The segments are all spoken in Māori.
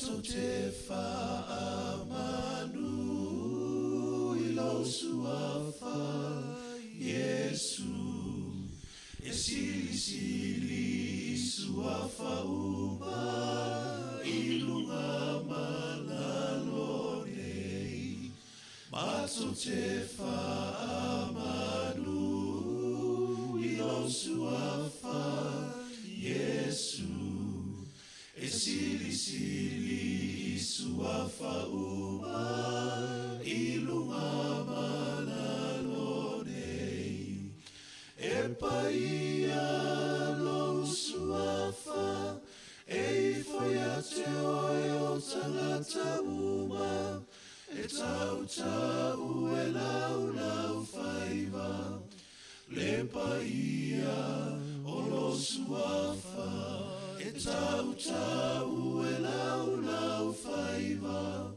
Mato te whaamanu ilo suafa Yesu e sili sili suafa uma ilunga malalonei Mato te whaamanu ilo suafa Yesu e sili sili suafa uma ilunga malalonei e paia lo suafa e foi a te oio tangata uma e tau tau e lau lau faiva le paia o lo suafa e tau tau e lau lau faiva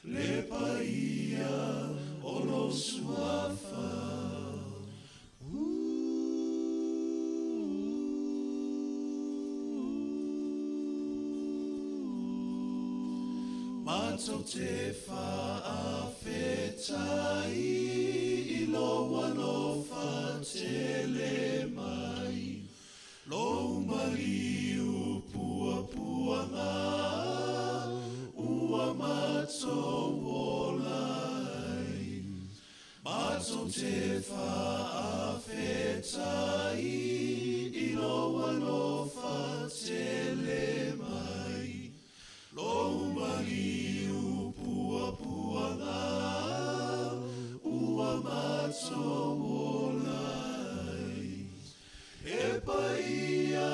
le paia o lo suafa Mato te whaafetai I loa lofa te le mai Lo maliu pua pua ngā Ua mato wolai Mato te whaafetai I loa lofa te le mai Lo maliu pua pua ngā Ua mato wolai E paia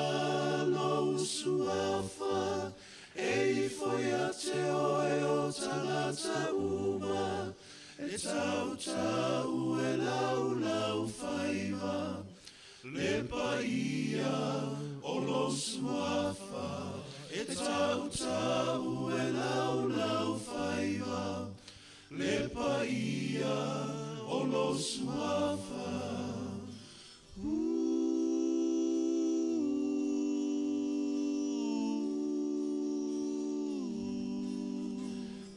lo suafa E foi a te oe o tangata uma E tau tau e lau lau faiva Le paia o lo suafa E tau tau e lau lau faiva Le paia o lo suafa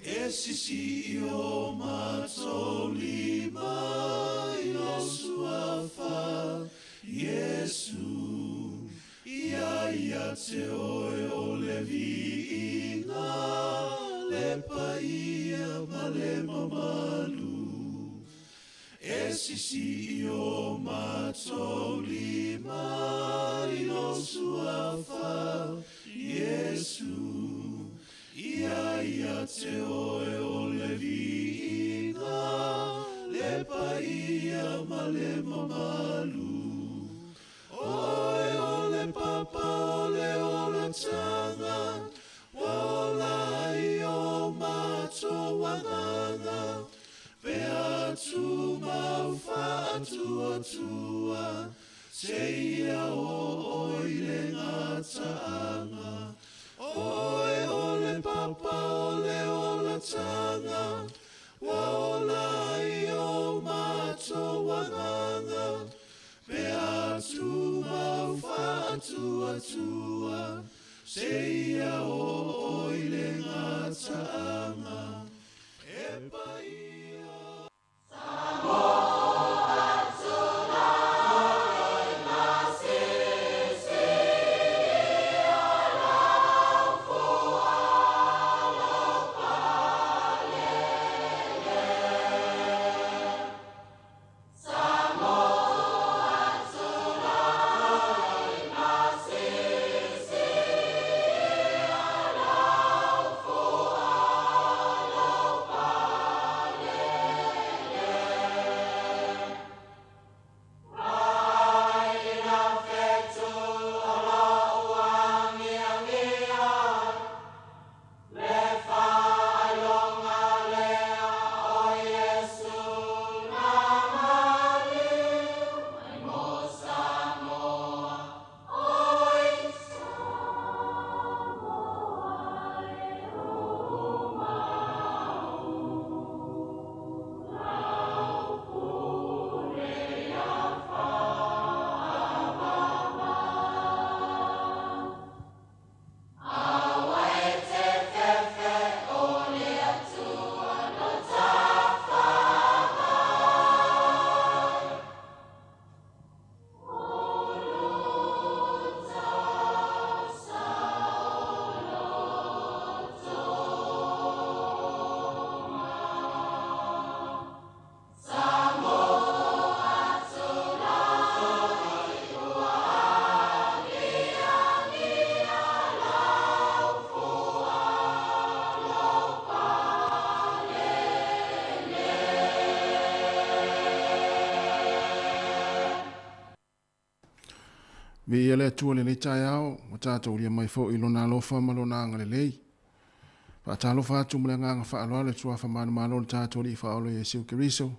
E sisi o mato lima I lo suafa Yesu Ia te oe o le viinga Le paia ma le mamalu E sisi o mato lima I lo suafa Yesu Ia te oe o le viinga Le paia ma le mamalu Oe o le papa o le tanga Waola I o mato wanganga Pea tu mau whaatua tua Te ia o oile ngataanga Oe o le papa o le tanga Waola I o mato wanganga Pea tu mau whaatua tua Se ia o oile ngataanga E paia Samoa tuna Oi masisi Alau fua lopalele Samoa tuna Oi masisi Vi ia le atua le nei tai au, ma tātou lia mai fo ilo nā lofa ma lo nā ngale lei. Pa tā lofa atu mle nganga wha aloa le tua wha mana malo le tātou li wha alo i siu kiriso.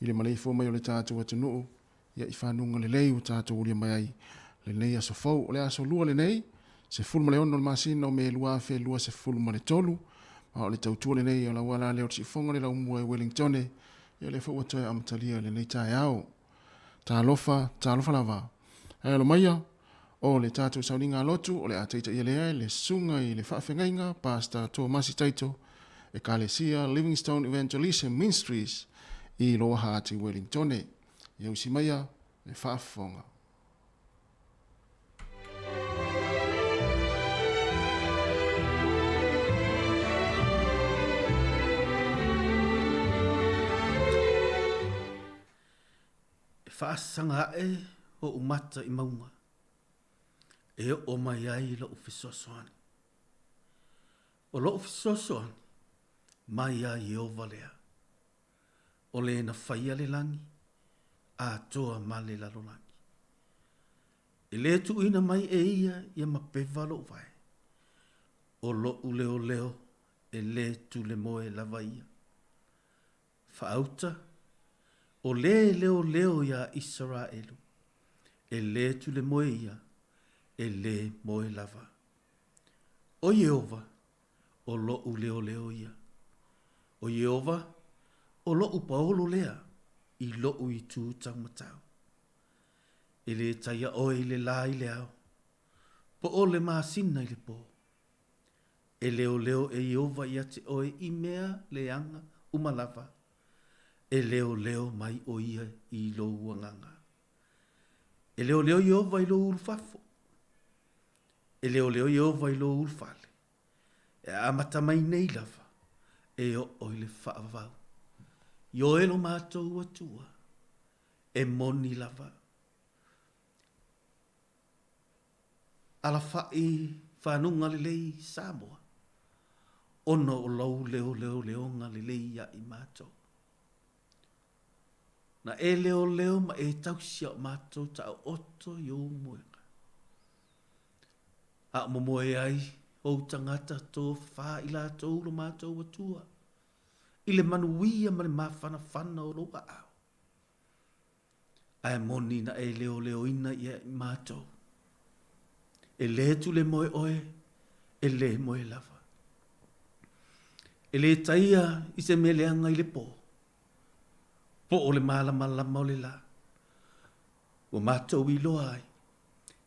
I le malei fo mai o le tātou atu nuu. Ia i whanunga le lei o tātou lia mai ai. Le nei aso fau, o le aso lua le nei. Se fulu ma le ono le masina o me lua fe lua se fulu ma le tolu. Ma o le tautua le nei o la wala leo tsi fonga le la umua e Wellingtone. Ia le fo atoe amatalia le nei tai au. Tā lofa lava. Lo maia, o le tātou sauninga lotu, o le ataita ia lea, le sunga i le whaafengainga, Pastor Tomasi Taito, e Kalesia Livingstone Evangelism Ministries, i loa haati Wellingtone. Iau si maia, le whaafonga. Whaasanga e o umata I maunga. E o mai ai lo ufisosoani. O lo ufisosoani, mai ai o valea. O le na whaia le langi, a toa ma le lalo langi. E le tu ina mai e ia ma pewa lo vai. O lo leo leo, e le tu le moe lava ia. Whaauta, o le leo leo ia Israelu. E le tu le moe ia, e le moe lava. O Yehova, o lo leo leo ia. O Yehova, o lo paolo lea, I lo I tu taumatau. E le taia oe le la I le au. Po o le maasina I le po. E leo leo e Yehova ia te oe I mea le anga umalava. E leo leo mai o ia I lo uanganga. E leo leo Yehova I lo ulfafo. E leo leo Yehova I lo ulfale. E amata mai nei lava. E o le whaavau. Yo e lo mātou atua. E moni lava. Ala whai whanunga le lei Samoa. Ono o lau leo leo leonga le lei ia I mātou. Na e leo leo ma e tausia o mātou ta oto yo muenga. A momoe ai o tangata tō wha I la tō lo mātou atua. I le manuia ma le mawhana whana o roa au. Ai moni na e leo leo ina ia I mātou. E le tu le moe oe, e le moe lava. E le taia I se meleanga I le po. Po o le malama o le la. O mātou I loa ai.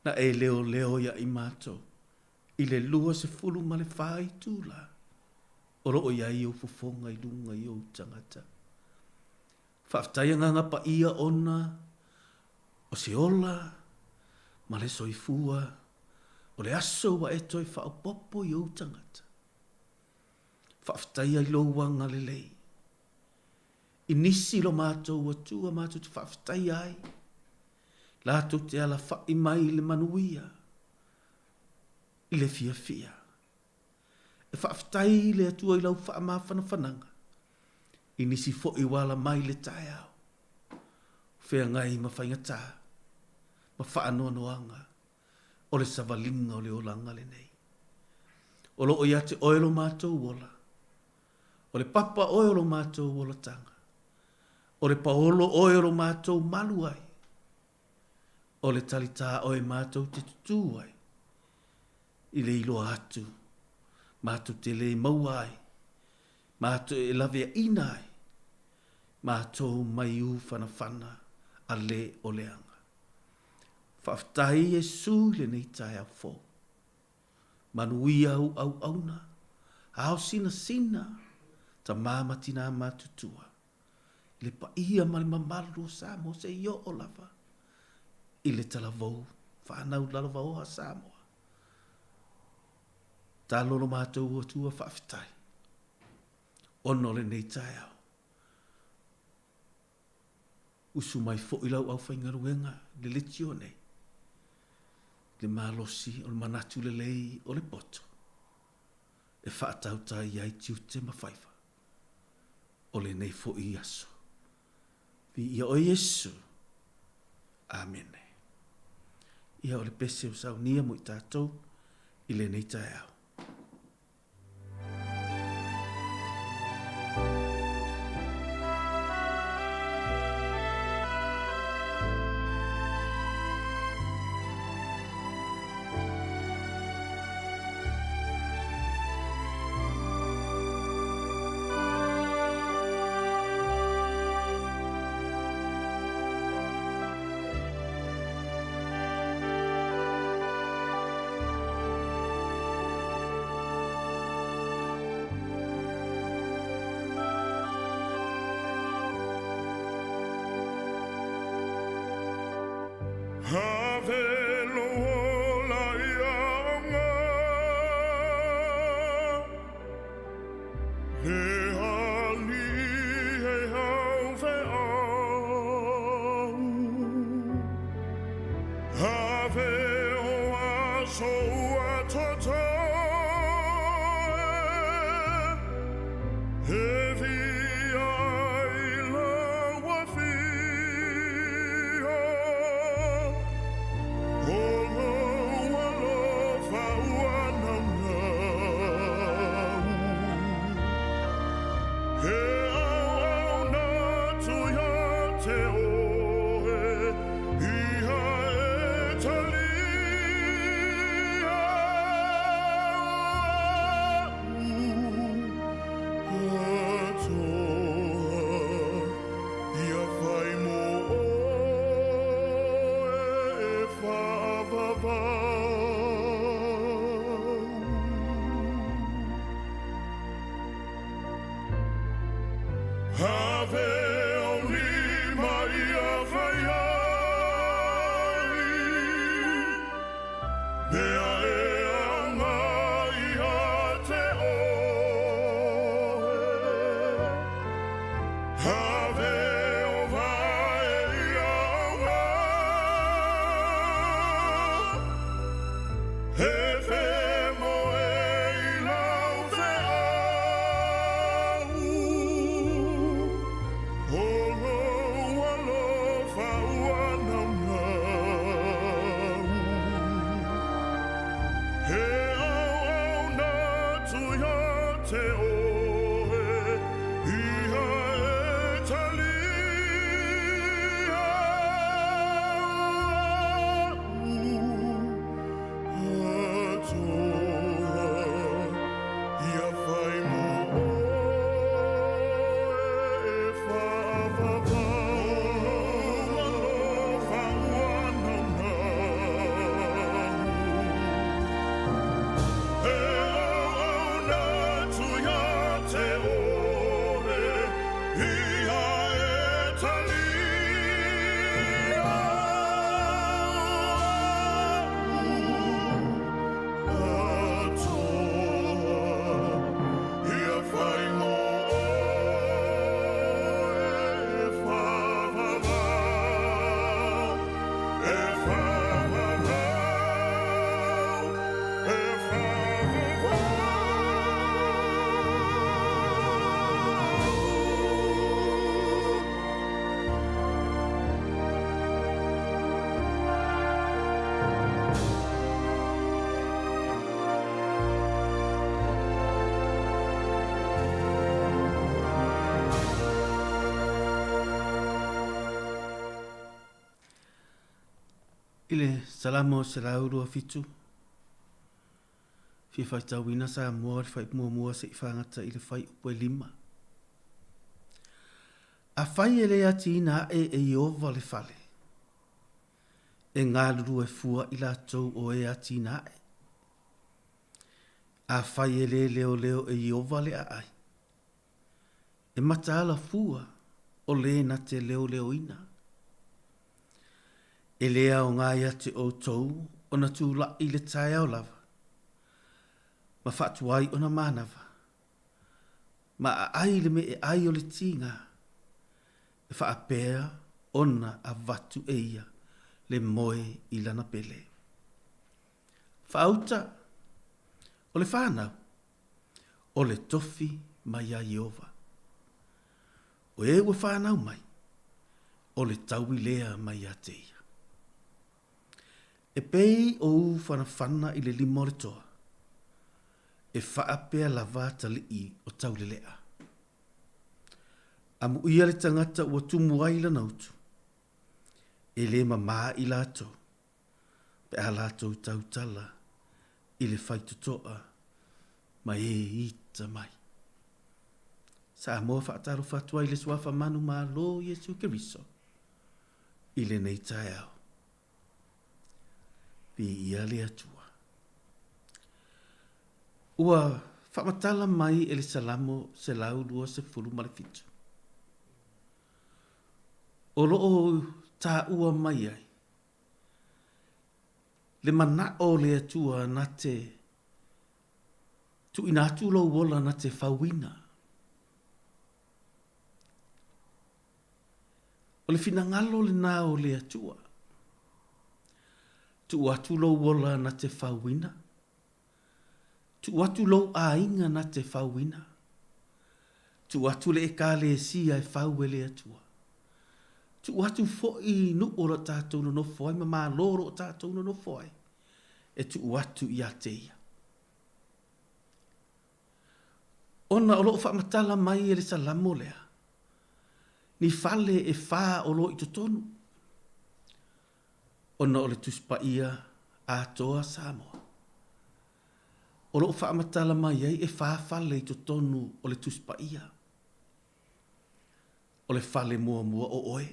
Na e leo leo ia I mātou. I le lua se fulu ma le whai tūla. O roo ia I o fufonga I lunga I o tangata. Whaftaia nganga pa ia ona. O se ola. Ma le soifua. O le aso wa e toi whaopopo I o tangata. Whaftaia I lo wanga le lei. I nisi lo mātou atua mātou te whaftaia ai. Lātou te ala whai mai le manuia. I le fia fia. E whaaftai le atua I lau wha mawhana whananga. I nisi fo I wala mai le tae au. Whea ngai ma whainga tā. Ma wha anoa noanga. O le savalinga o le olanga le nei. O lo o ia te oelo mātou wola. O le papa oelo mātou wola tanga. O le paolo oelo mātou malu ai. O le talita oe mātou te tutu ai. I le ilo atu. Mātou te le mauai. Mātou e lavea inai. Mātou mai u whana a le o leanga. Whaftahi e su le nei tai au fo. Manuia au auna. Ao sina. Ta māmatina mātutua. Le pa ia ma le mamalu o Samoa se io o lava. I le talavou. Whanau lalava oha Samoa. Tā lolo mātou atua whawhitai. Ono le nei tai au. Usu mai fo I lau au whaingaruenga le letio nei. Le malosi o le manatu le lei o le poto. E whaatau tai iai tiu te mawhaiva. O le nei fo I aso. Vi ia o Yesu. Amen. ia o le pese o saunia mo i tātou i le nei tae au. Ile salamo se lauru a fitu. Fi fai tawina sa mua fai mua se ifangata ile fai upo lima. A fai ele ati ina e iova le fale. E ngā luru e fua ila tau o e ati ina e. A fai ele leo e iova le ai. E mataala fua o le na te leo ina. E lea o ngā ia te o tau o na tūla i le tae au lava. Ma whatuai o na mānawa. Ma a ai le me e ai o le tinga. E whaapea ona a vatu e ia le moe i lana pele. Whaauta o le whanau o le tofi mai a Iova. O e ua whanau mai o le taui lea mai a te ia. E pei o whanawhana i le lima o le toa. E whaapea la vata li i o tau le lea. A mu ia le tangata ua tumu aila nautu. E le mamaa i lato. Pe a lato tau tala i le whaitutoa. Ma e ita mai. Sa moa whaataro whatua i le suafa manu ma lo Yesu Keriso. I le nei tae au. Pi ia le atua. Ua whamatala mai e le salamo se lau lua se fulu malefitu. O loo tā ua mai ai. Le mana o le atua na te tu ina atu lo wola na te whawina. O le fina ngalo le nā o le atua. Tu atu lo wola na te whawina. Tu atu lo a inga na te whawina. Tu atu le e ka le sia e whaue le atua. Tu atu fo i nu ora tātou no foai, ma mā loro tātou no foai. E tu atu i a teia. Ona o loo whaamatala mai e le salamo lea. Ni fale e wha o lo i totonu. Ona o le tuspa ia a toa Samoa. O loo whaamatala mai ai e wha fale i totonu o le tuspa ia. O le fale mua mua o oe.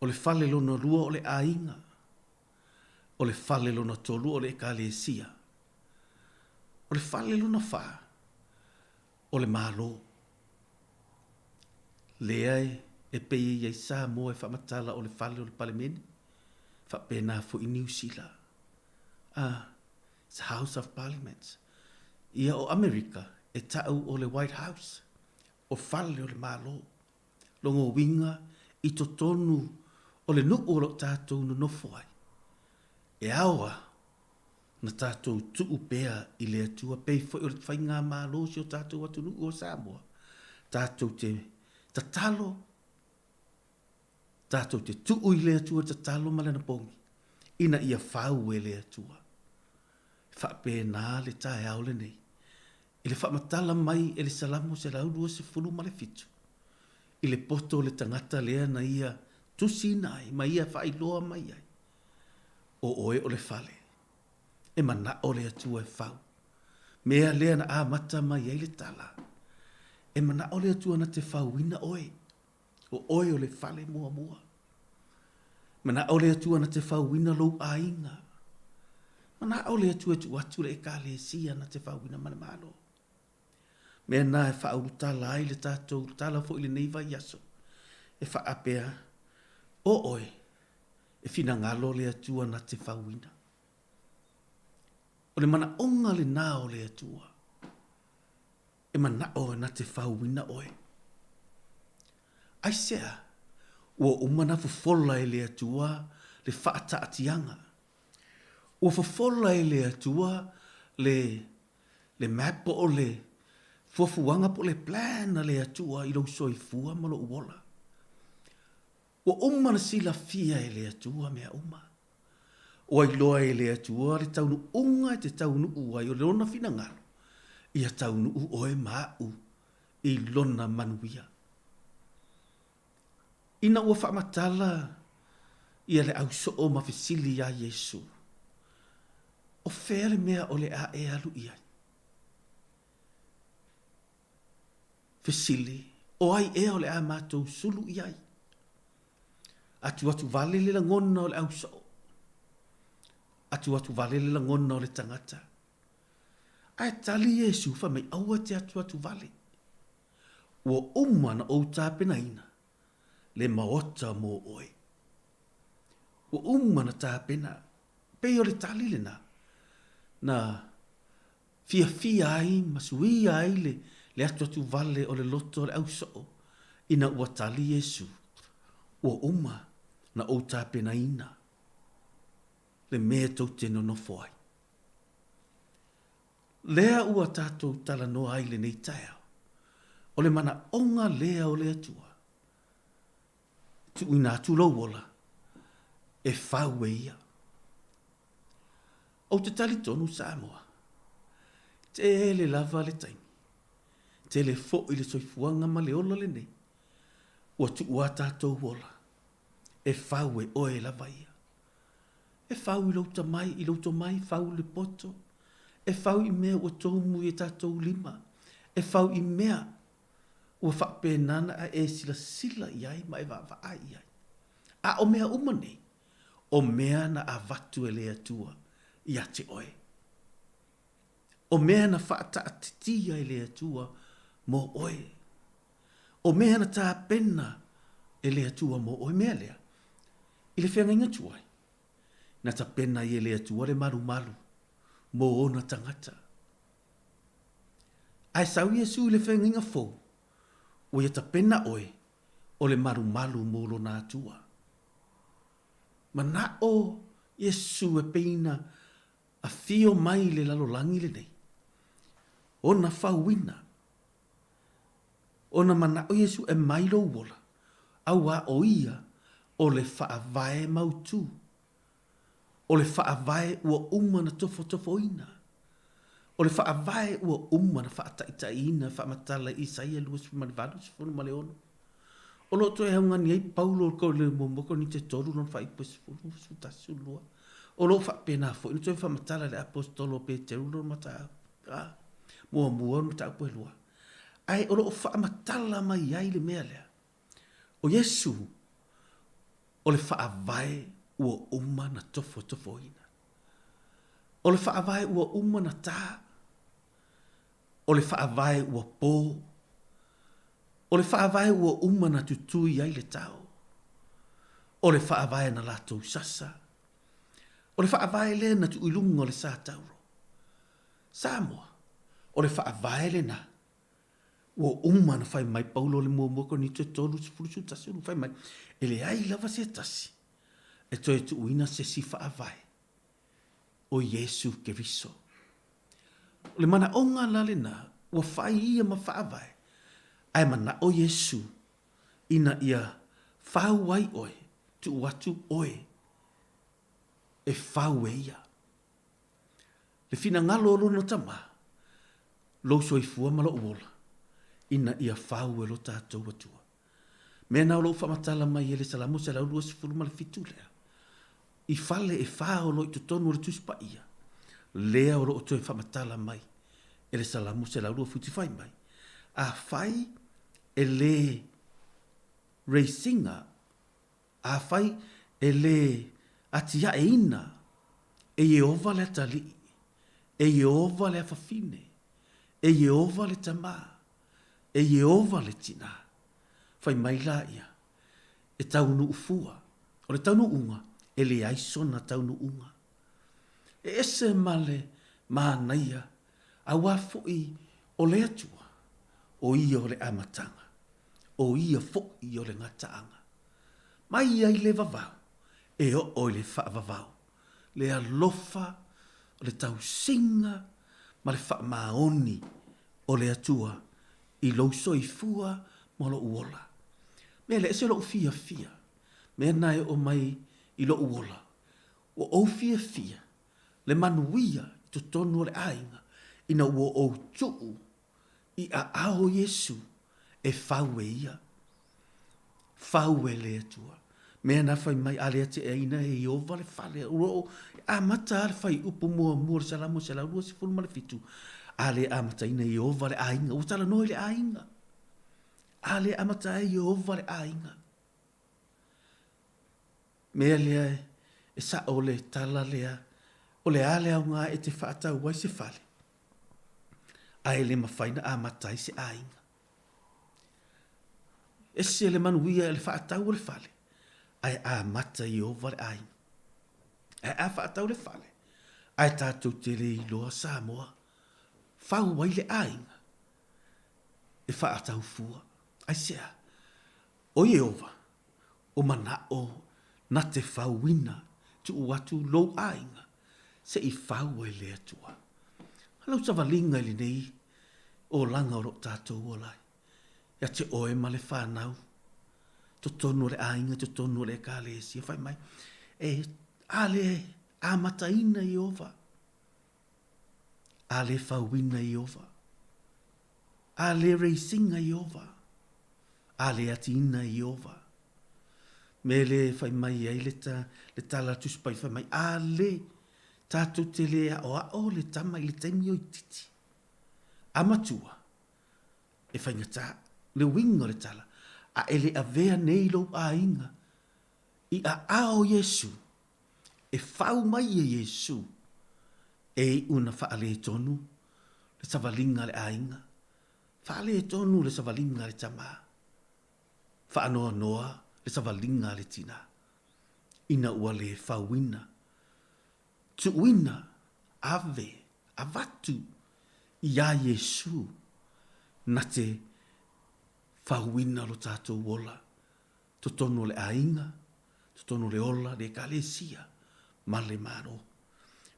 O le fale lona lua o le ainga. O le fale lona tolu o le ekalesia. O le fale lona wha. O le malo. Leai e pei iai sa mo e whamatala o le fale o le palemene. Whapena fo i New Zealand. It's the House of Parliament. Ia o Amerika e tau o le White House. O fale o le malo. Longo winga i totonu o le nuku o lo tātou no nofoai. E aua na tātou tuu pēa i le atua pei fo i o le whainga malo si o tātou atu nuku o Samoa. Tātou te tatalo. Tātou te tuu i le atua tatalo malena pongi. Ina ia whau e le atua. Whapē nā le tae au le nei. I le whamatala mai e le salamo se raurua se fulu male fitu. I le poto le tangata lea na ia tusi nai, ma ia whailoa mai ai. O oe o le fale. E mana o le atua e whau. Mea lea na amata mai ai le tala. E mana o le atua na te whau ina oe. O oe o le fale mua mua. Mana o le atua na te whau ina lou a inga. Mana o le atua tu atu le e ka le sia na te whau ina mana malo. Mea nā e wha tala ai le tātou tala fo i le neiva yaso. E wha apea o oe e fina ngalo le atua na te whauina. O le mana onga le nā o le atua. E mana o na te whauina oe. Ai sea, ua umana fufola e le atua le whaata atianga. Ua fufola e le atua le map o le fuafuanga po le plan na le atua i lau soifua ma lo uola. Ua umana sila fia e le atua mea uma. Ua iloa e le atua le taunu unga e te taunu ua i o le lona fina ngalo. Ia taunu u oe mau i lona manuia. Ina ua whaamatala ia le au soo mawhisili a Yesu. O where mea o le a e alu iai. Fesili, o ai e o le a mātou sulu iai. Atu vale le langona o le au soo. Atu vale le langona o le tangata. Ai tali Yesu fa mai aua te atu vale. Ua umana o tāpena ina. Le maota mo oe. Ua umana tāpena. Pei o le tali le na. Na fia ai, masui ai le atu vale o le loto o le au soo. Ina ua tali Yesu. Ua uma na o tāpena ina. Le mea tau te no foai. Lea ua tātou tala no ai le nei tae. O le mana onga lea o le atua. Tu ina atu lau wola. E whau e ia. O te tali tonu Samoa. Te le lava le taimi. Te le fo i le soifuanga ma le ola le nei. Ua tu ua tātou wola. E fau e oe lava ia. E fau i lauta mai, fau le poto. E fau i mea ua tomu i tātou lima. E fau i mea ua whakpenana a e sila sila iai ma e wa ai iai. A o mea umane. O mea na a vatu e lea tua i a te oe. O mea na whaata a titia e lea tua mo oe. O mea na tā pena e lea tua mo oe mea lea. I le whenga inga tuai. Na ta pena i e lea tua le maru malu mo ona tangata. Ai sau Yesu i le whenga inga fōu. O ia ta pena oe o le maru malu mo lo nā tua. Ma na o Yesu e peina a fio mai le lalolangi le nei. Ona whauina. Ona mana o Yesu e mai lo wola. Au a o ia o le whaavae mautu. O le whaavae ua umana tofo ina. O le whaavae ua umana whaataitaina whaamatala Isaia luas manivalu sifunu maleono. O lo to e haunga ni ei Paulo ko le momoko ni te toru non whai pesifunu sutasu lua. O lo whaapena fo ina to e whaamatala le apostolo Peteru non mata mua mata apu lua. Ai o lo whaamatala mai ai le mea lea. O Yesu o le whaavae ua umana tofo ina. O le whaavae ua umana tā. O le whaavae ua pō. O le whaavae ua umana tutui ai le tau. O le whaavae na lātou sasa. O le whaavae le na tu ilunga o le sātauro. Samoa. O le whaavae le na. Ua umana whai mai Paulo le muamoko ni te tolu sifuru tasi unu whai mai. E le ai lava se tasi. E toi tu uina se si whaavae. O Yesu Keriso. O le mana onga lale na. Ua whai ia ma whaavae. Ai mana o Yesu. Ina ia whau ai oe. Tu watu oe. E whau e ia. Le fina ngalo lo no tama. Lo soifua malo uola. Ina ia whau e lo tātou atua. Mea nao lo whamatala mai ele salamu se lau lua sifuru ma le fitu lea. I fale e whao lo i tutonu o le tuspa ia. Lea o lo o toi whamatala mai. Ele salamu se lau lua futifai mai. A whai e le reisinga. A whai e le atia e ina. E Jehova le atali. E Jehova le afafine. E Jehova le tamaa. E Jehova le tina. Whai mai la ia. E taunu ufua. O le taunu unga. E le aisona taunu unga. E ese male mānaia. A wafo i o le atua. O ia o le amatanga. O ia fo i o le ngataanga. Mai ai le vavau. E o le whaavavau. Le alofa. O le tausinga. Ma le whaamaoni. O le atua. I lo soifua ma lo uola. Mea le ese lo fia. Mea nai o mai i lo uola. O fia. Le manuia to tonu le ainga. Ina ua o tuu. I a ao Yesu. E fau e ia. Fau e le atua. Mea na fai mai ale ate e ina e Jehova le fale. Uro a mata ale fai upu mua le salamu se la rua se fulu ma le fitu. Ale amata ina Jehova le ainga. Utala noi le ainga. Ale amata e Jehova le ainga. Mea lea e sa o le tala lea. O le ale au ngā e te whaata uai se fale. Ai le mawhaina amata i se ainga. E se le manuia e le whaata u le fale. Ai amata i Jehova le ainga. Ai a whaata u le fale. Ai tātou te le iloa Samoa. Whau wai le ainga. E whaatau fua. Ai sea. O Jehova. O mana o na te whauina. Tu uatu lo ainga. Se i whau e le atua. Halau tawalinga ili nei. O langa o ro tātou o lai. Ia te oe ma le whanau. To tonu le ainga. To tonu le kāle esi. Whai mai. E ale amata ina Jehova. a le fauina i ova, a le reisinga i ova, a le atina i ova, me le fai mai ai le tala tuspai fai mai, a le tātou te le o le tama i le taimi o i titi. Amatua, e fai ngata, le wingo le tala, a ele a vea nei lo a inga, i a ao Yesu, e fau mai e Yesu, e una faale tonu, le savalinga le a inga, faale tonu le savalinga le tama, faanoa noa le savalinga le tina, ina ua le fauina, tuuina, ave, avatu, ia Yesu, na te fauina lo tātou wola, to tono le ainga, to tono le ola, le kalesia, ma le maro.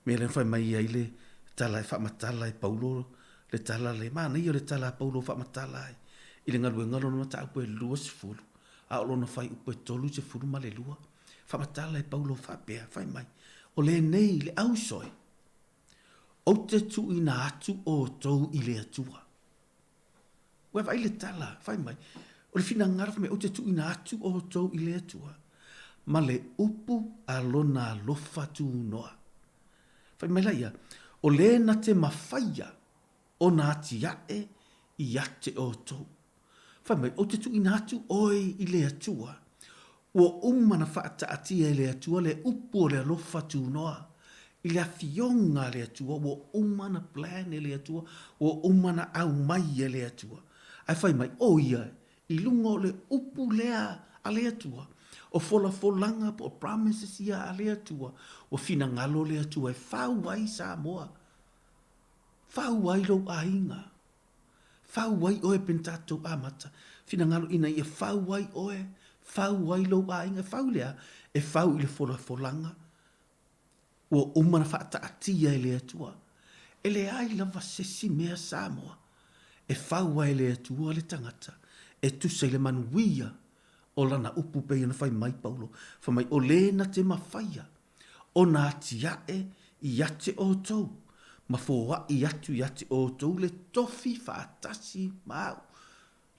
Me le fai mai ai le tala e whamatala e Paulo, le tala le mana, ia le tala Paulo whamatala e, i le ngaru e ngalo na mata upo e lua se furu, a olo na fai upo e tolu se furu ma le lua, whamatala e Paulo whapea, fai mai, o le nei le ausoi, o te tu ina atu o tou i le atua. Ue vai le tala, fai mai. O le fina ngaraf me o te tu ina atu o tou i le atua. Ma le upu a lona lofa tu noa. Fai mai laia, o le na te mawhaia o na ati ae i ate o tou. Fai mai, o te tu ina atu oi i le atua. Ua umana whaata atia i le atua, le upu o le lofa tu noa. I le afionga le atua, ua umana plan e le atua, ua umana au mai e le atua. Ai fai mai, o ia, i lunga o le upu lea a le atua, o fola folanga po promises ia a le atua, o fina ngalo le atua, e whau ai Samoa, whau ai lo a inga, whau ai oe pentato amata, fina ngalo ina ia whau ai oe, whau ai lo a inga, whau lea, e whau i le fola folanga, ua umana whaata atia e le atua, e le ai lava sesi mea Samoa, e whaua e le atua le tangata, e tusa i le manuia, o lana upu pe ana whai mai Paulo, whai mai o lena te mawhaia, o nā tiae i ate o tou, ma fōa i atu i ate o tou, le tofi whaatasi mau,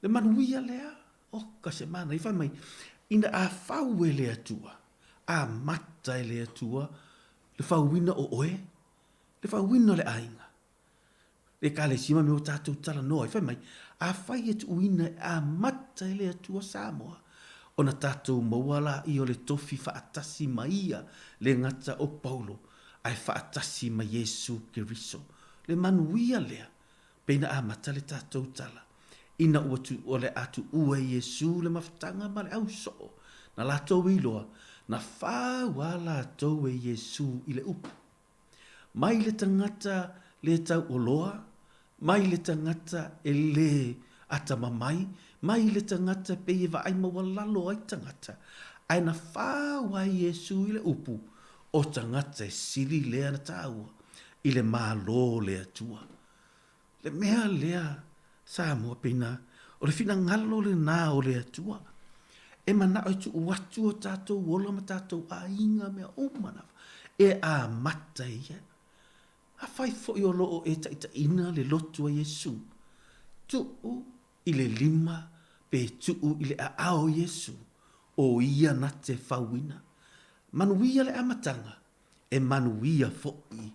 le manuia lea, o kase mana, i whai mai, ina a whau e le atua, a mata e le atua, le whauina o oe, le whauina le ainga, le kale sima me o tātou tala noa, i whai mai, a whai e tu uina a mata e le atua Samoa, o na tātou mawala i o le tofi whaatasi maia le ngata o Paulo, ai whaatasi ma Yesu Keriso, le manuia lea, peina a mata le tātou tala, ina ua tu o le atu ue Yesu le mawhtanga ma le au soo, na lātou iloa, na whawa lātou e Yesu i le upu. Mai le tangata le tau o loa, mai le tangata e le atamamai, mai le tangata pe e vai mawalalo ai tangata, ai na whawa Yesu i le upu, o tangata e siri lea na tāua, i le mālo lea tua. Le mea lea Samoa pina, o le fina ngalo le nā o lea tua, e mana o tu watu o tātou wola ma tātou a inga mea umana, e a mata ia. A whai fo i o loo e taita ina le lotu a Yesu. Tuu i le lima, pe tuu i le a ao Yesu, o ia na te whauina. Manuia le amatanga, e manuia fo i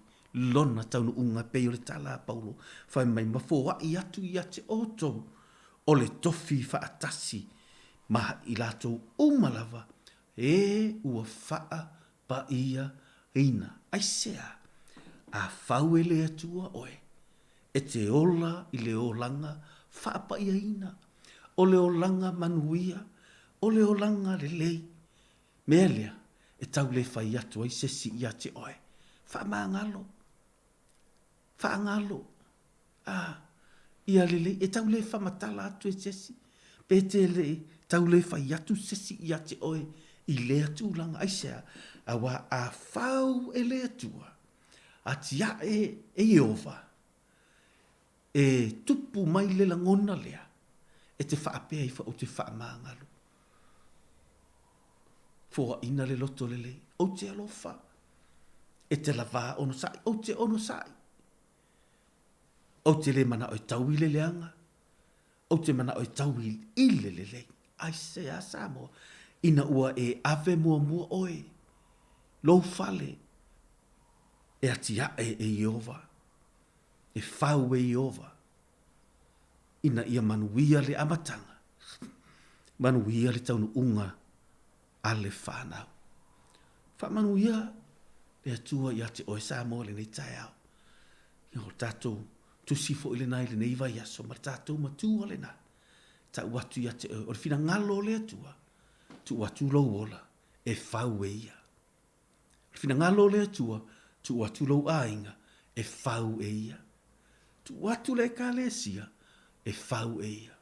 lona taunu unga pe o le tala a Paulo, whai mai mafo i atu i ate oto, o le tofi whaatasi, maha i lato umalava, e ua whaa pa ia ina. Aisea, a whauele atua oe, e te ola i le olanga, whaa pa ia ina, o le olanga manuia, o le olanga le lei, mea lea, e tau le whai atua i sesi i ate oe, whaa maangalo, whaa ngalo, ia le lei, e tau le whamatala atu e sesi, pe te lei, tau le whai atu sesi i ate oe, i le atu langa aisea, awa a whau e le atua, a tia e Jehova, e tupu mai le langona lea, e te whaapea i o te whaamangalo. Fua ina le loto le lei, o te alofa, e te lava ono sai, o te ono sai. O te le mana o tau i le leanga. O te mana o tau i le le. Ai se a Samoa. Ina ua e ave mua mua oe. Lou fale. E atia e Iova. E fau e Iova. Ina ia manuia le amatanga. Manuia le taunu unga ale whanau. Wha manuia le atua i ate oe Samoa le nei tai au. Ia o tātou tu sifo ile nai le nei vai aso. Ma tātou matua le nai. Ta watu i ate oe. O le fina ngalo le atua. Tu watu lau ola. E fau e ia. O le fina ngalo le atua. Tu watu lau ainga. E fau e ia. Tu watu le kalesia. E fau e ia.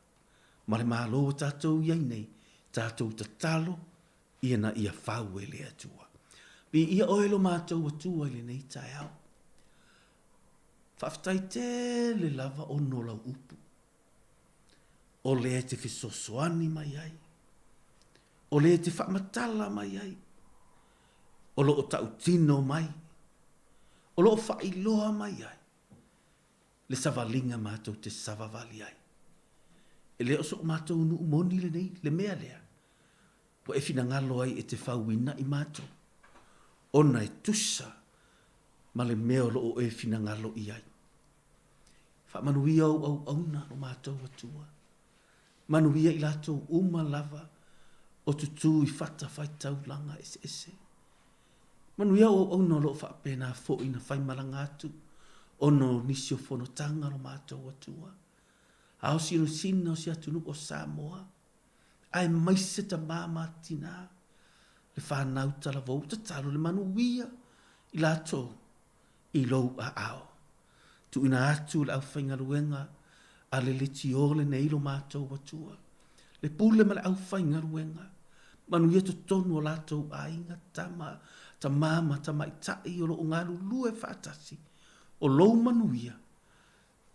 Ma le malo o tātou iai nei. Tātou tatalo. Ia na ia fau e le atua. Bi ia oelo mātou atua i le nei tai au. Whaftai te le lava o no lau upu. O le te fisosoani mai ai. O le te whamatala mai ai. O lo o tau tino mai. O lo o whailoa mai ai. Le savalinga mātou te savavali ai. E le oso mātou nu umoni le nei, le mea lea. Po e fina ngalo ai e te whauina i mātou. Ona e tusa, ma le mea lo o e fina ngalo i ai. Whamanuia au auna o mātou atua. Manuia i lātou uma lava o tutu i whata whai taulanga ese ese. Manuia au auna lo whapena fo ina whai maranga atu. Ono nisi o whanotanga no mātou atua. Ao sino sina o si atunu o Samoa. Ai maise ta māma tina. Le whanau tala vauta talo le manuia. I lato. I lou a ao. Tu ina atu le au whainga ruenga. A le leti o le neilo mātou atua. Le pule ma le au whainga ruenga. Manuia to tonu o lato a inga tama. Ta māma ta maitai o lo ngaru lue whatasi. O lou manuia.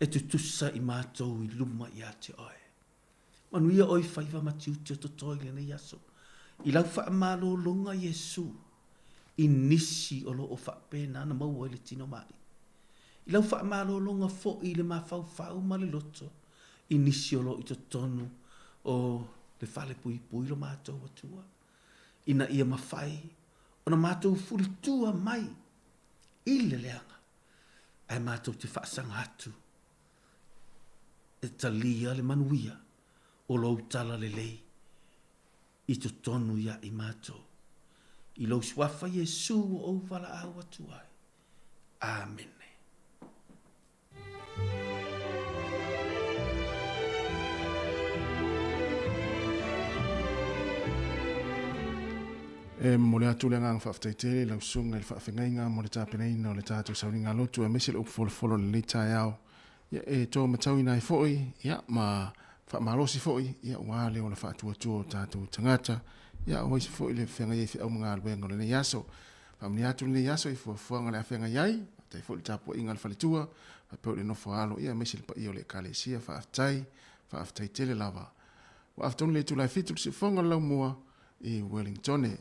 E tu tusa i mātou i luma i ate oe. Manuia oi whaiva matiu te totoi le nei aso. I lau wha amalo longa Yesu. I nisi o lo o wha pēna na maua i le tino mai. I lau wha amalo longa fo i le mawhau ma le loto. I nisi o lo i to tonu o le whale pui pui lo mātou atua. Ina ia mawhai. O na mātou furi tua mai. I le leanga. Ai mātou te whaasanga atu. E talia le manuia. O lou tala le lei. I to tonu ia i mātou. I lou swafa Yesu o wala awa tuai. Amen. E mo le atu le ngang whaftaitele, lau sunga le whawhingainga, mo le tāpeneina o le tātou sauringa lotu, a mese le upfolofolo le leitai au. Ia e tō matau ina i fōi, ia ma whaamarosi fōi, ia ua le o le whaatuatua o tātou tangata, ia o isi fōi le whenga iei whiau mga aluenga le nei aso. Whamni atu le nei aso i fuafuanga le a whenga iai, tai fōi le tāpua inga le whalitua, a pēo le nofo alo, ia mese le pa i o le kalesia, whaaftaitele lava. Wa aftonu le tu lai fitu le si whonga lau mua i Wellington e.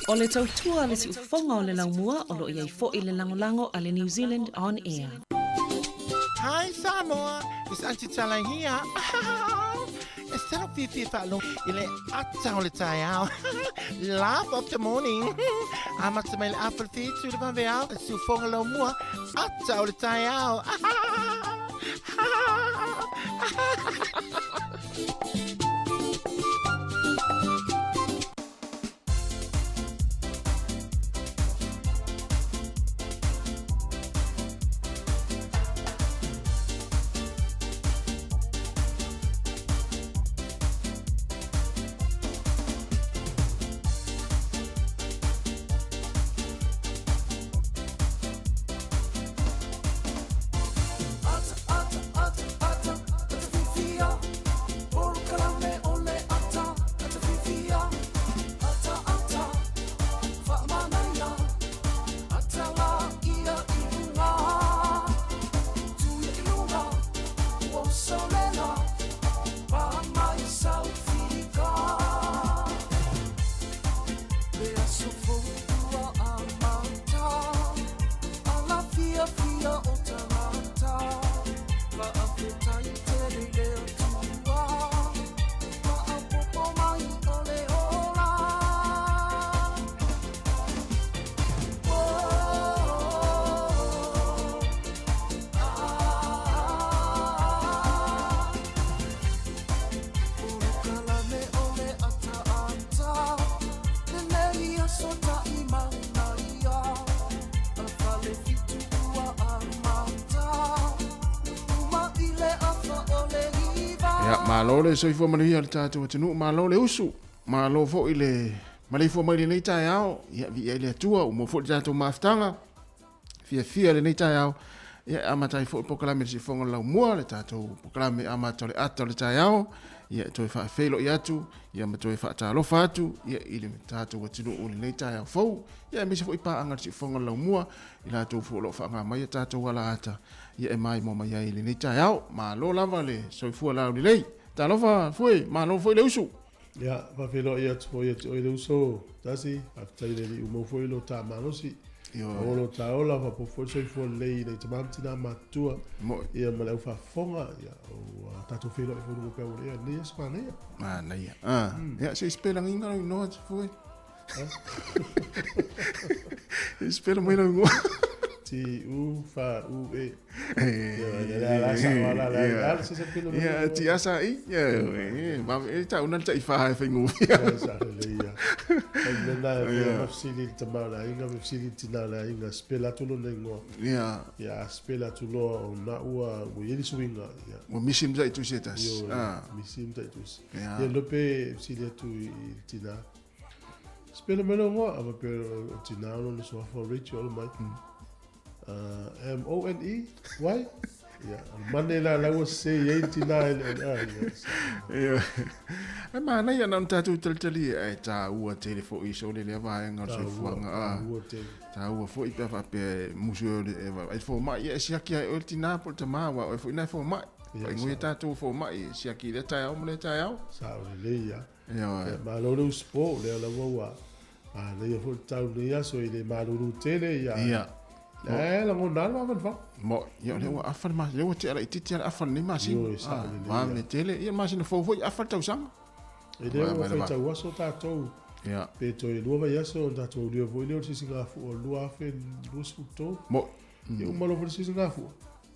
O le tautua le si ufonga o le laumua o lo iai fo i le langolango a le New Zealand On Air. Hi Samoa, it's Auntie Tala here. Instead of Fifi Falo, ile ata o le tai au. Laugh of the morning. I'm at my apple feet to the bamboo. Su fonga lo mua. Ata o le tai au. Malo le soifua manuia le tātou atinu, malo le usu, malo fo i le maleifua mai le nei tai ao, ia vi le atua, umo fo le tātou maftanga, fia le nei tai ao, ia amatai fo i pokalame le sifonga lau mua, le tātou pokalame amato le ata le tai ao, ia toi wha whelo i atu, ia ma toi wha tālofa atu, ia i le tātou atinu o le nei tai ao fau, ia misa fo i paanga le sifonga lau mua, i la tātou fo lo wha ngā mai tātou wala ata, ia e mai mo mai ai le nei tai ao, malo lava le soifua lau li lei, Talofa foi, malo foi le usu. Ya, va felo ia tu ia le uso, tasi, aftai le umo foi lo ta manosi. Yo, lo ta ola va po foi foi le tamantina matua. Ia malau fa fonga ia o tatu felo foi no ka ia ni Spania. Ah, nei. Ja, se spela inga no foi. Spela mai no. Ti u fa u e. Ja, ti asa i. Ja, ma ta una ta fa fa ngu. Ja, sa le ja. En la fsili tamala, inga fsili tinala, inga spela tu lo lengo. Ja. Ja, spela tu lo na ua u yeli swinga. Ja. Mo misim za itu setas. Ah, misim za itu. Ja, lope fsili tu tina. Spela melo ngo aba pero tina lo so for ritual mai. M-O-N-E, why? Yeah, Manila, I was say 89 and yes. Yeah. Ma na ia nan tatu tali e ta ua telefo i so le va nga so fuanga. Ta ua fo i pe fa pe museo e fo mai e sia ki e tina por te ma wa e fo ina fo mai. E ngui tatu fo mai sia ki le ta o le ta o. Sa le ya. Ja. Ma lo spo le la wa. Ah, le fo ta le so ile ma lo tele ya. Ja. La ngona la van fa. Mo, yo le wa afal ma, le wa te ala ititi ala afal ni ma si. Ma me tele, ia ma si no fo afal tau sang. E le wa fa ta wa so ta to. Ja. Pe to e lua ya so ta to le vo le si singa fu o lua fe lu sputo. Mo. E o malo fu si singa fu.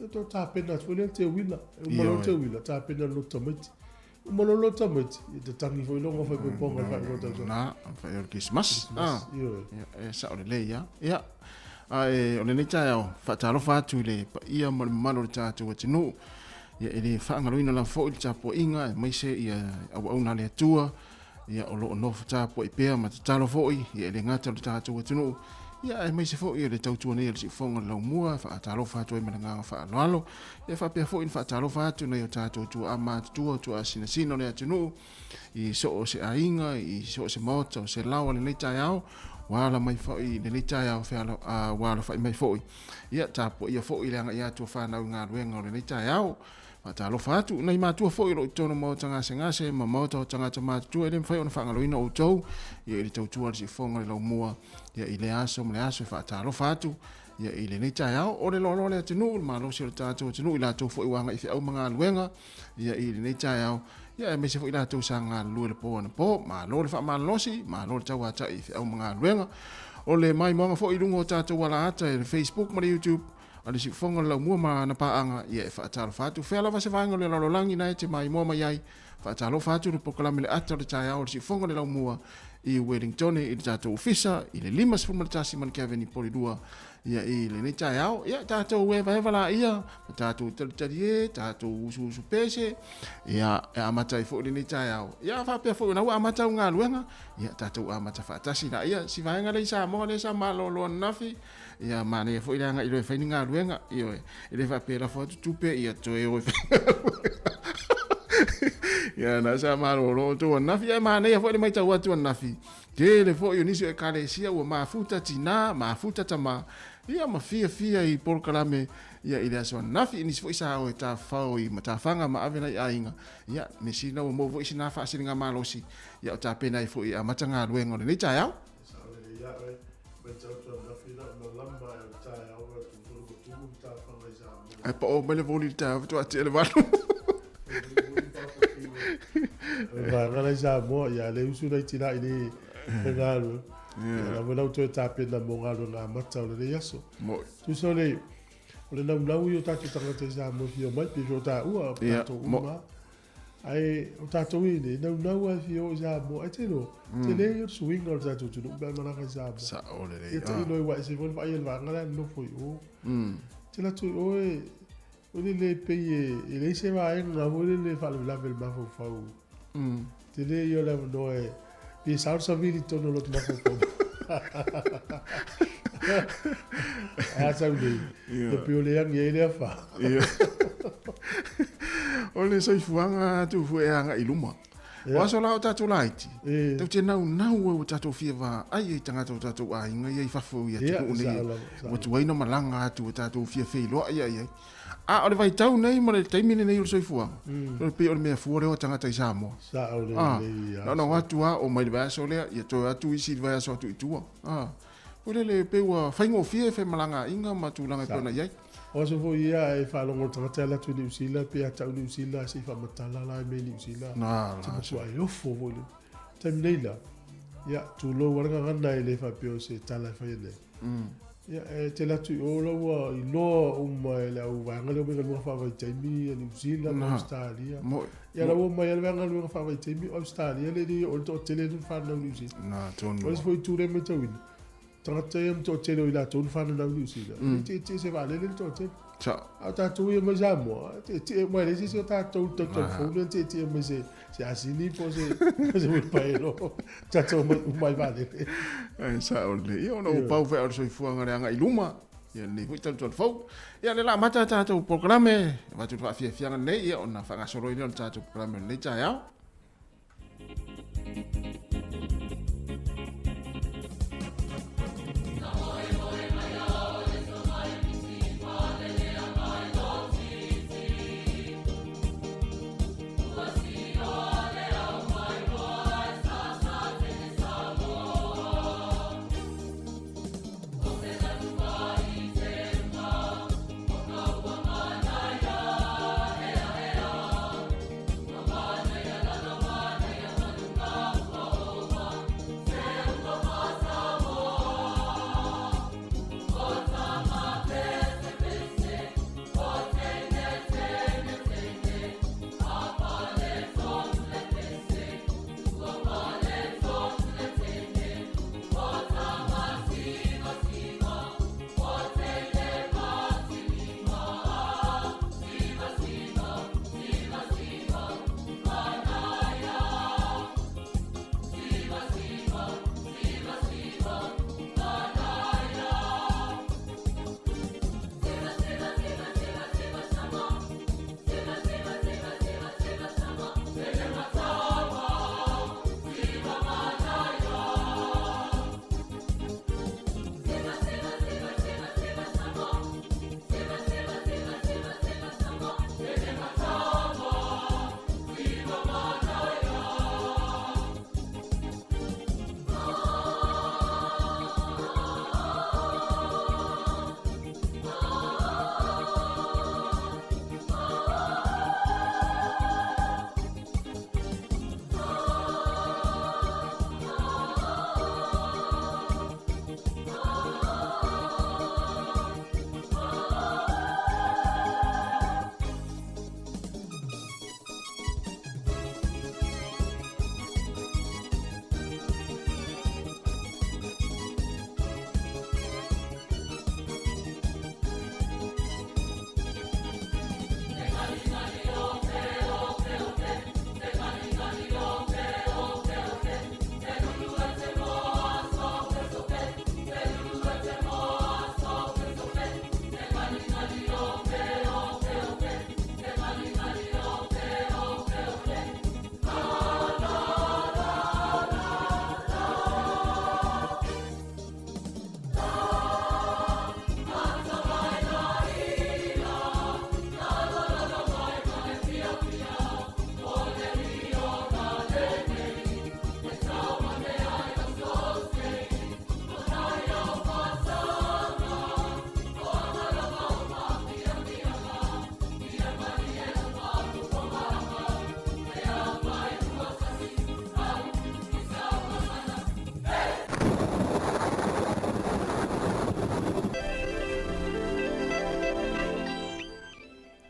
E to ta pena fo le te wila. E o malo te wila ta pena lo tomati. O malo lo tomati. E te tangi fo lo fa pe ponga fa lo ta. Na, fa yo Christmas. Ah. E sa o le ya. Ja. Ai o le nei tai au whaatalofa atu le pa ia malo le tātou atinu ia e le whaangaroina la fo i le tāpo inga e maise ia au au le atua ia o lo no tāpo i pēr ma te talo fo i ia e le ngata le tātou atinu ia e maise fo i le tautua nei le si fonga lau mua whaatalofa atu e mananga whaaloalo ia whapea fo i whaatalofa atu nei o tātou tua a mātua tua sina sino le atinu i so o se ainga i so o se mota o se lawa le nei tai au wala mai foi le tai au fa wala fa mai foi ia tapo ia foi le anga ia tu fa na nga luenga le tai au Whaatalofa atu, nei mātua fo i lo tono mo tangase ngase, ma mauta o tangata mātua, ele mwhai o na whangaloina o tau, ia ili tautua si fonga le lau mua, ia ile aso, mle aso, whaatalofa atu, ia ile nei tai au, o le lolo le atinu, ma lo si o tātou atinu, ila tau fo i wanga i au mga luenga, ia ile nei tai au, ia me se fo ila tau sa ngā lue le po ana po, ma lo le wha malosi, ma lo le tau ata i au mga luenga, o le mai mwanga fo i lungo o tātou wala ata, le Facebook, ma le YouTube, ale si fonga lau mua ma na paanga ia e whaatalo whatu. Whela wa se whainga le lalolangi nai te mai mua mai ai. Whaatalo whatu le pokalame le ata le tai au le si fonga le lau mua i Wellington i le tātou ofisa i le 5 sefumalitasi man Kevin i Polidua ia i le nei tai au. Ia tātou ewa la ia, tātou talitari e, tātou usu pese, ia e amata i fo le nei tai au. Ia whapea fo na ua amata unga luenga, ia tātou amata whaatasi na ia si whainga le sa moa le sa malolo nafi, ia mane fo ilanga i le whainga luenga, ia e le whapea fo tutupe ia toe o ia na sa malolo to nafi ia mane ia fo le mai tau atu nafi. Ke le fo ionisi e kalesia ua mafuta tina, mafuta tama, ia mafia i porkalame ia ile aso nafi ini fo isa o ta fao i matafanga ma avena i ainga. Ia mesina o mo fo isina fa sininga malosi, ia o ta pena i fo i amatanga luenga le tai au. Ai pa o mele voli ta to atele valo. Va ngala sa mo ya le usu dai tira ini ngalo. Ya mo lau to ta pena mo ngalo na mata le yaso. Mo. Tu so le lau yo ta tu tanga te sa mo fio mai pe jota ua to uma. Ai o ta to ini lau a fio sa mo ai te no. Te le yo swing or ta tu tu ba mana ka sa. Sa o le. Ya te no wa se vol va il va ngala no foi o. Te la tu oe ole le peye ele se va en la ole le fa la vel ma fo fo te le yo la no e pi sa so vi to no lo ma fo fo a sa vi le pi ole yang ye fa ole Soifua tu fu e anga iluma wa so la o tatu laiti te te nau o tatu fieva ai e tanga tatu ai ngai ai fa fo ia tu ne o tu waina malanga tu tatu fie fe lo ai a ole vai tau nei mo le taimine nei o Soifua. O pe o me fu o tanga tai Samoa. Sa o le ia. No atu a o mai va so le ia to atu isi va so tu tu. O le pe wa faingo fie fe malanga inga matulanga kona ia. O so fo ia e fa longo tanga la tu ni usila pe ata ni usila si fa matala la me ni usila. Na. So ai o fo vo le. Tamleila. Ya tu lo warga ngana ile fa pe o se tala fa ile. Ya te la tu o lo wa I lo mai la u va ngalo me ngalo fa vai taimi ni usila na Australia. Ya la o mai la ngalo fa vai taimi Australia le di o to tele no fa na ni usila. Na ton. O foi tu re me tawin. Tratei to tele ila ton fa na ni usila. Te se va le to tele. Sa. Ata tu ia mai mo. Te mo le si ta to fo te me se asini po se mo paelo. Ta to mai vale. Sa ole. Io no pau fe o Soifua ngare anga iluma. Ia ni fu tatu fo. Ia le la mata tatu programe. Va tu fa fia fianga nei ia ona fa ngasoro ile tatu programe nei tai au.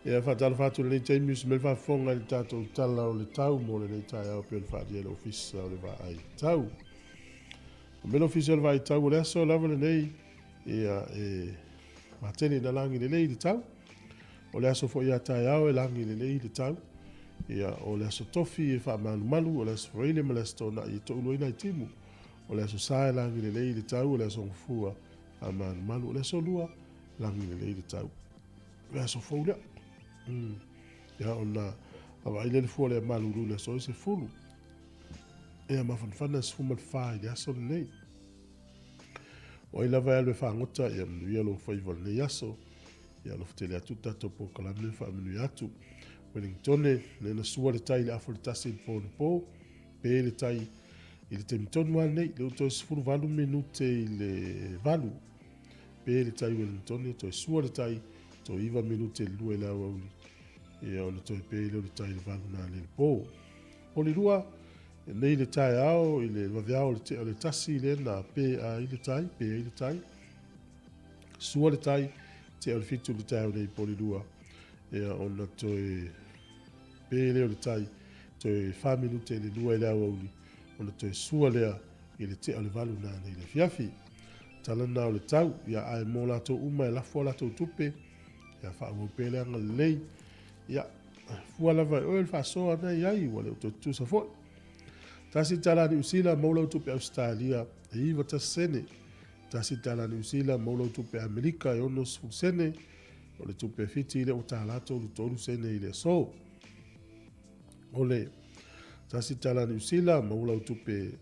Ia whaatala whātu le te mius me whafonga le tātou tala o le tau mo le tai au pia le whaatia le ofisa o le wha ai tau. O me le ofisa o le wha ai tau o le aso lava le nei ia matene na langi le nei le tau. O le aso fo ia tai au e langi le nei le tau. Ia o le aso tofi e wha manu malu o le aso freile ma le aso tona i to uloina i timu. O le aso sae langi le nei le tau o le aso ngfua a manu malu o le aso lua langi le nei le tau. Le aso fōlea. Ia ona awa ile le fua le maluru le so se fulu. Ia mawhanwhana se fuma le whai le aso le nei. O ila vai alwe whangota ia manuia lo whaiva le nei aso. Ia lo fitele atu tato po kalamne wha manuia atu. Wellingtone le na sua le tai le afo le tasi le fōna pō. Pe le tai i le temitonu al nei le uto se fulu valu minute i le valu. Pe le tai Wellingtone to sua le tai to iwa minute le lua i la wauli. Ia ona toi pe le tai le valu na le pō. O le lua, nei le tai ao, i le waviao le tasi le na pe a i le tai, pe a i le tai. Sua le tai, te au le fitu le tai o nei po le lua. Ia ona toi pe le tai, toi 5 minute le lua i la wauli. Ona toi sua lea i le te au le valu na nei le fiafi. Talana o le tau, ia ai mō lato uma e lafo lato tupe. Ia wha ua pele anga lei. Ia fua lava o le whasoa nei ai, wale o tu sa fo. Tasi tala ni usila maula tupe Australia, e iwa ta sene. Tasi tala ni usila maula tupe Amerika, e ono su sene. O le tupe fiti ile o talato, le tolu sene ile so. Ole, tasi tala ni usila maula tupe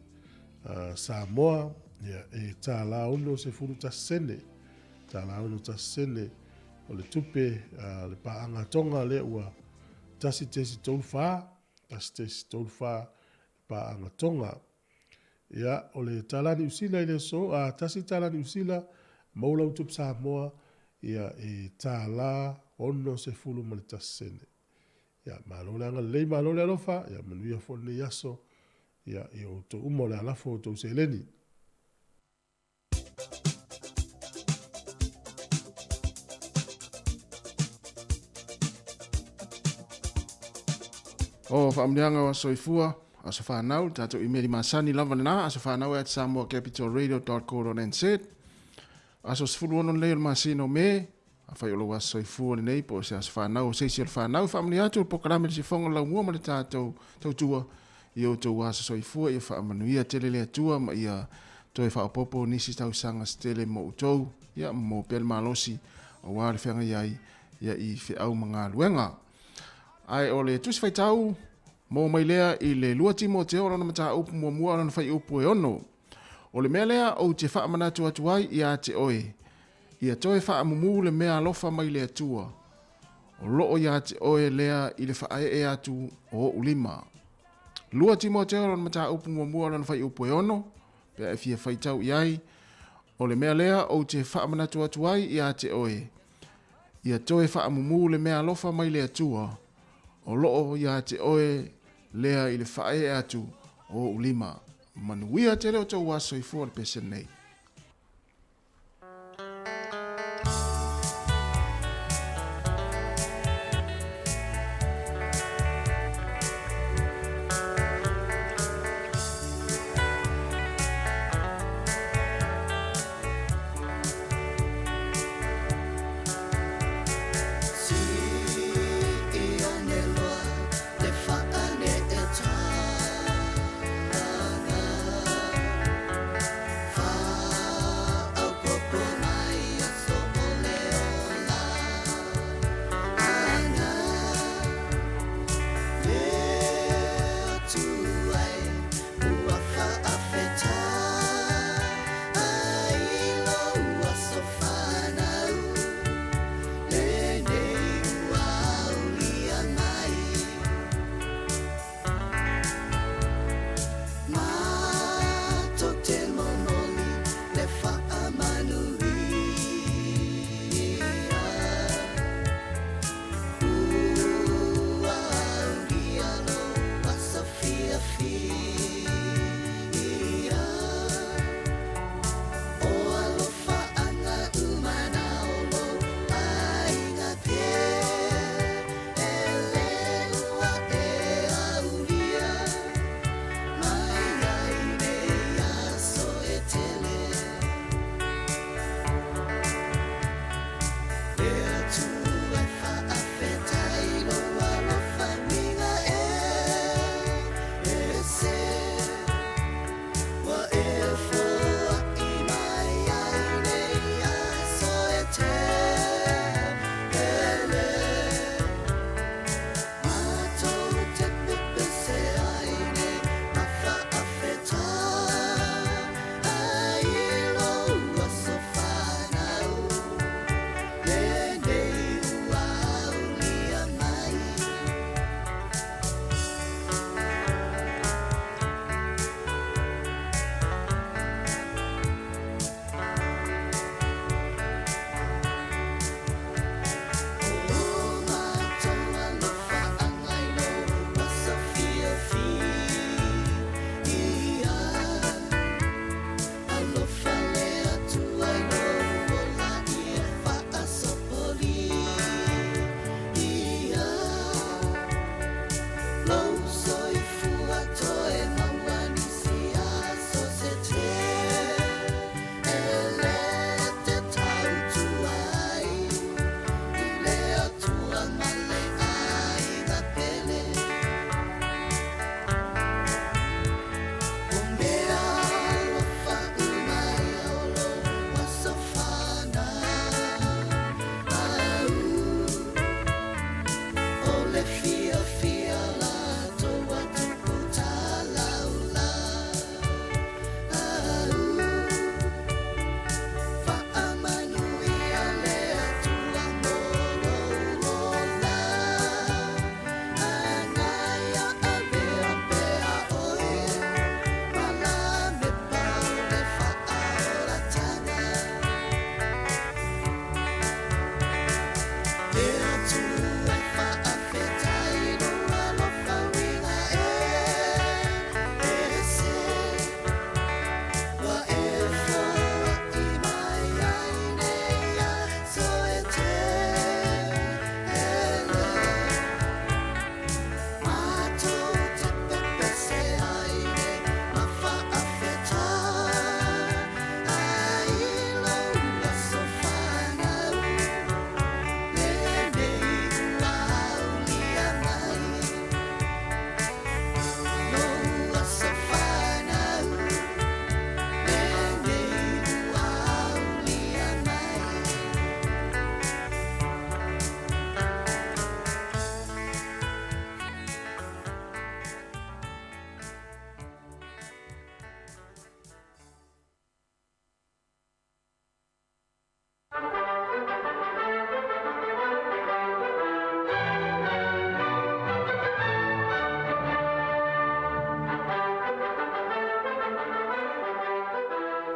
Samoa, ia e tala ono se furu ta sene. Tala ono ta sene. O le tupe le paanga tonga le ua tasi tesi tolfa, tasi tesi tolfa paanga tonga. Ia o le talani usila ile so, tasi talani usila maula utup Samoa, ia e tala ono se fulu mali tasene. Ia malole anga lei malole alofa, ia manuia fone yaso, ia i o to umole alafo o to seleni. O whaamleanga wa Soifua, asa whanau, tātou imeri masani lava na, asa whanau at samoacapitalradio.co.nz. Asa sifuru ono leo masino me, a whai olo wa Soifua ni nei, po se asa whanau, se si al whanau, whaamle atu, po karame si whonga lau mua ma le tātou tautua, i o tau asa Soifua, i a whaamanuia tele le atua, ma i a toi whaapopo nisi tau sanga stele mo utou, ia mo pel malosi, o wāre whenga iai, ia i whiau mga luenga. Ai o le tusi whaitau, mō mai lea i le lua timo te ora na mata upu mua na whai upu e ono. O le mea lea o te wha manatu atuai i a te oe. I a toe wha amumu le mea alofa mai le atua. O loo i a te oe lea i le wha e atu o ulima. Lua timo te ora na mata upu mua na whai upu e ono. Pea e fia whaitau i ai. O le mea lea o te wha manatu atuai i a te oe. I a toe wha amumu le mea alofa mai le atua. O loo ia te oe lea i le whae atu o ulima. Manuia te leo tau wa Soifua le pese nei. Fire.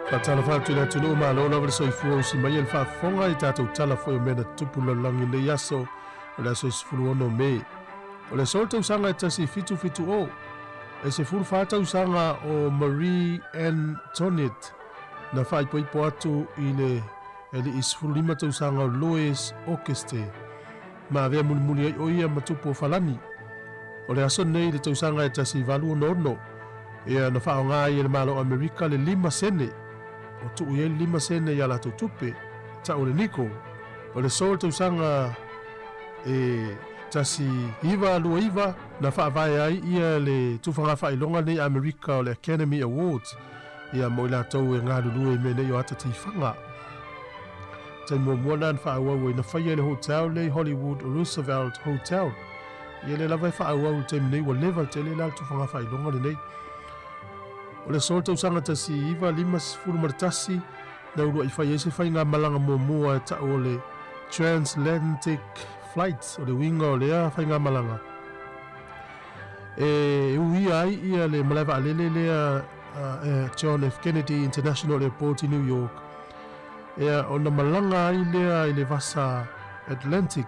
Patala fatu na tunu ma lo na Soifua o si mai el fa fonga I tatou tala foi o mena tupu la langi le yaso o le aso sifuru ono me. O le sol tau sanga tasi fitu o. E se furu fa tau sanga o Marie Antoinette na fa ipo atu I le eli isfuru lima tau sanga o Louis Auguste. Ma avea muli ai o ia matupu o falani. O le aso nei le tau sanga e tasi valu ono. Ia na fa o ngā I le malo Amerika le 5 sene. O tu ye 5 sene ya la tutupe ta o le niko o le sol tu sanga e tasi iva na fa vai ai ia le tu fanga fa longa nei America o le Academy Awards ia mo la tau e ngā lulu e mene yo ata ti fanga tai mo mona fa wa na fa ye le hotel le Hollywood Roosevelt Hotel ia le lava fa wa te nei wo level te le la tu fanga fa longa nei o le sol tau sanga tasi iva 5 martasi na uru I fai ese fai ngā malanga mua e ta o le transatlantic flights o le winga o lea fai ngā malanga. E ui ai ia le malaiva alele lea John F. Kennedy International Airport I New York. Ea o na malanga ai lea I le vasa Atlantic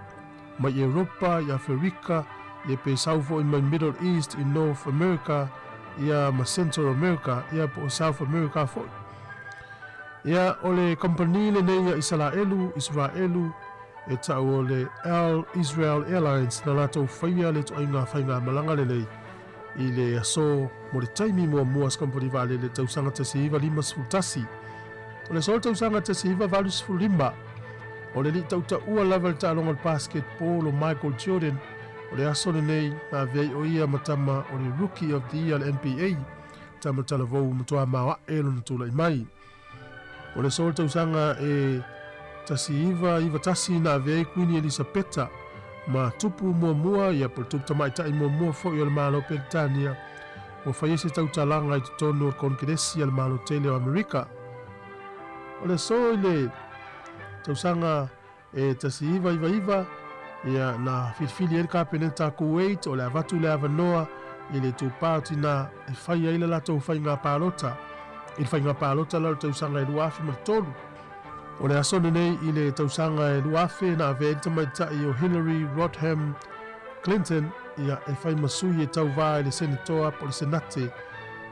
mai Europa I Afrika I pe saufo I mai Middle East I North America ia ma Central America ia po South America fo ia ole company le nei Israelu e ta ole Israel Airlines na lato faia le to inga malanga le nei I le aso mo le taimi mo as company vale le tau sanga te siva 5 fultasi ole sol tau sanga te siva valus fulimba ole li tau ta ua level ta longa basketball o Michael Jordan o le aso nei na vei o ia matama o le Rookie of the Year NBA tama tala vou mutua mawa elo na tula I mai. O le sol tau sanga e tasi iva tasi na vei Queen Elisabetta ma tupu mua ia por tupu tamaitai mua fo i o le malo Peritania o faiese tau talanga I tono o kongresi al malo tele o Amerika. O le sol le tau sanga e tasi iva ia na filfili el kapeneta Kuwait o le avatu le avanoa I le tupati na I fai ai le lato fai ngā pālota. I fai ngā pālota lau tausanga e luafi ma tolu. O le asone nei I le tausanga e luafi na aventa mai tai o Hillary Rodham Clinton ia e fai masui e tau vai le senatoa po le senate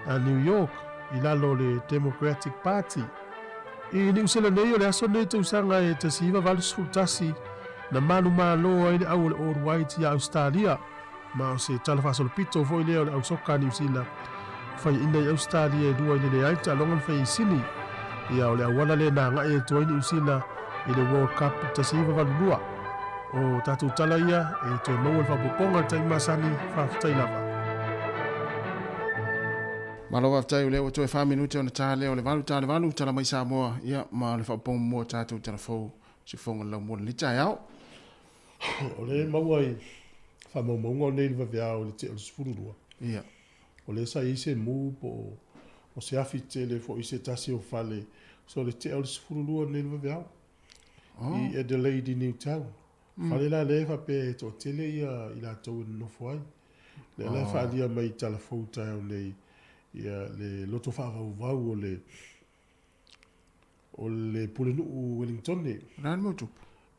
a New York I lalo le Democratic Party. I New Zealand nei o le asone nei tausanga e tasiva valus fultasi na manu loa I le au le All White I Australia ma o se talafasolo pito foi leo le au soka New Zealand fai ina I Australia e dua I le aita longan fai sini ia o le awana le na ngai e toi New Zealand I le World Cup tasiva valulua o tatu tala ia e toi maua fa poponga tai masani fa fitai lava Malo wa tai le o toi 5 minute ona tale o le valu tala mai Samoa ia ma le fa pong mo tatu telefo si fonga la mo le tai au o le maua I fa mo nei va via o le te o sfurua ia o le sa ise mu po o se afitele fo ise tasi o fale so le te o sfurua nei va via I Adelaide Newtown fale la le fa pe to tele ia I la to no foi le fa dia mai telefo tai o nei ia le loto fa va o le pulenu Wellington ne ran mo tu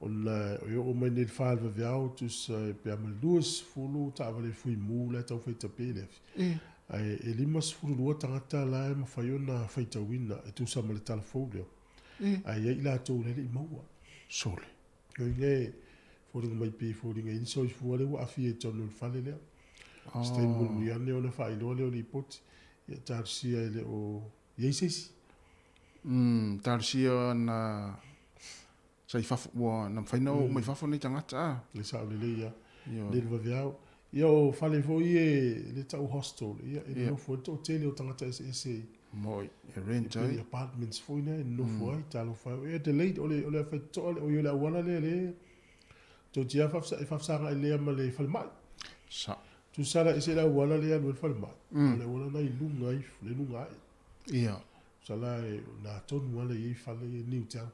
Ona o mai nei falva viao tus pe amal 2 fulu ta vale fui mu la tau feita pele ai e 5 fulu tangata la ma faiona feita wina e tu sa mal telefone ai e la to le maua sole yo nge foring mai pe foring e Soifua le wa fie tonu fale le stai mu ya ne ona fai lo le pot ya tarsia le o yeses tarsia na sai fa wa na fa no mai fa ni tangata le sa le ia le va viao io fale foi le tau hostel ia e no foi to tele o tangata ese moi e renta apartments foi ne no foi talo fa e de late ole fa to o yo la wana le to tia fa sa le ma le fa mai sa tu sala ese la wana le no fa mai le wana na lunga le lunga ia sala na to wala i fa le new town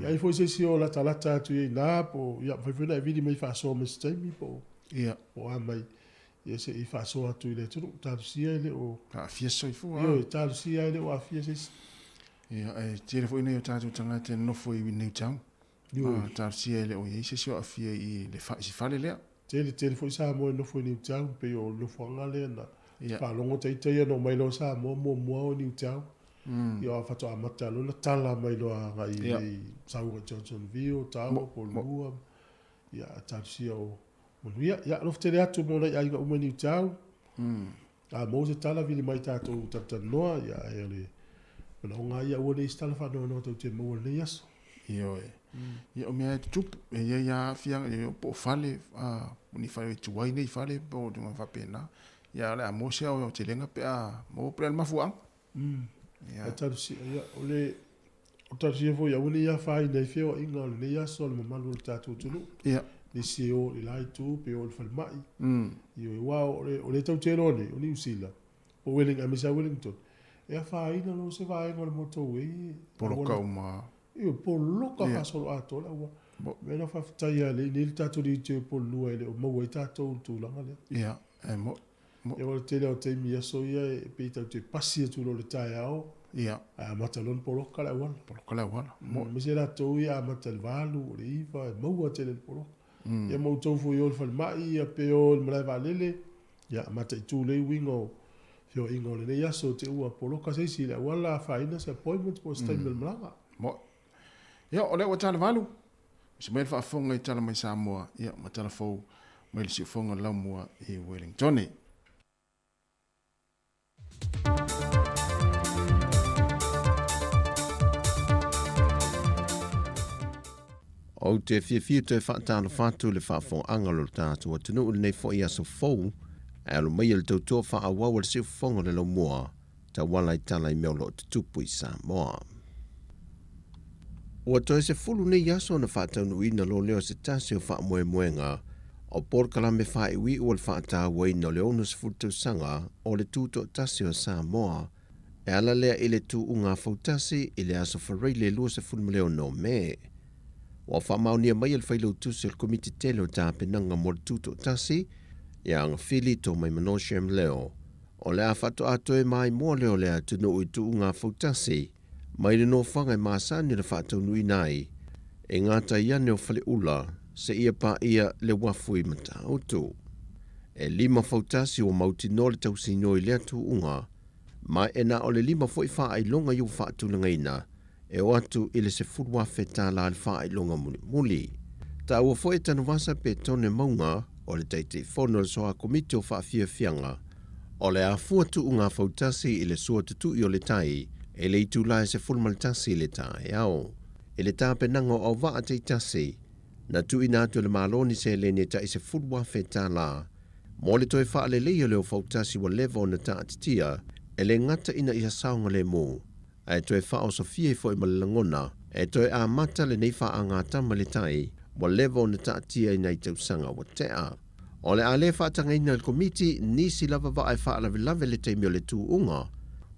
ia I foi se o la talata tu na po ia fa vena vidi mai fa so me stemi po ia o mai ia se I fa so atu le tu ta sia le o a fia Soifua io ta sia le o a fia se Ia, tira fo ina yo tātou tangata no fo I winei tau. Tātou sia ele o yeise sio afia I le whale lea. Tele fo Samoa no fo ni tau pe o no fo ngale na. Pa longo tai no mai lo Samoa mo o ni tau. Ia fato amata lo na tala mai lo nga I Samoa Johnsonville tau po lua. Ia tātou sia o manuia. Ia lo tele atu mo na ia ga umani tau. Mo se tala vili mai tātou tatanoa ia ele. Pero nga ia o le stala fa no tau te mo le yaso. Ia Ia o mea tup ia fianga ia po fale ni fale tuai nei fale po de fa pena. Ia le amosia o te lenga pe mo pre mafuang. Ia tarsi ia o tarsi fo ia uli ia fa nei feo inga le ia sol mo malu tatu tulu. Ia ni sio I lai tu pe o fal mai. Ia wa o le tau te rone o ni usila. O Wellington. Ia fa ina no se vai ngol motorway. Por kauma. Io pollo ka solo ato la wa. Mena fa taia le ni tato di te pollo ele o mo e tato tu la ngale. Ia, mo. E o te le o te mia so ia e pe te pasi tu lo le taia o. Ia. A matalon pollo kala wa. Por kala wala. Mo me se la to ia matal valu le iva mo te le pollo. Ia mo to fu yo fal mai ia pe o le va lele. Ia matai tu le wingo. Fio ingo le ia so te ua pollo ka se si la wala fa ina se appointment po stai mel mlanga. Mo. Ia, o leo tala valu. Se mai whaafonga I tala mai Samoa. Ia, ma tala fau mai le siufonga laumua I Wellington. O te whiawhia te whaatana whātu le whaafonga angalo tātua tunu ule nei fo I aso fau. Alo mai le tautua whaawau le siufonga le laumua. Ta wala I tala I meolo te tupu I Samoa. Ua toi se fulu nei aso na whaataunu ina lo leo se tasi o wha moenga o por kalame wha iwi o le whaata waina leo na se fulu sanga o le tūto tasi o Samoa. E ala lea I le tū unga fautasi I le aso wharei le lua se fulu leo no me. Wa wha maunia mai al whailau tusi al komiti tele o tāpenanga mo le tūto tasi ia anga whili tō mai manoshem leo. O lea whato atoe mai mua leo lea tunu ui tū unga fautasi mai le no whanga I māsani le whaataunui nai, e ngāta iane o whale ula, se ia pā ia le wafui mata autu. E 5 fautasi o mauti no le tausino I lea tu unga, mai e na o le 5 foi wha ai longa iu whaatulanga ina, e o atu I le se furwa whetā la le wha ai longa muli. Ta ua foi tanu wasa pe tone maunga, o le teite whono le soa komiti o wha fianga, o le a fuatu unga fautasi I le sua tutu I o le tai, e le itu lai se fulmaltasi le tae au. E le tāpenanga o waa te tasi, na tu inatu le maloni se le ne ta I se fulwa whetā la. Mo le toi wha le leo leo fautasi wa levo na ta atitia, e le ngata ina I saunga le mo. E toi wha o Sofia fo I malangona, e toi a mata le nei wha a ngā tama le tai, wa levo na ta atia I nei tausanga wa tea. O le a le wha tanga ina le komiti, nisi lava wa ai wha lave le teimio le tu unga,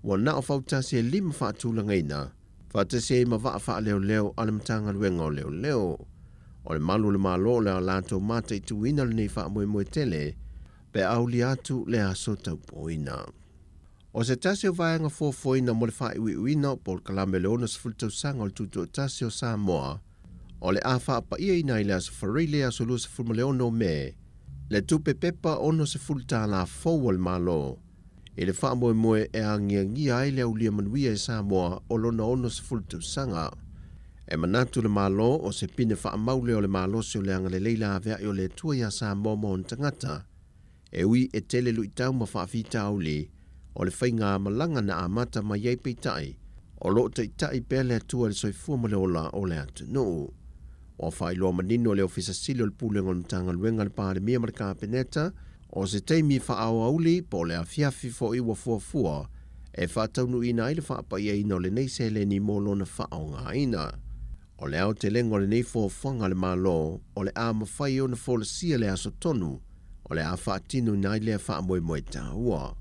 wa na o fautasi e 5 whaatulanga ina, whaatasi e ma waa wha leo ale matanga luenga o leo. O le malu le malo le a lato mata I tuina le nei wha moe tele, pe au li atu le aso tau poina. O se tasi o vaenga foina mo le wha iwi uina po le kalame leona se fultau sanga o le tutu o tasi o Samoa, o le a wha pa ia ina I le aso wharei le aso lua se fulma leona o me, le tupe pepa ono se fulta la fau al malo, e le wha moe e a ngia ai le aulia manuia e Samoa o lona ono se fultu sanga. E manatu le malo o se pine wha maule o le malo se o le anga le leila avea o le tua ia Samoa mo on tangata. E ui e tele lui tau ma wha fita auli o le whainga malanga na amata ma iei peitai o lo te itai pele atua le Soifua ma le ola o le atu no. O whai loa manino le ofisa sili o le pūlenga o le tanga luenga le pāre mia marika peneta, o se teimi wha au auli po le a fiafi fo iwa fuafua e wha taunu ina ile wha pa ia ina o le nei se le ni molo na wha o ngā ina. O le au te lengo le nei fuafanga le malo o le a mawhai o na fo le sia le aso tonu o le a wha tinu ina ile a wha moe ta ua.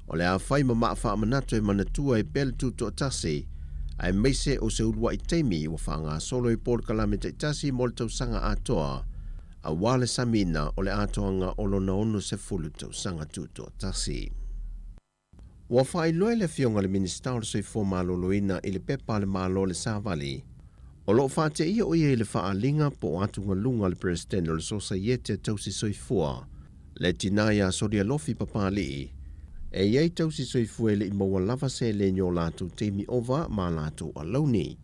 O le a whai ma maa wha manatu e manatua e bel tuto tasi ai meise o se urua I teimi wa wha ngā solo I por kalame te tasi mo le tausanga atoa a wale samina o le atoanga o lona ono se fulu tausanga tuto tasi. Wa fai loe le fionga le minister o le Soifua maloloina i le pepa le malo le savali. O lo fate ia o ia le faalinga po atunga lunga le president o le Societe tausi Soifua. Le tinaya soria lofi papali. E iei tausi Soifua le imaua lava se le nyo latu teimi ova ma latu alauni.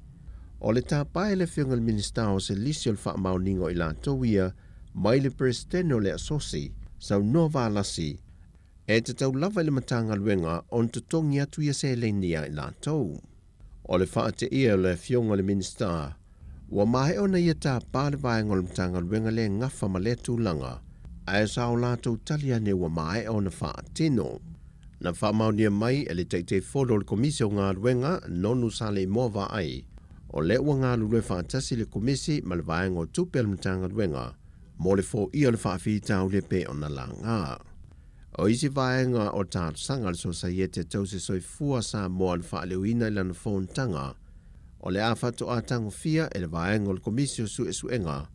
O le tapae le fionga le minister o se lisi o le faa mauningo i latu ia mai le president o le asosi sau nova alasi. E te tau lava le matanga luenga on te tongi atu ia se le nia i latu. O le faa te ia le fionga le minister. Wa mahe o na ia tā pāle vaenga le matanga luenga le ngafa ma le tūlanga. Ae sao lātou talia ne wa mahe o na faa tino. Na faa maunia mai e le teitei fodo le komisi o ngā luenga nonu sa le mova ai. O le ua ngā lulue faa tasi le komisi ma le vaenga o tupe le matanga luenga. Mo le fo ia le faa fita o le pe o na la ngā. O isi vaenga o tātu sanga le Societe tausi Soifua Samoa le faa leuina i lana fōn tanga. O le awhatu a tango fia e le vaenga o le komisio su e suenga,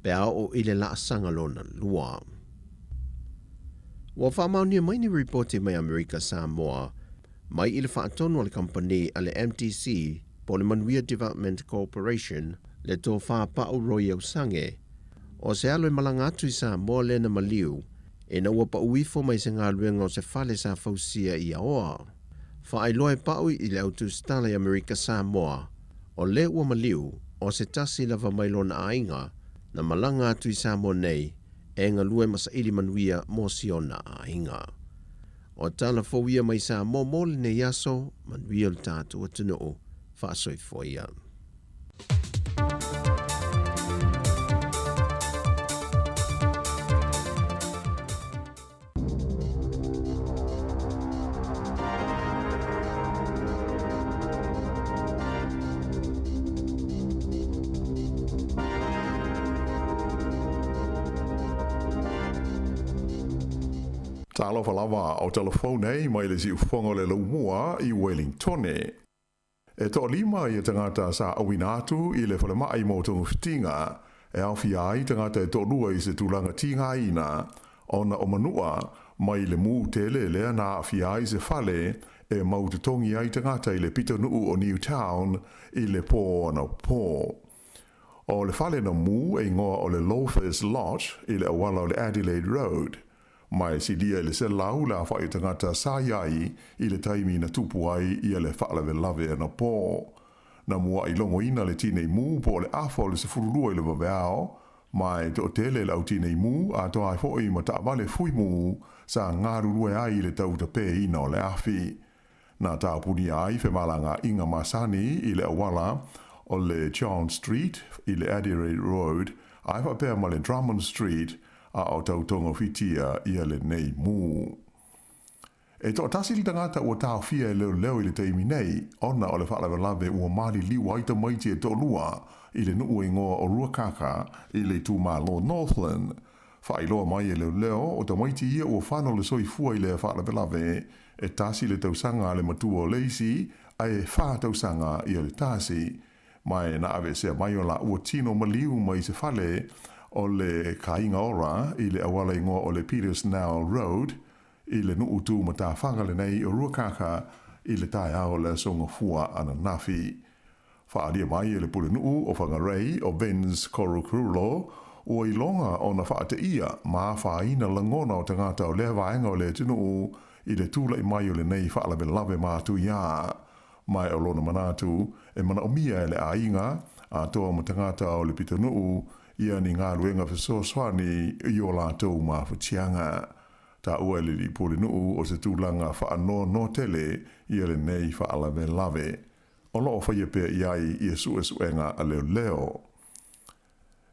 pe ao o ile la sanga lona lua. Wa whamaunia mai ni reporti mai Amerika Samoa, mai ile whaatonu o le company a le MTC, po le Manuia Development Corporation, le tō whapao roi au sange, o se alo e malangatu i Samoa le na maliu, e na ua pa uifo mai se ngā luenga o se fale sa fausia i aoa. Whaailoa e pau i le autu stala i Amerika Samoa, o le ua maliu o se tasi lava mailona ainga na malanga atu i Samoa nei e ngā lue masaili manuia mo siona ainga. O tala fōwia mai Samoa mole ne yaso manuia le tātu atunoo wha Soifua ia. Talo lava o telefone mai le si ufongo le lumua i Wellington. E to lima i tangata sa awinatu i le whalema ai mo tongu fitinga e awhi ai tangata e to lua i se tūlanga tinga ina ona o manua mai le mū tele lea na awhi ai se whale e maututongi ai tangata i le pito nuu o Newtown i le pō ana pō. O le whale na mū e ngoa o le Loafers Lodge i le awala o le Adelaide Road. Mai si dia le se lau la whae tangata sa iai i le taimi na tupu ai i le whaalawe lave ana pō. Na mua i longo ina le tinei mū po le awha le se furulua i le waweao, mai te o tele le au tinei mū a toa ai fōi ma ta wale fui mū sa ngārurue ai i le tauta pē ina o le awhi. Na tā puni ai fe malanga inga masani i le awala o le John Street i le Adelaide Road, ai whapea ma le Drummond Street a o tautonga whitia ia le nei mū. E to tasi li tangata ua tau fia e leo i le teimi nei, ona o le whaalawe lave ua mali liwa i ta maiti e to lua i le nuu ingoa o Ruakaka i le tūmā lo Northland. Whailoa mai e leo o ta maiti ia ua whano le Soifua i le whaalawe lave e tasi le tausanga le matua o leisi a e wha tausanga i le tasi. Mai na ave sea mai o la ua tino maliu mai se whale o le kainga ora i le awala ingoa o le Peters Now Road i le nuu tū ma tā whangale nei o Ruakaka i le tae ao le songa fua ana nafi. Whaadia mai e le pule nuu o whangarei o Ben's Korokrulo o i longa o na whaate ia ma whaina langona o tangata o le vaenga o le tunuu i le tūla i mai o le nei whaalabe lave mātu ia. Mai o lona manatu e mana o mia e le ainga a toa ma tangata o le pita nuu ia ni ngā luenga whesoswani i o lātou mā whatianga. Tā ua le li pōle nuu o se tūlanga whaano no tele ia le nei whaalawe lave. O loo whaia pia iai i e suenga a leo leo.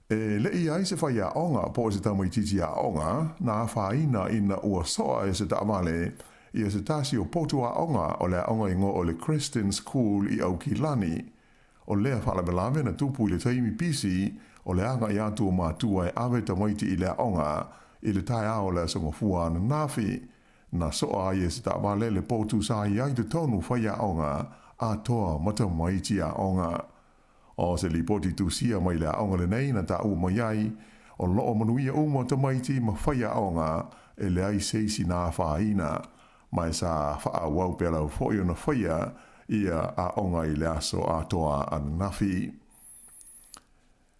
E le iai se whaia onga po se tamai titi a onga nā whaina ina ua soa e se tamale i e se tasi o potu a onga o le onga ingo o le Christian School i Aukilani. O lea whaalawe lave na tupu i le taimi pisi o le anga i atu o mātua e awe tamaiti i le onga i le tae ao le songa fua na nafi. Na soa i e se tamale le potu sa i ai te tonu whaia onga a toa mata maiti a onga. O se li poti tu sia mai le onga le nei na ta u mai ai, o loo manuia uma ta maiti ma whaia onga e le ai seisi nā whaina. mai sa whaawau pe lau fo i ona whaia ia a onga i le aso a toa an nafi.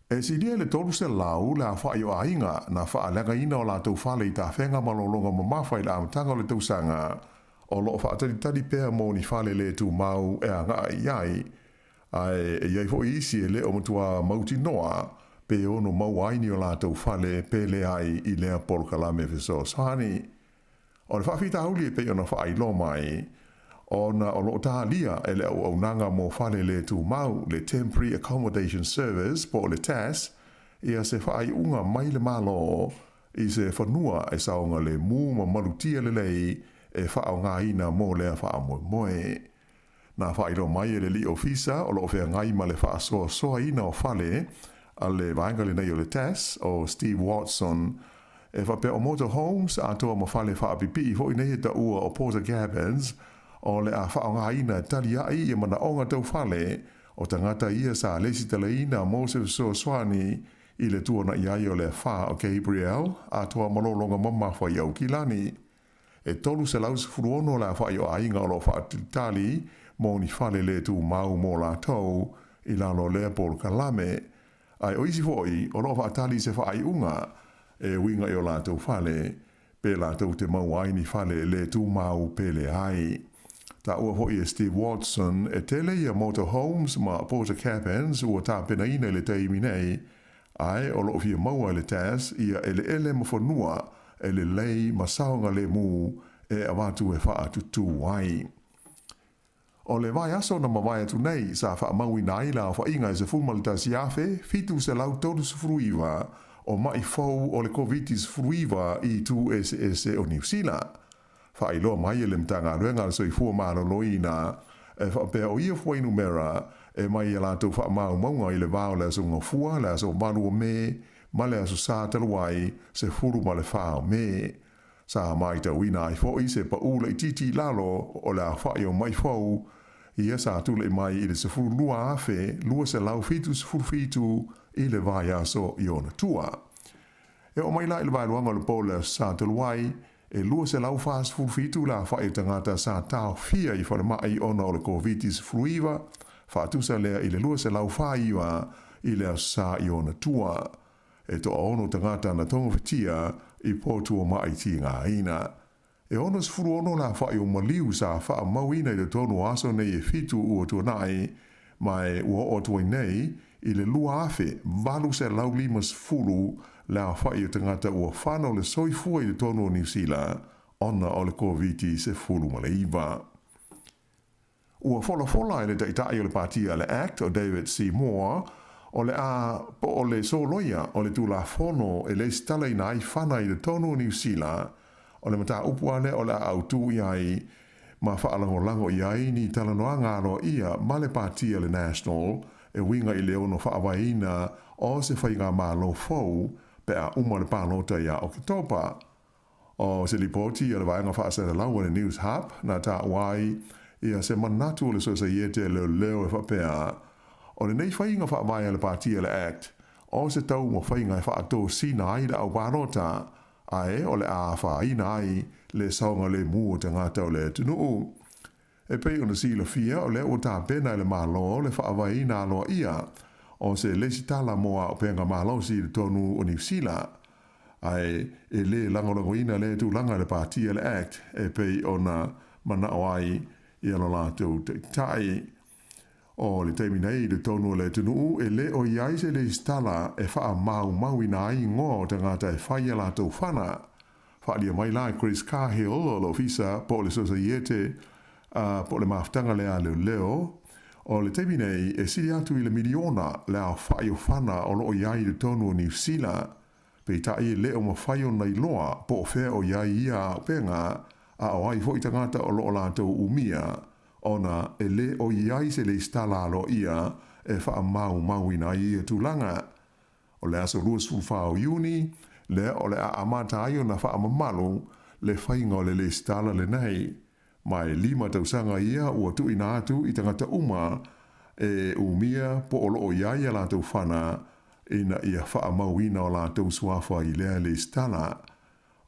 E si lia le tolu se lau le a whai o ainga na wha lenga ina o la tau whale i ta whenga malolonga mamawhai la amatanga o le tausanga o loo whaatari pēr mō ni whale le tu mau e a ngā iai ai e iai fo isi e le o matua mauti noa pe ono mau aini o la tau whale pe le ai i lea polkalame fiso sani. O le whawhita hauli e pe ona whaai lo mai ona o loo tā lia e le au nanga mō whale le tu mau le Temporary Accommodation Service po le TAS ia se whaai unga mai le malo i se whanua e saonga le mū ma malutia le lei e whao ngā ina mō lea wha moe moe. Nā whairo mai e le li ofisa o loo whea ngai ma le wha soa ina o whale a le vaingale nei o le TAS o Steve Watson e whapea o motorhomes a toa ma whale wha apipi ho i nei ta ua o Porter Cabins o le a whao ngā ina tali ai e mana onga tau whale o tangata ia sa lesi tala ina mō se swani i le tuona iai o le wha o Gabriel a toa malolonga mamawha i au kilani. E tolu se lau se furuono la wha i o ainga o lo wha tali mō ni whale le tu mau mō la tau i lalo lea pol kalame. Ai o isi foi o lo wha tali se wha ai unga e winga i o la tau whale pe la tau te mau ai ni whale le tu mau pe le ai. Ta ua hoi e Steve Watson e tele ia motorhomes ma Porter Cabins ua tā pena ina le teimi nei ai o lo fia maua le TAS ia ele ma whanua e le lei ma saonga le mū e awatu e wha tutu ai. O le vai aso na mawai atu nei sa wha maui nai la wha inga e se fumalita siafe fitu se lau toru se fruiwa o mai fau o le COVID-19 fruiwa i tu ese o New Zealand. Wha iloa mai e le mtanga ruenga le Soifua maano loina e wha pēr o ia fwai numera e mai e lātou wha mau maunga i le vāo le aso ngofua, le aso manu o me, ma le aso sātaluai se furu ma le whao me. Sa mai ta wina i fo i se pa ula i titi lalo o le a whai o mai fau i esa tule mai i le se furu lua afe, lua se lau fitu se furu fitu i le vai aso i ona tua. E o mai la i le vai luanga le po le sātaluai e lua se lau fast food fitu la wha e tangata sa tau fia i whare mai ona o le COVID-19 fruiwa, wha tusa lea i le lua se lau whaiwa i lea sa i ona tua. E to ono tangata na tonga whitia i pōtua mai ti ngā ina. E ono se furu ono la wha i o maliu sa wha mauina i le tonu aso nei e fitu ua tua nai, mai ua o tua nei i le lua afe, valu se lau limas furu la whai o tangata ua whanau le Soifua i le tonu o New Zealand, ona o le COVID se furu ma le iwa. Ua fola i le taitai o le partia le Act o David C. Moore, o le a po o le soloia o le tula fono e le stala i nai whana i le tonu o New Zealand, o le mata upuane o le autu iai, ma whaalango lango iai ni talanoa ngaro ia ma le partia le National, e winga i le ono whaawaina o se whainga malo fau, pe a uma le pālota ia o Oktopa. O se lipoti a le vaenga whaasera lau le News Hub, na tā wai, ia se manatu le sosaiete leo e whapea. O le nei whainga whaamai le partia le Act, o se tau mo whainga e whaato sina ai le au pālota, ae o le a whaina ai le saunga le mua te ngata o le tunuu. E pei ona sila fia o le o tā pena le malo le whaawaina aloa ia, o se lesi tala moa o penga mahalosi le tonu o New Zealand. Ai e le langolangoina le tu langa le partia le Act e pei ona mana o ai i alo lātou te tai. O le teimi nei le tonu le tunu e le o iai se le stala e wha mau ina ai ngō o te ngata e whaia lātou whana. Whaalia mai lai Chris Cahill o lo fisa po le sosaiete po le maftanga le a leo. O le teimi nei e siri atu i le miliona le a whai o whana o lo iai le tonu o New Zealand. Pei tai e le o ma whai o nei loa po o whea o iai ia o penga a o ai fo i tangata o lo o lātou umia. Ona e le o iai se le stala lo ia e wha mau ina ia tūlanga. O le aso ruas fulfao uni, le o le a amata ai o na wha amamalu le whainga o le stala le nei. Mai 5 tausanga ia ua tu ina atu i tangata uma e umia po o loo iai a lātou whana ina ia wha mauina o lātou suafa i lea le stala.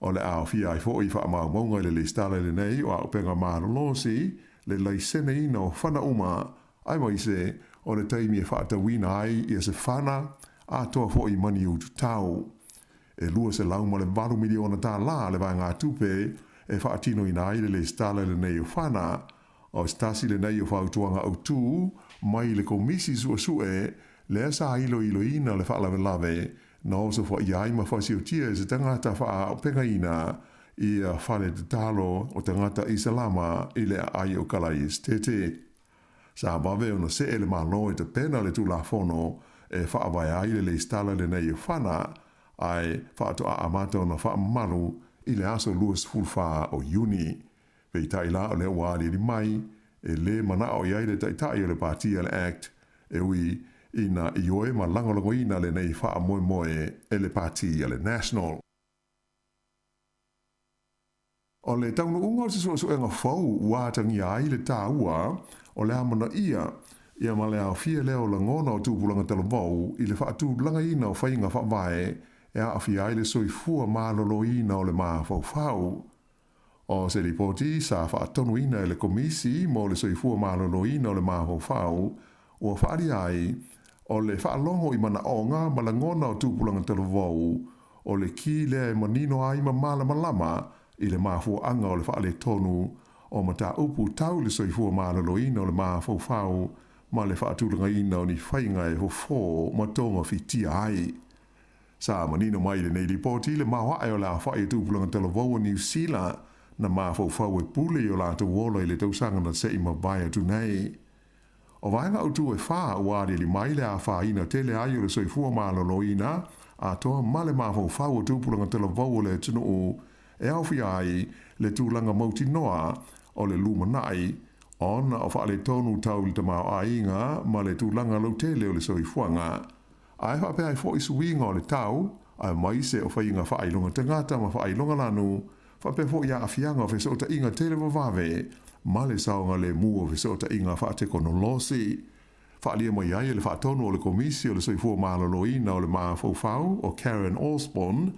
o le au fia i fo i wha mau maunga i le stala le nei o au penga marolosi le laisene ina o whana uma ai mai se o le taimi e whaata wina ai i se whana a toa fo i mani utu tau. E lua se lau ma le 8 miliona tā la le vai ngā tupe e whaatino ina ai le stala le nei o whana o stasi le nei o whautuanga au tū mai le komisi sue le asa ilo ina le whaalawe lave na oso fo iai ma whasi o tia se tangata wha o penga ina i a whale te talo o tangata Isalama i le ai o kalai estete. Sa bawe ona se ele malo e te pena le tula fono e whaawai ai le stala le nei o whana ai whaato a amata ona wha malu i le aso luas fulfa o Juni. Pei taila o le wāli li mai e le mana o iai le taitai o le Partia le Act e ui ina i oe ma langolongo ina le nei wha moe moe e le Partia le National. O le taunu unga se so enga fau wātangi ai le tāua o le amana ia ma le au fia leo la ngona o tūpulanga talavau i le whaatu langa ina o whainga whawae e a awhi ai le soifua mālolo ina o le maa fau. O se ripoti sa whaatonu ina e le komisi mo le soifua mālolo ina o le maa fau o whaari ai o le whaalongo i mana onga ma la ngona o tūpulanga talavau o le ki le manino ai ma malama i le mafua anga o le whaale tonu o mata upu tau le soifua mālolo ina o le maa fau ma le whaatulanga ina o ni whainga e hofo ma tonga fitia ai. Sa manino mai le nei ripoti le mawa ai o la whae tūpulanga talavau o New Zealand na maa fau e pule o la te wola i le tausanga na se ima baia tu nei. O vaenga utu e wha uari li mai le a wha ina tele ai o le soifua mālolo ina a toa male maa fau o tūpulanga talavau o le tunu o e awhi ai le tūlanga mauti noa o le lumanai ona o whaale tonu tau li tamau ainga ma le tūlanga lautele o le soifuanga. Ai whape ai fo isuinga o le tau, ai mai se o whainga whailonga tangata ma whailonga lanu, whape fo ia awhianga o whesota inga tele wawave, ma le saonga le mua o whesota inga whaate konolosi. Whaalia mai ai le whaatonu o le komisi o le soifua mālolo ina o le maa fau o Karen Osborne,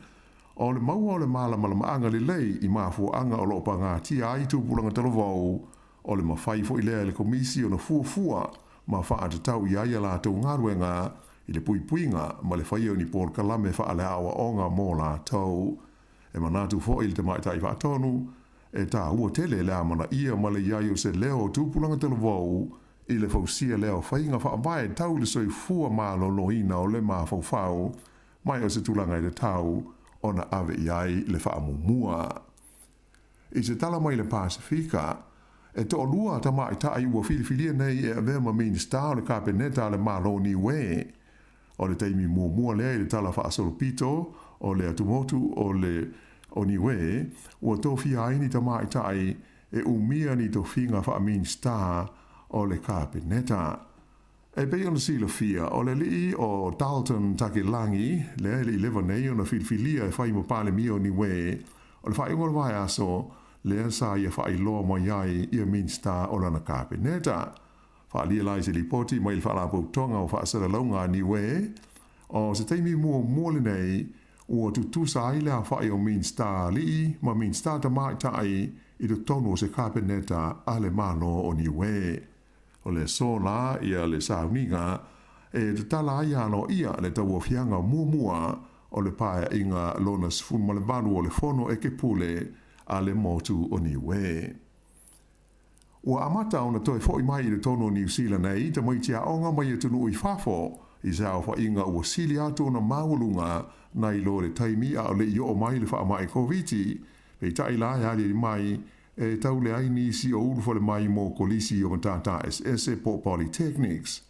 o le maua o le malamaanga le lei i mafua anga o lopa ngā tia ai tūpulanga talavau, o le mawhai fo i lea le komisi o na fuafua ma whaata tau i aia la tau ngaruenga i le puipuinga ma le whai o ni Paul Kalame whaale awa o ngā mō la tau. E manatu fo i le te maitai whaatonu, e tā ua tele lea mana ia ma le iai o se leo tūpulanga talavau i le fausia leo whainga whaabae tau le soifua mālolo ina o le mafau mai o se tūlanga i le tau ona ave iai le whaamumua. I se tala mai le Pasifika, e to lua tama i tai ua filifilia nei e avema minsta o le kapeneta le malo ni we. O le taimi mua lea i le tala whaasolopito o le atumotu o le o ni we, ua tofi aini tama i tai e umia ni to finga whaaminsta o le kapeneta. E pei ona sila fia, o le lii o Dalton Takilangi, le li lewa nei ona filifilia e whai mo pale mio ni we, o le whai ngol vai aso, le sa ia whai loa mo iai ia minsta o lana kapeneta. Wha lia lai se li poti mai le whala poutonga o wha sara launga ni we, o se teimi mua le nei, ua tutusa ai lea whai o minsta lii, ma minsta ta mai tai i to tonu o se kapeneta a le mano o ni we. O le sola ia le sauninga e te tala ai ano ia le tau fianga mua o le pae inga lona sfun ma le valu o le fono e ke pule a le motu o ni we. Ua amata ona toi foi mai le tono New Zealand nei te mai tia onga mai e tunu i fafo i sao fa inga ua sili atu na maulunga na i lo le taimi a le i o mai le wha mai koviti pe tai la ya le mai e tau le aini si o ulu fole mai mo kolisi o matata SS po Polytechnics.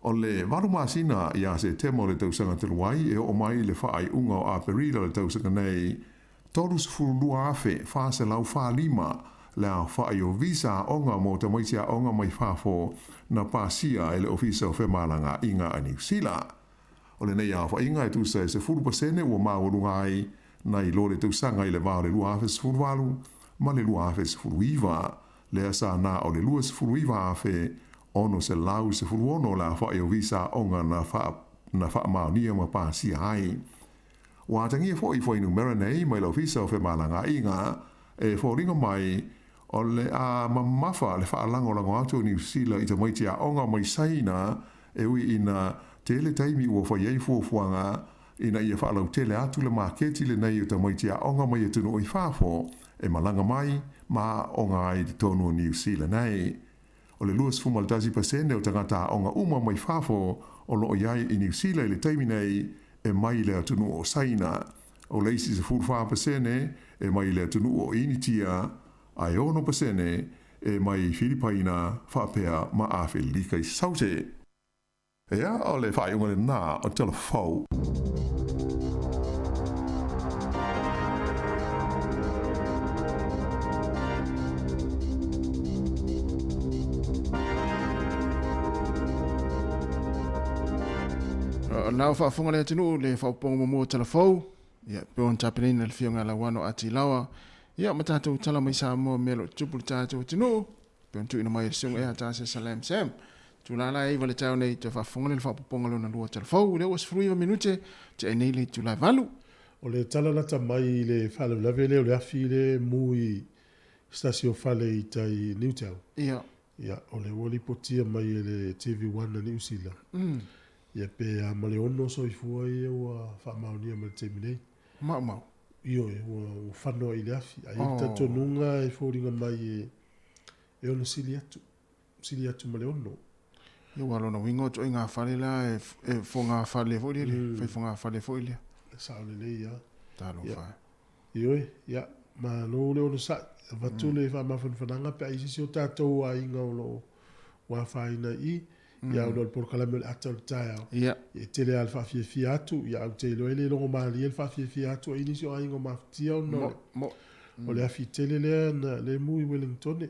O le warumasina ia se temo le tausanga teluai e o mai le whaai unga o aperila le tausanga nei, tolus fulua afe fase lau wha lima le a whaai o visa onga mo ta maitia onga mai whafo na pasia e le ofisa o whemalanga inga a New Zealand. O le nei a whainga e tusa e se fulu pasene ua maurunga ai na i lo le tausanga i le vao le lua afe se fulu walu, ma le lua afe se furuiva, le asa na o le lua se furuiva afe, ono se lau se furuono la whae o visa onga na wha maonia ma pāsia ai. Wa tangi fo I fo inu mera nei mai lau fisa o fe malanga inga e fo ringa mai o le a mamafa le whaalango lango atu New Zealand I te mai tia onga mai saina e ui ina tele taimi ua whai ei fuafuanga ina ia whaalau tele atu le maketi le nei o te mai tia onga mai e tunu o I whafo e malanga mai ma onga ai te tonu o New Zealand nei. O le luas fumal tasi pasene o tangata onga uma mai whafo o lo iai I New Zealand le taimi nei e mai le atunu o saina. O le isi se fulwha pasene e mai le atunu o initia ai ono pasene e mai Filipaina whapea ma awhi lika I saute. Ea o le whai unga le nā o telefau. Nau whaafunga le atinu le whauponga mo telefau. Ia, peon tapinina le whionga la wano ati lawa. Ia, matatu tala mai Samoa melo tupul tātou atinu. Peon tuina mai sunga ea tāse salam sam. Tulala e wale tau nei te whaafunga le whauponga lona lua telefau. Leo was fruiwa minute te nei le tulai valu. O le tala nata mai le whale lawe leo le afi le mui stasio whale I tai Newtown. Ia. Ia, o le wali potia mai le TV1 na New Zealand. Ia pe a male ono Soifua ia ua whamaunia me te minei. Mau. Io e ua whanoa I le afi. A i tatonunga e whoringa mai e ono sili atu male ono. Ia walona wingo to inga whale la e whonga whale fo ile. Whai whonga whale fo ile. Sao le lei ia. Talo whai. Io e, ia. Ma no le ono sa. Vatu le whamawhanwhananga pe a isi si o tātou a inga o lo wa whaina I. Ia o lor por kalame ata o taia. Ia. E tele al whawhiawhia atu. Ia au te loe le longo maali el whawhiawhia atu. A inisi o a inga maftia o no. O le afi tele lea na le mui Wellington.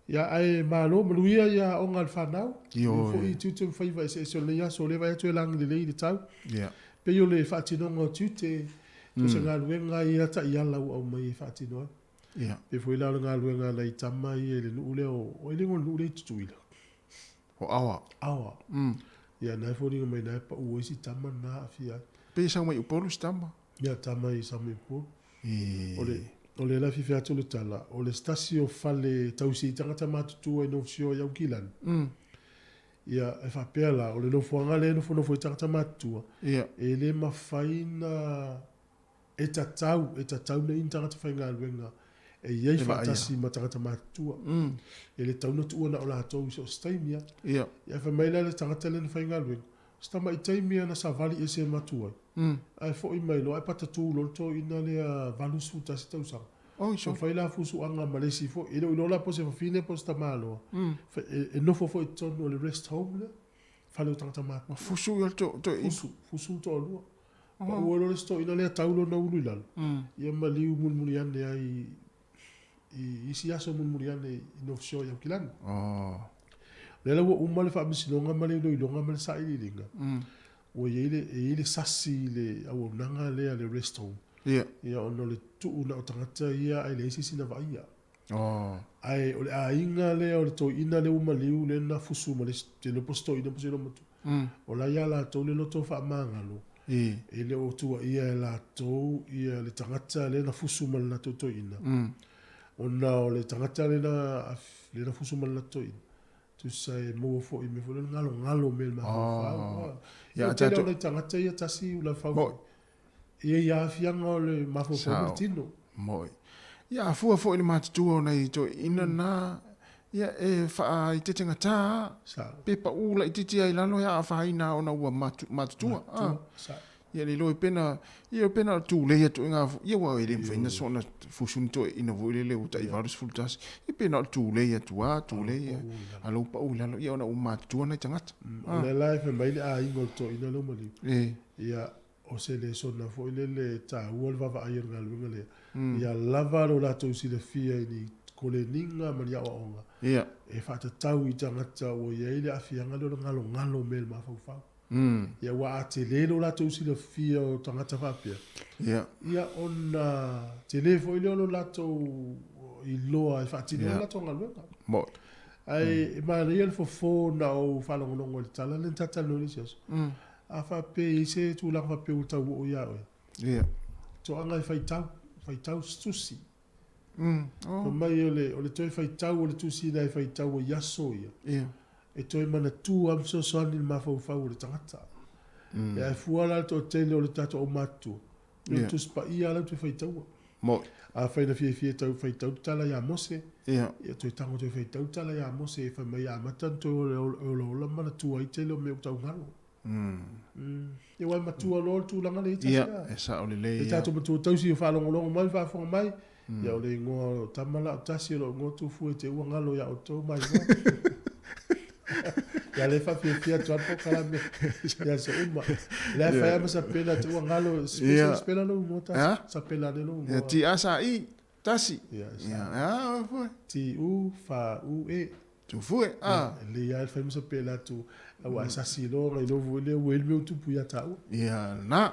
Ia ai malo manuia ia o ngal whanau. Io. Fo I tute mwhaiva e se o le ia so le vai atu e langi le lei le tau. Ia. Pe yo le whaatinonga o tute. So se ngā luenga I ata I ala au mai e whaatinoa. Ia. Pe fo ila ngā luenga nei tama I e le nuule o e lingo nuule tutuila. O awa. Awa. Ia nai fo ringa mai nai pa ua isi tama na afia. Pe sa mai upolu stamba. Ia tama I sa mai po. E. O le la fifi atu le tala. O le stasi o fale tausi tangata matutua I nofsio iau kilan. Ia e whapea la. O le nofuanga le nofo I tangata matutua. Ia. E le mawhaina e tatau na in tangata whainga aluenga. E iei whaatasi ma tangata matutua. E le tauna tua na o la hatou so staimia. Ia. Ia whamaila le tangata le whainga aluenga. Stama I taimia na sa vali e se matua. Ai fo I mailo, ai patatu lolto ina lea valusu tasi tausanga. Oh, so. Whaila fusu anga malesi fo. Ilo ilola po se whawhine po sta malo. E nofo fo I tonu o le rest home le. Whale o tangata matua. Fusu yal to. Fusu to alua. Pa ua lo le sto ina lea taulo na ulu ilalo. Ia maliu mulmuri ane ai isi aso mulmuri ane I nofsio iau kilani. Lela ua umale whaamisinonga male ilonga male sa iliringa. Ua ile sasi le au nanga lea le rest home. Ia ono le tuu na o tangata ia ai le isi na vaia. Ai o le a inga lea o le to ina le umaliu le na fusu ma le te le posto ina posto ina matu. O la ia la tau le loto whaamangalo. E le o tua ia la tau ia le tangata le na fusu ma le na to ina. Ona o le tangata le na fusu ma le na to ina. Tu sai mo fo I me fo ngalo mel ma. Ya tata le tangata ia tasi ula fa. Ia fianga o le mafo fo tino. Moi. Ia fua fo I le matutua nei to ina na ia e fa I te tangata. Pepa ula I titi ai lalo ia fa ina ona ua matutua. Ia le loi pena tu le tu nga ia wa ele fina sona fusun to ina voile le uta I varus fultas I pena tu le tu le alo pa ula ia ona uma tu na tangata le life mai a ingo to ina lo mali ia o se le sona fo le ta wol va va ir ngal ngale ia lava lo la to si le fia ni koleninga maria onga ia e fa ta tau I tangata o ia ile a fia ngalo ngalo mel ma fa ia wa te lelo la to si le fia o tangata whapia. Ia ona te lefo I leo la to I loa I whaatini la to ngaluenga. Moi. Ai ma real fo na o whalongonongo le tala le tata no le sias. A whape I se tu la whape o tau o ia oe. Ia. To anga faitau stusi. Oh. Mai ole toi faitau ole tusi dai faitau o yaso ia. Ia. E toi mana tu am so ni mafau le tangata. E fuala to tele ole tato o matu. Ia tu spa ia la tu faitau. Mo. A faina fie tau faitau tala ya mose. Ia. Ia toi tango toi faitau tala ya mose fa mai a matan to ole mana tu ai tele o me tau ngalo. E wai matua lo tu langa le tasi. Ia, e sa ole le. E tato matua tau si fa longo mai fa fonga mai. Ia ole ngo tamala tasi lo ngo tu fu te ua ngalo ya o tau mai. Ya le fa fia tu apo kala me. Ya se uma. Le fa ya masa pena tu ua ngalo spela lo mo tasi. Sa pela de lo. Ya ti asa i tasi. Ia. Ya, foi. Ti u fa u e. Tu foi. Le ya fa masa pela tu. Awa sasi lo ngai lo vole wel me tu puya tau. Ia na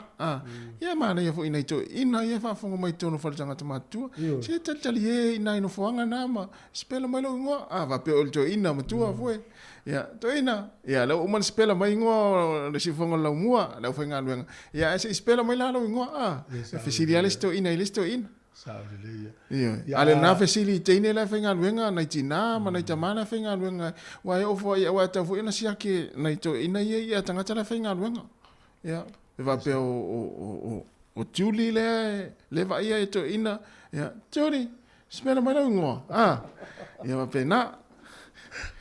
ia mana ia fo ina to ina ia fa fonga mai tono fa tanga tamatua se tatali e ina ino foanga na ma spela mai lo ngo va pe ol to ina matua foi ia to ina ia lo man spela mai ngo le si fonga lo mua lo fa ngalwenga ia se spela mai la lo ngo faciliales to ina listo ina Ia. Ale na facility ne la fenga luenga na tina ma na tamana fenga luenga wa o fo ia wa ta fo ina sia ke na to ina ia tanga tala fenga luenga. Ia. Va pe o tuli le va ia to ina. Ia. Tuli. Smela mai ngo. Ia va pe na.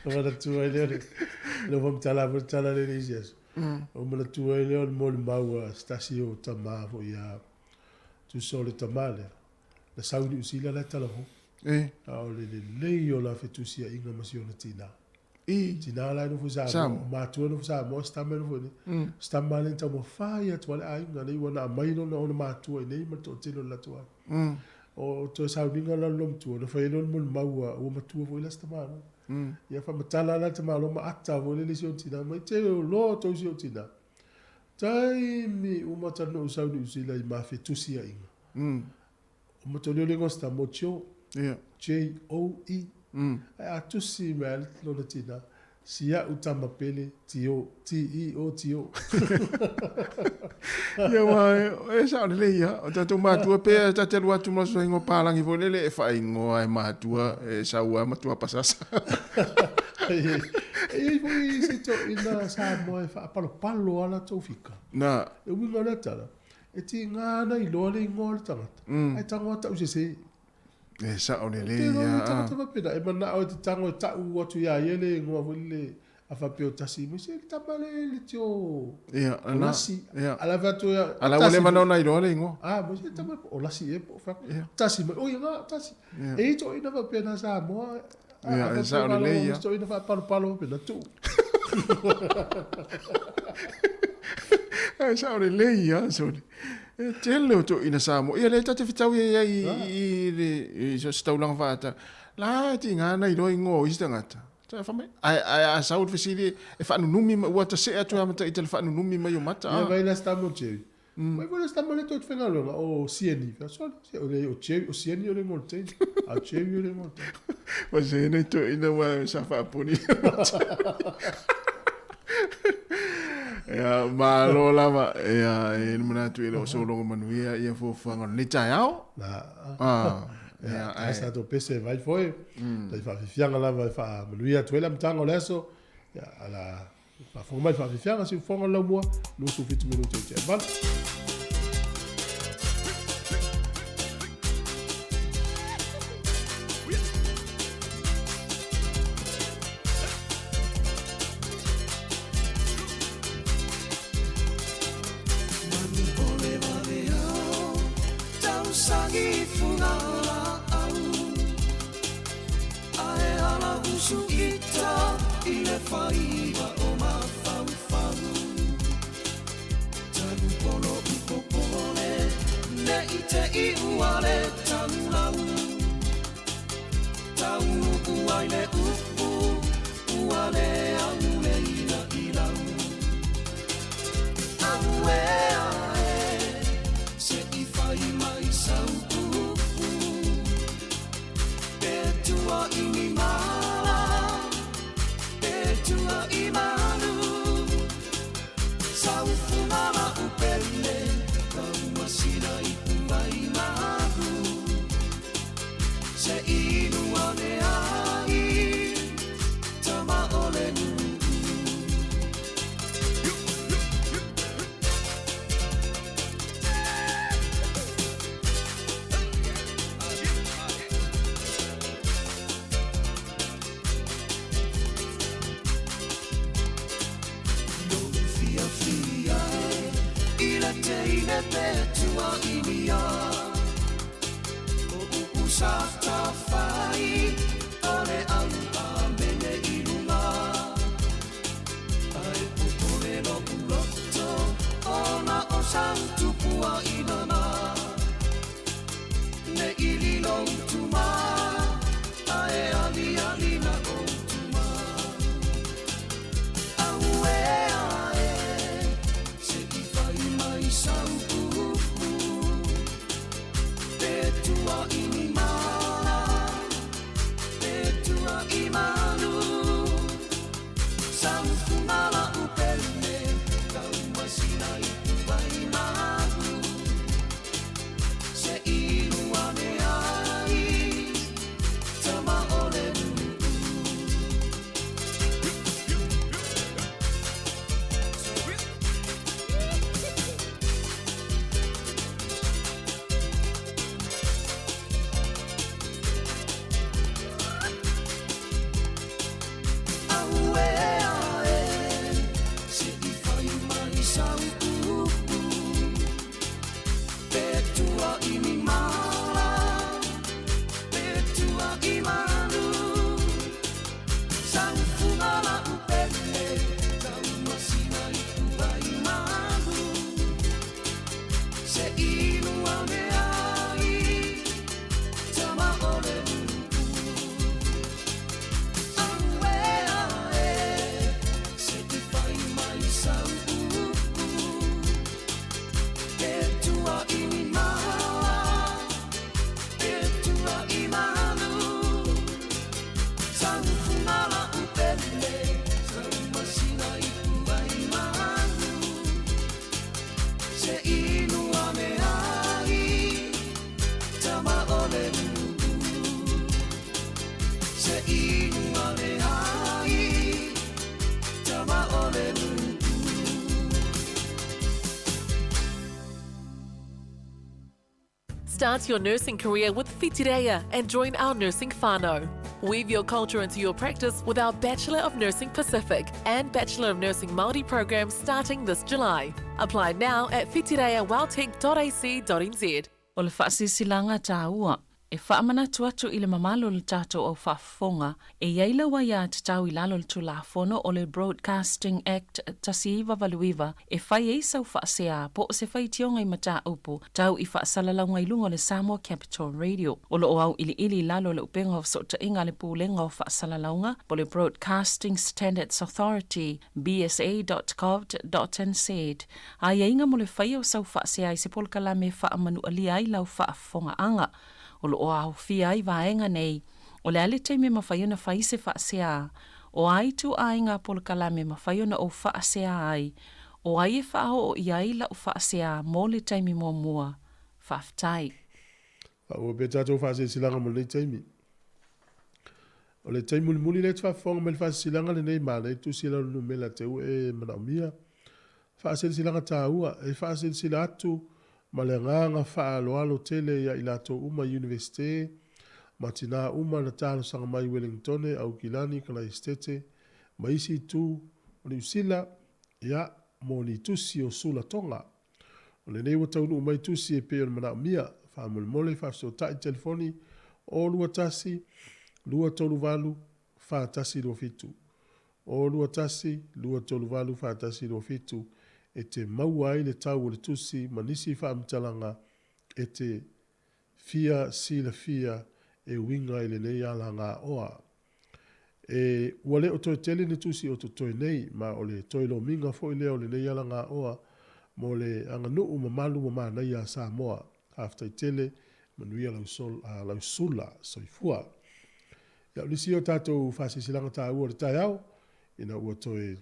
Ora tu ai le. Lo vom tala le dices. O me tu ai le mo mau stasio tama fo ia. Tu sole tamale. La saudi usila la tala ho. Le o la fetusia inga masiona tina. Tina la no fusa ma tu no fusa mo stamma no fone. Stamma le tamo faia tu ala inga le wana mai no no ma tu nei ma to tino la tu. O to saudi inga la lom tu no fa no mun maua o ma tu vo la stamma. Ya fa matala la tama lo ma atta vo le sio tina ma te lo to sio tina. Tai mi o ma tano saudi usila ma fetusia inga. O matolio le ngosta mocho J-O-E a tusi mel lo na tina sia utama pele T-E-O-T-O Ia wa e sa le ia o tatu matua pe ta te lua tu mo so ngo palangi vo le e fa ngo ai matua e sa ua matua pasasa e voi se to ina sa mo e fa palo ala to fika na e wi ngona tala e ti ngana i lo le ngol tangata ai tangata u se e sa ole le ia tangata va peda e mana o ti tango ta u watu ya yele ngo vole a fa pe o tasi me se tabale le tio ia na ala va to ya ala wale mana na i lo le ngo mo se tabale o la si e po fa tasi me o ia tasi e to ina va pena sa mo ia sa ole le ia to ina fa palo pena tu sa ole le ia so tele to ina samo ia le tate fitau ia i so staulang fata la tinga na i roi ngo istangata ta fa mai ai sa ut fisili e fa numi wa ta se atu amata i te fa numi mai o mata ia vai na stamo che mai voi stamo le to fenga lo o sieni fa so o che o sieni o le molte a che o le molte wa se ne to ina wa sa fa puni Ya malo lama ya in mana tu ilo solo manuia ia fo fanga ni taiao ya ai sta to pese vai foi dai fa fianga la vai fa manuia tu ela mtango leso ya ala fa fo mai fa fianga si fonga la mo no su fit minuto che va Saufumala upele, kau masih te tua inia o usata fai ole au a mene ilunga ai pupule no uloto ona o santu pua inana ne ililo tuma ae ali ali na o tuma aue ae se i fai mai sau te tua inimala te tua imalu sau funala upele kau masina i vai malu se ilua me ai tama ole Start your nursing career with Whitireia and join our nursing whānau. Weave your culture into your practice with our Bachelor of Nursing Pacific and Bachelor of Nursing Māori programs starting this July. Apply now at whitireiawelltech.ac.nz. O le whaasisilanga tāua, e whaamanatu atu i le mamalo le tātou au whaafonga, e iaila wa ia te tau I lalo le tulafono o le Broadcasting Act tasiiwa valuiva, e whai e sau whaasea po o se whai tionga I mata upu, tau I whaasalalau lunga le Samoa Capital Radio. O lo o au ili lalo le upenga o sota inga le pūlenga o whaasalaunga, po le Broadcasting Standards Authority, bsa.gov.nz. A inga mo le whai o sau whaasea I se polkala me whaamanu alia I lau whaafonga anga. O lo o au fia I vaenga nei, o le ale teime mawhaiona whai se whaasea, o ai tu ainga polkala me mawhaiona o whaasea ai, o ai e whao o iai la o whaasea mō le teime mō mua, whaftai. O pe tatou whaasesilanga mo le teime. O le teime muli le whafonga me le whaasesilanga le nei mana e tu sila no me la teu e manuia. Whaasesilanga tāua e whaasesila atu, ma le nganga whaaloalo tele ia I lato uma universite, ma tina uma na talo sanga mai Wellington au Kilani kala estete, ma isi tu o ni usila ia mo ni tusi o sula tonga. O le nei wataunu umai tusi e peo mana mia, wha mole wha so tai telefoni, o lua tasi, lua tolu valu, wha tasi lo fitu. O lua tasi, lua tolu valu, wha tasi lo fitu. E te maua ai le tau o le tusi, manisi whaamtalanga, e te fia sila fia e winga I le nei ala ngā oa. E wale o toi tele ni tusi o to toi nei, ma o le toi lo minga fo I leo le nei ala ngā oa, mo le anga nuu mamalu mamana ia Samoa, haftai tele, manuia lau sula, Soifua. Ia ulisi o tātou whasisilanga tā ua le tai au, ina ua toi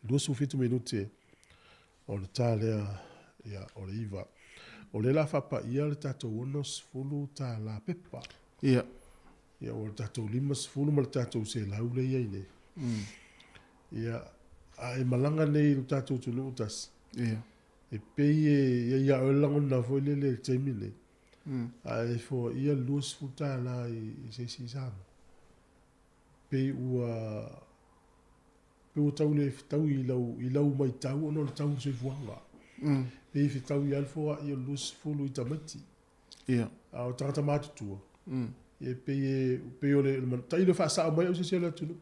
2 minute, o le tālea ia o le iwa. O le la whapa ia le tātou ono sfulu tā la pepa. Ia. Ia o le tātou 5 sfulu ma le tātou se lau le iai ne. Ia a e malanga nei le tātou tunu utas. Ia. E pei ia o lango na foi le teimi ne. A e fo ia lua sfulu tā la I se si sama. Pei ua tau le tau I lau mai tau ono le tau Soifua. Pe fi tau i alfo i o lus fulu i tamati. Ia. A o tangata mātutua. Pe o le tai le whaasa o mai au se se la tunu.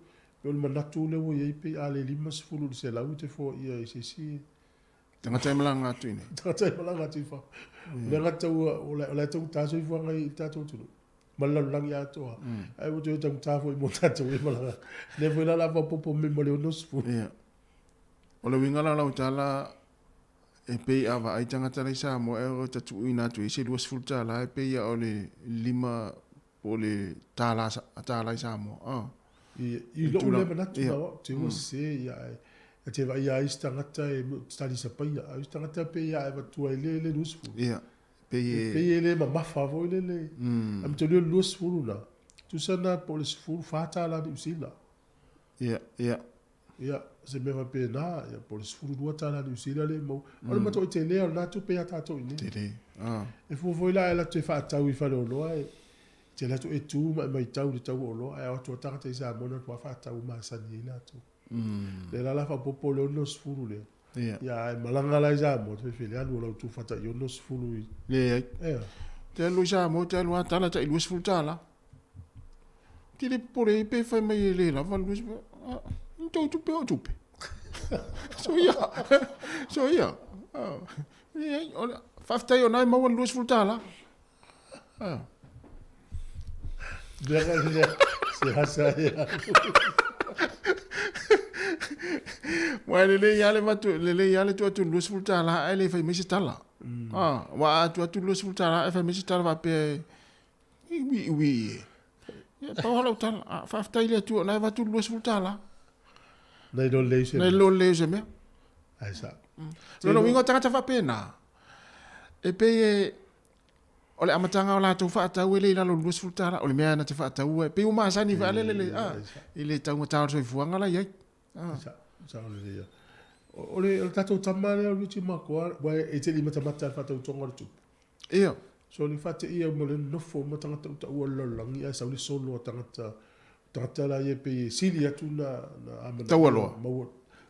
Pe o le manatu le wo i pe a le 5 fulu se lau te fo i a se si. Tangata malanga atu ine. Tangata malanga atu i fa. Le ngata o le tau taso i fuanga i tato tunu. Malalangi atoa. Ai o te tau tafo i mo tato i malanga. Ne foi la lava popo me mo le onos fulu. Ia. O le wingala lau tala e pei awa ai tangata rei sa mo e o tatu ina atu i se 2 fulu tala e pei a o le 5 o le tala i sa mo. I lo le manatu na o te o se ia e te vai ai stangata e stali sa pai ai stangata pe ia e vatua le nusfu ia pe le ma favo le am te le nusfu na tu sana po le sfu fata la di usila ia se me va pe na ia po le sfu dua tala di usila le mo o ma to te le na tu pe ata to ni e fu foi la la te fata wi fa lo ai te la tu e tu mai tau de tau lo ai o tu tangata isa mo na tu fata u ma sa ni la tu le la fa popo le nos fulu le ia ai malanga la isa mo te fili anu lo tu fata yo nos fulu le te lu isa mo te lu ata la te lu fulu tala ti le pore pe fa mai le la va lu tu pe o tu pe so ia fa sta yo nai mo lu fulu tala se hasa ia wa le yale tu lu fulu tala ai le fa mesi tala wa tu lu fulu tala ai fa mesi tala va pe wi ya pa hola tala fa sta ile tu na va tu lu fulu tala nei lo le me ai sa lo wingo tanga fa pena e pe ole amatanga ola tu fa ta wele la lu fulu tala ole me na te fa ta u pe u ma sa ni va le ile tanga ta Soifua ngala ye sa ole ole tato tamale o luti makoa wa e te lima tamata fa tau tonga tu ia so le fa te ia mo le no fo mo tanga tau tau lo langi a sa le solo tanga la ye pe sili atu na amana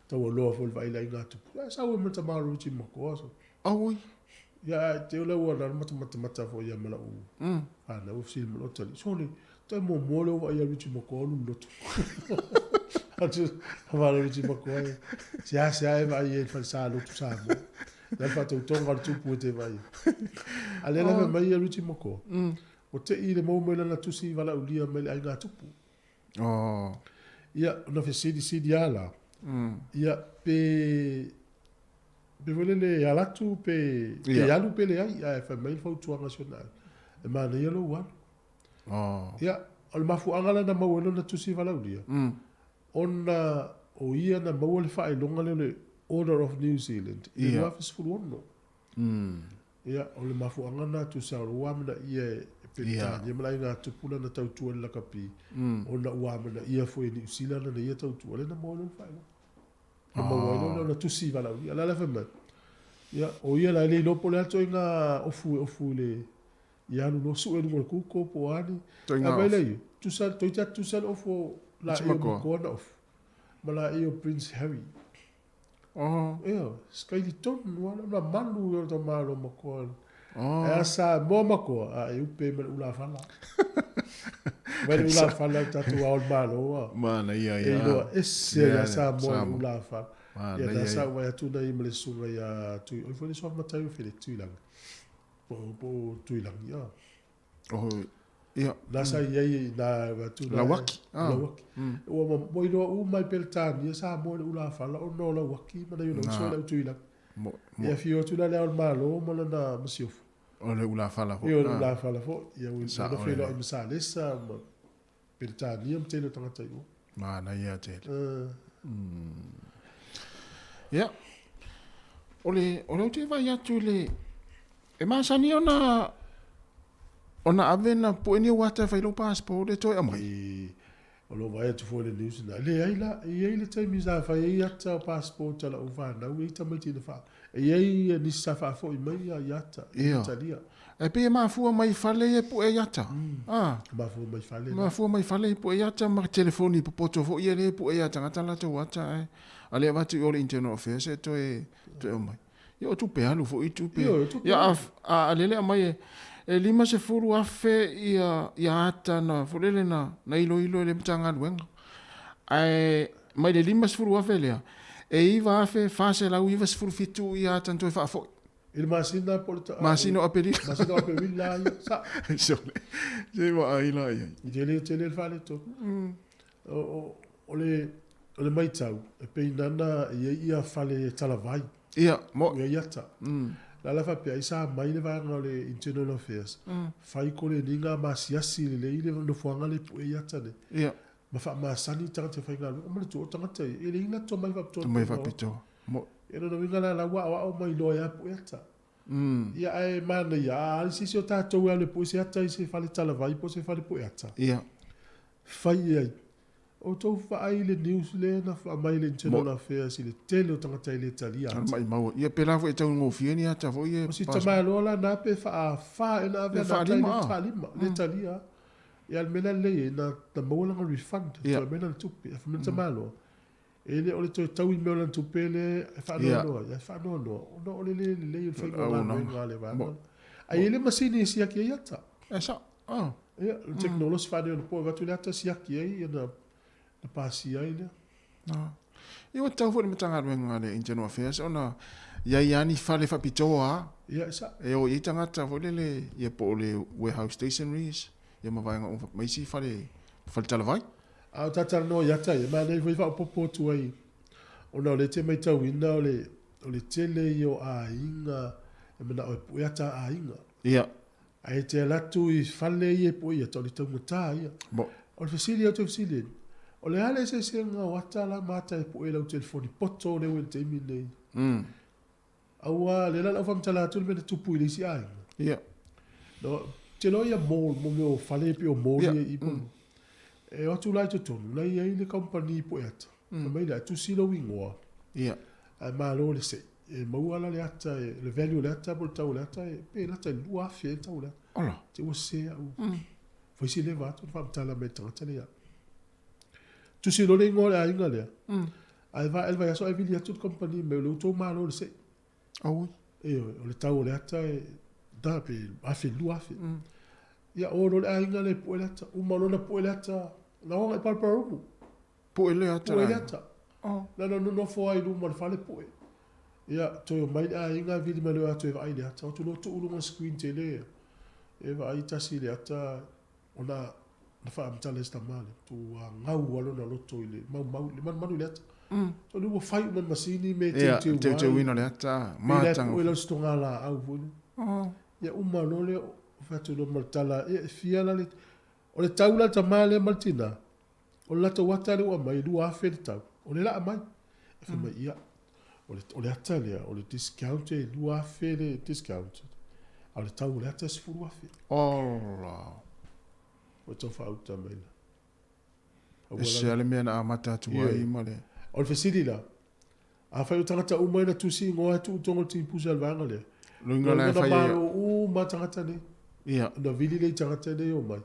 tau lo fo vai la inga tu sa o mo tamale o luti makoa so au ya te ole wa na mata fo ya mala u ana o sil mo tali so le te mo le wa ya luti makoa lu lotu atu avalo luti makoa sia e vai e fa sa lu tu sa mo la fa tu tonga tu pu te vai ale la mai ya luti makoa o te i le mo na tu si vala u lia me ai ga tu pu ia no fe sidi ala ia pe vole le ala tu pe ya lu pe le ai fa mai fo tu national e ma ne lo wa ia al mafu angala na mo na tu si vala u lia ona o ia na mau le whae longa le Order of New Zealand i le wafis furu ono ia o le mafu angana tu sa uamana ia petani mala inga tupuna na tautua le lakapi ona uamana ia foi New Zealand na ia tautua le na mau le whae na mau na tu si vala ia la fema ia o ia la le lopo le ato inga ofu le ia no su e no kuko po ani a vele tu sa ofu la e kona of mala e Prince Harry Skyli ton wala na manu yo to malo makon esa mo mako a e upe me ula fala When ula fala tatu al malo mana ia esse ya sa mo ula fala ya da sa wa tu na imle sunga ya tu o foi só matai fele tu lang po tu lang ya ia la sa ia na tu la waki o mo ilo u mai peltan ia sa mo ula fala o no la waki ma yo no so la tu ila ia fio tu la le al malo mo na monsieur o le ula fala fo io ula fala fo ia wi sa fe lo sa le sa peltan ia te lo tanga tai mana ia te ia ole te vai atu le e ma sa ni ona avena po ni wata fa lo passport to amai o lo vai tu fo le news na le ai la le tai mi za fa ia ta passport la u va na u ta mai ti fa e ni sa fa fo i mai ia ta Italia e pe ma fu mai fale e po e yata ma fu mai fale po e yata ma telefoni po poto fo ia po e yata ngata la to wata ale va tu all internal affairs to e mai Ia o tupe alu fo i tupe. Ia, o tupe Ia alu. a lele mai e lima se furu afe ia ata na fulele na ilo le mtanga luenga. Ai mai le lima se furu afe lea. E iwa afe fase lau iwa se furu fitu ia ata ntoi fa fo. Il masina polta. Masino apeli. Masina apeli la sa. Sole. Se wa ai la ia. Tele fale to. Ole mai tau. E pe nana ia fale talavai. Ia mo. Ia yata. La fa pe isa mai le va le internal affairs. Fai ko le ninga masiasi le ile no fuanga le pu yata ne. Ia. Ma fa ma sani tanga te fai ngalo. O mo to tanga te ile ina to mai va to. Mai va pito. Mo. E no winga la wa o mai lo ya pu yata. Ia ai mana ia si o tato le pu se yata se fale talavai po se fale pu yata. Ia. Fai ai. O tau whaai le news le na wha mai le internal affairs i le tele o tangata i le talia. Mai mau. Ia pe la fo e tau ngofia ni ata fo ia. O si tamai lola na pe wha e na avea na tai le talima. Le talia. Ia al mena le e na maulanga refund. Ia. Mena le tupi. Ia whamena tamai loa. E le o le toi tau i meola le tupi le wha noa. Ia wha noa. Ona o le le i whainga ngā le wanga. Ai ele masini si aki e ata. E sa. Ia. Teknolosi wha noa po. Watu le ata si aki e na pasi ai le. Ia tau fo le matanga ruenga le internal affairs ona ia yani fale fa pitoa. Ia sa. E o i tangata fo le ia po le warehouse stationaries. Ia mawai nga mai si fale talavai. Au tata no yata ia ma nei fa popo tu ai. Ona le te mai tau ina o le tele io a inga e mana o yata a inga. Ia. Ai te latu i fale ie po ia to le tau mata ia. Bo. O le fasili o te fasili. O le ale se nga wata la mata e po e lau telefoni poto le wel te imi nei. Aua le la fam tala tu le tupu i le si ai. Ia. No te lo ia mo o fale pi o mo ia i po. E o tu lai to tonu, lai ai le company po ata. Mai la tu silo wingoa. Ia. Ai ma lo le se. E maua la le ata, le value le ata, po tau le ata, e pe la ta lua fie tau le. Ola. Te o se au. Foi si le va, tu fam tala me tangata le ia. Tu silo le ingoa le a inga le. Ai va, elva ya so ai vili atu company me lo to ma lo le se. Au. E o le tau le ata, da pe afi lua fie. Ia o lo le a inga le po le ata, umalona po le ata. Na o e palparumu. Po ele ata. Po ele ata. Na no fo ai lu mo fale po. Ia to mai a inga vili me lo ata e vai le ata. O tu lo tu ulu screen tele. E vai tasi le ata ona na fa am tale sta male. Tu ngau walo na loto ile. Mau le manu le ata. To lu mo fai man masini me te wino le ata. Matang. Ile stonga la au vulu. Ia umalo le fatu lo maltala e fiala le o le taula tamale maltina o la to wata le wa mai lu afe tau o le la mai e fa mai ia o le atalia o le discount e lu afe le discount o le tau le atas fu afe ola o to fa uta mai e se ale me na mata tu ai male o le fesili la a fa uta ta umai na tu si ngo atu tongo ti pusa le vanga le lunga la fa ia o matanga ne ia na vili le tangata ne o mai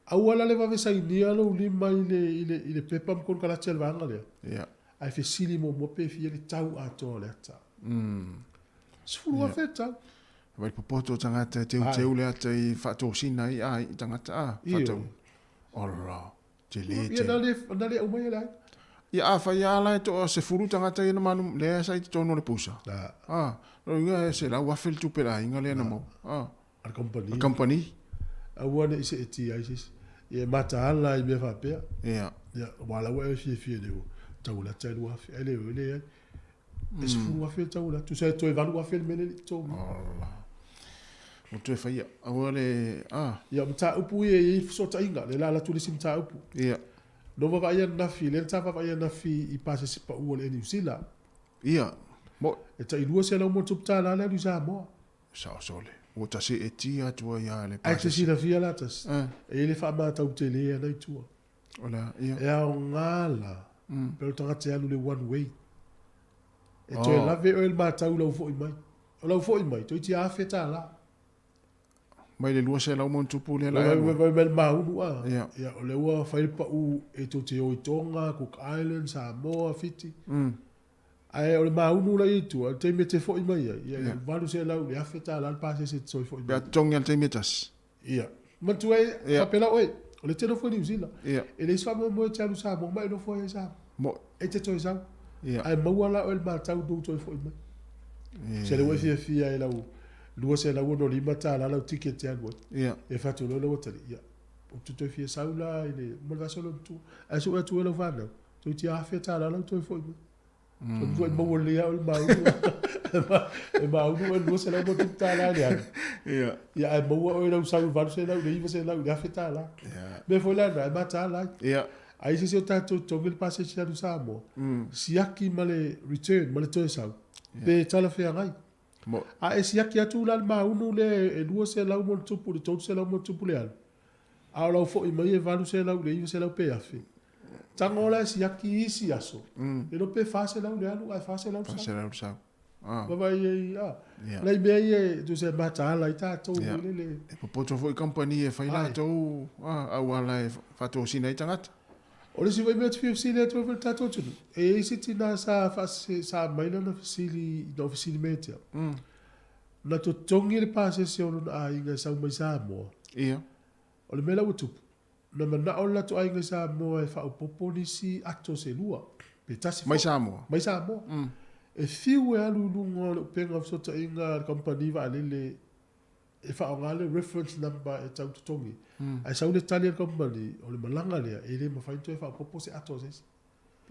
awala le vave sai nia lo lima ile pepa kon kala tel vanga le ia ai fe sili mo pe fi le tau a to le ta sfuru a feta vai popoto tangata te le ata i fato sina i ai tangata fato ora te le ia na le o mai la ia a fa ia la to se furu tangata i na manu le sai to no le pusa no ia se la wa fel tu pela inga le na mo al company awana ise eti aisis e mata ala i me fa pe ia wala wa fi de tau la tau wa fi ele es fu wa fi tau la tu sai to va wa fi mele to o tu fa ia awale ia mta upu e so ta inga le la tu le sim ta upu ia no va ia na fi le ta va ia na fi i pase se pa u le ni sila ia mo e ta i lua se la mo tu ta la le sa mo sa sole o ta se etia tua ia le ai te sila fia latas e le fa ma tau te le na tua ola ia e a ngala pero tanga te alu le one way e to la ve el ma tau lo fo i mai o lo fo i mai to ti a feta la mai le lua se la mo tupu le la mel ma u ia o le wa fa pa u e to te o tonga cook island Samoa fiti Ai o le maunu la i tu, te me te fo i mai ia. Valu se lau le afeta la pa se soi fo i mai. Ia tongi al te metas. Ia. Ma tu ai papela oi. O le te no fo ni usila. Ia. E le swa mo te alu sa mo mai no fo e sa. Mo E te toi sa. ia. Ai maua la o le matau do toi fo i mai. Se le wai fia e lau. Lua se lau no lima ta la lau ticket te anu. Ia. E fatu lo lo tali. Ia. O tu toi fia saula ile mo va solo tu. Ai so tu lo va no. Tu ti afeta la lau toi fo i mai. So tu mo le ya o maunu. E maunu e lua se lau mo tu ta la ia. Ia. Ia ai maua o lau sa va se lau le iva se lau afeta la. Ia. Me foi lá, na mata lá. Ia. Aí se eu tato tongel passe chia do Samoa. Siaki male return, male toi sau. Pe tala fe ngai. Mo A e siaki atu la ma unu le e lua se lau mo tupu le tau se lau mo tupu le al. A lau fo i mai e valu se lau le iva se lau pe afi. Tango la siaki isi aso. E no pe fa se lau le alu, ai fa se lau fa sa. se lau sa. Ah. Baba e Ia. Lai me e tu se mata la ita to le. E popoto foi company e fai la tau au ala e fato sina i tangata. O le si vai mea tupi ofisili atu e tato tunu. E isi tina sa maina na ofisili mea tia. Na to tongi le pase se ono na a inga sa umai sa moa. Ia. O le mela utupu. Na mana o la to a inga sa moa e whao popo nisi ato se lua. Pe tasi Mai Samoa. Mai sa moa. E fiu e alu lunga le upenga fsota inga company va alele e whao ngale reference number e tau tutongi. Ai sau le tali company o le malanga lea e le mawhainto e whao popo se ato se.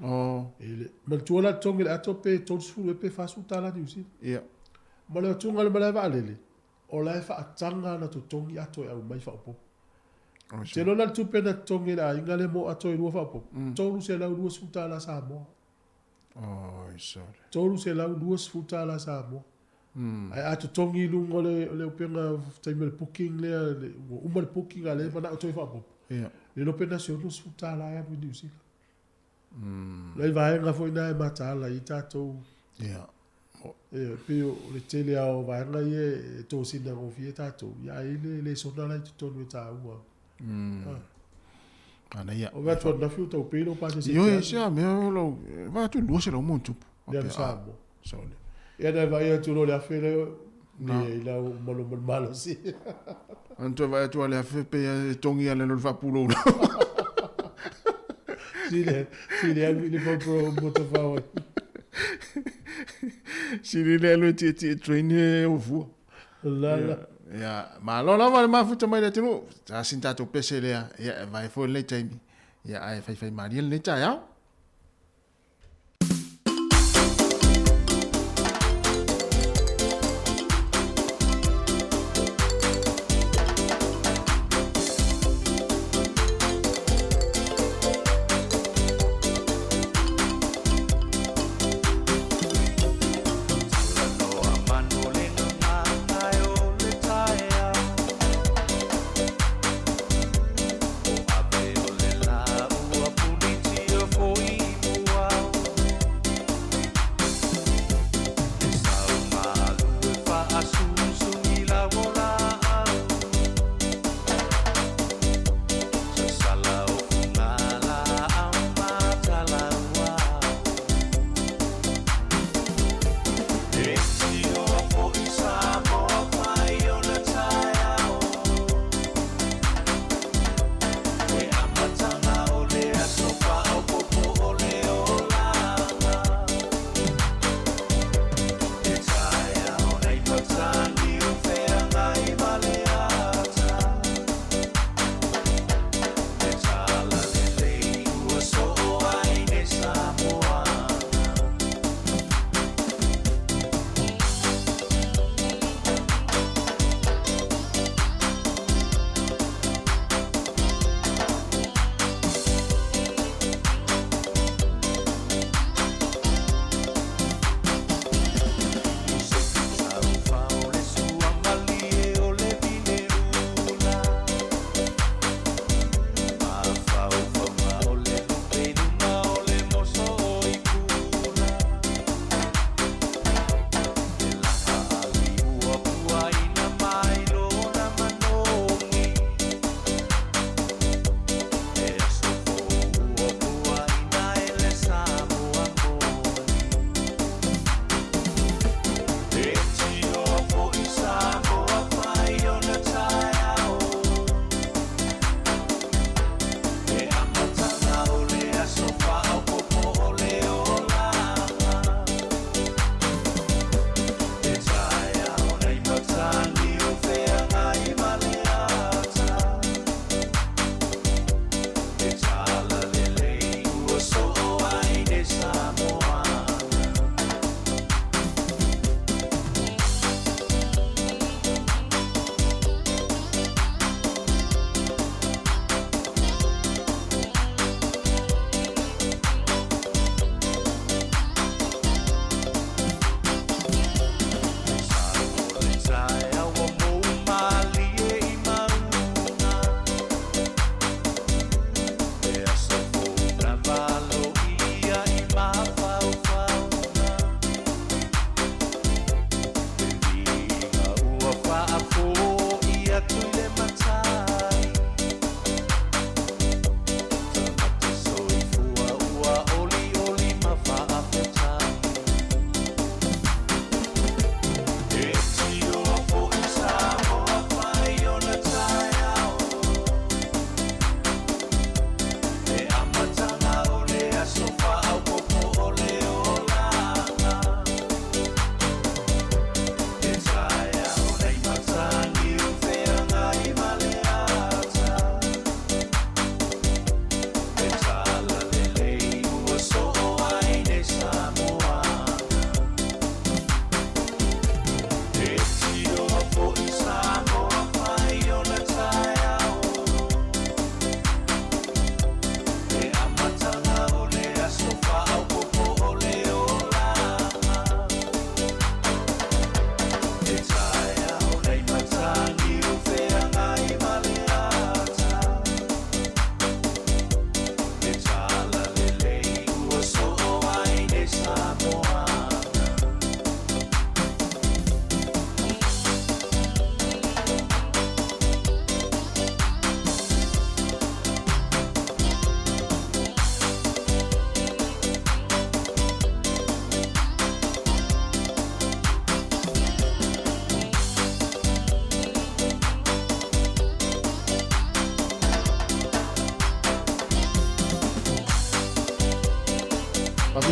Oh. Ele mal tuola tongi le ato pe tonsfu e pe fasu tala ni usi. Ia. Ma le tunga le malai va alele. O la e wha atanga na to tongi ato e au mai whao popo. Te lona tupe na tongi la inga le mo ato e lua whao popo. Tolu se lau lua sfutala sa moa. Oh, sorry. Tolu se lau lua sfutala sa moa. Ai ato tongi lungo le upenga taime le booking le uma le booking ale mana o toi whao popo. Ia. Le no pena se ono sfutala e anu ni usi. Lai vai nga foi na mata la i tatou. Ia. E pe o le tele ao vai nga e to sina o fie tatou. Ia ile le sona la i tonu e ta ua. Ana ia. O va to na fiu tau pe no pa se. Io e sia me lo va tu lo se lo montu. Ya sabo. Sorry. E na vai tu lo le afele ni la o malo malo si. Anto vai tu ale afe pe tongi ale no fa pulo. Si le ali pro moto fa. Si le lo ti train o fu. La. Ya, ma lo la ma futa mai le tinu. Ta sinta to pese le ya vai fo le time. Ya ai fai mari le ta ya. For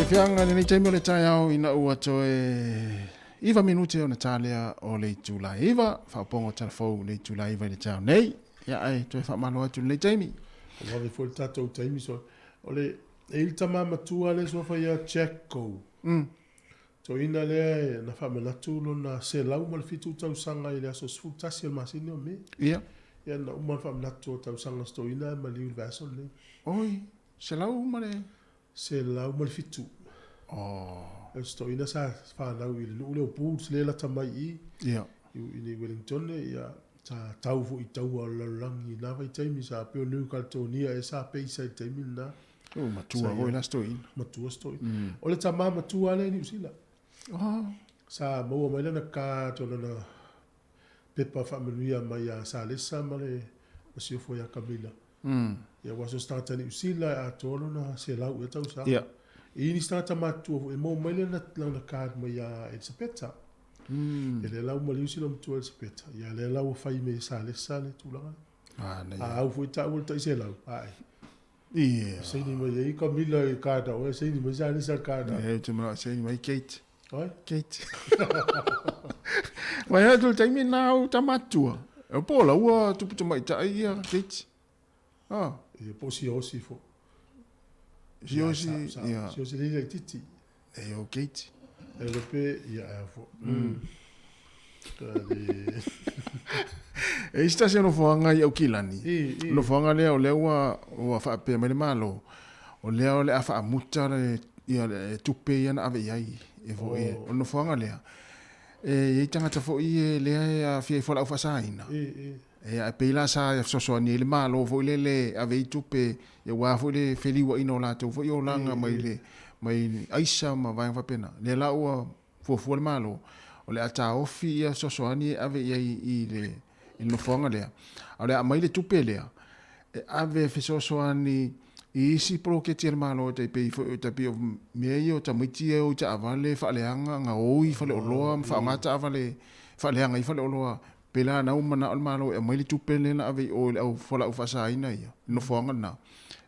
fianga ni taimi o le tai au ina ua toe iwa minute o na talea o le tula iwa whapongo telefou le tula iwa le tau nei ia ai toe whamalo atu le taimi o wale fo le tatou taimi so o le il tama matua le so fa ia checko to ina le na whamanatu lo na se lau ma le fitu tau sanga i le aso sfutasi al masini o me ia ia na uma whamanatu o tau sanga sto ina ma liu vaso le oi se lau mare se lau ma le fitu e sto ina sa whanau i le nuu leo pūs le la tamai i ia i Wellington ia ta tau fu i tau o lalangi na vai taimi sa peo niu kaltonia e sa peisa i taimi na matua hoi la sto in matua sto in o le tama matua le ni usila sa maua mai lana ka tona na pepa whamanuia mai a sa lesa ma le Soifua ia Kamila ia waso stata ni usila a tolo na se lau e tau sa ia i ni stata matua e mau mai lana ka mai a Elisabeta e le lau mali usila matua Elisabeta ia le lau fai me sa lesa le tulaga a au fu ta ulta i se lau ai ia sei ni mai i Kamila i kada o sei ni mai sa lesa kada e te mara sei mai Kate oi Kate Wai hatu taimi nau tamatua. E pola ua tupu mai ta ia Kate. e po si osi fo Si osi ia. si osi le titi E o Kate. e lo pe ia e fo E sta se no foanga ia o kilani. No foanga le o le ua fa pe mai malo. O le o le afa muta le ia le tupe ia na ave ai. E fo e no foanga le. E tanga ta fo i le a fie fo la fa saina. E a peila sa so so ni le malo fo le ave tupe e wa fo le feli wa ino la to fo yo langa mai le mai aisa ma va fa pena. Le la ua fo le malo. O le ata ofi ia so so ni ave i le no fonga le. O le mai le tupe le. Ave fe so so ni i si pro ke tir malo te pe te pe me yo ta miti o ta avale fa le anga nga oi fa le loa fa mata avale fa le anga i fa le loa pela na umana al malo e mai le tupe le na ave o le au fa la fa sa ina ia no fonga na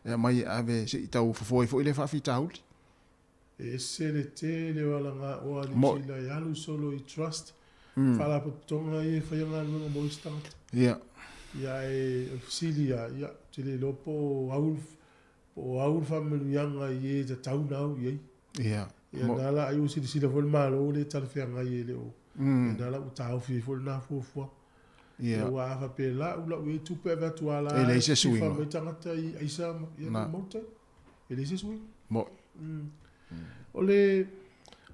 e mai ave se ta u fo ile fa fitaul e se le te le wala nga o ali sila yalu solo i trust fa la tonga i fa nga no mo instant ia ia e silia ia te le lopo o au whamanuianga i e te tau nau i ei. Ia. Ia nala ai o sila fol malo le talawhianga i e leo. Ia nala u tau fi fol na fuafua. Ia. Ia wa awa pe la ula ue tupe eva tuala. E leise suinga. Fa mai tangata i aisa ia na mauta. E leise suinga. Mo. O le,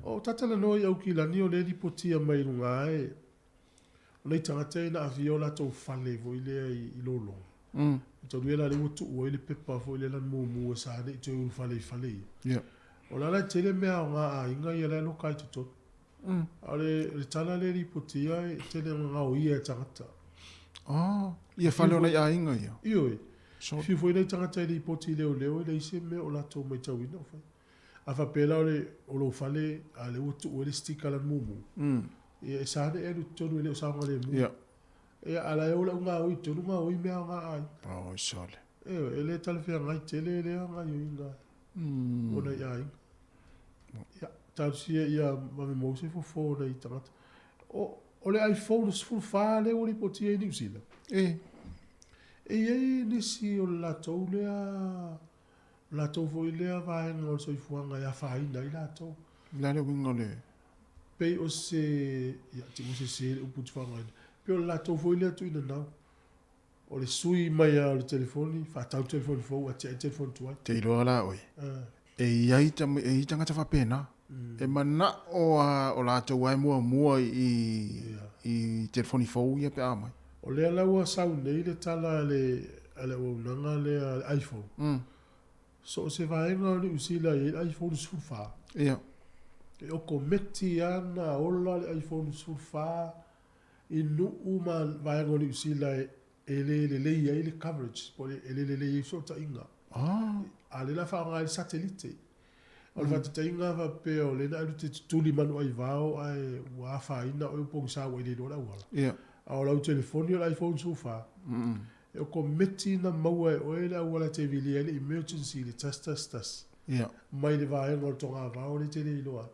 o tatala noi au ki lani o le ripotia mai runga e. O le tangata i na aviola tau fale vo i lea i lolong. To duela le wotu o ile pepa fo ile lan mumu sa de to fale yeah o la tele me nga inga ia le lokai to ale tala le ripotia tele nga o ia tangata ia fale ona ia inga ia io so fi fo ile tangata le ripoti le le se me o la to mai tawina fa afa pela o lo fale ale wotu o le stika lan mumu ia sa de e to le sa nga le mu yeah e ala e ola unga oi tonu nga oi mea nga ai. Sole. E le talwhia ngai tele le nga i inga. Ona i ai. Ia, tausia ia mame mose fo na i tangata. O le iPhone full fa le o li poti e New Zealand. E nisi o la tau lea, la tau fo i lea vae nga o Soifua nga ia whaina i la tau. La le winga le. Pei o se, ia, ti o se uputu whangaina. Pio la tau foi le tu ina nau. O le sui mai a le telefoni, fa tau telefoni fo, a te telefoni tuai. Te iroa la oi. E iai tangata whapena. E mana o la tau wai mua i telefoni fo ia pe amai. O le alaua sau nei le tala ale o nanga le iPhone. So se vaenga o le usila i iPhone sulfa. Ia. E o kometi ana ola le iPhone sulfa. Inu uma vai ngoni usila ele ia ele coverage pole ele so ta inga ale la fa ngal satellite o fa ta inga va pe o le na te tuli manu ai vao ai wa fa ina o pong sa wa le dola wala ia a o telefoni o iPhone so fa e o kometi na maua o ele wala te vili ele emergency le testas Ia. Mai le vae ngol tonga vao le tele iloa.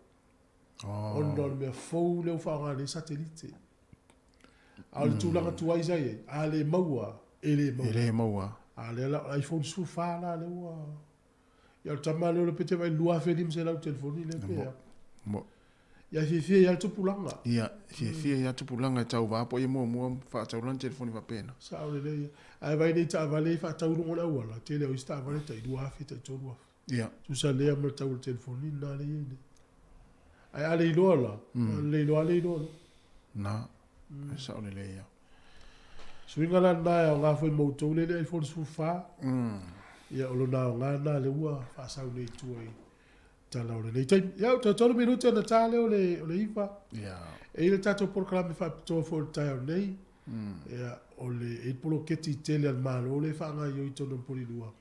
On mea fou leo whaanga le satelite. A le tūlanga tuai zai, a le maua, ele maua. A le ala iPhone sufa la le ua. Ia le tama leo le pete vai lua felim se lau telefoni le pea. Ia fie ia le tupulanga. Ia, fie ia tupulanga tau vapo ia mua wha tau lan telefoni va pena. Sao le leia. Ai vai nei ta vale wha tau rungo la ua la. Tele o ista vale ta idua hafi ta tolu hafi. Ia. Tusa lea ma tau le telefoni na le iene. Ai ale iloa la. Le iloa. Na. Sao le leia. Swinga la na ngā fwoi mautou le iPhone sufa. Ia olo na ngā le ua wha sau nei tuai. Tala o le nei taim. Ia o tolu minuti ana tale o le ifa. Ia. E ile tato porkalame wha pitoa fo le tai o nei. Ia o le e polo keti tele al malo o le wha ngā i o i tono poli lua.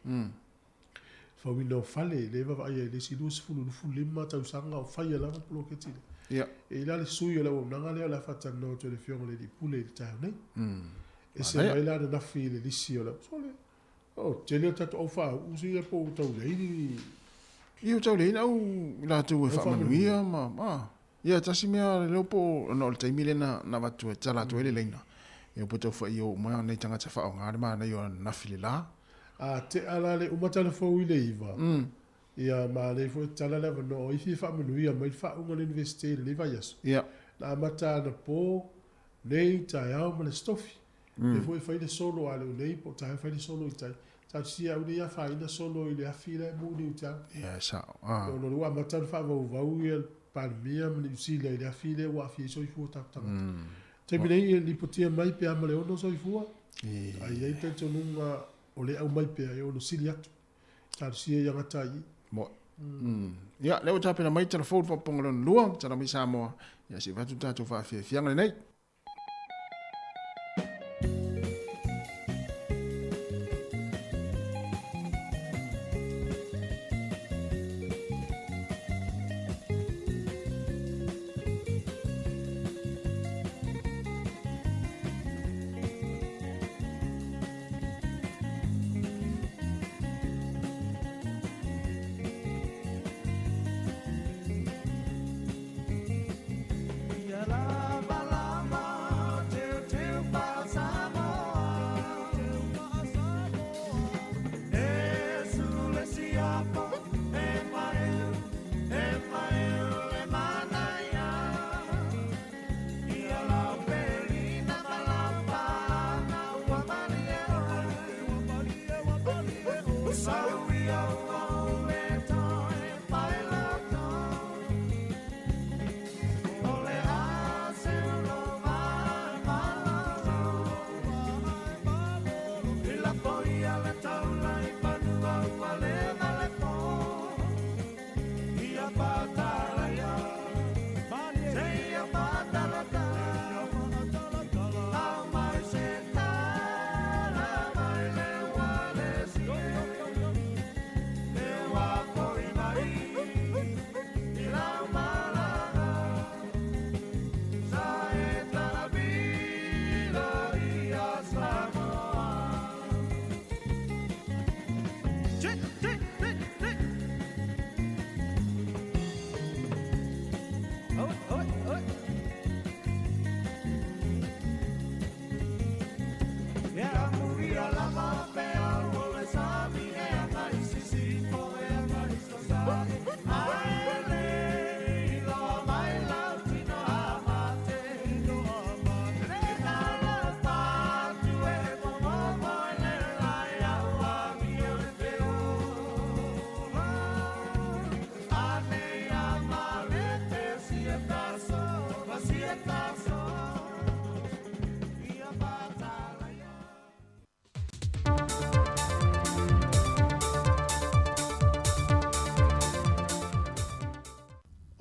Whawina o fale le wa ai le si lua sifulu nufu lima tau sanga o whai ala wa polo keti le. Ia. E ila le sui o la o nanga leo la whata no to le fionga le di pule le tai o nei. E se mai la na fi le lisi o la. Sole. Oh, tele o tato o wha usi e po tau leini. Ia tau leina au la tu e wha manuia ma. Ia tasi mea leo po no le taimile na watu e tala tu ele leina. Ia po tau wha i o mai nei tangata wha o ngāre maa nei o nafili la. A te ala le umatala fau i le iwa. Ia maa le fo tala le wano o ifi wha manuia mai wha unga le universite le iwa yaso. Ia. Na amata na po nei tai au ma le stofi. E fo i whaile solo ale o nei po tai whaile solo i tai. Tau sia au nei a whaina solo i le afi le muni u tau. Ia sao. No rua amata na wha vau i palmia ma le usila i le afi le wa afi e Soifua tau. Te minei e lipotia mai pe ama le ono Soifua. Ai ei te tonunga o le au mai pe e ono sili atu. Tau sia i angata i. Mo. Ia, leo tapena mai tala fōru whapongolon lua, tala mai Samoa. Ia si vatu tātou whawhia fianga nei.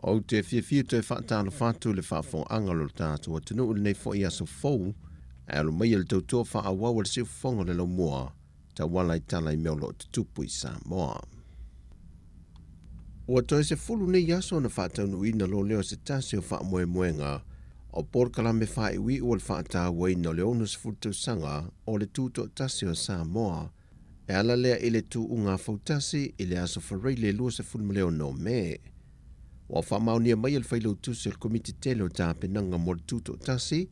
O te fia te whaatalo whātu le whaafo angalo tātu a tunu ule nei fo i aso fōu, e alo mai le tautua whaawau le siu whongo le lo mua, ta wala i tala i meo lo te tupu i Samoa. Ua toi se fulu nei aso na whaataunu ina lo leo se tasi o wha moe moenga, o porkalame wha iwi ua le whaata wai no le onus futu sanga o le tuto tasi o Samoa, e ala lea i le tu unga fautasi i le aso wharei le lua se fulmaleo no me. Wa whamaunia mai al whailau tusi al komiti tele o tāpenanga mo le tuto tasi,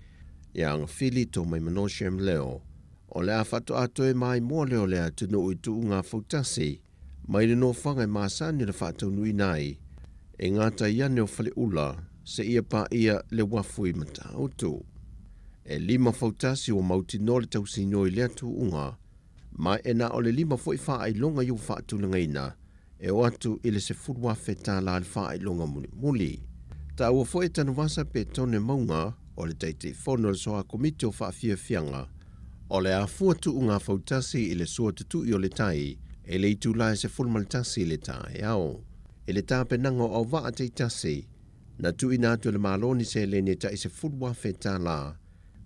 ia anga whili tō mai manoshem leo. O le a whato atoe mai mua leo lea tunu i tu unga fautasi, mai le no whangai maasani le whato nui nai, e ngata iane o whale ula, se ia pa ia le wafui mata autu. E 5 fautasi o mauti no le tausino i lea tu unga, mai e na o le 5 foi wha ai longa iu whaatu langaina, e o atu i le se furwa whetā la le wha ai longa muli muli. Ta ua foi tanu wasa pe tone maunga, o le teitei whono le soa komiti o wha fia fianga, o le a fuatu unga fautasi i le sua tutu i o le tai, e le itu lai se fulmalitasi i le tai au. E le tāpenanga o wa te tasi, na tu inatu le maloni se le ne ta i se furwa whetā la,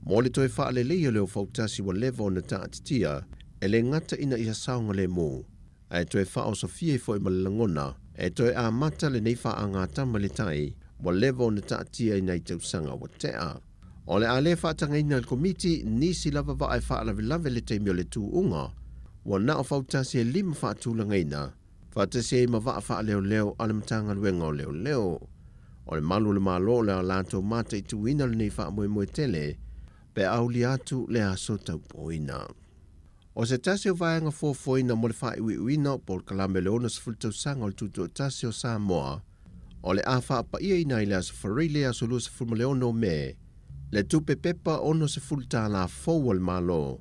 mo le toi wha le leo leo fautasi wa levo na ta atitia, e le ngata ina i saunga le mo. E toi wha o Sofia i fo i malangona, e toi a mata le nei wha a ngā tama le tai, wa levo na ta atia i nei tausanga wa tea. O le a le wha tanga ina le komiti, nisi lava wa ai wha lave le teimio le tu unga, wa na o fautasi e 5 wha tūlanga ina, wha te se ma wha leo leo ale matanga luenga o leo leo. O le malu le malo le a lato mata i tu ina le nei wha moe tele, pe au li atu le aso tau poina. O se tasi o vaenga foina mo le wha iwi uina po le kalame le onas fultau sanga o le tutu o tasi o Samoa, o le a wha pa ia ina i le aso wharei le aso lua se fulma le ono me, le tupe pepa ono se fulta la fau al malo,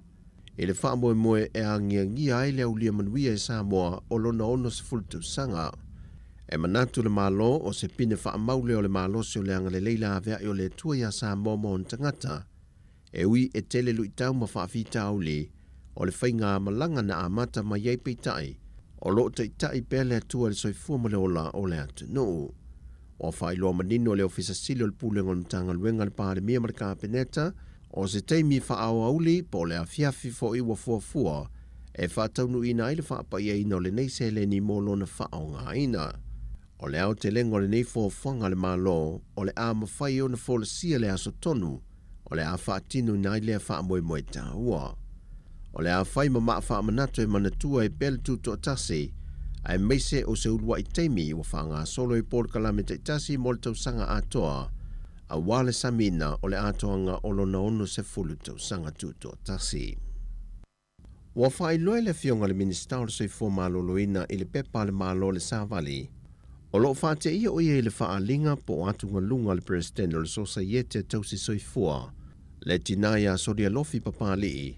e le wha moe e a ngia ai le aulia manuia i Samoa o lona ono se fultau sanga. E manatu le malo o se pine wha maule o le malo se o le anga le leila avea i o le tua ia Samoa mo on tangata, e ui e tele lui tau ma wha fita au li, o le whainga malanga na amata mai ei peitai, o lo te itai pele atua le soifua ma le ola o le atu no. O whai loa manino le ofisa sili o le pūlenga o mtanga luenga le pāre mia marika peneta, o se teimi wha au auli po le a fiafi fo iwa fuafua, e wha taunu ina ile wha pa ia ina o le neise le ni molo na wha o ngā ina. O le au te lengo le nei fuafuanga le malo, o le a mawhai o na fo le sia le aso tonu, o le a wha tinu ina ile wha moe ta ua. O le a whai ma maa wha manatu e manatua e bel tuto tasi, ai meise o se ulua i teimi wa wha ngā solo i por kalame te tasi mo le tausanga atoa, a wale samina o le atoanga o lona ono se fulu tausanga tuto tasi. Wa wha i loe le fionga le minista o le Soifua maloloina i le pepa le malo le Savali, o lo wha te ia o ia i le wha alinga po atunga lunga le presidente o le Sosaiete tausi Soifua, le tinaya soria lofi papali,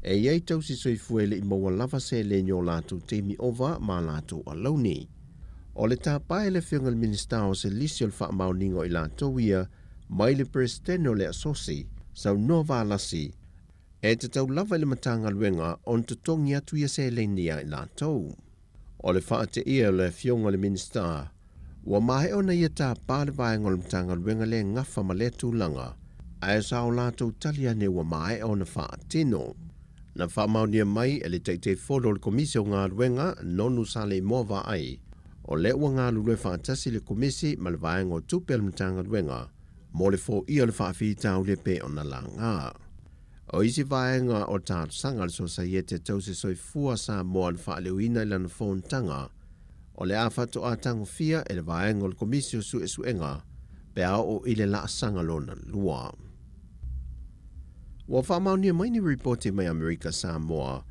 e iei tausi Soifua ele i maua lava se le nyo latu teimi ova ma latu alauni. O le tāpai le whiunga le minista o se lisi o le wha mauningo i latu ia, mai le presidente o le asosi, sau nova lasi, e te tau lava le matanga luenga on te tongi atu ia se le nia i latu. O le wha te ia le whiunga le minista, wa mahe o na ia tāpai le vaenga le matanga luenga le ngafa ma le tūlanga, a e sao latu talia ne wa mahe o na wha tino. Na whamaunia mai e le teitei whono le komisi o ngā ruenga nonu sa le moa ai, o le ua ngā lulue whaatasi le komisi ma le vaenga o tupe le mtanga ruenga, mo le fo ia le whaafita o le pe o na la ngā. O isi vaenga o tātu sanga le Sosaiete tausi Soifua sa moa le whaaleuina i lana whontanga, o le awhato a tango fia e le vaenga o le komisi o suenga, pe au o ile la sanga lona lua. Wa whamaunia mai ni reporti mai Amerika Samoa,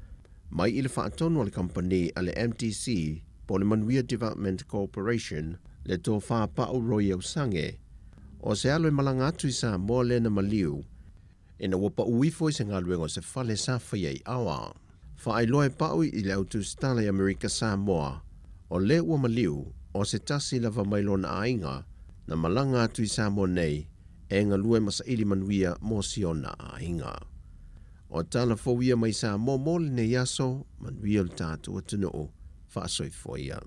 mai ili whaatonu al company ale MTC po le Manuia Development Corporation le tō whaapau roi au sange, o se alo i malanga atu i Samoa le na maliu, e na wapa uifo i se ngā luengo se whale sa whaiei awa. Whaai loe pau i le autu stale Amerika Samoa, o le ua maliu, o se tasi lava mailona ainga, na malanga atu i Samoa nei, e ngā lue masaili manuia mo siona a inga. O tala fōia mai sa mō mōli ne yaso, manuia le tātua tino o Soifua.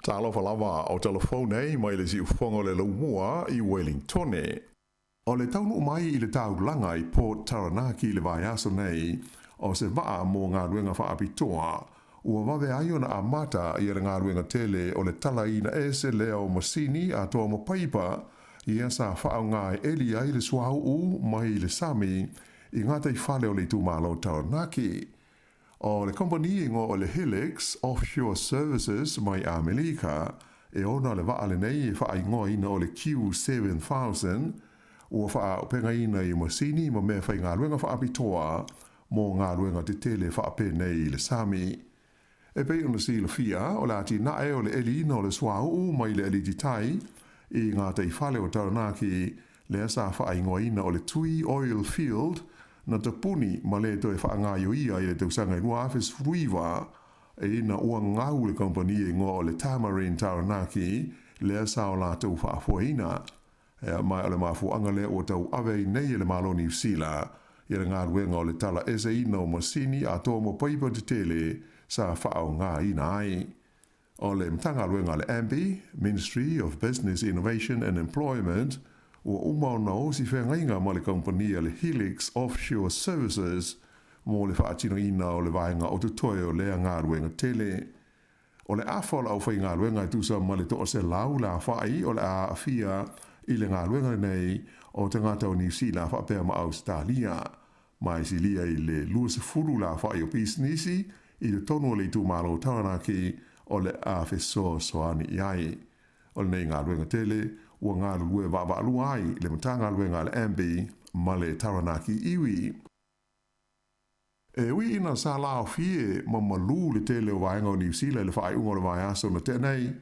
Talofa lava o telefone mai le si ufongo le lumua I Wellington. O le taunu mai I le taulanga I Port Taranaki le vai aso nei o se waa mo ngā ruenga whaapitoa. Ua wawe ai ona amata I ngā ruenga tele o le tala ina se leo masini a toa mo paipa ia sa whaau ngā eli ai le suau u mai le sami I ngā tei whale o le tūmalo Taranaki. O le kompani ingo o le Helix Offshore Services mai Amerika e ona le waa le nei e wha ingoa ina o le Q7000 ua wha upenga ina I masini ma mea whai ngā ruenga wha apitoa mō ngā ruenga te tele wha ape nei le sami. E pei ona si le fia o le ati nae o le eli ina o le swau mai le eli ditai I ngā tei whale o Taranaki le asa wha ingoa ina o le Tui Oil Field na te puni ma le to e whaangaio ia I le tausanga I rua awhis fruiwa e ina ua ngau le kompani e ngō o le Tamarin Taranaki le asa o la tau whaafuaina. E mai o le mafuanga le o tau awe nei le malo New Zealand I le ngā ruenga o le tala ese ina o masini a tō mo paipa te tele sa whaao ngā ina ai. O le mtanga ruenga le AMBI, Ministry of Business Innovation and Employment, ua umau na o si whengainga ma le kompania le Helix Offshore Services mo le whaatino ina o le vaenga o tutoe o lea ngā ruenga tele. O le awhala au whai ngā ruenga tusa ma le toa se lau la whai o le a awhia I le ngā ruenga nei o te ngata o New Zealand whaapea ma Australia. Mai si lia I le lua se furu la whai o pisnisi I le tono le tūmalo Taranaki o le a wheso soani iai. O le nei ngā ruenga tele ua ngā lue waba alua ai le matanga luenga le AMBI ma le Taranaki iwi. E ui ina sa lao fie ma malu le tele o vaenga o New Zealand le whaai ungo le vai aso na tenei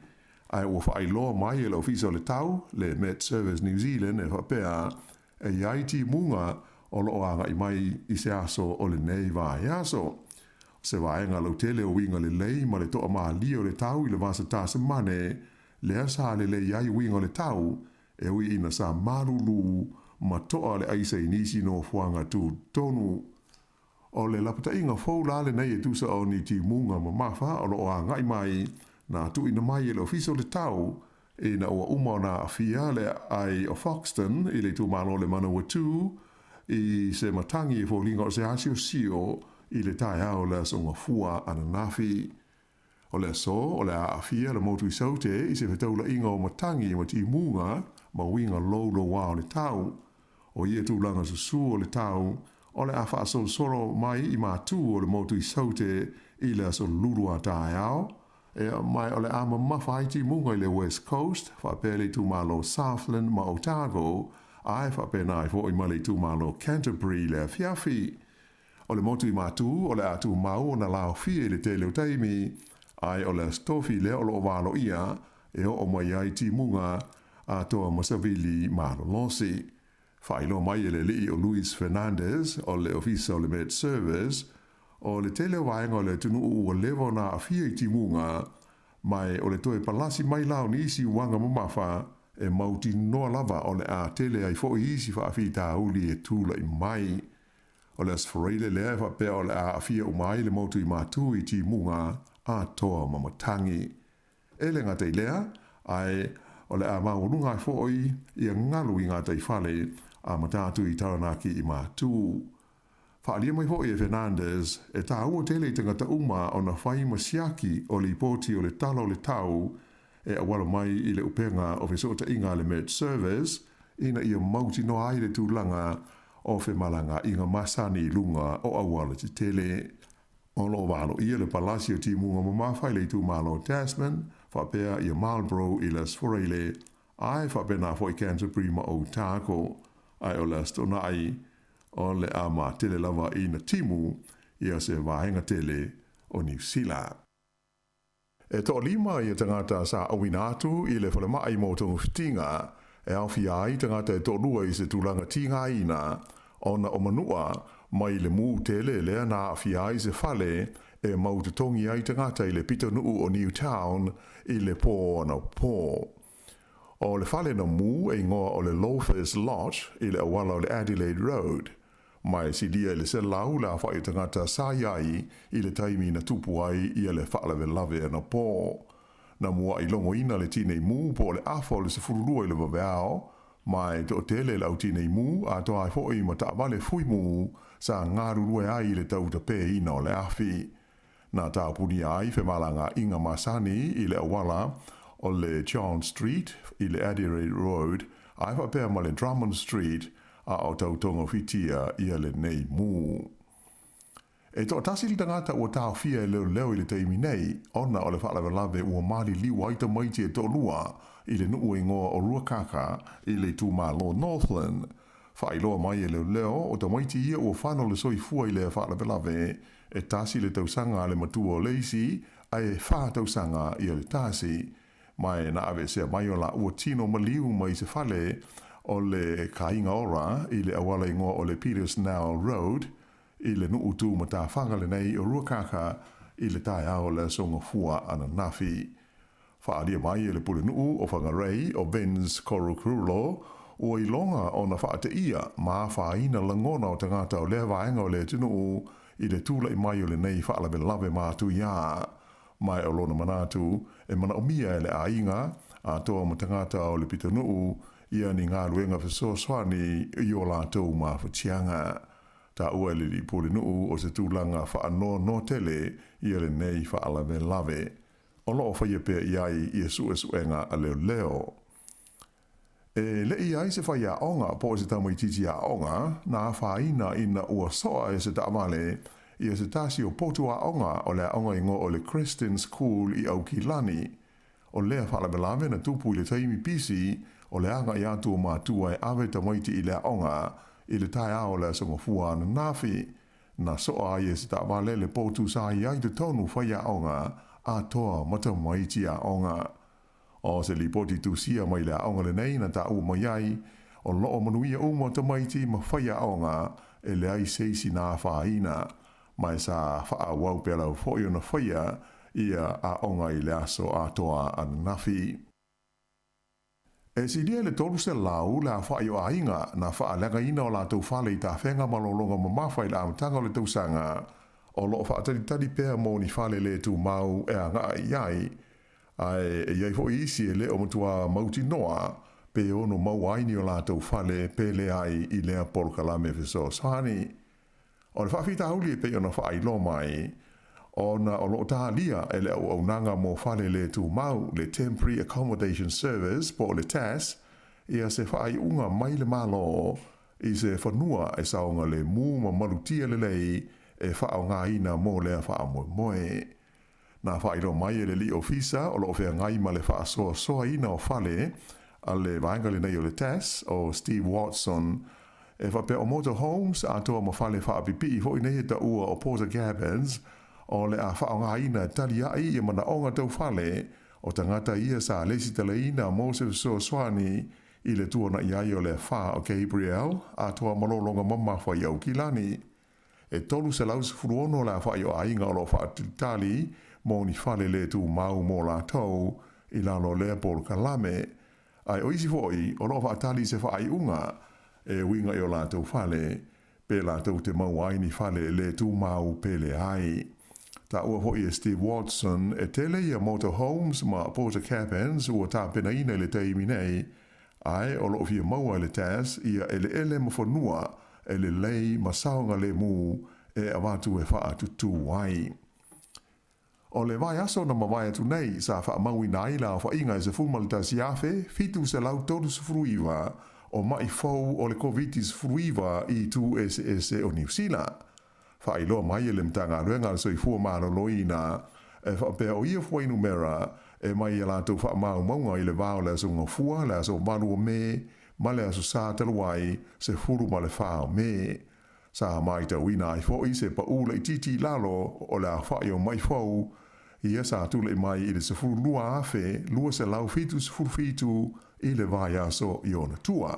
ai ua whaai loa mai e le ofisa o le tau le Met Service New Zealand e whapea e iai ti munga o loo anga I mai I se aso o le nei vai aso. Se vaenga lau tele o winga le lei ma le toa maa li o le tau I le vasa tasa mane le asa le iai winga le tau e ui ina sa marulu ma toa le aisa inisi no fuanga tu tonu. O le lapata inga fau la le nei e tusa o ni ti munga ma mafa o lo a ngai mai na tu ina mai e le ofiso le tau e na ua umau na afia le ai o Foxton I le tu malo le manuia tu I se matangi e fōlinga o se asio sio I le tae au le songa fua ananafi. O le so, o le a afia le motu I saute I se whetaula inga o matangi ma ti munga ma winga lo wa o le tau. O ia tūlanga susu o le tau, o le a wha solo mai I mātū o le motu I saute I le so lurua tae au. E mai o le a mawhai ti munga I le West Coast, wha pele tu malo Southland ma Otago, ai wha pena I fo I male tu malo Canterbury le fiafi. O le motu I mātū, o le a tu mau na lao fie le te leo taimi, ai o le stofi le o lo walo ia e o mai ai ti munga a toa masavili malo losi. Whailo mai le li o Luis Fernandez o le ofisa o le Med Service o le tele waenga o le tunu o levo na afia I ti munga mai o le toe palasi mai lao ni isi wanga mamafa e mauti noa lava o le a tele ai fo isi fa afita uli e tula I mai. O le asfareile le fa pe o le a afia umai le mautu I matu I ti munga a toa mamatangi. E le ngata I lea, ai o le a maurunga fo I ngalu I ngata I fale a matatu I Taranaki I matu. Whaalia mai fo I Fernandez e tā ua tele I tangata uma o na whai masiaki o le ipoti o le talo le tau e awala mai I le upenga o fesota inga le Med Service ina ia mauti no ai le tūlanga o fe malanga inga masani lunga o awala ti tele. O lo walo ia le palasio ti munga mamawhai le tu malo Tasman, whapea ia Marlborough I las foreile, ai whapena fo I Canterbury ma Otago, ai o las tona ai, o le ama tele lava I na timu, ia se vahenga tele o New Zealand. E to lima ia tangata sa awinatu I le whalema ai mo tongu fitinga, e awhi ai tangata e to lua I se tūlanga tinga ina, ona o manua, mai le mū tele lea nā awhi ai se whale e maututongi ai tangata I le pitonuu o Newtown I le pō na pō. O le whale na mū e ngoa o le Loafers Lodge I le awala o le Adelaide Road. Mai si dia le se lau la whai tangata sa iai I le taimi na tupu ai I le whaalawe lawe na pō. na mua i longo ina le tine mu po le afo le se furulua i le vaveao, mai to tele la tine mu a to ai fo i mata vale fui mu sa ngaru lue ai le tau te pe ina o le afi. Na ta puni ai fe malanga inga masani i le awala o le John Street i le Adelaide Road, ai fa pe ma le Drummond Street a o tau tonga fitia i le nei mu. E to tasi li tangata ua tau fia e leo i le teimi nei, ona o le whaalawe ua mali liwa i ta maiti e to lua i le nuu ingoa o Ruakaka i le tūmalo Northland. Whailoa mai e leo o ta maiti ia ua whano le soifua i le whaalawe e tasi le tausanga le matua o leisi ai e wha tausanga i le tasi. Mai na ave sea mai o la ua tino maliu mai se whale o le kainga ora i le awala ingoa o le Peters Now Road i le nuu tū mata whangale nei o Ruakaka i le tai ao le songa fua ana nafi. Whaaria mai e le pule nuu o whangarei o Ben's Korokrulo o i longa o na whaate ia ma whaina langona o tangata o lea vaenga o le tunu i le tūla i mai o le nei whaalawe lawe mātu ia. Mai o lona manatu e mana o mia e le ainga a toa ma tangata o le pita nuu ia ni ngā luenga whasoa swani i o lātou ma whatianga. Ta ua le li pule nuu o se tūlanga whaano no tele i le nei whaalawe lawe. O loo whaia pia iai i e suenga a leo. E le iai se whaia onga po se tamai titi a onga na whaina ina ua soa e se tamale i e se tasi o potu a onga o le onga ingo o le Christian School i Aukilani. O lea whaalawe lawe na tupu i le taimi pisi o le anga i atu o mātua e awe tamaiti i le onga i le tai ao le songa fua na nafi, na soa i e se tamale le potu sa iai te tonu whaia onga a toa mata maiti a onga. O se li poti tu sia mai le onga le nei na ta ua mai ai, o loo manuia uma ta maiti ma whaia onga e le ai seisi na whaina, mai sa wha wau pela u fo na whaia ia a onga i le aso a toa a nafi. E si lia le tolu se lau la wha o ainga na wha lega ina o la tau whale i ta whenga malolonga ma mawhai la amtanga o le tausanga, o loo wha tadi pēr mō ni whale le tu mau e a ngā iai, ai e iai fo isi e le o matua mauti noa, pe ono mau aini o la tau whale pe le ai i lea polkalame fiso sani. O le whawhita hauli e pe ona wha ilo mai, ona o loo taha lia e le au nanga mō whale le tu mau le Temporary Accommodation Service po le TAS, ia se wha ai unga mai le malo i se whanua e saonga le mū ma malutia le lei e whao ngā ina mō lea wha moe moe. Nā whairo mai e le li ofisa o loo whea ngai ma le wha soa ina o whale a le vaenga le nei o le TAS o Steve Watson e whape o motorhomes a toa ma whale wha apipi i hoi nei e ta ua o Porter Gabbins o le a whao ngā ina tali ai e mana onga tau whale o tangata ia sa lesi tala ina mō se soa swani i le tuana iai o le wha o Gabriel a toa malolonga mamawha i au kilani. E tolu se lau se furuono la wha i o ainga o lo wha tali mō ni whale le tu mau mō la tau i lalo lea polo kalame. Ai o isi foi o lo wha tali se wha ai unga e winga i o la tau whale pe la tau te mau ai ni whale le tu mau pele ai. Ta ua hoi e Steve Watson e tele ia motorhomes ma Porter Cabins ua tā pena ina le teimi nei ai o lo fia maua le TAS ia ele ma whanua e le lei ma saonga le mū e awatu e wha tutu ai. O le vai aso na mawai atu nei sa wha maui na ila o wha inga e se fulmalita siafe fitu se lau toru se fruiwa o mai fau o le COVID-19 fruiwa i tu ese o New Zealand. Wha iloa mai e le mtanga ruenga le Soifua maro loina e wha pēr o ia fua numera e mai e lātou wha mau maunga i le vāo le aso ngafua le aso maru o me ma le aso sā taluai se furu ma le whao me. Sa mai ta wina i fo i se pa ula i titi lalo o le a whai o mai fau ia sa tule mai i le se furu lua afe lua se lau fitu se furu fitu i le vai aso i ona tua.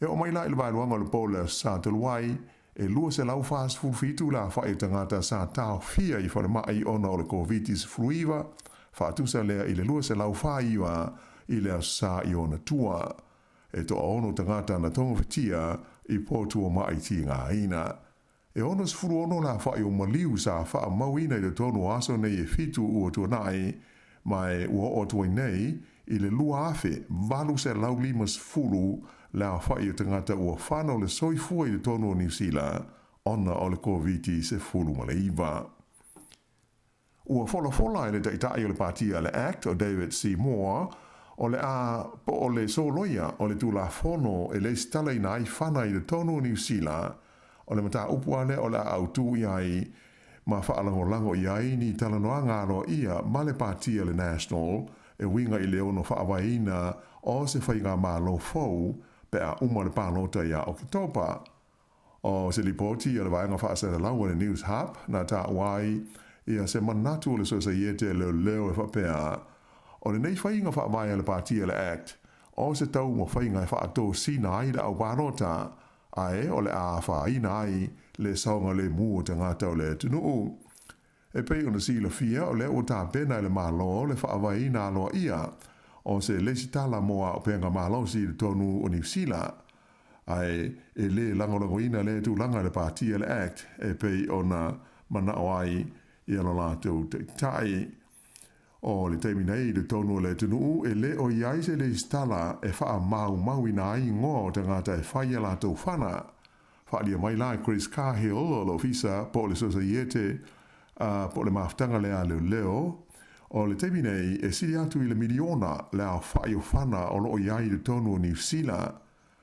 E o mai la i le vai luanga le pole sa taluai e lua se lau fās furu fitu la whai tangata sa tau fia i whare mai ona o le COVID-19 fruiva whātusa lea i le lua se lau whai i le aso sa i ona tua. E to ono tangata na tonga whitia i pōtua mai ti ngā ina. E ono se furu ono la whai o maliu sa wha mauina i le tonu aso nei e fitu ua tua nai, mai ua o tuai nei i le lua afe valu se lau limas fulu le a whai o tangata ua whanau le soifua i le tonu o New Zealand ona o le COVID se fulu ma le iwa. Ua fola i le taitai o le partia le Act o David C. Moore o le a po o le soloia o le tula fono e le stala ina ai whana i le tonu o New Zealand o le mata upuane o le autu i ai ma whaalango i ai ni talanoa ngaro ia ma le partia le National e winga i leo no whaawaina o se whainga malo fau pe a uma le pānota ia o kitopa. O se lipoti o le vaenga whaasera lau le News Hub na ta wai ia se manatu o le sosaiete leo e whapea. O le nei whainga whaamai le partia le Act o se tau mo whainga e whaato sina ai le au pānota ae o le a whaina ai le saunga le mua te ngata o le tunuu. E pei o na sila fia o le o tā pena le malo le whaavaina aloa ia o se le sitala moa o penga malo si le tonu o New Zealand. Ai e le langolangoina le tu langa le partia le Act e pei o na mana o ai i alo lātou te tai. O le teimi nei le tonu o le tunuu e le o iai se le sitala e wha mau ina ai ngō te ngata e whaia lātou whana. Whaalia mai lai Chris Cahill o lo fisa po le sosaiete po le maftanga le a leo. O le teimi nei e siri atu i le miliona le a whai o whana o lo iai le tonu o New Zealand.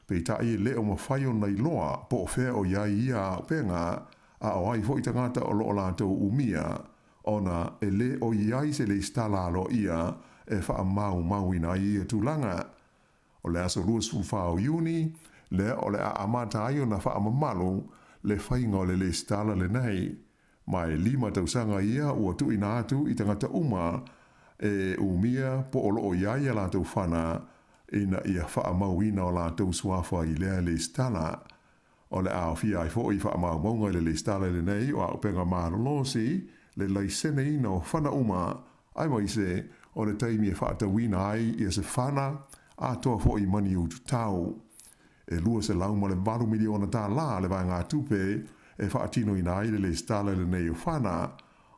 Pei tai e leo ma whai o nei loa po o whea o iai ia o penga a o ai fo i tangata o lo lātou umia. Ona e le o iai se le stala lo ia e wha mau ina ia tūlanga. O le aso luas fulfa o Juni, le o le a amata ai o na wha amamalu le whainga o le stala le nei. Mai 5 tausanga ia ua tu ina atu i tangata uma e umia po o loo iai a lātou whana ina ia wha amauina o lātou Soifua i lea le stala. O le a fia i fo i wha amaumaunga le stala le nei o a upenga marolosi le laisene ina o whana uma, ai mai se o le taimi e whaatawina ai i se whana a toa fo i mani utu tau. E lua se lau ma le 2 miliona tā la le vai ngā tupe e whaatino ina ai le stala le nei o whana,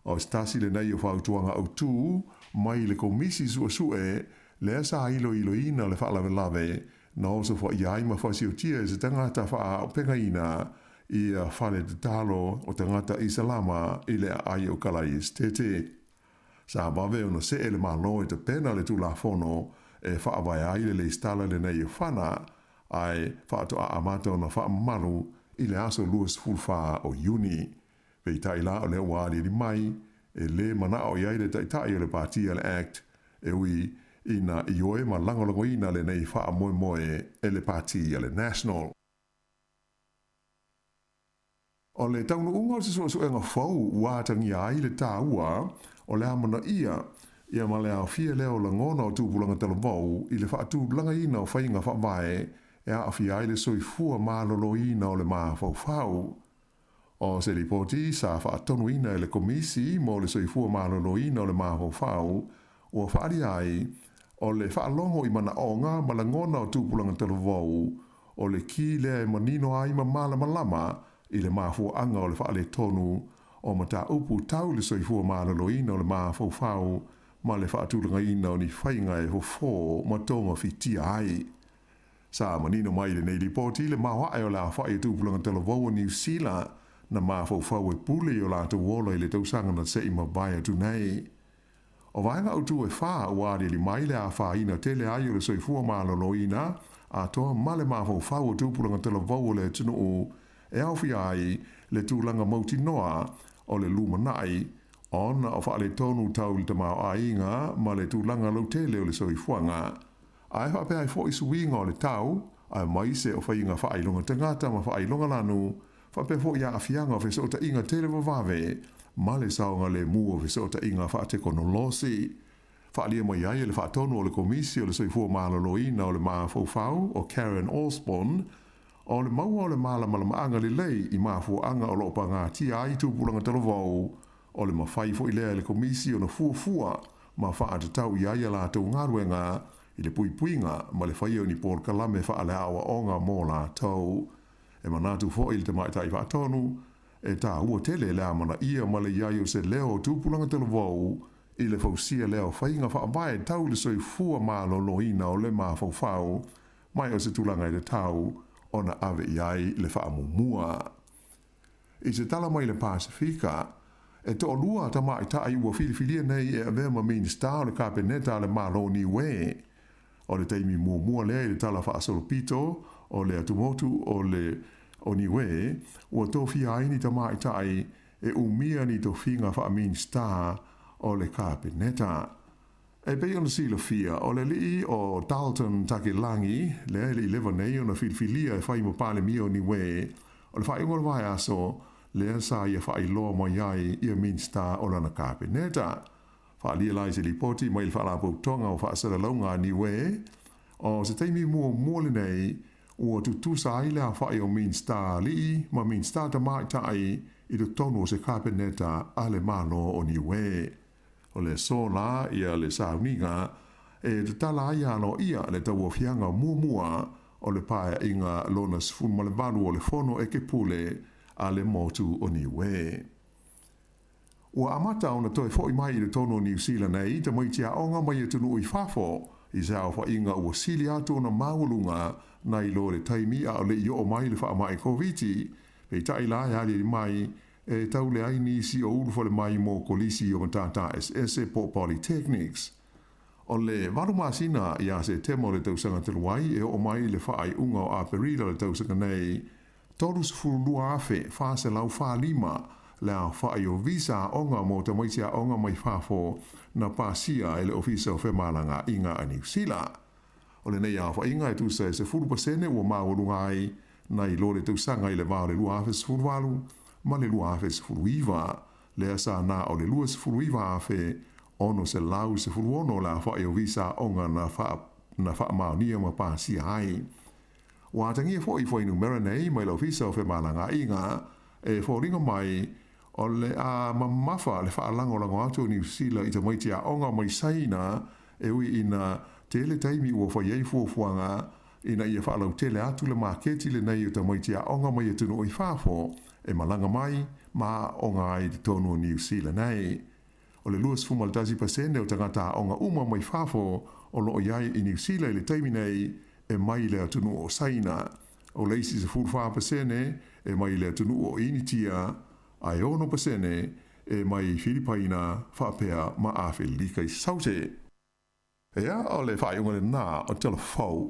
o stasi le nei o whautuanga au tū, mai le komisi sue le asa ilo ina le whaalawelawe, na oso fo i ai ma whasio tia e se tangata wha o penga ina, i a whale te talo o tangata Isalama i le ai o kalais tete. Sa bawe ona se ele malo e te pena le tula fono e whaawai ai le stala le nei o whana ai whaato a amata ona whaamalu i le aso luas fulfa o Juni. Pei taila o le wāli li mai e le mana o iai le taitai o le partia le Act e ui ina i oe ma langolangoina le nei wha moe e le partia le National. O le taunu unga o se suenga fau wātangi ai le tāua o le amana ia ma le a fia leo la ngona o tūpulanga talavau i le whaatūpulanga ina o whainga whawae e a awhi ai le soifua mālolo ina o le māwhau. O se ripoti sa whaatonu ina e le komisi mo le soifua mālolo ina o le māwhau o whaari ai o le whaalongo i mana onga ma la ngona o tūpulanga talavau o le ki lea e manino ai ma malama i le māfua anga o le whaale tonu o mata upu tau le soifua mālolo ina o le māwhau ma le whaatulanga ina o ni whainga e hofo ma tonga fitia ai. Sa manino mai le nei ripoti le mawae o la whae tūpulanga talavau o New Zealand na māwhau e pule o la tuola i le tausanga na se ima baia tu nei. O vaenga utu e wha uari li mai le a wha ina tele ai o le soifua mālolo ina a toa ma le māwhau o tūpulanga talavau o le tunu o e awhi ai le tūlanga mauti noa o le lumanai ona o whaale tonu tau le tamau ainga ma le tūlanga lautele o le soifuanga. Ai whape ai fo isuinga o le tau, ai mai se o whainga whailonga tangata ma whailonga lanu, whape fo ia awhianga o whesota inga tele wawave, ma le saonga le mua o whesota inga whaatekonolosi. Whaalia mai ai le whaatonu o le komisi o le soifua māloloina o le māwhauwhau o Karen Osborne, o le maua o le malamaanga le lei i māfuanga o loopa ngā tia ai tūpulanga talavau, o le mawhai fo i lea le komisi o na fuafua ma whaatatau i aia lātou ngāruenga i le puipuinga ma le whaia o ni Paul Kalame whaale awa o ngā mō lātou. E manatu fo i le te maitai whaatonu, e tā ua tele le amana ia ma le iai o se leo tūpulanga talavau i le fausia leo whainga whaambae tau le soifua māloloina o le mawhauwhau mai o se tulanga i le tau o na ave iai le whaamumua. I se tala mai le Pasifika, e to lua ta mai ta ai ua filifilia nei e avea ma minista o le kapeneta le maloni we. O le teimi mua lea i le tala whaasolopito o le atumotu o le oniwe, ua tofi aini ta mai ta ai e umia ni to finga wha minista o le kapeneta. E pei ona sila fia o le lii o Dalton Takilangi, le li lewa nei o na filifilia e whai mo pale mi o ni we, o le whai ngol vai aso, le sa ia whai loa mai ai ia minsta o lana kapeneta. Wha lia lai se li poti mai le wha lapo tonga o wha asara launga ni we, o se teimi mua le nei, ua tutusa ai lea whai o minsta li, ma minsta ta mai tai i do tono se kapeneta a le malo o ni we. O le sola ia le sauninga, e te tala ai ano ia le tau fianga mua o le pae inga lona sifun ma le balu o le fono e ke pule a le motu o ni we. Ua amata ona toi fo i mai i le tono New Zealand nei, te mai tia onga mai e tunu i fafo, i se au fa inga ua sili atu ona maulunga na i lo le taimi a o le i o mai le wha mai COVID-19, e tai la e ali mai e tau le aini si o ulu le mai mo kolisi o matata SS po Polytechnics. O le warumasina ia se temo le tausanga te luai e o mai le whaai unga o aperila le tausanga nei, toru se furulua afe whaase lau wha le a whaai o visa onga mo te maitia onga mai whafo na pasia e le ofisa o whemalanga inga a New Zealand. O le nei a whainga e tusa se furu pasene ua maurunga ai na i lo le tausanga i le vao le lua afe se furuwalu, ma le lua afe se furuiva, le asa na o le lua se furuiva afe, ono se lau se furuono la whae o visa onga na wha maonia ma pāsia ai. Wa tangia fo i fo inu mera nei mai la visa o whemalanga inga, e fo ringa mai o le a mamafa le wha lango lango atu New Zealand i ta maitia onga mai saina e ui ina tele taimi ua wha iei fuafuanga ina ia wha lau tele atu le maketi le nei o ta maitia onga mai e tunu i whafo, e malanga mai ma onga ai te tonu New Zealand nei. O le luas fumaltasi pasene o tangata onga uma mai whafo o lo iai i New Zealand le taimi nei e mai le atunu o saina. O leisi se fulfa pasene e mai le atunu o initia ai ono pasene e mai Filipaina whapea ma afe lika i saute. Ea o le whaiunga le nā o telefau.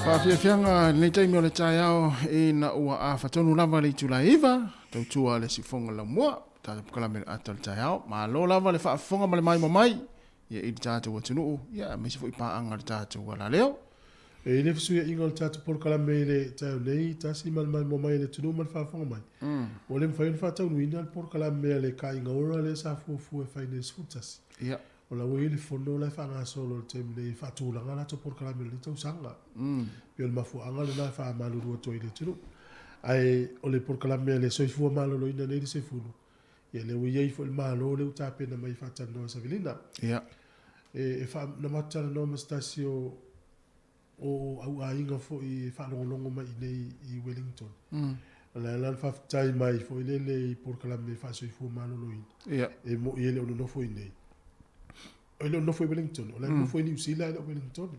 Whawhiawhianga nei taimi o le tai ao e na ua a whatonu lava le tula iwa, tau tua le si fonga la mua, tata pukalame ata le tai ao, ma lo lava le whaafonga ma le mai mai, ia i tata ua tunu, ia me se fo i paanga le tata ua la leo. E le fisu ia inga le tata pukalame le tai o nei, tasi mal mai mai le tunu mal whaafonga mai. O le mwhain whaatau nuina le pukalame le ka inga ora le sa fuafu e whaine sfutasi. Ia. O la wei le fono la whanga solo le temi le whaatulanga la to pukalame le tau sanga. Pio le mafuanga le na wha malurua toi le tunu. Ai o le pukalame le soifua malolo ina nei le sefunu. Ia le wei ei fo il malo le utapena mai whaatanoa sa vilina. Ia. E wha na matala no mastasi o au a inga fo i whaanongolongo mai nei i Wellington. La lan whaftai mai fo i le i pukalame wha soifua malolo ina. Ia. E mo i ele ono nofo i nei. O le nofo i Wellington, o le nofo i New Zealand o Wellington.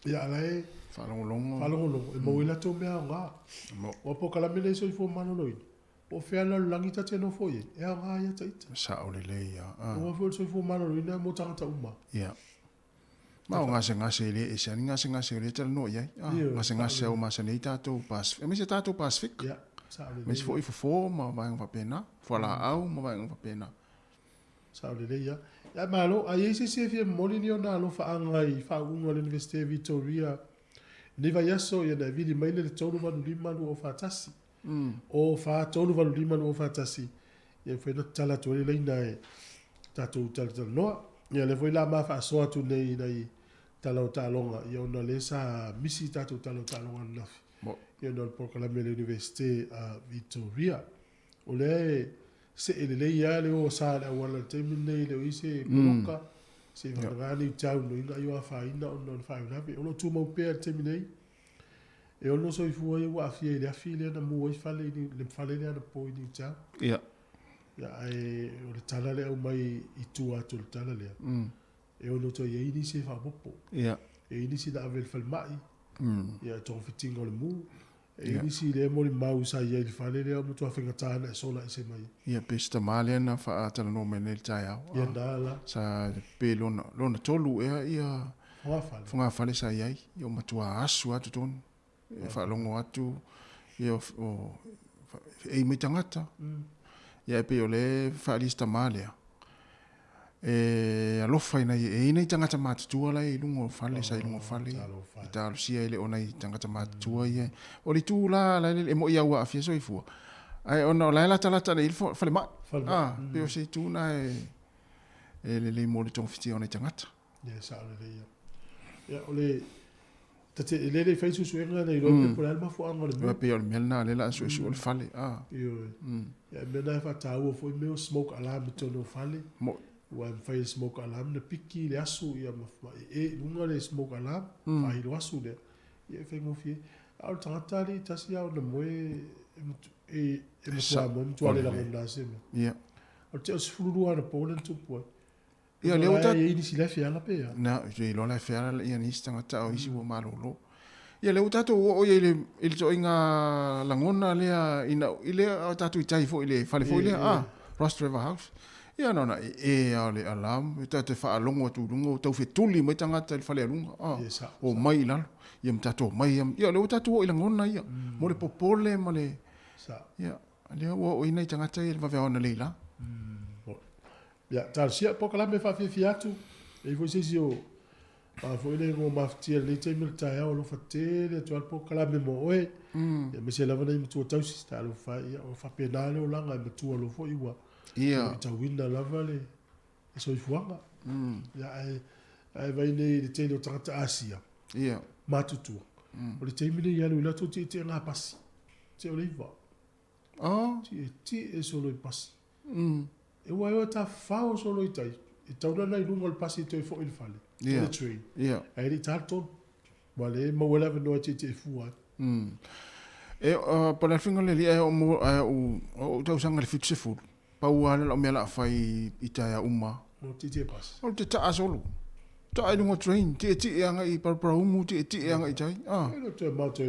Ia alae whalongolongo, e mo i la tau mea o ngā. O po kalame le soifua malolo ina. O whea langi tate nofo i, e a ngā ia taita. Sa o le ia. O whea soifua malolo ina mo tangata uma. Ia. Ma o ngase le e siani ngase le tala no iai. Ngase au masa nei tātou Pacific. E me se tātou Pacific. Ia, sa o le me se fo i fo ma vaenga whapena. Whala au ma vaenga whapena. Sa o le ia. Ia malo, a iese se fia moli ni o nā lo whaanga i whaunga le University of Victoria. Ni vai aso ia na vidi maile le tonu wanu limanu o whatasi. O wha tonu wanu limanu o whatasi. Ia whaina tala tuari leina e tātou tala noa. Ia le whaila maa wha asoa tu nei nei tala o tālonga. Ia ona le sa misi tātou tala o tālonga nafi. Ia ona le Porkalame le University of Victoria. O le se ele le ia le o sa le wala temi nei le ise bloka se vangani tau no inga yo fa ina on non fa na be ono tu mo pe temi nei e ono Soifua i wa fie le afile na mo i fale ni le fale le na po ni tau ia ya e o le tala le au mai i tu atu le tala le e ono to ye ini se fa popo ia e ini si da avel fal mai ia to fitingo le mu e ini si le mo le mau sa ia le fale le mo to afenga tana e sola ese mai ia pesta maliana fa atala no menel tai au ia dala sa pe lona tolu ia funga fale sa iai ia matua asu atu ton fa longo atu ia o e me tangata ia pe ole fa lista malia e alofa ina e ina tangata matutua la i lungo fale sa lungo fale ta lucia ele ona i tangata matutua ia o li tu la le mo ia wa afia Soifua ai ona la tala nei fale ma pe o se tu na e le mo le tong fiti ona tangata ia sa le ia ole tate le fai su suenga nei ro por alma fu anga le pe o melna le la su le fale io ia me na fa tau fo me smoke alarm to no fale mo wa fai smoke alarm na piki le asu ia ma e lunga le smoke alarm fai lo asu le ia fai mo fi al tantali tasi au na moe e mo sa mo tu ale la onda se ia o te os furua na polen tu po ia le uta ia ni si la fia la pe na je lo la fia la ia ni stanga o isi wo malolo ia le uta to o ia le to inga langona le ina ile tatu itai fo ile fale fo ile Ross River House ia nona ale alam ita te fa longo tu lungo tau fe tuli mai tanga te fale lunga o mai la ia mtato mai ia le uta tu o langona ia mo le popole mo le ia le o ina tanga te va va ona leila ia tal sia Porkalame fa fi atu e vo se sio pa fo ile ngo maftia le te miltai o lo fatele tu al Porkalame mo e ia me se lava nei tu tau si sta lo fa ia o fa penale o langa me tu lo fo iwa ia ta winda lava le Soifuanga ia ai vai nei le te lo tata asia ia matutu o le te mine ia lo tu te nga pasi te o leiva ti e solo i pasi e wai ta fao solo i tai e tauna nai lungo le pasi te fo il fale le train ia ai li tarton wale mo wala no te fuai e pa la finga le ia o tau sanga le fitu se fu pa ua la me la fai ita uma o te pas o te ta solo ta ai lungo train te anga i par umu te anga i tai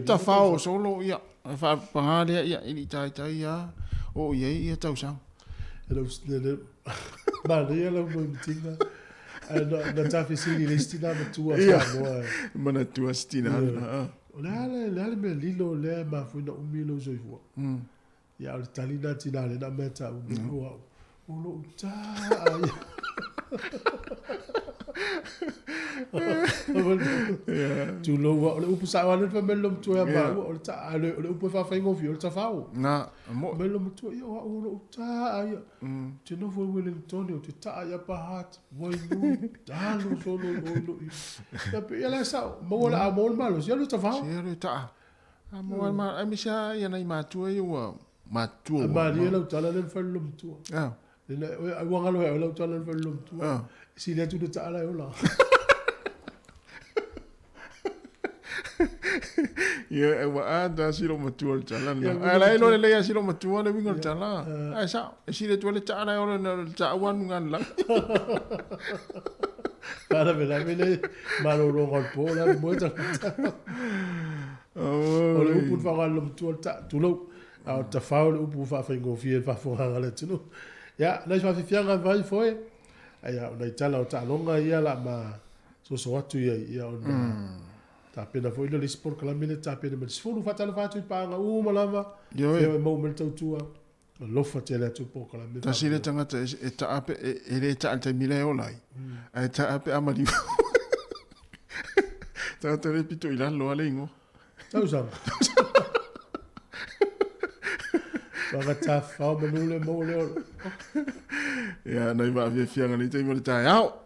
ta fao solo ia fa pangale ia i tai ia o ia tau sang ba le la mo tinga Na tafi sini le stina matua Samoa. Mana tua stina. Le me lilo le ma fu na umilo Soifua. Ya o talina tina le na meta umilo. Olo ta. Tu lo wa le upu sa wa le melom tu ya ba o ta le upu fa fa ngofi o ta fa o. Na mo melom tu ya o ta ya. Tu no vo Wellington o ta ya pa hat. Voi no ta no so no. Ya pe ya la sa mo la mo malo ya lo ta fa. Ya lo ta. Mo ma ai mi sa ya na ma tu yo ma tu. Ma ni lo ta le melom tu. Ah. Le ai wa ngalo lo ta le melom tu. Si le tu ta la yo la. Ya, ada silo matua jalan. Alai lo le silo matua le wingal jalan. Ai sa, silo tu le cara o le cawan ngan la. Para vela malo ro ngol po la mo ta. O le upu fa ngal tu tu lo. A ta fa o upu fa ngo fi fa fo ngal tu no. Ya, na fa fi fianga vai foi. Ai na tala o ta longa ia la ma so atu ia o. Tapena foi le sport kala mile tapena me sfulu fatala fatu panga malava yo mo mel tua lo fatela tu po kala me tasile tangata e tape e le ta mile olai e tape amali tata repito ila lo alingo tausa Panga ta fa manule mo le ya na va via fianga ni te mo ta yao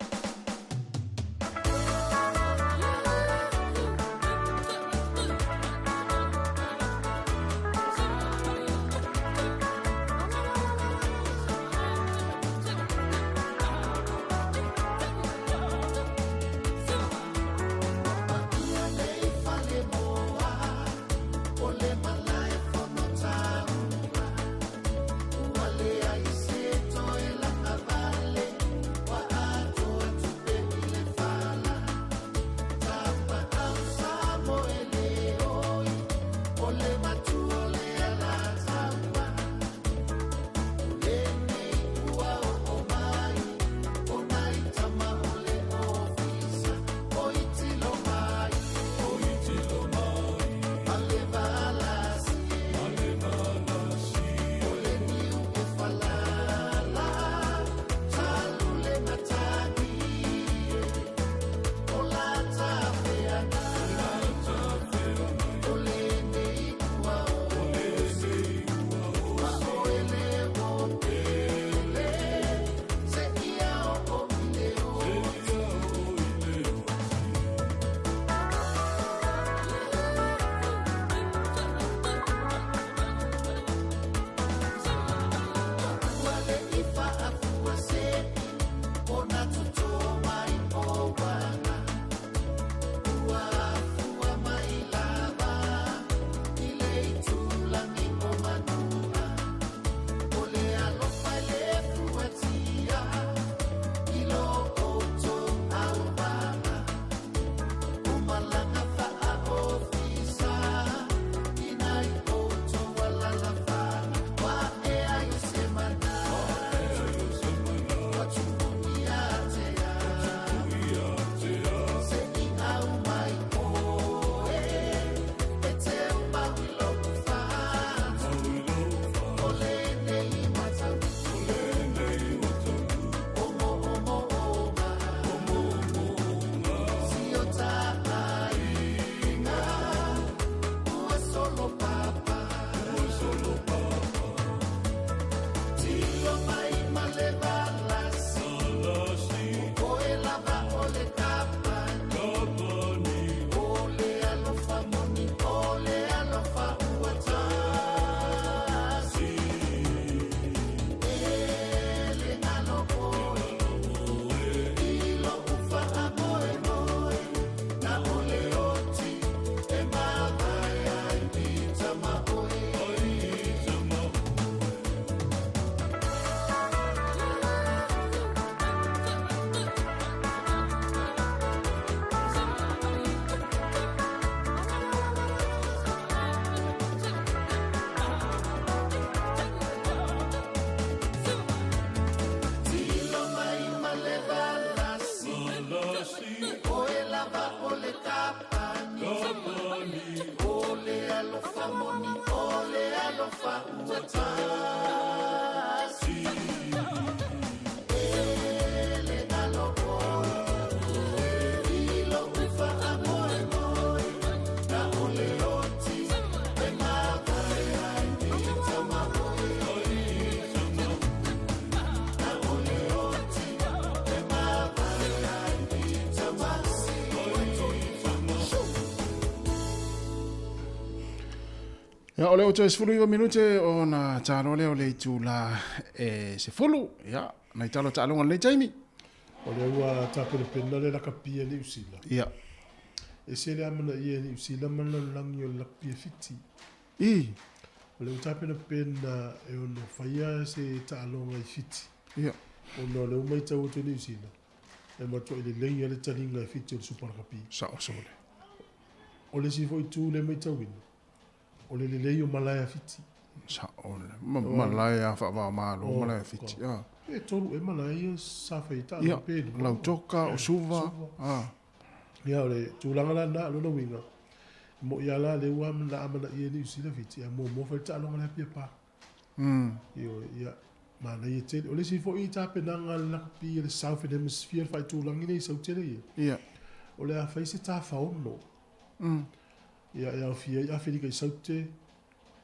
Ya ole o te sfulu iwa minute o na talo le o le tu la se fulu ya na italo talo ngon le Jamie. O le ua tapere pena le la kapia ni usila. Ya. E se le amana ia ni usila mana langi o la kapia fiti. O le utapena pena e o no whaia se talo ngai fiti. Ya. O no le umai tau to ni usila. E matua i le lengi ale taringa e fiti o le super kapia. Sa o sole. O le si foi tu le mai tau ina. O le lei o malaya fiti. Sa o le. Malaya fa va malo malaya fiti. Ya. E tolu e malaya sa feita. Ya. Lau toka o suva. Ia ole tūlanga la na lona winga. Mo ia la le ua na amana ia ni usila fiti. Ia mo fai ta alonga le pia pa. Ia mana ia tele. Ole si fo i ta penanga la pia le Southern Hemisphere fai tūlangi nei sau tele ia. Ia. Ole a fai se ta faono. Ia ia fia ia fili kai saute.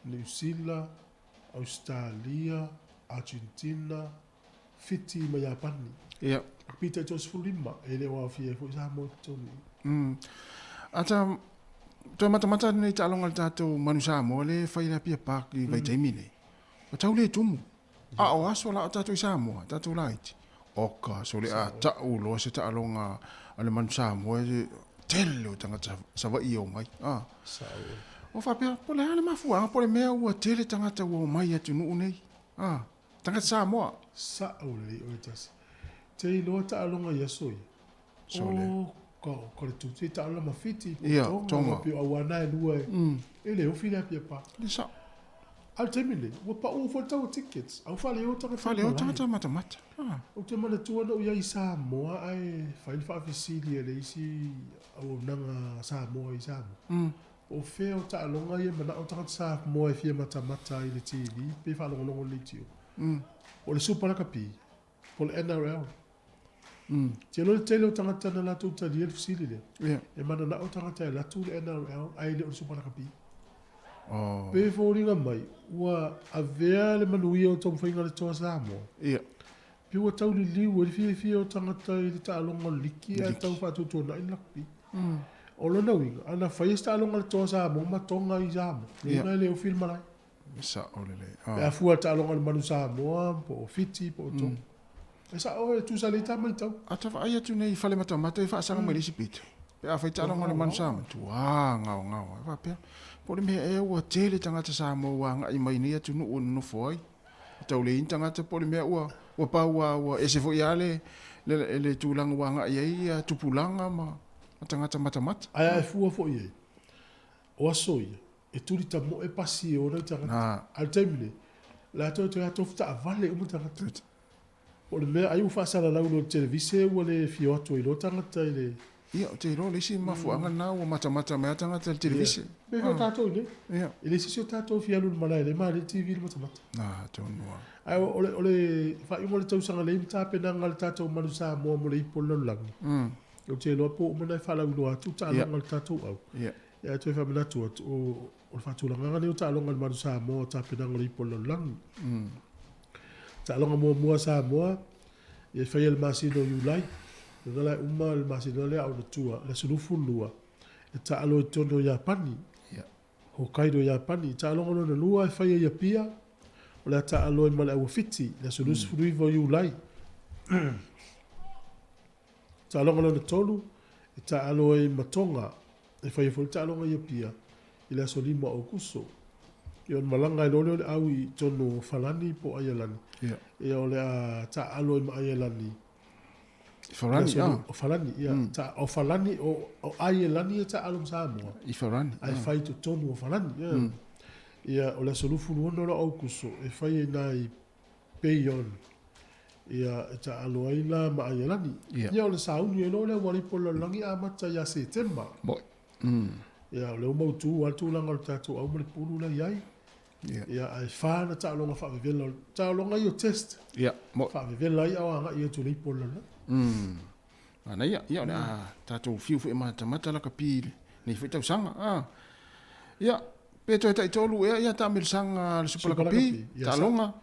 New Zealand, Australia, Argentina, fiti ma Japani. Ia. Pita tos fulima ele wa fia fo sa mo toni. Ata to mata nei talonga tato manusa mo le fai la pia pak i vai Jamie. O tau le tumu. O aso la tato i Samoa, tato light. Oka so le a ta ulo se talonga ale manusa mo e telo tanga sa va i o mai. Sa o fa pia po le ana mafua po le mea ua tele tanga ta o mai atu nu nei. Tanga Samoa. Sa o le o tasi. Te ilo ta alonga yasoi. Sole. Ko le tu te ta alonga mafiti. Ia, tonga. Pio awana e lua e. Ele o fila pia pa. Lisa. Al temile, wa pa u fo tau tickets. Au fale o tanga. Fale o tanga mata. O te mana tua na uia i Samoa ai fail fa fisili ele isi au nanga Samoa i Samoa. O fe o ta alonga ia mana o tanga Samoa e fia mata i le TV. Pe fa longo le tio. O le super kapi. Po le NRL. Te lo tele o tangata na latu tali e fisili le. E mana na o tangata e latu le NRL ai le o super kapi. Pe fo ringa mai, ua avea le manuia o tong whainga le toa Samoa. Pe ua tau li liu e fia o tangata i le ta alonga liki a tau whatutua na in lakpi. O lona winga, ana whai sta alonga le toa Samoa, ma tonga i Samoa. Nga le o filma lai. Sa o le. E a fua ta alonga le manu Samoa, po o fiti, po o tong. E sa o e tu sa le ta mai tau. Ata fa ai atu nei fale mata e fa sanga mai lisi pitu. Pe a whaita alonga le manu Samoa. Tu ngao. E fa pia. Po le mea e ua tele tangata Samoa nga i mai nei atu nu foi. Tau le in tangata po le mea ua pa ua e se fo ia le tūlanga wa nga i ai tupulanga ma tangata mata. Ai fua fo i ai. O aso ia. E turi ta mo e pasi e ora tangata. Al temile. La to fta avale o tangata. O le mea ai u fasala lau no televise ua le fioato i lo tangata i le. Ia, te iro lesi mafuanga na ua mata mea tangata le televise. Me fio tato i le. I le sisio tato fialu le malai le maa le TV le mata. Tonua. Ai o le fa ingo le tausanga le imta penanga le tato manu Samoa mo le ipo lalangi. O te loa po umana i whalau loa tu ta alonga le tato au. Ia tu e whaminatu o le whatulanga ne o ta alonga le manu Samoa ta penanga le ipo lalangi. Ta alonga mua Samoa ia whaia le masino iulai. Ngala uma le masino le au na tua le sulufu lua. E ta alo i tono Japani. Hokkaido Japani. Ta alonga na lua e whaia ia pia. O le ta alo i male au fiti. Le sulufu luivo iulai. Ta alonga na tolu. E ta alo i matonga. E whaia fo ta alonga ia pia. I le aso lima o kuso. I on malanga i lole au i tono falani po ayalani. E o le a ta alo i ma ayalani. Farani, o Farani, ia. O Farani, o Aielani e ta alum Samoa. I Farani. Ai fai to tonu o Farani, ia. Ia, o le solufu luono la au kuso, e fai e nai peion. Ia, e ta alo aina ma Aielani. Ia, o le sauni e lo le waripo la langi a mata ia September. Boi. Ia, o le umautu, altu langa o tato au mali pulu la iai. Ia, ai whana ta alonga whaavivela. Ta alonga i o test. Ia, boi. Whaavivela i au anga i tu leipo la la. Ana ia le tatou fiu fu e mata la kapile nei fu tau sanga ia pe to tai tolu ia ta mil sanga le super kapi ta longa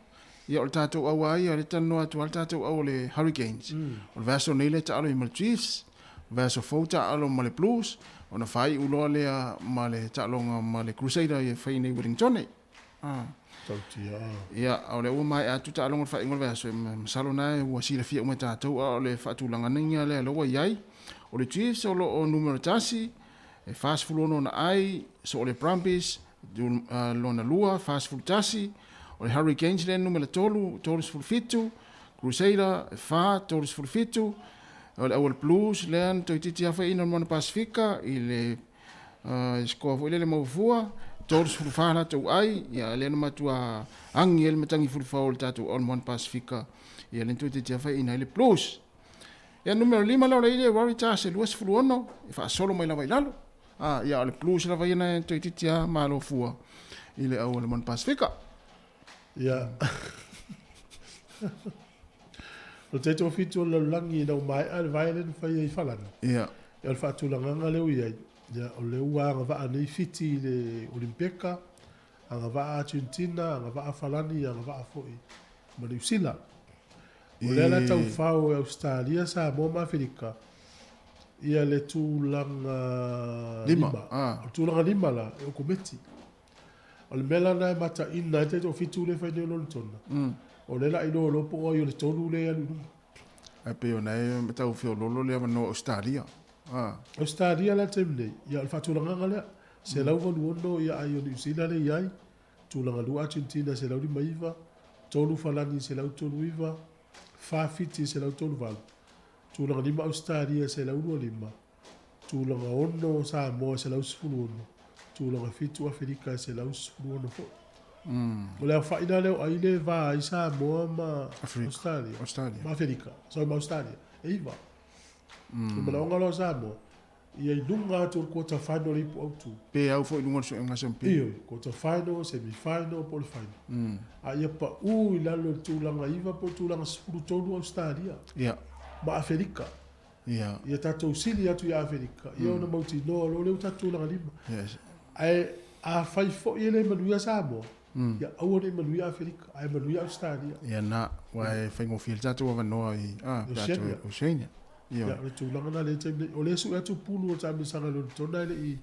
ia o tatou awa ia le tano atu al tatou au le Hurricanes o verso nei le ta alo i Maldives verso fota alo male Blues ona fai uloa lea ma le ta'alonga ma le Crusader i fai nei Wellington. Tautia. Ia, o le ua mai atu ta'alonga fai ngol vea so masalo nai ua sila fia umai tātou o le whaatulanga ninga le aloa iai. O le Chiefs o lo o numero tasi, e fast full ono na ai, so o le Brumbies, lona lua, fast full tasi, o le Hurricanes le numero tolu, tolus full fitu, Crusader, e fa, tolus full fitu, o le Awal Blues, lean, toi titi hafa ina mona Pasifika, i le skoa fu le maufua, tolus full fala tau ai, ia le na matua angi ele matangi full faul tatu on mona Pasifika, ia le toi titi hafa ina le Blues. Ia numero 5 lao le Waratahs e luas fulu ono, e wha solo mai lawa i lalo. Ia o le Blues lawa ina toi titia malo fua i le au le mona Pasifika. Ia. O te to fitu le langi na mai al violent fai i falana. Ia. Ia le whaatulanga leu iai. Ia o le ua anga vaa nei fiti le Olimpeka, anga vaa Argentina, anga vaa falani, anga vaa foi. Ma New Zealand. O le ala tau whao e Australia sa Samoa ma Afrika. Ia le tūlanga lima. O tūlanga lima la, e o kometi. O le mela na e mata ina, e te o fitu le whaine o lolo tona. O le la ino lopo o i o le tonu le alu. E pe o nei tau whio lolo le no Australia. Australia la temne, ia le whatūlanga lea. Se lau vanu ono ia ai o New Zealand le iai. Tūlanga lua Argentina se lau di maiva. Tonu falani se lau tonu iva. Fafiti se lau tonu valu. Tūlanga lima Australia se lau lua lima. Tūlanga ono Samoa se lau sifuru ono. Tūlanga fitu Afrika se lau sifuru ono fo. O lea whaina leo ai le vā i Samoa ma Australia. Ma Afrika. So ma Australia. E iwa. Mana onga lo Samoa. Ia i nunga atu quarter final ipu au tu. Pe au fo i nunga so enga sempi. Iyo, quarter final, semi final, pole final. A ia pa u i lalo tūlanga iwa po tūlanga sifuru tonu Australia. Ia. Ma Afrika. Ia. Ia tatou sili atu i Afrika. Ia ona mauti no lo leu tatou langa lima. Yes. Ai a fai fo i le manuia Samoa. Ia au ne manuia Afrika, ai manuia Australia. Ia na wai faingo fil tatou wa noa i tatou Oceania. Ia le tūlanga na le taimle. O le su atu pulu o taimle sanga lo tona le i.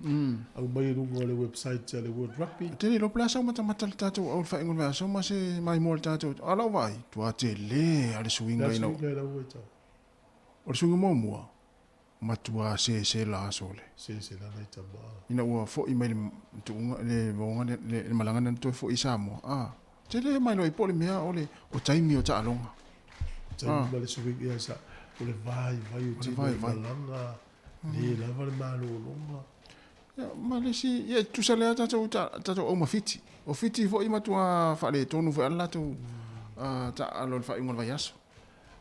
Au mai runga le website le World Rugby. Tene lo plasa mata mata le tatou au faingo le so ma se mai mo le tatou. Ala vai, tua te le ale suinga ino. O sunga mo mua. Matua se la sole. Se la nei tama. Ina ua fo i mai le vonga le malanga na to fo i Samoa. Tele mai lo i pole mea ole o taimi o ta alonga. Taimi le suinga ia sa. O le vai o tino i malanga. Le lava le malo longa. Ia, ma le si, ia tu sa lea tatou o mafiti. O fiti fo i matua whale tonu fo ala tu ta alo le whaingo le vai aso.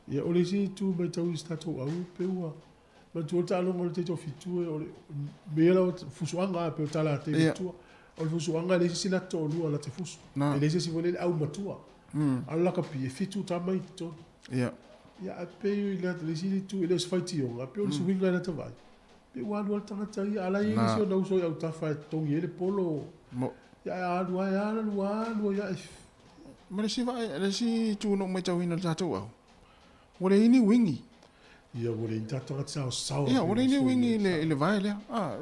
Ia o le si tu mai tau i tatou au peua. Ma tu ta alonga le teito fitu e o le mea o fusuanga pe o tala te fitua. O le fusuanga le si la tonu ala te fusu. E le si vole au matua. Ala ka pi e fitu ta mai to. Ia. Ia a pe i le si tu le sfaiti o. A pe o le swinga na te vai. Pe wanu al tangata ia ala i si o nau so au tafa e tongi e le polo. Ia alu ia. Ma le si tu no mai tau ina tatou au. Wale ini wingi. Ia wale i tatanga tsao sao. Ia wale ini wingi le vai lea.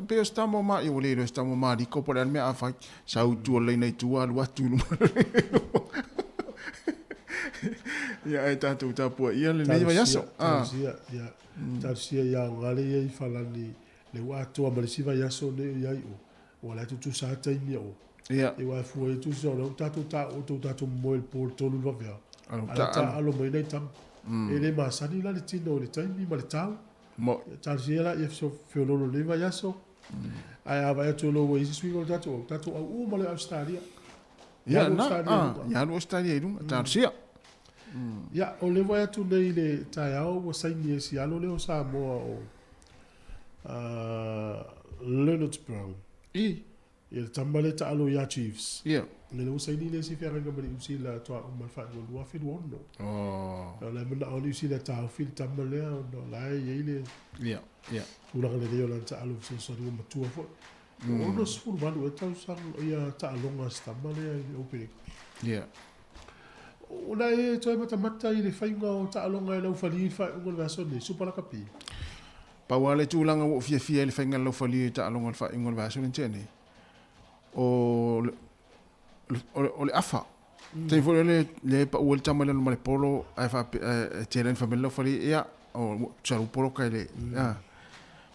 Pe o stamo ma i wale i stamo ma di kopo le mea a fai. Sau tu o leina i tua alu atu inu. Ia e tatou tapua ia le nei vai aso. Ia. Tausia ia ngale ia i falani le watoa ma le si vai aso ne iai o. Wala tu sa taimi o. Ia. E wa fu e tu so le tatou ta o tatou mo el por tonu va vea. Ala alo mai nei tam. E le masani la le tino le taimi ma le tau. Mo. Tausia la ia so feololo le vai aso. Ai ava e tu lo we isi swingo tatou au ma le Australia. Ia na. Ia no Australia i runga. Tausia. Ia, o le vai atu nei le tai au wa saini e si alo leo Samoa o Leonard Brown. Ia le tamale ta alo ia Chiefs. Ia. Le leo saini le si whianga mani usi la toa umalfa no lua whiru ono. Le mana o usi la tau whiru tamale ono lai eile. Ia. Ulanga le leo la ta alo sosari o matua fo. Ono sifuru manu e tau sang ia ta alonga stamale i opere. Ia. Ona e toi mata i le whainga o ta alonga e lau whali i whai ungol vaso ne supala kapi. Pauale tūlanga o fia le whainga lau whali ta alonga le whainga le vaso tēne. O le afa. Tei fo le pa ua le tama le male polo ai fa tēlen whamela lau whali ea o charu polo kai le.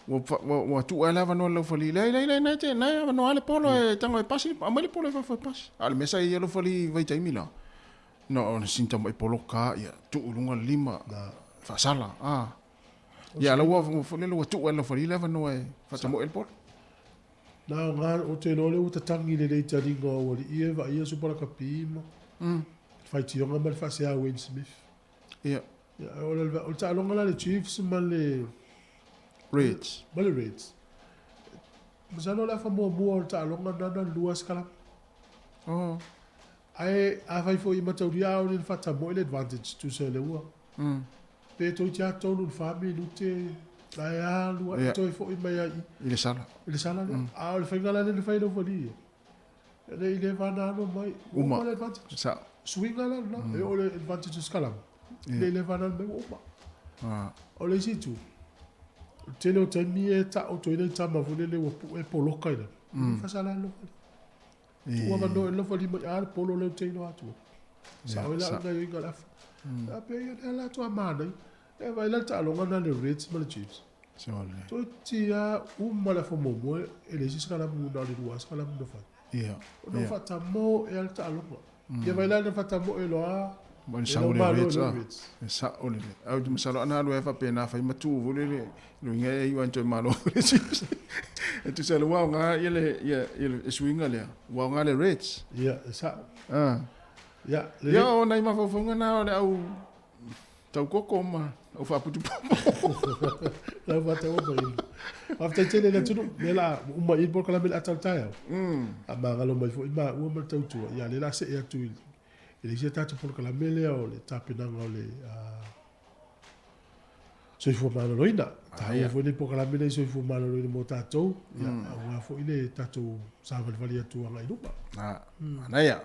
Wa tu ala va no lau whali. Lei te nai va no ale polo e tango e pasi. A mai le polo e fa pasi. Ale mesa i alo whali vai taimila. No, ona sinta mai polo ka ia tu ulunga lima. Fa sala. Ia la ua fole lo tu ala fole leva no e fa mo el por. Na nga o te lole o tatangi le le tari ngo o le ia va ia supora kapima. Fai ti nga mal fa se a Wayne Smith. Ia. Ia o ta longa la le Chiefs mal le Reds. Mal le Reds. Masano la fa mo o ta longa na luas kala. Oh. Ai a fai fo i matauria o le fa ta mo le advantage tu se le ua. Pe to ia tonu fami lute la ya lu to fo i mai ai Ile sala. a le fai ngala le fai no foli le ile vana no mai Uma. le advantage Sa. swinga la e o le advantage skalam le ile vana me uma o le situ tele o temi e ta o to ile ta ma vole le e polo kai le fa sala lo tu wa no lo foli mai al polo le te no atu sa o la nga yo ngala a pe ia la to amana e vai la ta longa na le Reds ma le Chiefs Sole. to tia la fo mo e le sala mu na le duas kala mu fa Ia. no fa ta mo e al ta longa ia vai la fa ta mo e lo a Bon sa o le Reds. Sa o le. Au tu masalo ana lo e fa pena fa matu vole le lo nga e wan to malo. E tu sa lo wa nga ile swinga le. Wa nga le Reds. ia sa ia Ia o nai mafafonga na o le au tau koko ma o fa putu la va ta o mai after tele le tunu le la uma il por kala mel atal tayo a ma ngalo mai fo ima u ma tau tu ia le la se e tu ele se ta por kala mel o le tapina ngole Soifua mana loina ta ia fo ni por kala mel Soifua mana loina mo ta tu ia a fo ile ta tu sa valia tu nga ilupa na ia.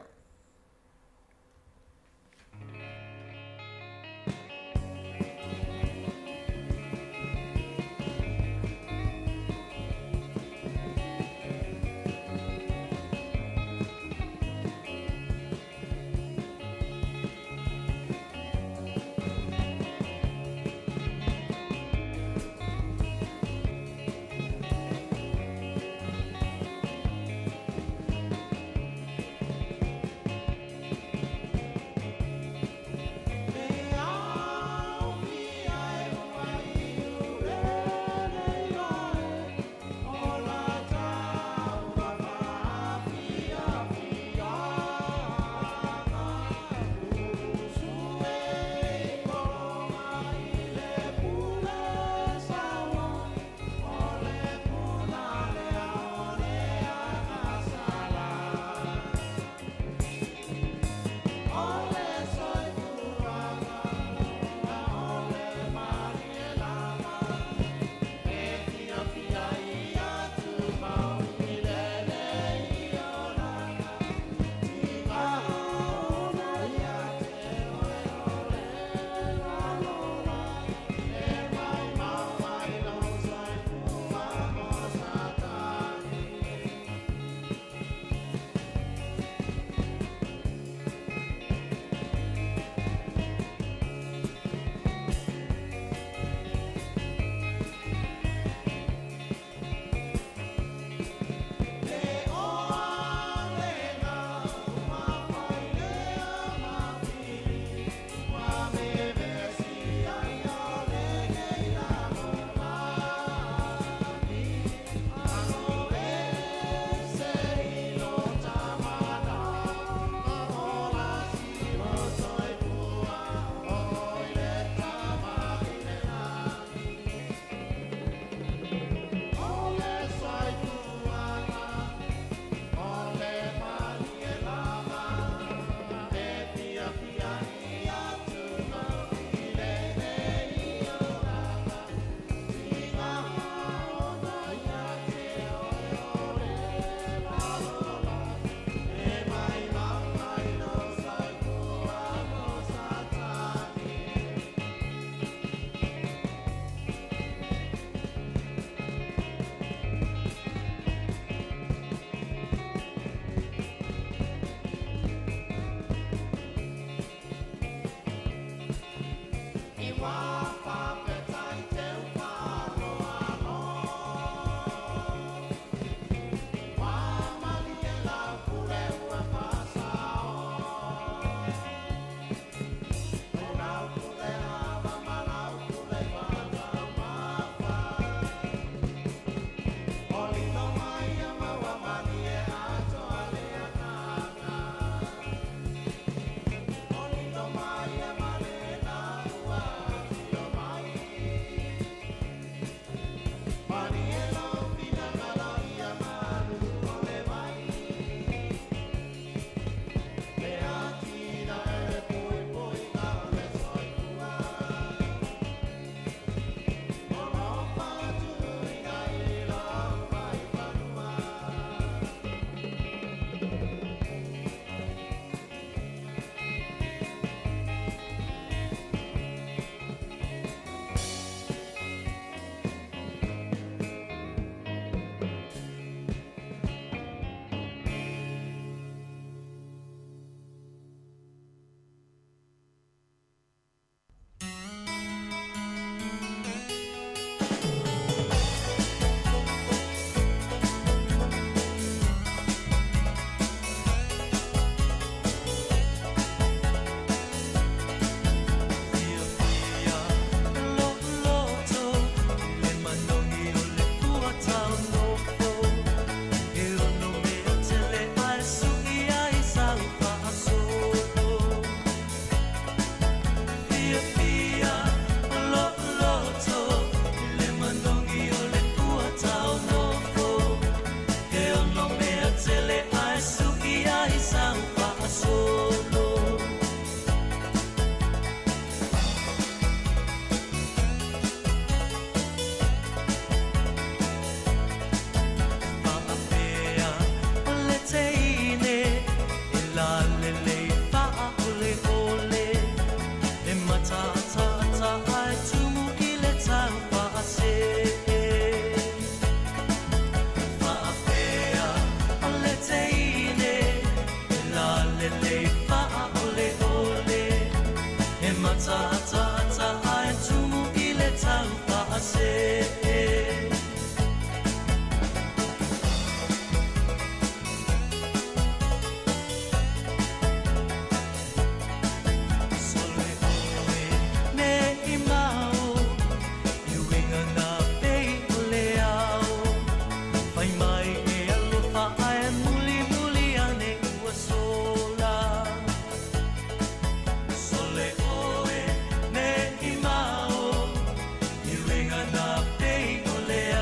Ole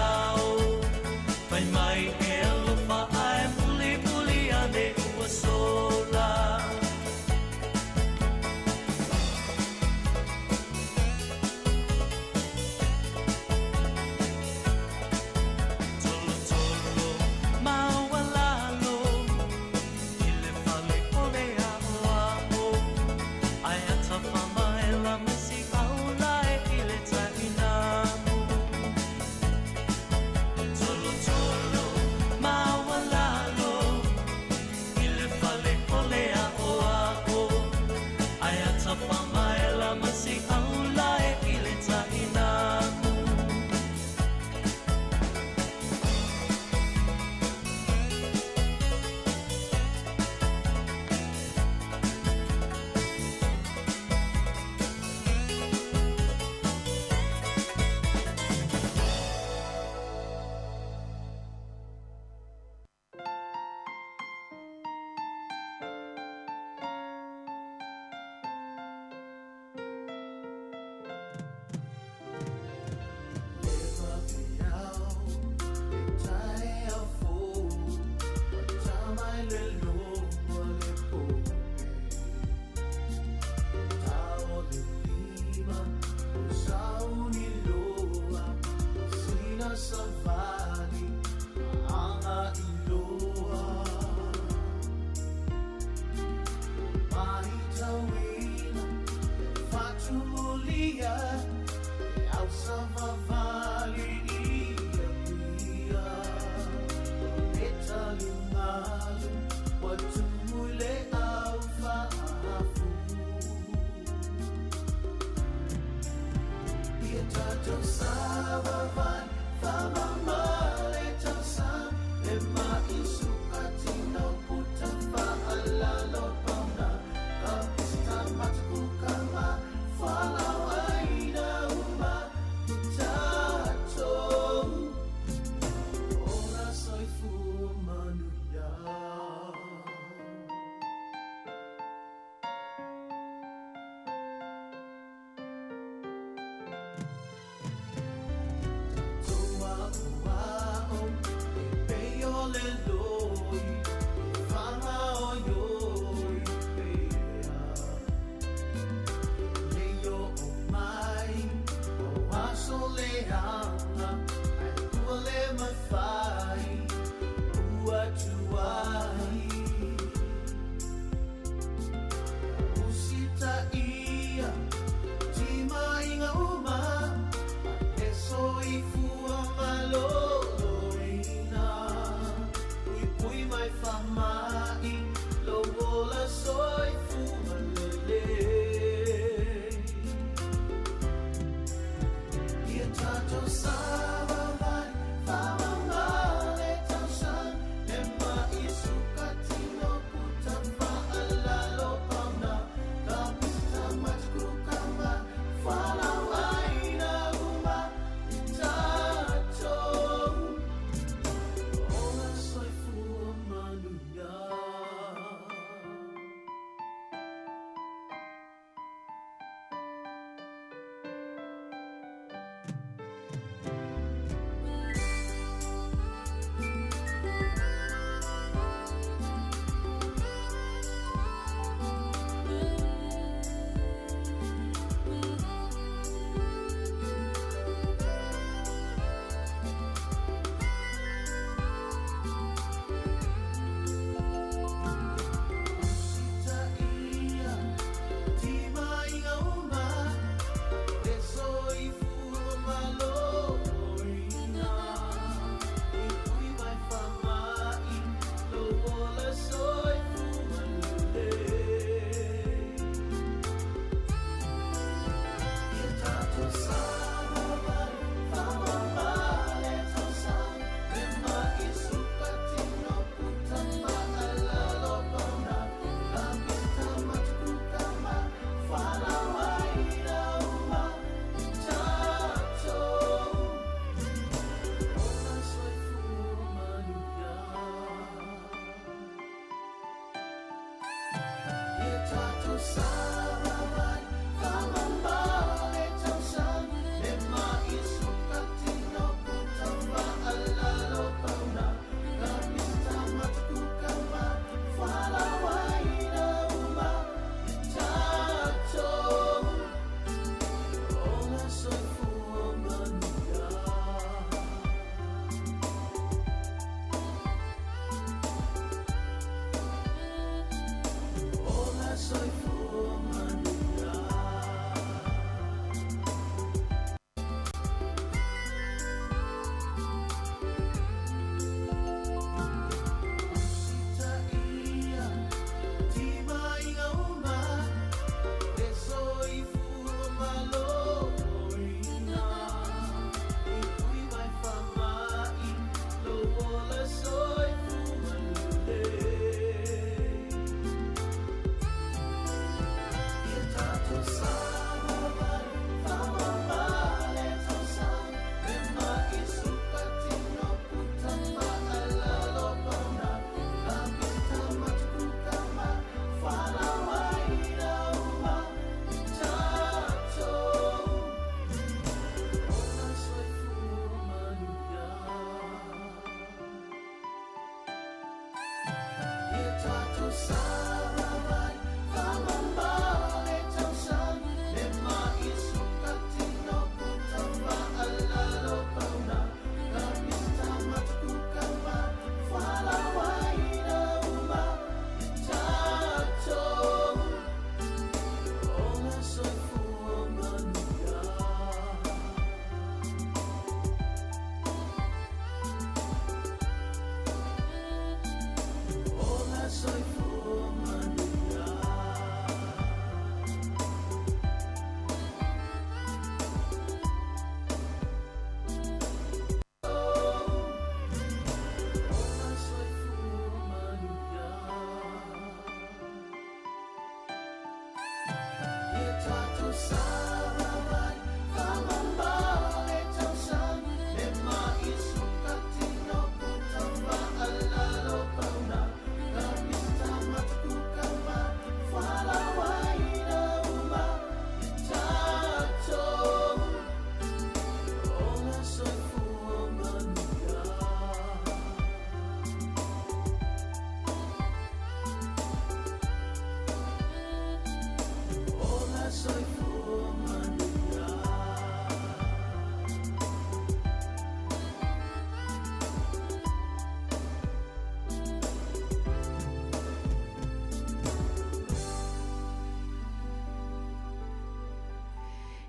Tua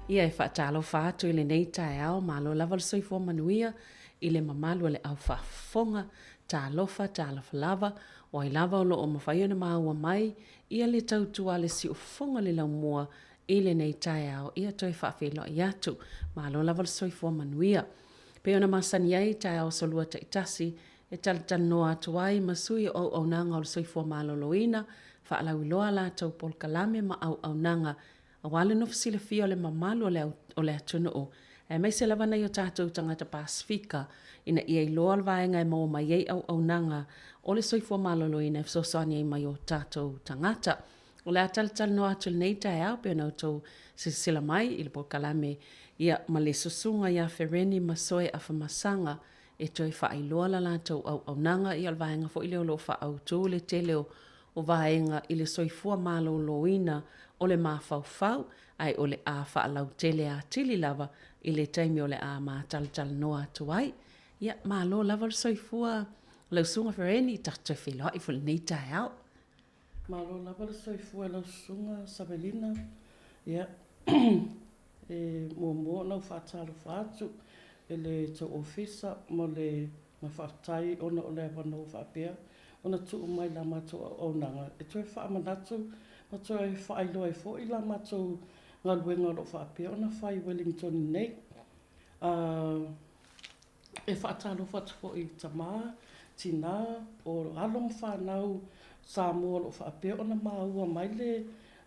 Ia e whaatalo whaatu i le nei tae ao malo lava le soifua manuia i le mamalu le au whafonga ta lofa ta lava o ai lava o lo o mawhaia na maua mai ia le tautua le si ufonga le laumua i le nei tae ao ia toi whaafelo i atu malo lava le soifua manuia. Pe ona masani ai tae ao solua ta itasi e noa atu ai masui o nanga o le soifua maloloina whaalau iloa la tau pol kalame ma au nanga a wale no fasile fia le mamalu o le atunu o. E mai se lava nei o tātou tangata Pasifika ina ia i loa alvaenga e maua mai ei au nanga o le soifua maloloina e fsosani ai mai o tātou tangata. O le atal no atu le nei tae au pe ona tau sila mai i le pol kalame ia ma le susunga ia fereni masoe a whamasanga e toi whaailoa la lātou au nanga i alvaenga fo i leo lo whaau tū le teleo o vaenga i le soifua maloloina o le mawhauwhau ai o le a whaalau tele a tili lava i le taimi o le a mātal noa atu ai. Ia malo lava le soifua lau sunga fereni tata whiloa i fule nei tae au. Malo lava le soifua lau sunga Sabelina. Ia mua nau whaatalo whaatu e le tau ofisa mo le mawhaatai ona o le awana o whaapea. Ona tuu mai la matou o nanga. E toi whaamanatu ma toi whaailoa e fo i la matou ngā luenga o whaapea. Ona whai Wellington nei. E whaatalo whatu fo i Tamā, Tina, o along whanau Samoa o whaapea. Ona maua mai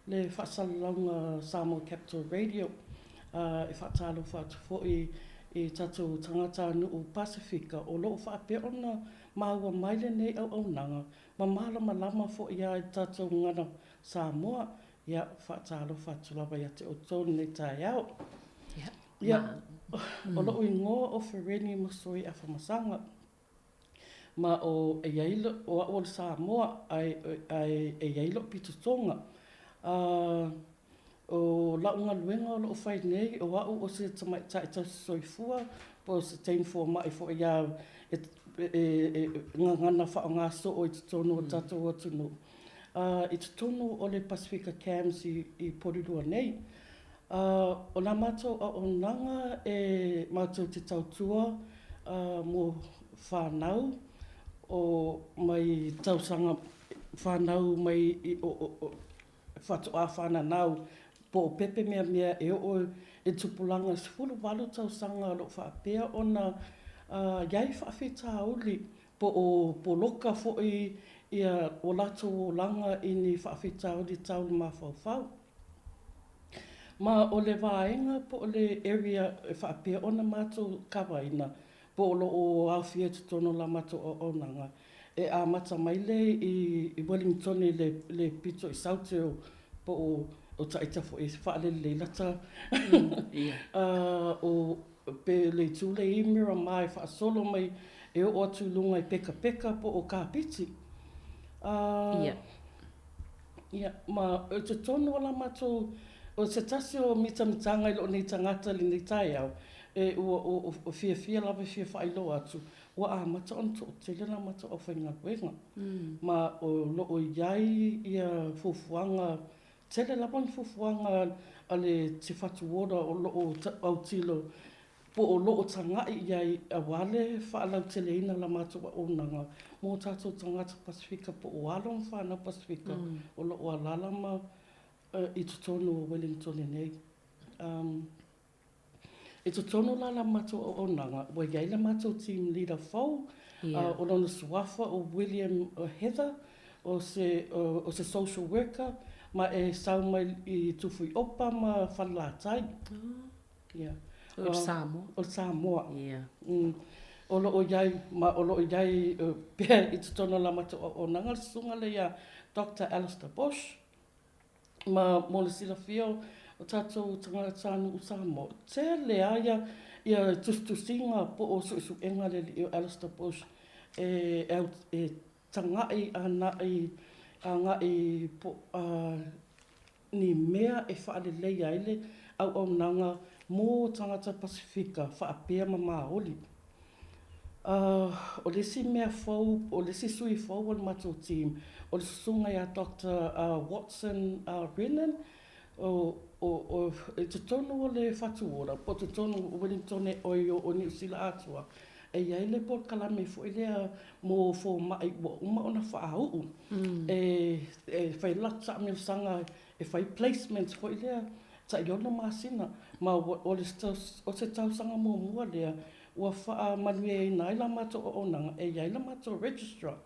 le whaasalaunga Samoa Capital Radio. E whaatalo whatu fo i tatou tangata o Pasifika o lo whaapea ona maua mai le nei au nanga. Ma malama fo ia i tatou ngana Samoa. Ia whaatalo whatu lava ia te o tōni nei tae au. Ia o lo ingoa o Fereni Masoi a whamasanga. Ma o e yailo o a Samoa ai e yailo pitutonga. O launga luenga o lo whai nei o au o se tamai tae tau Soifua po se tein fo mai fo ia ngana whao ngā so o i te tono o tatou atunu. I te tono o le Pacifica Cams i Porirua nei. O la mātou o nanga e mātou te tautua mo whanau o mai tausanga whanau mai o whatu a whananau po o pepe mea e o e tupulanga sifuru walu tausanga lo whaapea ona iai whaafeta uli po loka fo ia o lato o langa i ni whaafeta uli tau le mawhauwhau. Ma o le vaenga po o le area e whaapea ona mātou kawaina po o lo o awhia te tono la mātou o nanga. E a mata mai le i Wellington le pito i Sauteo po o taita fo e whaale le lata. O pe le tūle i mira mai whaasolo mai e o atu lunga i peka po o kāpiti. Ma o te tono ala mātou o se tasi o mitamtanga i lo nei tangata li nei tai au. E o fia lava fia whailo atu. Wa a mata on to tele la mata o whainga wenga. Ma o lo o iai ia fufuanga tele la bon fufuanga ale te fatu woda o lo o autilo po o lo o tangai iai a wale whaalau tele ina la mata o nanga. Mo tatou tangata Pasifika po o along whana Pasifika o lo o alalama i tutono o Wellington nei. E to tono la matou o nanga. Wa iai la matou team leader fau. O lona Soifua o William Heather. O se social worker. Ma e sau mai i tufui opa ma whalatai. O Samoa. O Samoa. O lo o iai pia i to tono la matou o nanga. Sunga le ia Dr. Alistair Bush. Ma mo le sila fio o tatou tangata tānu o Samoa. Te le aia ia tustusinga po o su enga le i o Alistair Bush e tangai angai po ni mea e whaale leia ele au nanga mō tangata Pasifika whaapea ma maoli. O lesi mea fau, o lesi sui fau o le matou team. O le sunga ia Dr. Watson Brennan o te tono o le whatuora, po te tono o Wellington e o New Zealand atua. E iai le po kalame fo i lea mō fō mai wa uma ona whaau. E whai lata me sanga e whai placements fo i lea ta i ona masina. Ma o se tau sanga mō mua lea ua wha manuia i nai la mato o onanga e iai la mato registrar.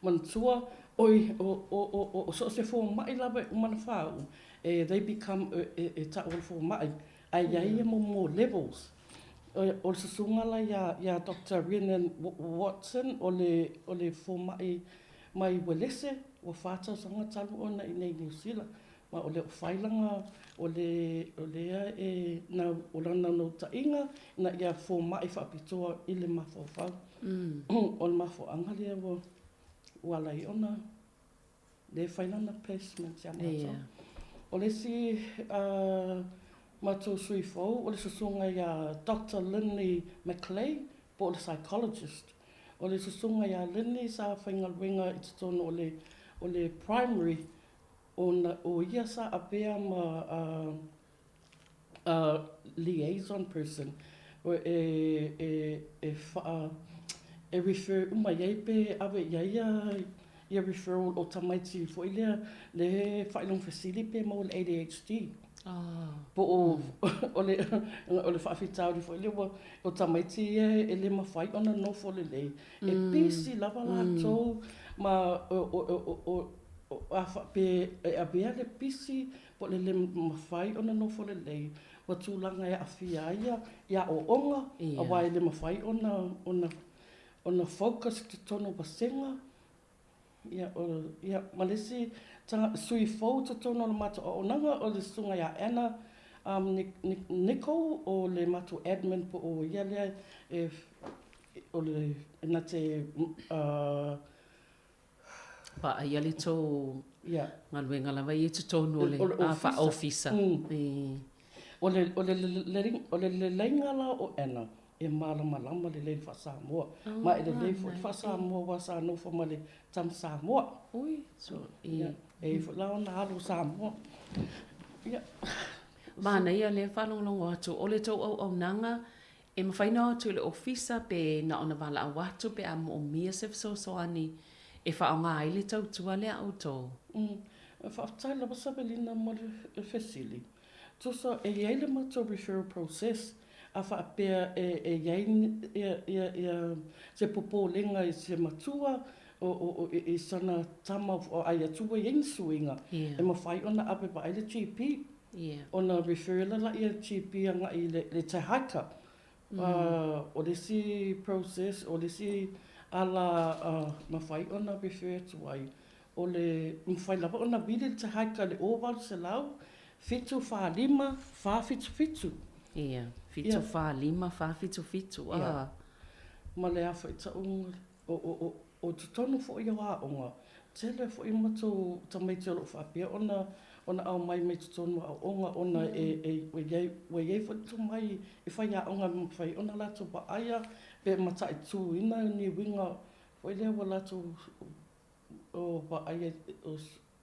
Man tua o so se fō mai lawa umana whau. They become ta o fō mai. Ai iai e mō levels. O le susungala ia Dr. Rhiannon Watson o le fō mai welese o whātau sanga talu ona i nei New Zealand. Ma o le o whailanga o lea o lana no tainga na ia fō mai whapitoa i le mawhawhau. O le mawhawanga lea wala i ona le whailana placement ia mātou. O le si mātou Soifua, o le susunga ia Dr. Linley McLeay, po o le psychologist. O le susunga ia Linley sa whaingaluenga i te tono o le primary, o ia sa apea ma liaison person, o refer uma iai pe awe ia referral o tamaiti fo ilea le whailong fasili pe mo le ADHD. Po o le whaafitau di fo ilea o tamaiti e le mawhai ona no fo le lei. E pisi lava lātou ma a bea le pisi po le mawhai ona no fo le lei. Wa tūlanga e awhia ia o onga, a wai le mawhai ona focus te tono pasenga. Ia malesi tanga Soifua te tono le mata o onanga o le sunga ia Anna Nico o le matu admin po o ia lea o le na te Pa ia le tō ngaluenga lawa i te tono o le wha officer. O le leingala o Anna. E malama le lei wha Samoa. Ma e le lei wha Samoa wa sa no wha male tam Samoa. Ui, so e lao na halo Samoa. Mana ia le whanonglongo atu. O le tau au nanga, e mawhaina atu le ofisa pe na ona wala au atu pe am o mia se soani e whaonga ai le tau tua le au tō. Whaftai la wasabelina mo le fesili. Tusa e iei le mato referral process. A whaapea e iei se popolenga i se matua o i sana tama o ai atua i insuinga. E mawhai ona ape pa ai le GP. Ona referral la i a GP anga i le te haka. O le si process, o le si ala mawhai ona refer to ai. O le mawhai lava ona vide le te haka le oval se lau. Fitu wha lima, wha fitu. Fitu wha lima, wha fitu. Ma le awha i taunga o te tonu fo i a onga. Tele fo i mato tamaiti alo whapea. Ona au mai me te tonu a onga. Ona we iei fo tu mai i whai a onga mwhai. Ona lato ba aia pe mata i tū ina ni winga. Fo i lewa lato o ba aia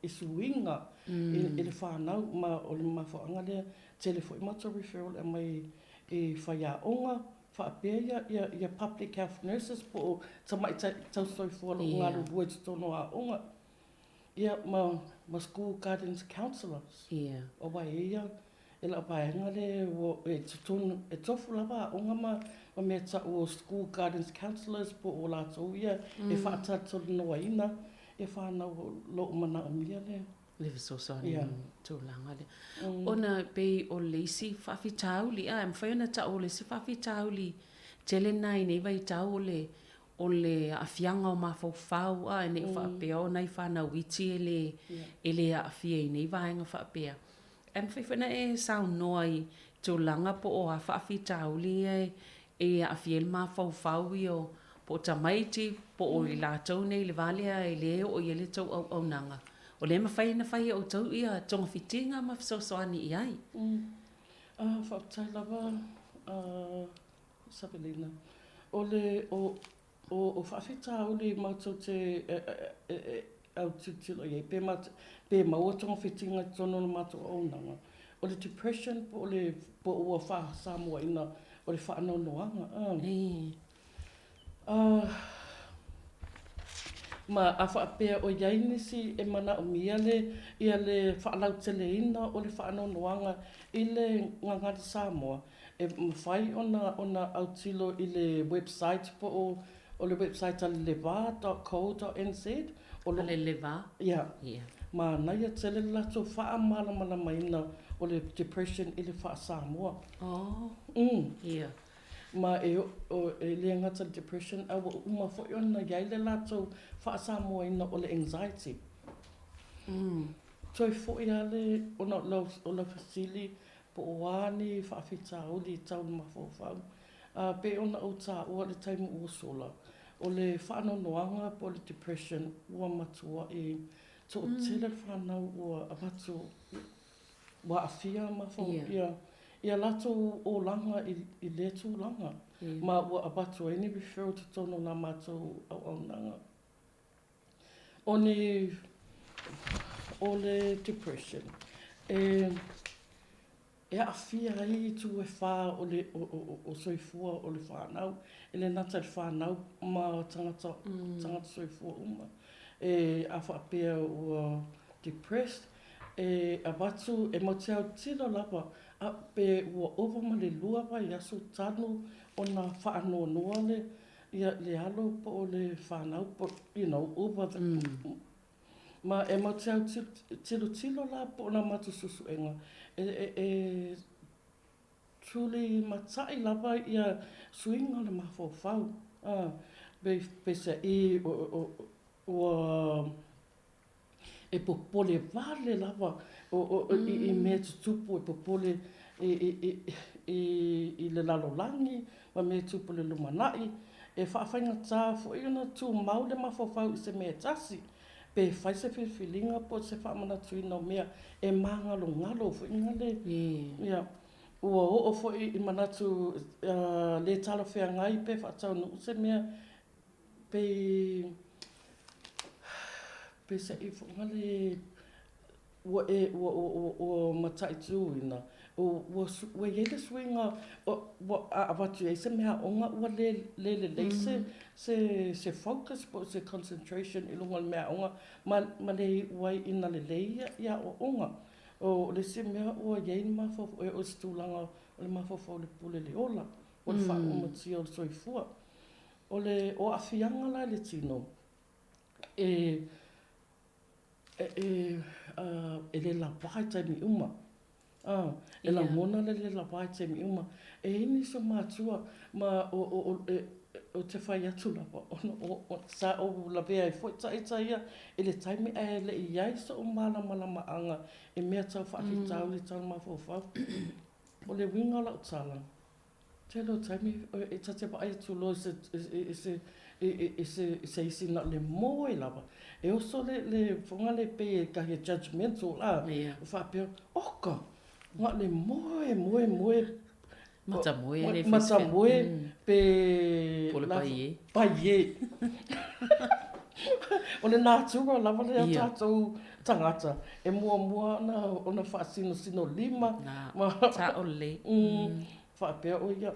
i suinga. I le whanau ma o le mawhaanga lea. Tele fo i mato referral e mai i whai a onga. Whaapea ia public health nurses po o tamai tau Soifua lo ngaru hua te tono a onga. Ia ma school guidance counsellors. O wai ia e la paenga le e tono e tofu lava a onga ma mea ta o school guidance counsellors po o lātou ia e whaatata noa ina e whanau lo umana o mia le. Lewe sosoani tūlanga le. Ona pei o leisi whawhitauli, mwhaiona ta o leisi whawhitauli tele nai nei vai tau o le awhianga o mawhauwhau, e nei whapea o nei whanau iti e le awhia i nei vaenga whapea. Mwhaiona e sao noa i tūlanga po o a whawhitauli e awhia le mawhauwhau i o po tamaiti po o i lātou nei le valea e leo o i le tau au nanga. O le mawhai na whai o tau ia tonga whitinga ma fisosoani i ai. Whaktai lava Sabelina. O whawhita o le mātou te au titilo ye pe maua tonga fitinga tono na mato o nanga o le depression po le po ua fa Samoa ina o le fa no noanga ma a fa pe o yaini si e mana o mia le ia le fa lau tele ina o le fa no noanga ile nganga Samoa e mfai ona autilo ile website po o le website leva.co.nz o le leva yeah ma na ia tele la to fa mala maina o le depression ile fa Samoa ma e le ngata depression a uma fo ona ia le la to fa Samoa ina o le anxiety so fo ia le ona lo fasili po wani fa fita o di tau ma fo fa pe ona o ta o le time o sola o le whanau noanga po le depression ua matua e to tele whanau ua abatu ua afia ma fo ia lato o langa i le tu langa ma ua abatu e ni referral to tono na mato au nanga o le depression e afia ai tu e wha o Soifua o le whanau ele nata le whanau ma tangata Soifua uma e a whapea ua depressed e a watu e moteau tino lapa a pe ua ova ma le lua pa i aso tanu o na whaanoa noa le alo po o le whanau po over the ma e moteau tilo la po na matu susu enga truly matai lava ia swinga le mafofau be se e popole vale lava i me tupu e popole i le lalolangi ma me tupu le lumanai e whaafainga tā fo i ona tu mau le mafofau i se mea tasi pe fai se whiwhilinga po se whaamana tuina o mea e mangalo ngalo fo inga le ua o fo i manatu le talo whea ngai pe whaatau no se mea pe se i fo ngale ua matai tuina ua yele swinga a watu e se mea onga ua le se focus po se concentration i lunga le mea onga ma le wai ina le leia ia o onga o le se mea ua yei mafofo e o stulanga o le mafofo le pule le ola o le wha o matia o le Soifua o afianga la le tino e le la pai taimi uma e la mona le la pai taimi uma e ini so matua ma o te whai atu lapa o sa o la vea e fwoi ia e le taimi e le iai so o malama anga e mea tau whaafitau le tau mafofau o le winga la o tala te lo taimi e tate pa ai tu lo se isi na le moe lava e oso le whonga le pe e kahi judgmental la o whaapea oka nga le moe mata moe pe pole paie o le nātura lava le tātou tangata e mua ona whaasino lima ta o le whaapea o ia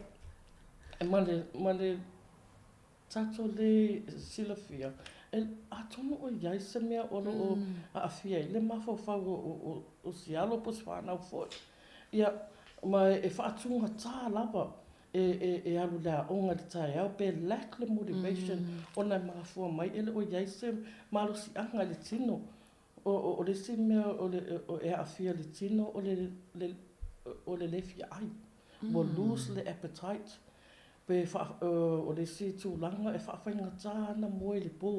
e male tātou le silafia e atono o iai se mea o aafia i le mafofau o sialo po whanau foi ia ma e whaatunga tā lava e alu lea onga te tae au pe lack le motivation o nai mafua mai ele o iai se malo si anga le tino o le si mea o e aafia le tino o le lefia ai mo lose le appetite pe o le si tūlanga e whaafainga tāna moe le pō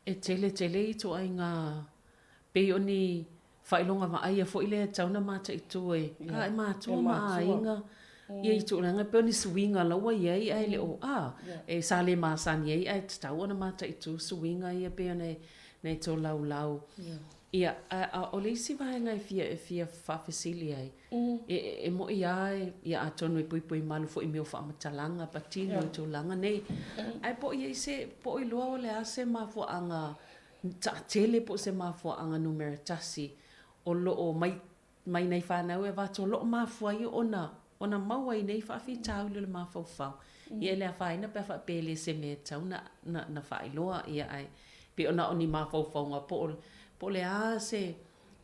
e tele i to ai ngā pe oni whailonga ma aia fo ile tauna mata i tu e ka e mātua ma inga ia i tu ranga pe oni swinga lawa iei ai le o e sale masani iei ai te tau ona mata i tu swinga ia pe nei tō lau Ia, o le isi vaenga fia whawhesili ai. E mo i ai, ia a tonu i pui malu fo i meo whamatalanga, patino i tūlanga nei. Ai po i se, po i loa o le ase mafo anga, ta tele po se mafo anga numeratasi, o loo mai nei whanau e vato loo mafo ai ona maua i nei whawhi tau le mafo whau. Ia lea whaina pe whapele se me tau na whailoa ia ai. Pe ona oni mafo whaunga po le a se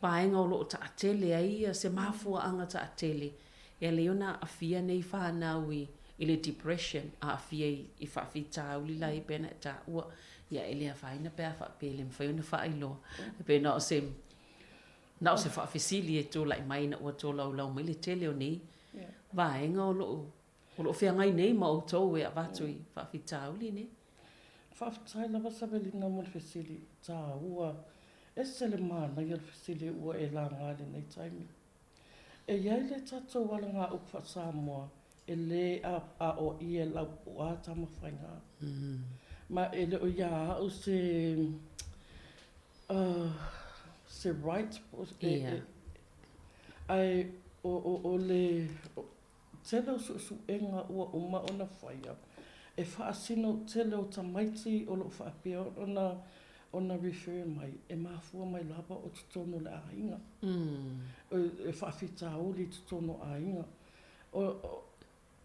paenga o loo ta atele ai se mafua anga ta atele. Ia le ona a fia nei whanau i le depression a fia i whawhita uli lai pena ta ua. Ia ele a whaina pe a whapele mwhai ona whailoa. Pe na o se whawhisili e tō lai mai na ua tō lau mai le tele o nei. Vaenga o loo whia ngai nei ma o tō e a watu i whawhita uli nei. Whawhitai lava sabelina mo le whesili tā ua. E sele mana i al whesili ua e la ngāle nei taimi. E iai le tatou wala ngā ukwa Samoa e le a o i e lau o a tama whainga. Ma e le o ia au se right ai o le tele su enga ua uma ona whaia. E whaasino tele o tamaiti o lo whaapea ona refer mai, e mafua mai lava o tutono le ainga. E whaafita auli tutono ainga.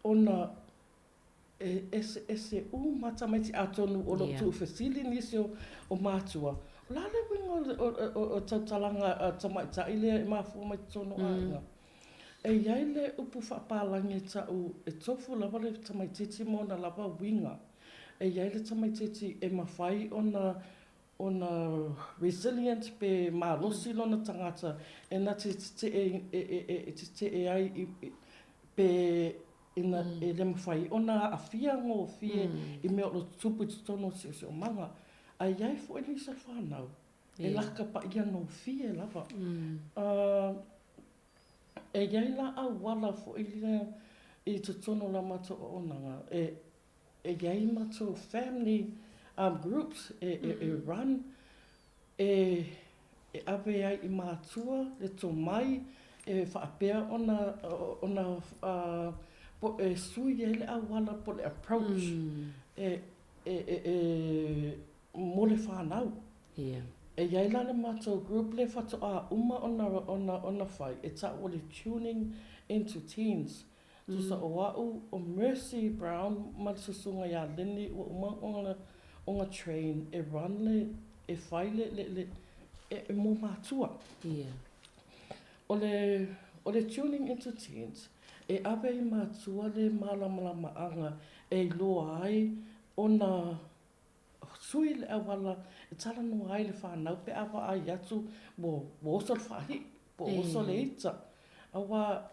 Ona ese mata maiti atonu o lo tu whesili nisi o mātua. Lale winga o tautalanga tamaita ile e mafua mai tutono ainga. E iai le upu whaapalangi tau e tofu lava le tamaititi mo na lava winga. E iai le tamaititi e mawhai ona resilient pe marosi lona tangata e na te ai pe ina e le mawhai ona a fia ngō fie i mea o tupu tutono si o manga. A iai fo e nisa whanau. E laka pa ia ngō fie lava. E iai la a wala fo i tutono la mato o onanga. E iai mato family groups e run e ave ai I mātua le tō mai e whaapea ona po e sui e le awala po le approach mo le whanau. E iai la le mātou group le whatoa uma ona whai e ta o le tuning into teens. Tusa o wau o Mercy Brown malisasunga ia leni o uma onga train e run le e whai le e mo mātua. O le tuning into teens e awe I mātua le malamalama anga e loa ai ona sui le awala e tala no ai le whanau pe awa ai atu mo oso le whahi, po oso le ita. Awa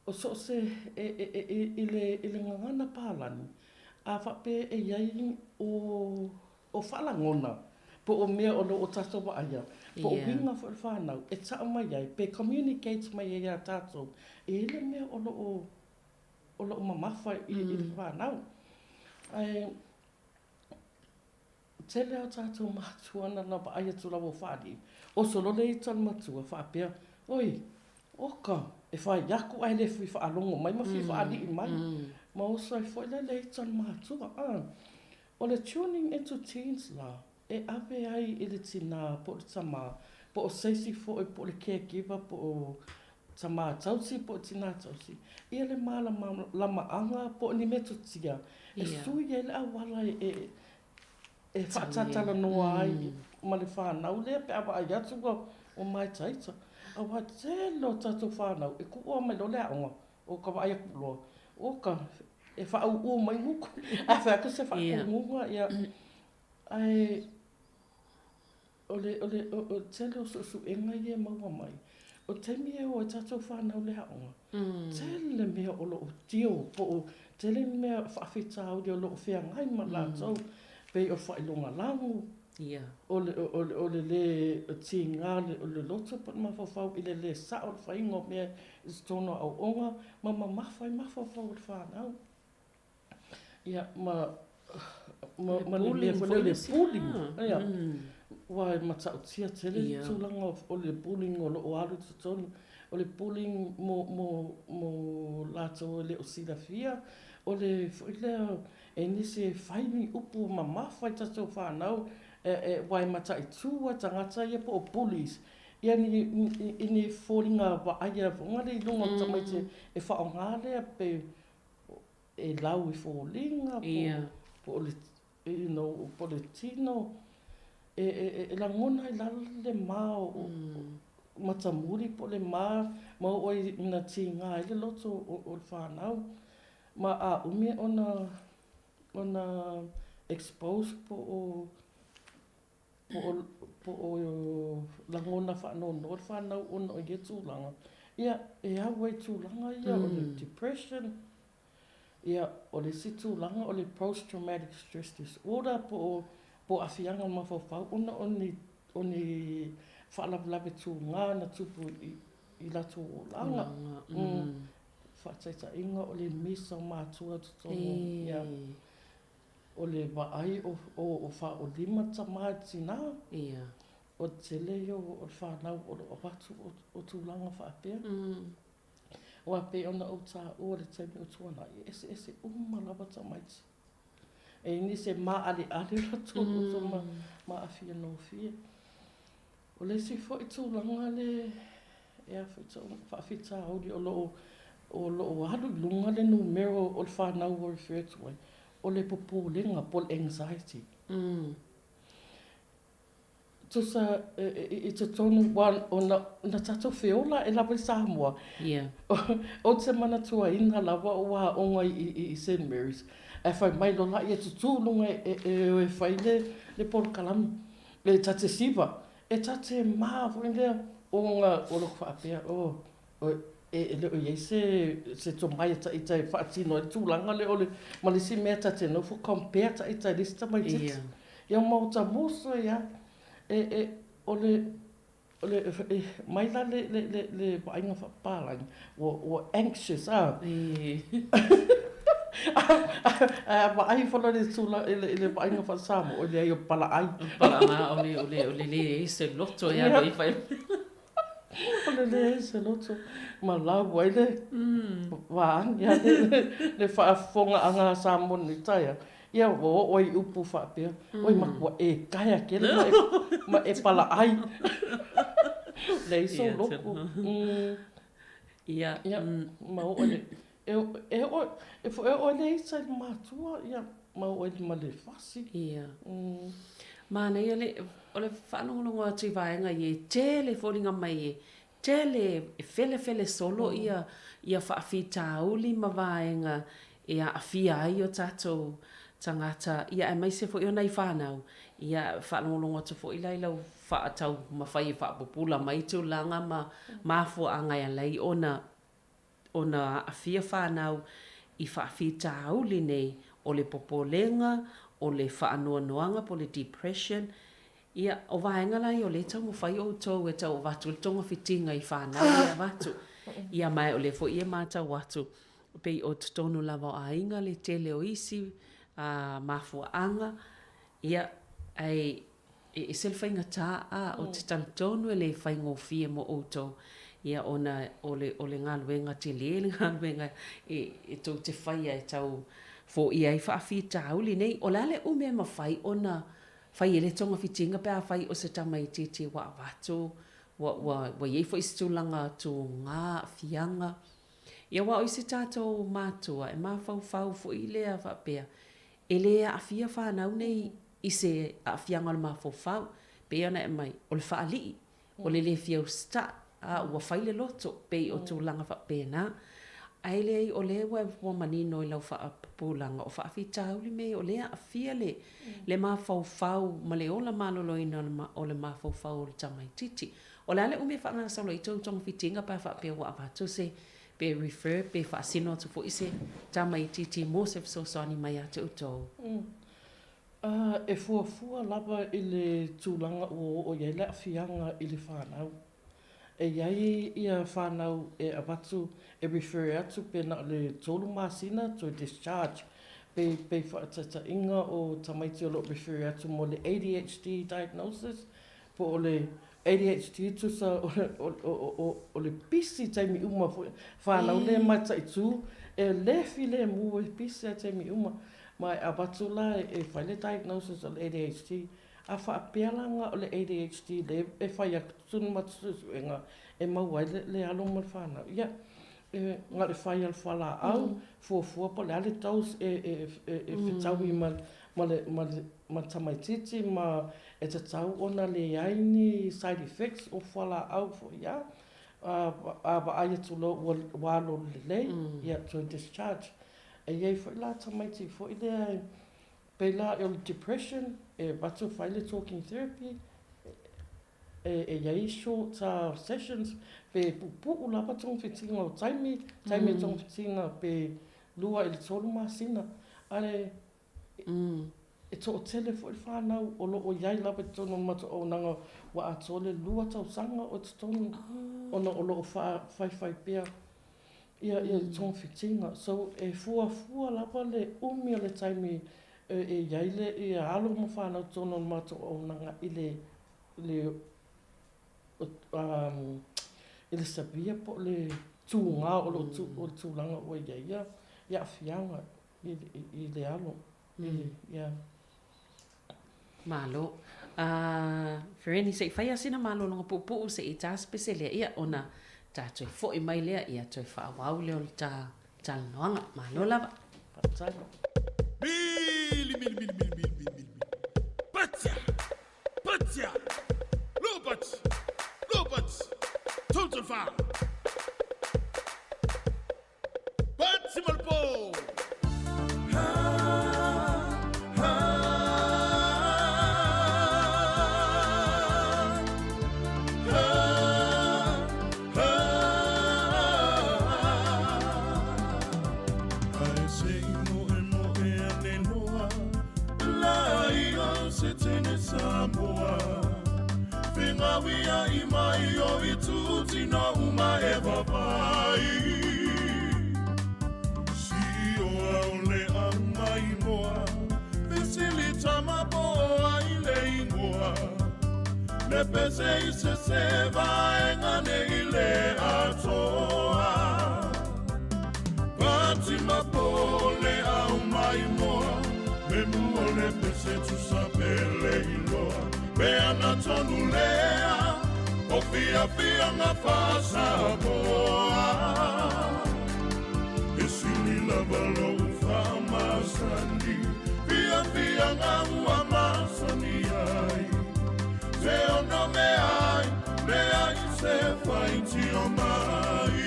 o so se I le ngangana pālani a whape e iai o whalangona po o mea o o tato wa aia. Po o winga fo le whanau e taa mai ai pe communicate mai ai a tato e le mea o lo mamafa I le whanau. Tele au tātou mātua na napa aia tu lawa whaari. O solo le itan matua whaapea. Oi, oka, e whai yaku ai le fui whaalongo mai, ma fui whaari I mai. Ma o Soifua le itan mātua. O le tuning into teens la, e awe ai I le tina po le tama, po o seisi fo e po le caregiver, po o tama tausi, po o tina tausi. Ia le mala lama anga, po ni me tutia. E sui e le awala e whatatala noa ai ma le whanau lea pe awa ai atu o mai taita. Awa telo tatou whanau e kua mai lo lea onga o ka wa ai akuloa. Oka e whaau ua mai nguku. A whaaka se whaau ngunga ia. Ai o telo su enga ia maua mai. O temi e o tatou whanau lea onga. Tele mea o lo tio po o tele mea whaafitau di o lo whea ngai ma lātou. Pei o whailonga langu. O le tinga, o le loto pat mawhawhau I le sa o le whaingo mea I tono au onga, ma mawhai mawhawhau le whanau. Ia, ma le mea le pooling. Wai matau tia tele tūlanga o le bullying o lo o alu tutonu. O le bullying mo lato le o sida fia. O le fuilea e nisi whaini upu ma mawhai tato whanau. Wai matai tūa tangata ia po o bullies. Ia ni fōringa wa aia wongare i lunga tamaite e whaongārea pe e lau i fōringa po le, po le tino. E la ngona i lalo le mao matamuri po le ma o i na tinga i le loto o le whanau. Ma a umi ona expose po o la ngona whanau no le whanau ona o i tūlanga. Ia e au e tūlanga ia o le depression. Ia o le si tūlanga o le post-traumatic stress disorder po awhianga mawhawhau, o ni whaalawlawe tū ngā na tupu i lato o langa. Whaataita inga o le misa o mātua tutonga. O le waai o wha o lima tamai tina. O te leo o whanau o watu o tūlanga whaapea. O apea ona o tā o le taimi o tuana. Ese umalawa tamaiti. E ni se ma ale rato o ma afia no fia. O le si fo i tūlanga le ea whaafita audi o lo halu lunga le numero o le whanau o refer to ai. O le popolenga po le anxiety. Tusa i te tonu wan o na tato whiola e lawa i Samoa. O te mana tua ina lawa o wa onga i St. Mary's. E whai mai lo lai e tutulunga e whai le porokalami. Le tate siva. E tate maa fwoi lea o ngā olo whaapea. E leo iei se to mai ta i tai whaatino e tūlanga le ole. Ma le si mea tate no fu compare ta i tai lista mai titi. Ia mauta moso ia. Ole mai la le wainga whapārangi. O anxious ma ai fola le tula le painga fa Samoa o le pala ai ole le se loto ia vai fai ole le se loto ma la wai le wa ia le fa fonga anga Samoa ni taia ia o i upu fa pe o ma ko e kaya ke ma e pala ai le so loko ia ma ole e fo o le sa matua ia ma o le male fasi ia ma nei ole whanongongo atu vaenga i tele folinga mai tele fele solo ia whaafita uli ma vaenga ia afia ai o tatou tangata ia e mai se fo i ona i whanau ia whanongongo atu fo i lau whaatau ma whai whaapupula mai tu langa ma fo angai alai ona afia whanau i whaafita auli nei o le popolenga, o le whaanoanoanga po le depression. Ia o vaenga lai o le tau mo whai o tau e tau watu le tonga whitinga i whanau ia watu. Ia mai o le fo ia mātau watu. Pei o tutonu lava o ainga le tele o isi mafuaanga. Ia ai e selwhainga tā o te talitonu e le whaingofia mo o tau. Ia ona o le ngaluenga te le ngaluenga e tau te whaia e tau fo ia i whaafita auli nei. O lale ume ma whai ona whai ele tonga whitinga pēr whai o se tamai te wa watu wa iei fo isi tūlanga tū ngā fianga. Ia wa o isi tātou mātua e mā whau fo i lea whapea. E lea a fia whanau nei i se a fianga le mā whau. Pea na e mai o le whaali o le fiau sta. Ua whaile loto pei o tūlanga whapena. Ai lei o le wa manino i lau whaapulanga o whaafitauli me o lea a fia le mawhau ma le ola maloloina o le mawhau o le tamai titi. O le ale ume whaanga saulo i tautonga whitinga pa whapea wa avatu se pe refer pe whaasino tu fo ise tamai titi mo se fsosani mai ate utou. E fuafua lava i le tūlanga o iele a fianga i le whanau. E iai ia whanau e avatu e refer atu pena le tolu masina to discharge pe whaatata inga o tamaiti o lo refer atu mo le ADHD diagnosis, po o le ADHD tu sa o le pisi taimi uma whanau le mata i tū, e le file mu e pisi a taimi uma, mai a batula e whai le diagnosis o le ADHD, a whaapealanga o le ADHD le e whai a tunu matusu e mauai le alo mo whanau. Ia, ngā le whai al whala au, fuafua po le ale taus e whitaui ma tamaititi, ma e te tau ona le aini side effects o whala au fo ia, a wa aia tulo walo le lei, ia to discharge. E iei fo ila tamaiti fo i lea, pe la e o depression, e watu whai le talking therapy, e iei short sessions, pe pupu lapa tong whitinga o taimi tong whitinga pe lua i le tolu masina. Ale, e to o tele fo i whanau o lo o iai lapa tono mata o nanga wa a tole lua tau sanga o te tonu ona o lo o whai pia ia tong whitinga. So e fua lapa le umi o le taimi e iai le i alo mo whanau tono mata o nanga i le i le sabia po le tūngā o le tūlanga o ia whianga i le alo. Malo. Fereni se whai asina malo longa pupu se i tā spesele ia ona tā tui fo i mai lea ia tui whaawau leo le tā noanga. Malo lava. Patsaga. Mili. Patsia. Lopats. Total fire. Patsi malpo. Samoa, Finawia imai o ituti no uma eva vai. Si o aule amai moa, Visilita maboa ile ingoa. Ne pese ise seva engane ile atoa. Pati mapole amai moa. Memule pese tu sapele iloa, beana tonulea, o fia nga fasa boa. Esili lavalo ufama sandi, fia nga uama sani ai. Zeo no me ai se faiti o mai.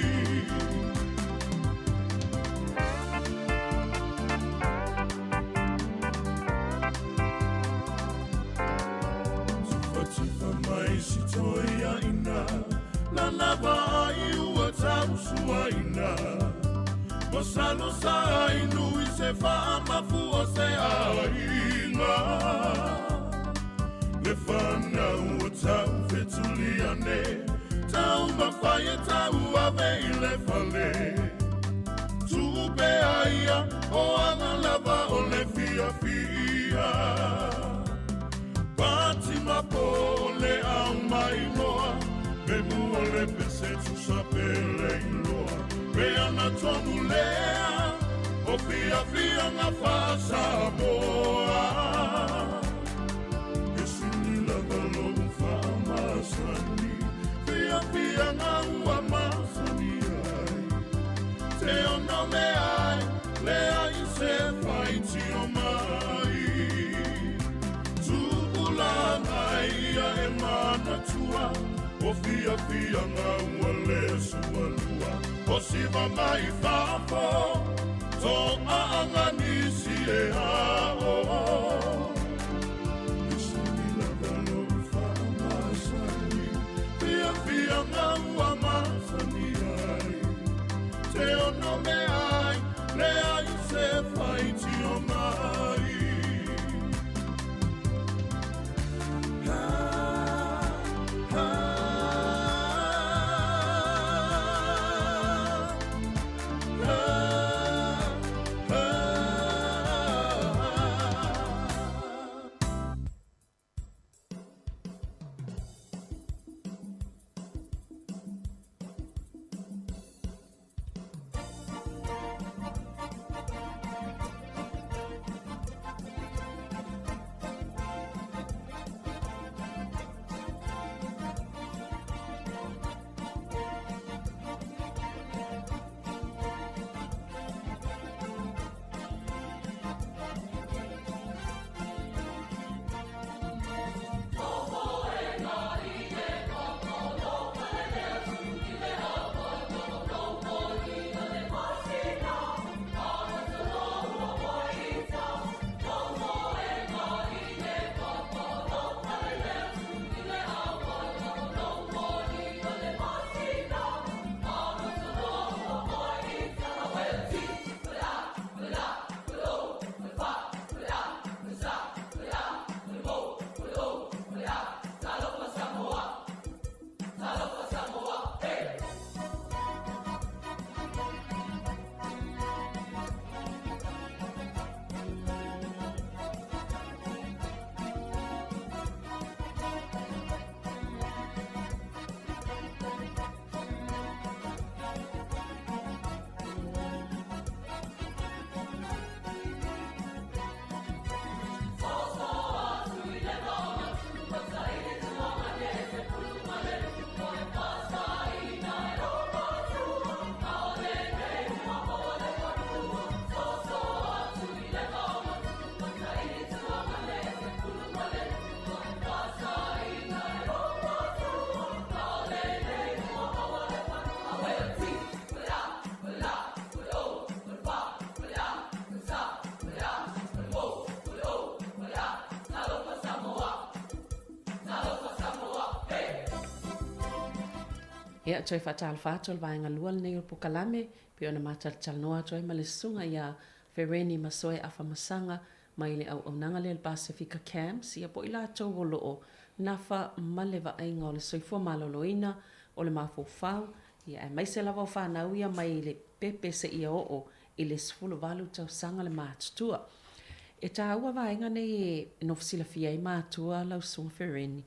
Si toia ina, la nava ai ua tausua ina. Masalo sa inu i se whaamafu o se aina. Le whana ua tau whetuliane, tau mawhai tau ave i le whale. Tupe aia o anga lava o le fia. Pati mapole au mai moa, me mua le pese tu sapele iloa. Beana tonu lea, o fia nga fasa boa. Esini lava lomu whaamasani, fia nga ua masani ai. Te ono me ai, lea i se faiti o mai. Ia e mana tua, o fia nga ua le sualua. O siva mai fafo, to aanga nisi e hao. Isini lava lo whaamasani, fia nga ua masani ai. Te ono me ai, le ai se faiti o mai. Hea toi whatala whātua vaenga lua nei o Pukalame, pe ona mātal noa toi ma le sunga ia Fereni Masoe Afamasanga, mai le au nanga le Pacifica Camps, ia po ila tau o loo, nafa male vaenga o le Soifua maloloina, o le mafofau, ia e mai se lava o whanau ia mai le pepe se ia o i le sfulu valu tau sanga le mātutua. E tā ua vaenga nei e nofsila fia i mātua lau sunga Fereni,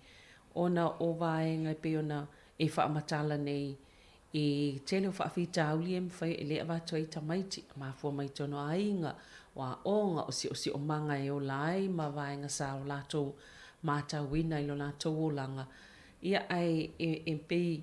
ona o vaenga pe ona e whaamatala nei i tele o whaafita auli e mwhai e lea wātua i tamaiti, mafua mai tono ainga, wa onga o si o manga e o lai, ma vaenga sa o lato mata wina i lo lato o langa. Ia ai e pei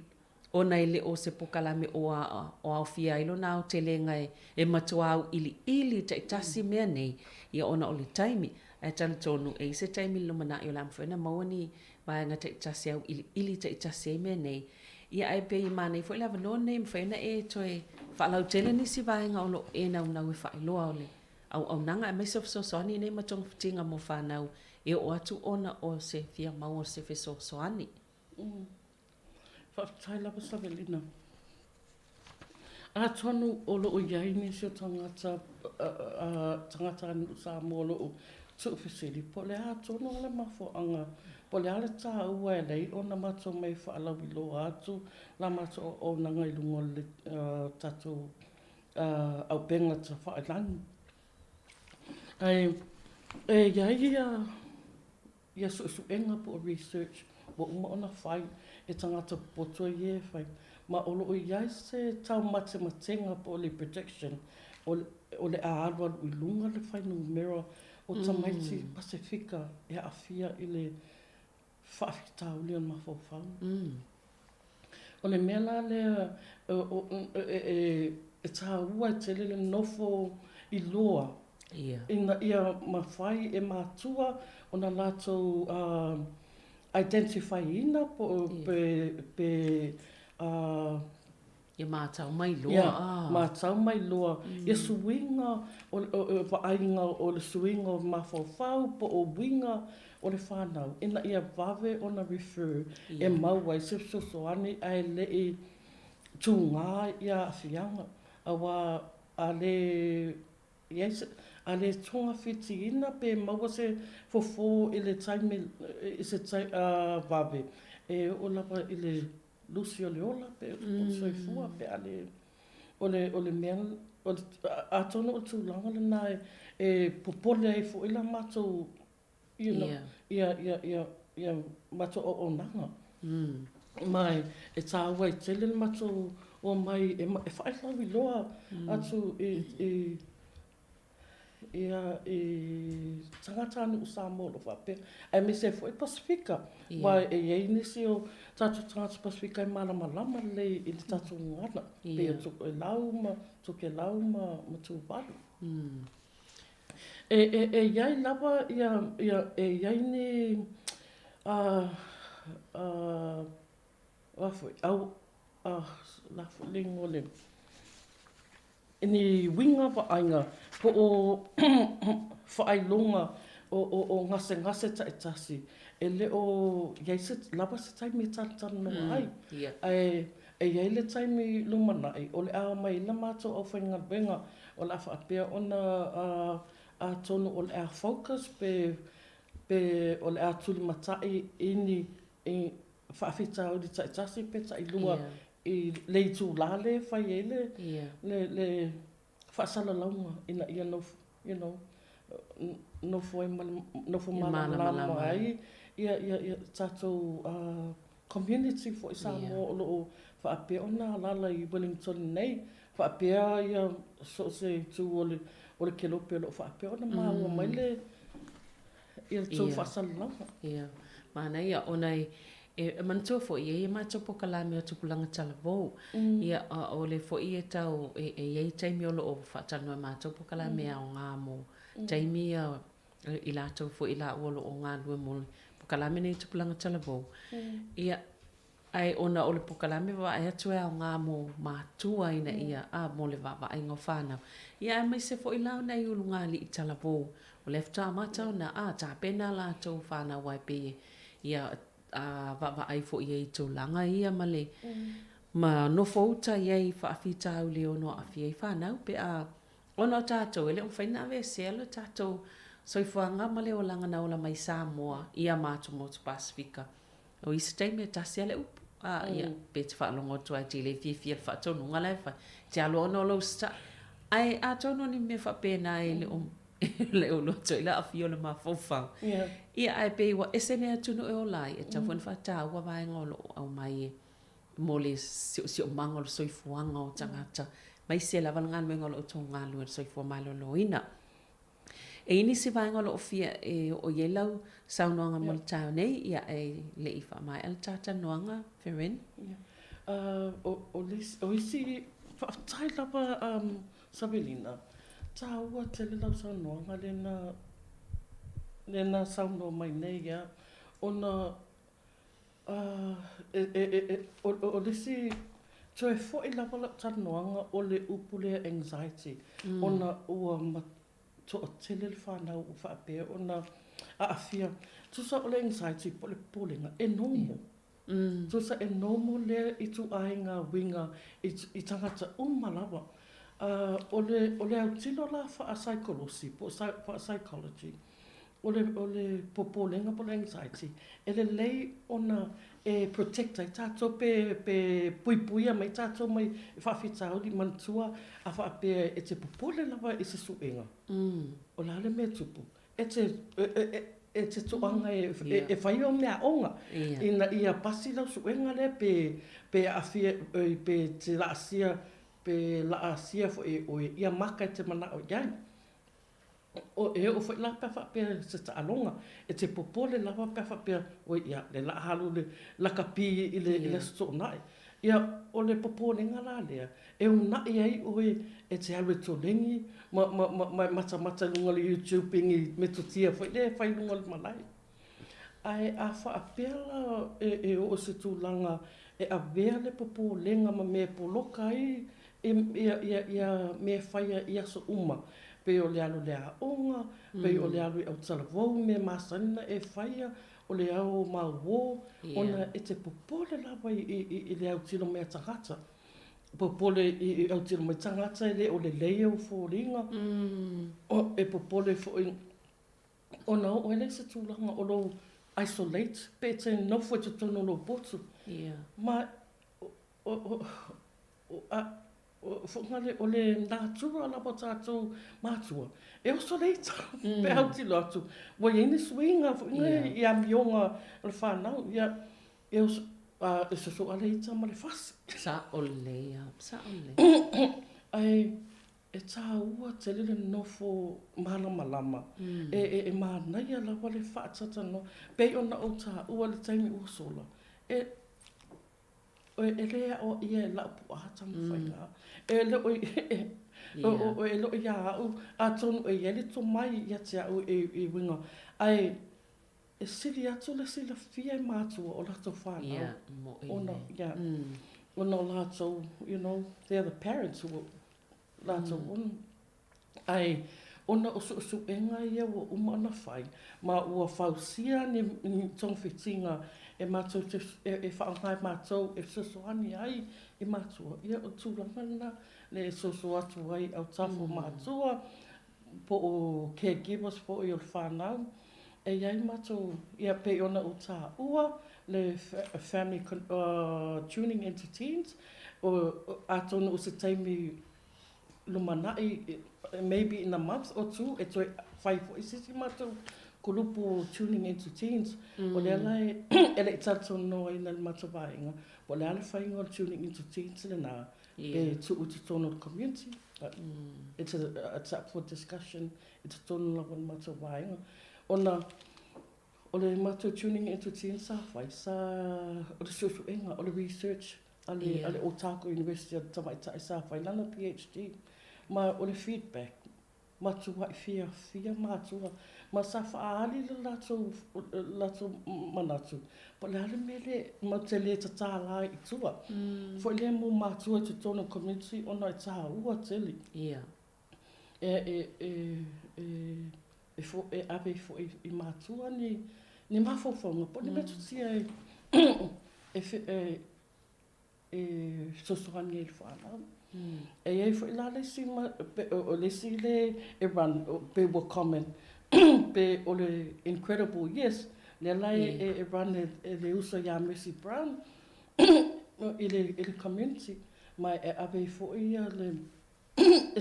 ona i le o se Pukalame o au fia ilo nao tele ngai e matua au ili ta itasi mea nei, ia ona o le taimi, e tala tonu e se taimi lo mana i o la mwhena mawani vaenga ta itasi au ili ta itasi mea nei, ia ai pei mana i fo ila vano nei mwhena e toi whaalau tele nisi vaenga o lo e nau nau e whailoa o le au nanga e mai soani nei matong fitinga mo whanau e o atu ona o se fia mau o se fesoani. Whaatai lapa savelina. A tonu o loo iai ni si o tangata anu Samoa o loo tuwhisiri. Po le a tonu o le mafoanga. Po le ale tā ua e lei o na mato mai whaalau i lo atu. La mato o nanga i lungo le tato au benga ta whaelangi. E iai ia suenga po research. Wa uma ona whai e tangata poto i e whai. Ma olo o iai se tau matematenga po le prediction o le aarwa i lunga le whai numero o tamaiti Pasifika e awhia i le whaafitau li on mawhawhau. O le mea la le e tā ua e tele le nofo i loa. Ina ia mawhai e mātua o na lātou identify ina po pe ia mātau mai loa. Ia mātau mai loa. Ia suinga o vaainga o le suinga o mawhawhau po o winga o le whanau. Ina ia vave o na refer e mauai se soani ai le i tūngā ia awhianga. Awa a le tonga whiti ina pe maua se fofo i le taime i se vave. E o lapa i le Lucio Leola pe o Soifua pe ale o le mea a tono o tūlanga le nai e popole ai fo ila mato ia mato o nanga. Mai e tā wai tele le mato o mai e whaelau i loa atu tangata anu Samoa lo whape. Ai me se fo e Pasifika. Wai e iei nisi o tatu tangata Pasifika e malama le i le tatu ngana. Pe o tuko e lau ma tu walu. E iai lava e iai ni wafoi au lafo lingo le. Ni winga wa ainga po o whaelonga o ngase ta itasi. E le o iai lava se taimi tātana no ai. E iai le taimi lumanai. O le a mai la mātou au whainga wenga. O le a whaapea ona a tonu o le a focus pe o le a tuli matai ini whaafita o le ta itasi pe ta ilua. I le tu lale fai ele le fasala launga ina ia no foi malama ai ia tato community for Samoa lo fa ape ona lala i Wellington nei fa ape ia so se tu o le kelo pelo fa ape ona ma mai le ia tu fasala launga mana ia ona e mantua fo ia mātou Pukalame o tupulanga talavou. Ia o le fo ia tau e iei taimi o lo o whaatanoa mātou Pukalame o ngā mo. Taimi i lātou fo i la uolo o ngā lua mo Pukalame nei tupulanga talavou. Ia ai ona o le Pukalame wa ai atu o ngā mo mātua ina ia mo le wawa ai ngā whānau. Ia mai se fo i lau nei ulu ngā li i talavou. O le fta mātou na tā pena lātou whānau wai pe ia wawa ai fo ia i tūlanga ia male Ma no fouta iei whaafitau le ono awhi ei whanau pe a ono tātou ele o whaina ave selo tātou soifua ngā male o langa na ola mai Samoa ia mātu mo tu Pasifika. O isi teime tasi ale upu. Ia pe te whaalongo tua te le fia whaatonu ngala e whai. Te alo ono lo sta. Ai a tono ni me whapena e le o le o loto ila awhi o le ma fofau. Ia ai pe wa esene atunu e o lai e tawhan whaata ua vai ngolo au mai e. Mo le sio mangolo soifuanga o tangata. Mai se lava ngalo ngolo o tonga lu soifua malo loina. E ini si vai ngolo o fia e o yelau saunoanga mo le tau nei ia e le ifa mai al tata noanga Ferin. O isi whaatai lava Sabelina. Tā ua te le lau saunoanga lena saunoa mai nei ia. Ona o lisi toe fo'i lava la tanoanga o le upule anxiety. Ona ua toa tele le whanau o whaapea. Ona aafia. Tusa o le anxiety po le polenga e nomo. Tusa e nomo le i tu ainga winga i tangata umalawa. O le autino la wha psychology, po psychology. O le popolenga po le anxiety. E le lei ona e protecta i tātou pe puipuia mai tātou mai whawhitau di mantua a whaapea e te popole lava i se suenga. O la le mea tupu. E te tuanga e whai o mea onga. Ia pasi lau suenga le pe awhia pe te laasia pe laasia o ia maka te mana o iai. O e o foi la pa pe se ta alonga e te popole lava pa pe o ia le la halu le la kapi i le sto nai ia o le popole ngala le e una ia o e te alu to lengi mata lunga le YouTube ngi metotia foi le fai lunga le malai ai a fa apela e o se tu langa e a vea le popole nga ma me poloka i ia me fai ia so uma pe o le alu le aonga, pe o le alu au talavou me masanina e whaia, o le au mauo, ona e te popole lava i le au tino mea tangata. Popole i au tino mea tangata e le o le leia o fōringa. E popole fo i ona o ele se tūlanga o lo isolate, pe te nofo te tono lo botu. Ma Fongale o le nātura la po tātou mātua. E o so leita, pe hauti lotu. Wa ine swinga, i a mionga le whanau. E o so aleita ma le fasi. Sa o lea, sa o lea. Ai, e tā ua te lele nofo malama lama. E mānaia la wale whaatata no. Pei ona o tā ua le taimi ua sola. O e lea o ia la pu ata mwhainga. E le o e lo ia au a tonu e ele to mai ia te au e winga. Ai e sili atu le sila fia mātua o lato whanau. Ona, ona lato, you know, they're the parents who lato on. Ai ona o su enga ia o umana whai. Ma ua whausia ni tongwhitinga e mātou e whaangai mātou e sosoani ai i mātua. Ia o tūrangana le soso atu ai au tafo mātua po o caregivers po i o whanau. E iai mātou ia pe ona o tā ua le family tuning into teens o atona o se taimi lumanai maybe in a month or two e toi whai po i sisi mātou kulupu tuning into teens. O le alai, ele i tato no i nal matawainga. O le alai whainga tuning into teens le nā. E tu uti tono community. It's up for discussion. It's tono la wan matawainga. O le mato tuning into teens sa whai sa o le susu inga, o le research. Ale Otago University of Tamaitai sa whai lana PhD. Ma o le feedback. Matua i fia matua. Ma sa whaali le lato manatu. Pa le hale mele ma te le tatala i tua. Fo le mo matua te tono community ona i taha ua teli. E abe fo i matua ni mafofonga. Po ni metu tia sosoani e whanau. E ei fo ila lesi o lesi le e run pe wo comment pe o le incredible yes le lai e run e le uso ya Mercy Brown i le community mai e ave fo ia le e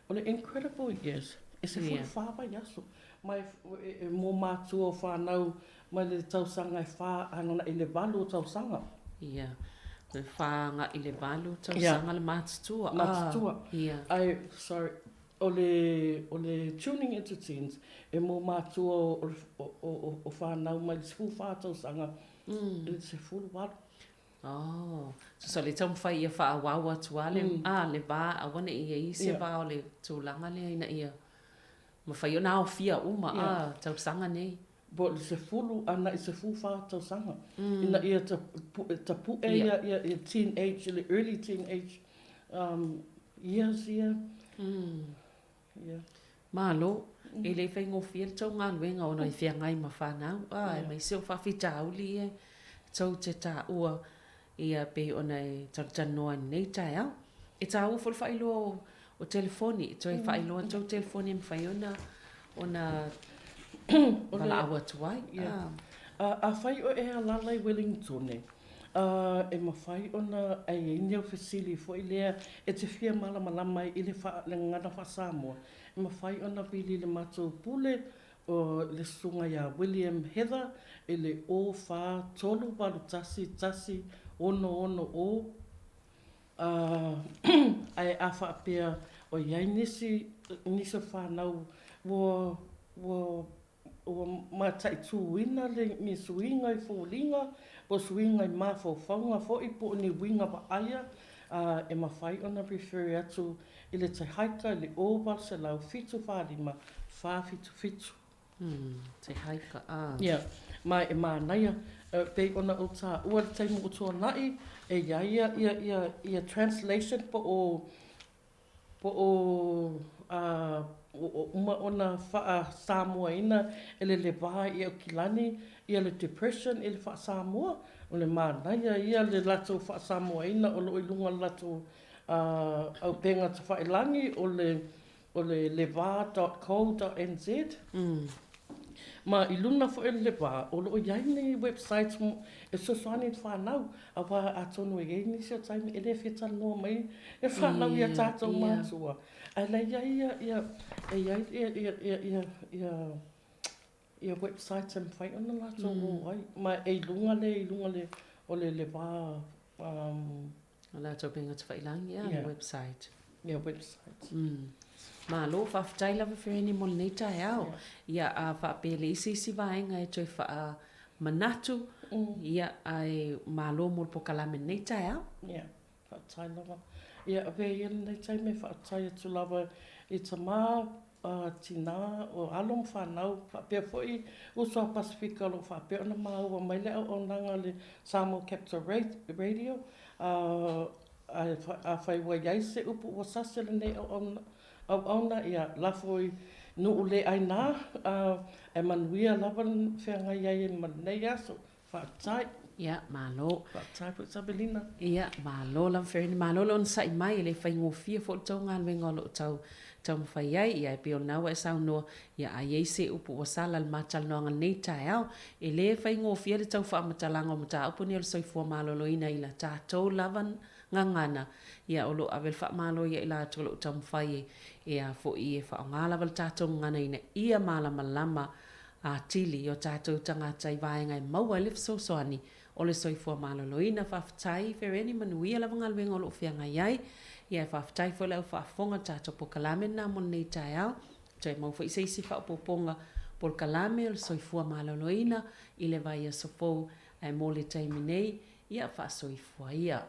o le incredible yes e se fo whāpa yaso mai mō mātua o whanau mai le tausanga e whā anona i le walu o tausanga. Ia. Le whanga i le walu tausanga le mātutua. Mātutua. Ai, sorry, o le tuning into teens, e mō mātua o whanau mai le sifu whā tausanga, le se fulu walu. Oh, so le tau mwhai ia wha awawa tua le, le wā awana ia i se wā o le tūlanga le ina ia. Ma whai o nā o fia uma, tausanga nei. Bo le se fulu ana i se fufa tausanga. Ina ia ta pu ia teenage, le early teenage years ia. Malo, e le whai ngofia tau ngā luenga o nei whia ngai ma whanau. E mai seo whawhi tauli e tau te tā ua ia pe o nei tanoa nei tai au. E tā ua whai whailo o telefoni, tau e whailo tau telefoni e mwhai ona wala awa tuai. A whai o e alalai Wellington e. E ma whai ona e inio whisili fo i lea e te whia malama i le ngana wha Samoa. E ma whai ona pili le matou pule o le sunga ia William Heather e le o wha tolu walu tasi ono o. Ai a wha pia o iai nisi whanau wo matai tuina le mi suinga I fulinga po suinga I mafaufaunga fo I po ni winga wa aia e mawhai ona refer atu I le tai haika le oval se lau fitu whārima whā fitu. Tai haika, Ia, mai e mānaia pe ona o tā ua le taimu o tō nai e ia translation po o uma ona wha Samoa ina ele le wā I o kilani ia le depression ele wha Samoa o le mānaia ia le lato wha Samoa ina o lo ilunga lato au penga te wha ilangi o le leva.co.nz ma iluna fo ele wā o lo iai nei websites e sosoani whanau a wā atonu e ni se taimi ele whita noa mai e whanau ia tātou mātua. Ala ia website em whai ona lato o ai. Ma e ilunga le o le wā o lato penga te whailangi website. Ia website. Ma lo whawhtai lawa whirini mo nei tai au. Ia a whapele isi vaenga e toi wha manatu. Ia ai ma lo mo po kalame nei tai au. Ia, whawhtai lawa. Ia awe ia nei tai me whawhtai atu lawa I ta mā tina o alom whanau whapea fwoi usua Pasifika lo whapea ona māua mai lea o nanga le Samoa Capital Radio. A whai wa iaise upu wa sasele nei au auna ia lafoi no ule ai nā e manuia lawan whenga iai e manei aso whaatai. Ia, malo. Whaatai pu Sabelina. Ia, malo lam whirini malo lon sai mai le whai ngofia fo tau ngā luenga lo tau mwhai ai ia e pio nau e sau noa ia a ieise upu o sala le mātal noanga nei tai au e le whai ngofia le tau wha amatalanga o mata upu ni o le Soifua maloloina I la tātou lawan ngangana ia o lo avel wha malo ia I la tolo tau mwhai e a fo I e wha o ngā lawa le tātou ngana ina ia malama lama a tili o tātou tangata I vaenga e maua le fsosoani o le Soifua maloloina whawhtai whirini manuia lawa ngā luenga o lo whianga iai ia e whawhtai fo lau whaafonga tātou po kalame nā mon nei tai au toi mau wha isaisi whaapoponga po kalame o le Soifua maloloina I le vai a sofou ai mo le taimi nei ia wha soifua ia.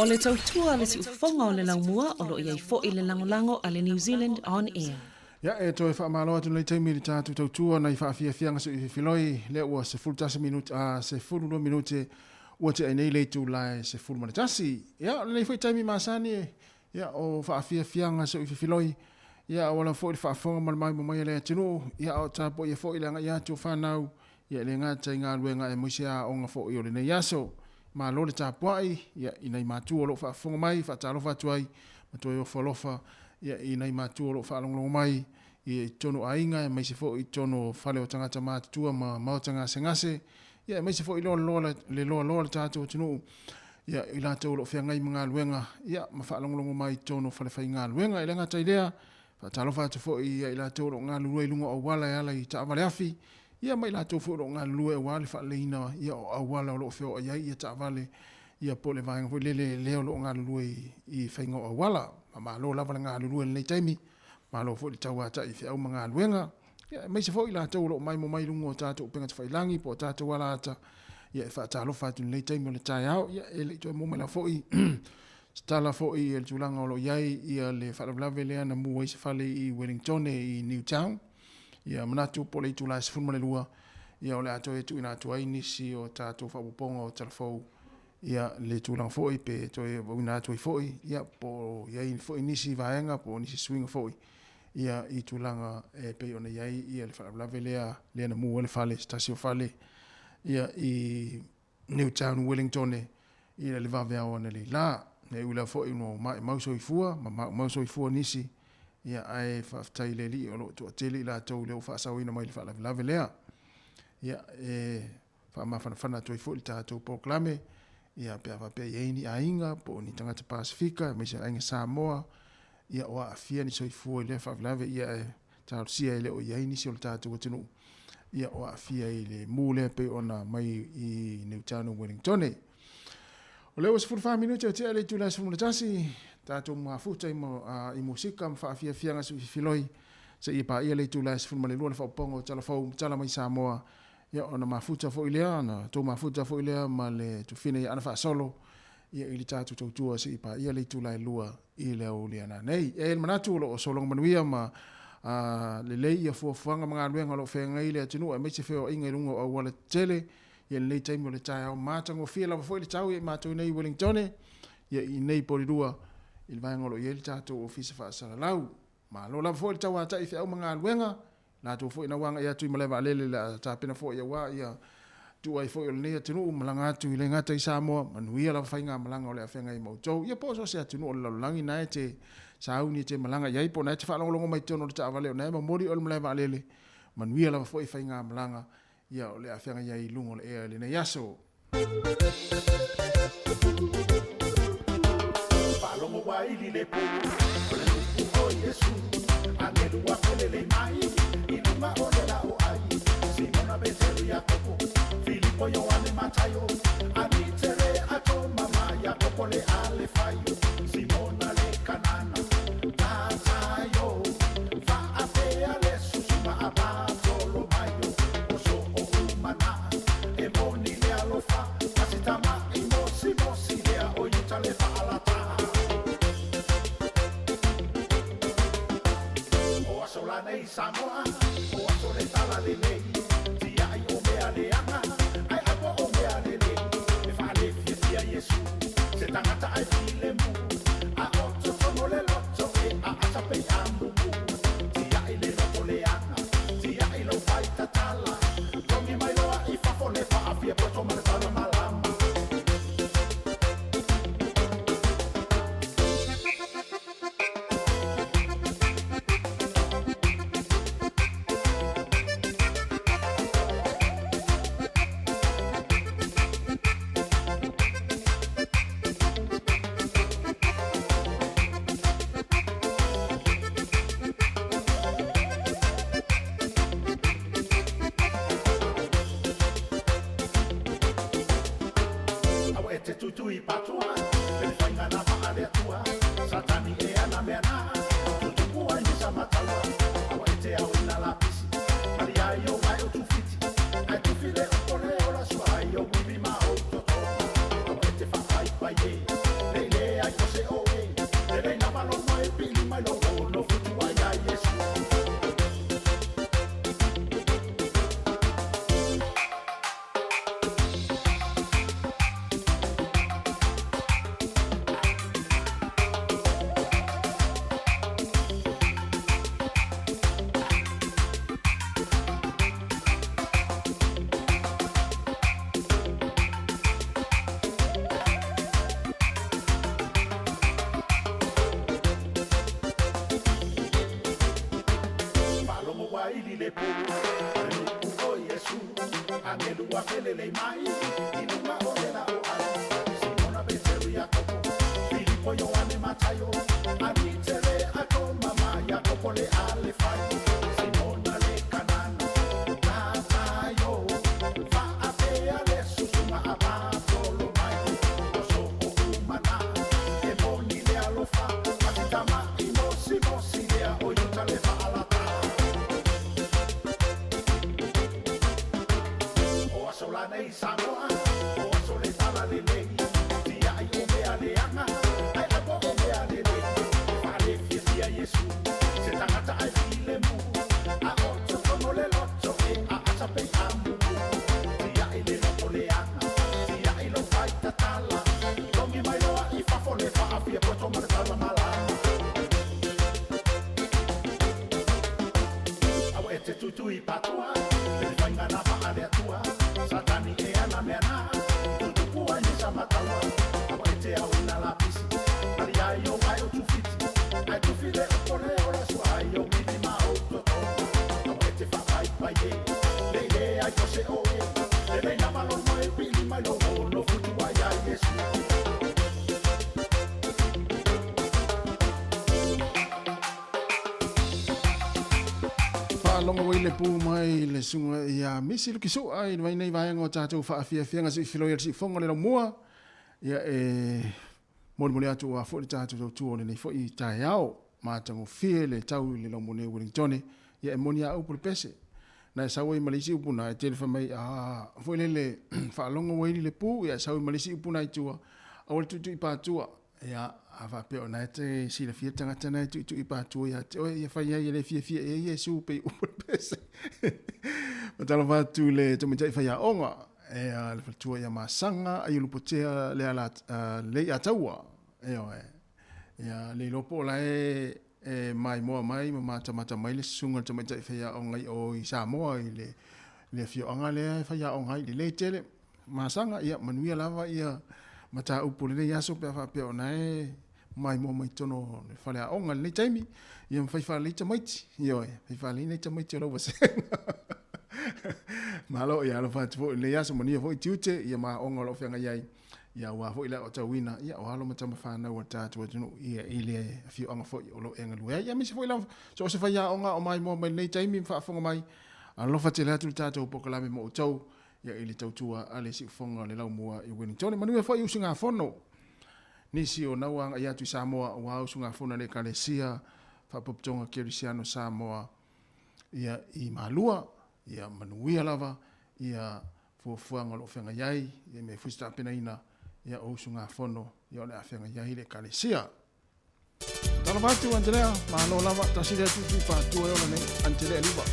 O le tautua le si ufonga o le laumua o lo iai fo i le langolango a le New Zealand On Air. Ya e toi whaamalo atu nei teimi li tātu tautua nei whaafiafianga su i whiloi le ua se fultasa minute se fuluro minute ua te nei leitu lai se fulmane tasi. Ya nei whai teimi masani ya o whaafiafianga su i whiloi ya wala fo i whaafonga malamai mai le atinu ya o tapo i fo i langa ya tu whanau ya le ngata i ngā luenga e muisia o ngā fo i o le nei yaso. Ma lo le tapuai ya inai matu o lo whaafonga mai whaatalo whatuai ma toi o whalofa ia i nei mātua lo whaalongo mai i tono ainga e mai se fo i tono whale o tangata mātua ma mautanga sengase ia mai se fo i loa le tātou tunu ia i lātou lo whiangai mga luenga ia ma whaalongo mai tono whale whai ngā luenga i lenga taidea whaatalo whatu fo i lātou lo ngā lua i lunga o wala e ala i taawale afi ia mai lātou fo lo ngā lua e wale whaaleina ia o awala o lo whio o iai ia taawale ia po le vaenga fo lele leo lo ngā lua i whaingo o wala ma lo lava ngā lulua nei taimi ma lo fo i tau ata i whiau mga luenga ia mai se fo i la tau lo mai mo mai lungo tātou penga te whailangi po tātou wala ata ia e whaatalo whatu nei taimi o le tai au ia e le toi mo mai la fo i stala fo i el tulanga o lo iai ia le whaalablave lea na mua i se whale i Wellington i Newtown ia manatu po le itula se funma le lua ia o le ato e tu ina atu ai nisi o tātou whapuponga o telefou ia le tulang foi pe toi una toi foi ia po ia in foi nisi vaenga po nisi swing foi ia I tulanga e pe ona ia le fala velea le na mu le fale stasio fale ia I Newtown Wellington ia le vavea ona le la ne ula foi no ma Soifua ma Soifua nisi ia ai faftai le li o lo to tele la to le fa sawina mai le fala velea ia fa ma fana toi foi ta to proclame ia pe apa ia ni ainga po ni tangata Pasifika me se ainga Samoa ia o afia ni Soifua le fa lave ia ta sia le o ia ni si o tatu tunu ia o afia le mule pe ona mai I Newtown Wellington o le was 45 minutes te ale tu la se tasi tatu mafuta I musika fa afia fianga su filoi se ia pa ia le tu la se le lua fa pongo tala mai Samoa ia ona mafuta fo ilea na to mafuta fo ilea ma le tu fine ana fa solo ia I tatu tautua se pa ia le tu lai lua I le o le ana nei e manatu lo solo manuia ma le le ia fo fanga mga luenga lo fenga ile atinu e me se feo inga lungo o wala tele ia le time le tai au matango fila fo le tau e mato nei Wellington ia I nei polidua il vai ngolo ia le tatu office fa sala lau ma lo la fo le tau ata I feo mga luenga na tu fo ina wanga ia tu maleva lele la ta pena fo ia wa ia tu ai fo le tunu malanga tu le ngata I Samoa manuia la fainga malanga le afenga I moto ia po so se tunu la langi na te sauni te malanga ia po na te fa longo mai tono ta vale na ma mori o maleva lele manuia la fo fainga malanga ia le afenga ia I lungo le le na yaso fa longo wa I le po o Yesu anelu wa le mai Iluma orela o ai, Simona Betelu Yakobo, Filipo Yohane Matayo, Anitere ato mama Yakobo le ale fayo, Simona le kanana, Tatayo, fa afea le susuma abato lo mayo, oso o umana, eboni le alofa, masitama imosi mosi le a oyuta le fa alata. O asolana I Samoa, tala le lei ti ai o mea le anga ai apo o mea le lei me fa le fia Yesu se tangata ai file mu a otto tomo le lotto e a atape amu ti ai le lotto le anga ti ai lo fai tatala tongi mai loa I fa fo le fa afia poto male tala malama tutui patua, el fainga na maale atua, satani e ana meana, tutupua ni samatala, awete au ina lapisi, maria yo mai o tufiti, ai tufile o pole o la sua yo bibi ma o toto, awete fa fai paye, le pu Lupu o Yesu Angelua kelele mai Iluma o le la o ai Simona Petru Yakobo Filipo Yohane Matayo Anitere ako mama Yakobo le ale fai Simona le kanana Natayo Fa apea le susuma apatolo mai Oso o umana Eboni le alofa Matitama imosi mosi lea Oyota le fa alata Sola nei Samoa, o sole tala le lei, tia i o mea le anga, ai la po o mea le lei, fale fia Yesu, se tangata ai file mu, a otto como le lotto e a asape amu, tia i le lotto le anga, tia i lo fai tatala, longi mai loa i fafo le fa a fia poto martala malama. Awa e te tutu i patua, le fainga na fa ale atua, Satani e ana mena, tutu pua ni samatawa, awa ete au ina lapisi, ali ai o mai o tufiti, ai tufile o pole ora su ai o mini ma o toto, awa ete fa ai paie, le ai kose o e, le na malo mo e pili mai lo o, no futu ai ai Yesu. Longa wai le pu mai le sunga ia misi lu kiso ai mai nei vai ngo tatou fa afia fianga si filo ia si fonga le mua ia mo mo le atu a fo tatou tu ole nei fo i taiao ma tango fie le tau le lo mone Wellington ia monia u por pese na sawe malisi upuna telefa mai fo le fa longa wai le pu ia sawe malisi upuna i tua o tu i pa tua ia ava pe ona te si le fie tanga tana tu i pa tu ia ia fa ia le fie e Yesu pe u pese matalo va tu le to meta fa ia onga e le fa tu ia masanga ai lu potea le ala le ataua ia le lopo la mai mo mai mata mai le sunga to meta fa ia onga o i Samoa i le fie onga le fa ia onga i le tele masanga ia manuia lava ia mata upule le yaso pe fa pe ona mai mo mai tono le fale a onga le taimi ia fai fa le tamaiti io fai fa le tamaiti lo vase malo ia lo fa tu le yaso mania foi tiute ia ma onga lo fenga yai ia wa foi la o tawina ia o halo mata fa na wa tatu no ia ile fi onga foi o lo enga lu ia mi se foi la so se fa ya onga o mai mo mai le taimi fa fonga mai a lo fa te la tu tatu pokola me mo tau ia ili tautua ale si fonga le lau mua i Wellington manuia foi usinga fono nisi o nawanga ia tu Samoa wa usinga fono le kalesia fa poptonga Kirisiano Samoa ia i malua ia manuia lava ia fuanga lo fenga yai ia me fusta pena ina ia usinga fono ia le afenga yai le kalesia tala batu Angelea malo lava tasile tu pa tu e ona Angelea liva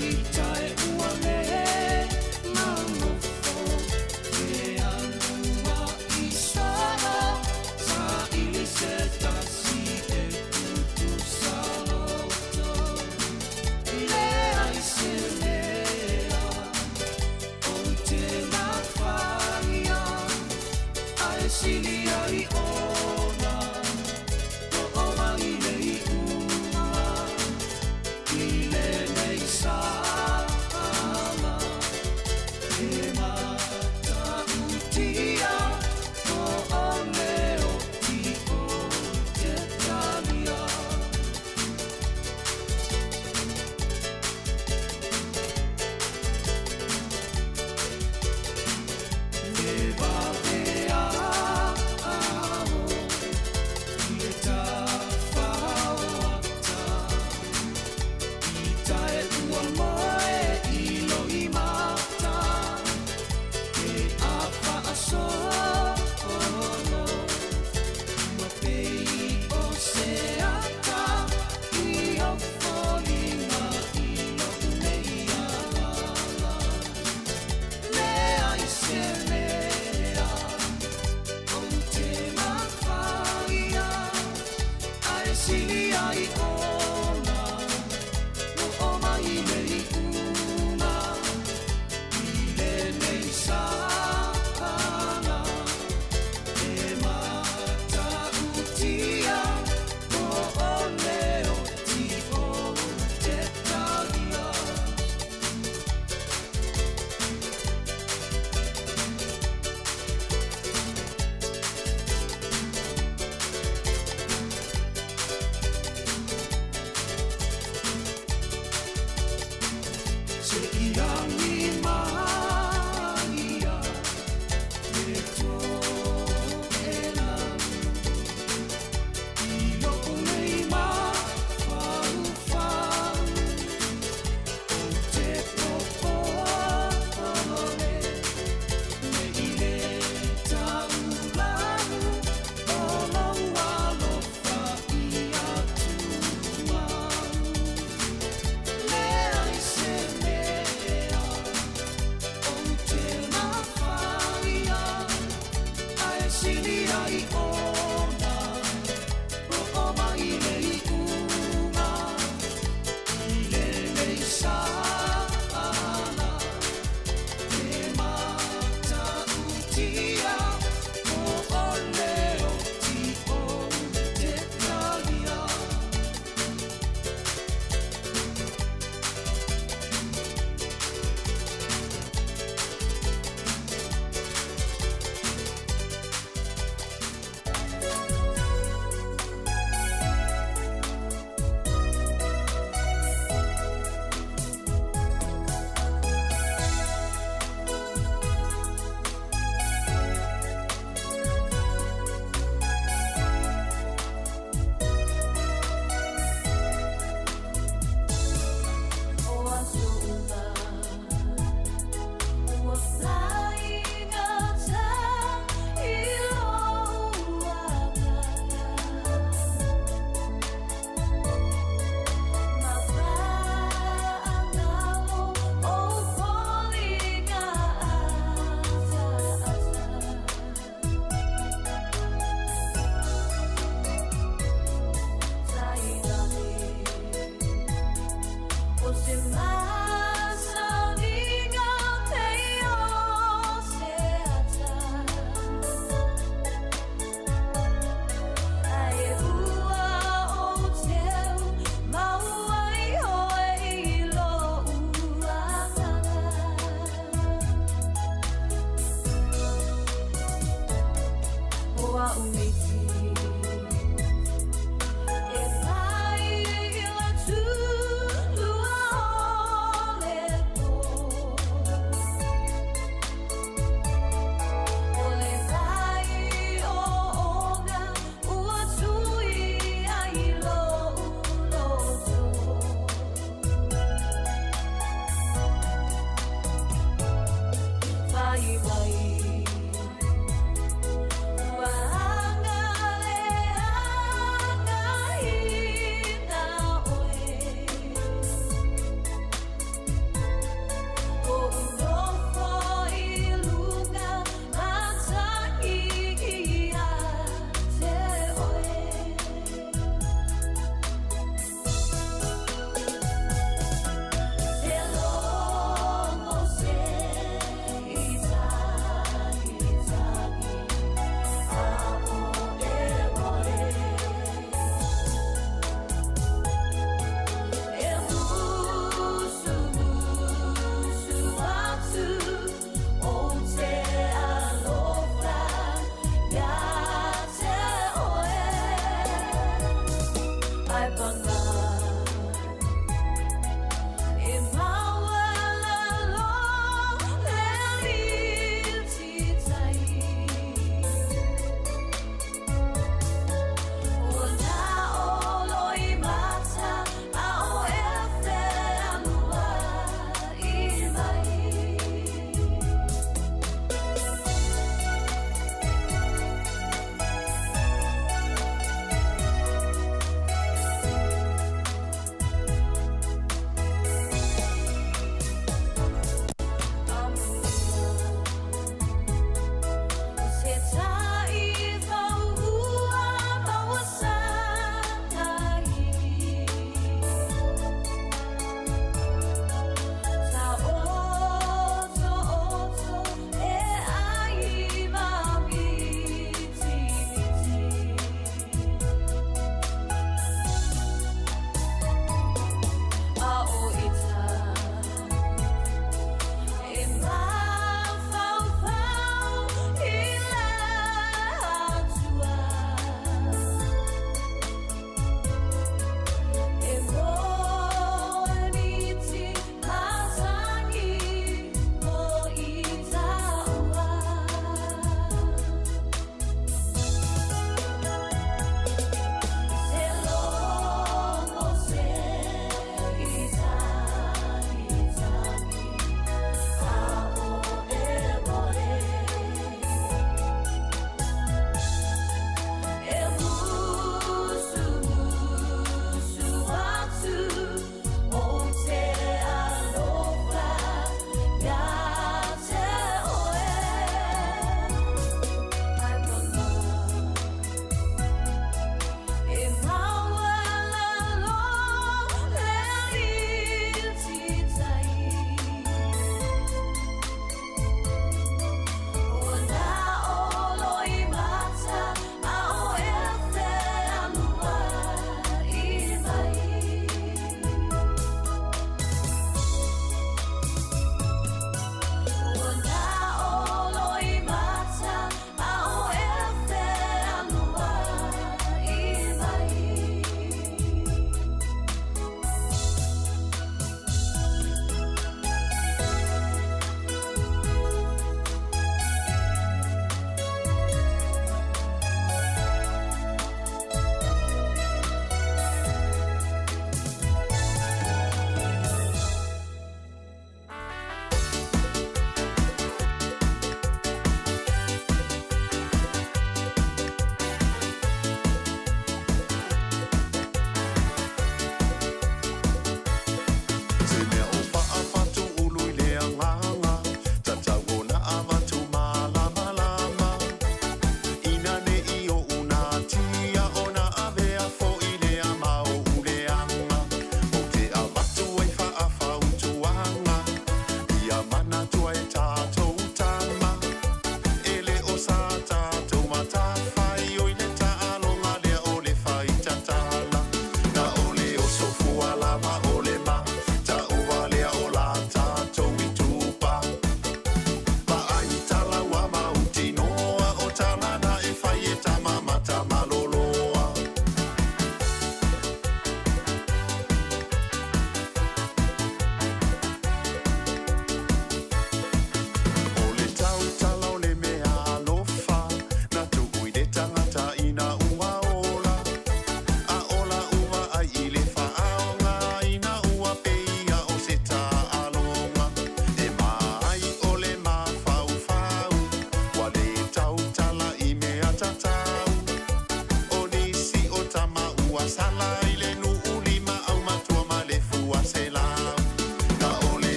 Itae ua le, na no fo,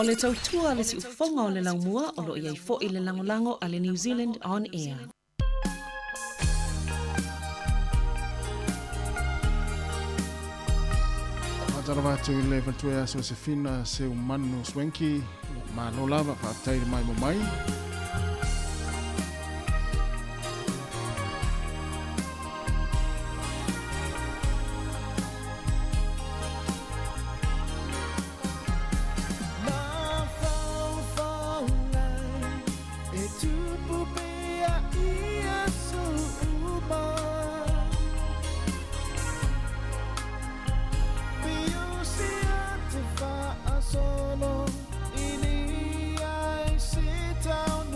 O le tautua le si ufonga o le laumua o lo iai fo i le langolango a le New Zealand On Air. Atarawatu i le fatua so se fina se umanu swenki ma lo lava pa tai mai mo mai. Down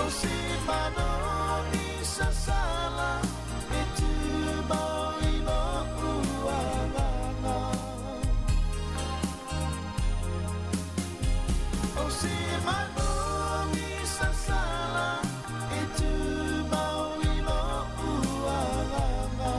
O si mano ni sasala e tu mau ino uanganga. O si mano ni sasala e tu mau ino uanganga.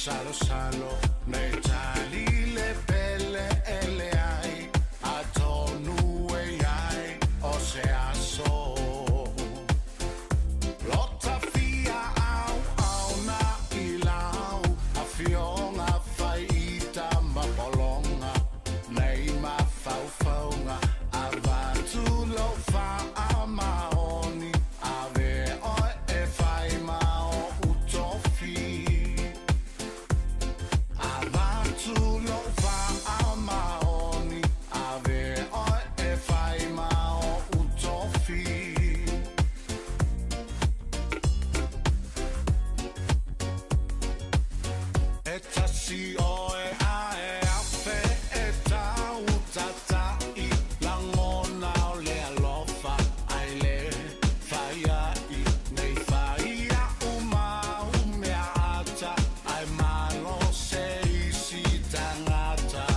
Salo salo nei tali le belle e le hai atonu e ai o se aso lotta fia au au na ilau a fionga fai ita ma bolonga nei ma fau faunga avantu lo fa amaoni ave o e fai ma o utofi Tulo fa amaoni ave o e fai mao utofi e tasi o e a e afe e ta utata I langona o le alofa ai le fai ai nei fai a uma umea ata ai malo se tangata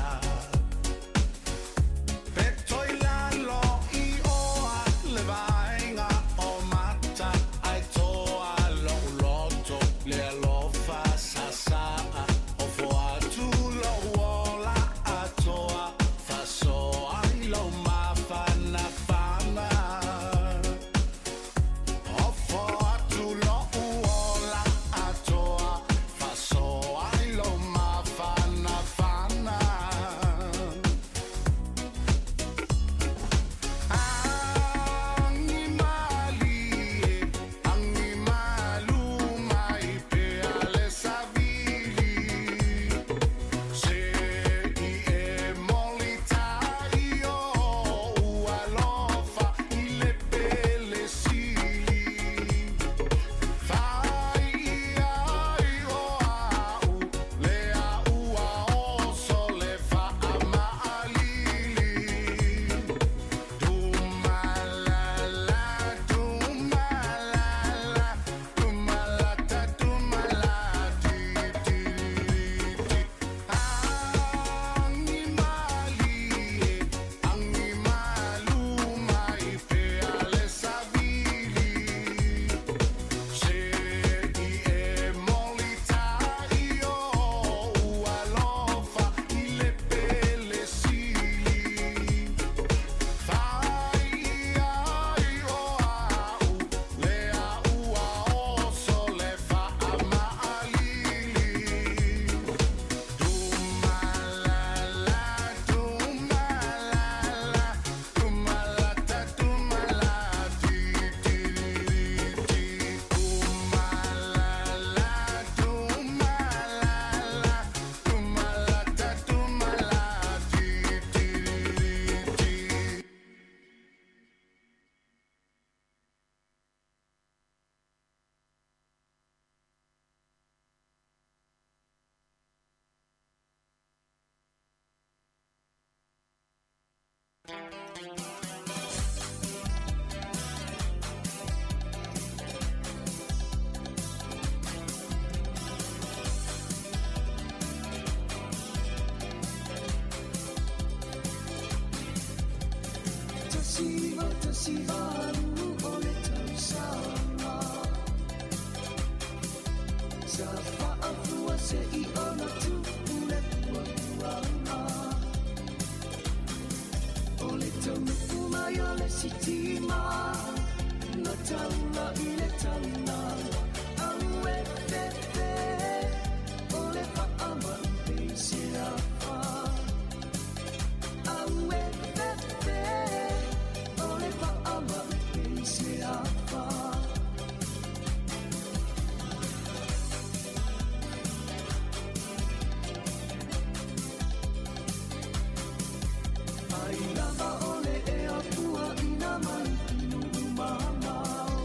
Petoi lalo I oa le vainga o mata ai toa lo loto le alofa sasa o foa tu lo wola a toa faso ai lo mafana fana o foa tu lo wola a toa faso ai lo mafana fana animalu mai pe ale savili se I e molitario ualofa I le belle sili fai ai o au le ua o sole fa amalili dumalala dumalata dumalati animalu mai pe ale savili se I e molitario ualofa I le belle sili fai ai o au le ua o sole fa amalili dumalala dumalata dumalati dumalata dumalati Tasivalu ole tausanga Safa afua se I ona tu ule kuanga Ole tamu ole sitima Na taula ile tauna Aue pepe Ole pa aman peisira pa Aue pepe Ole pa aman peisira pa Ai lava ole e apua ina mai inu mamao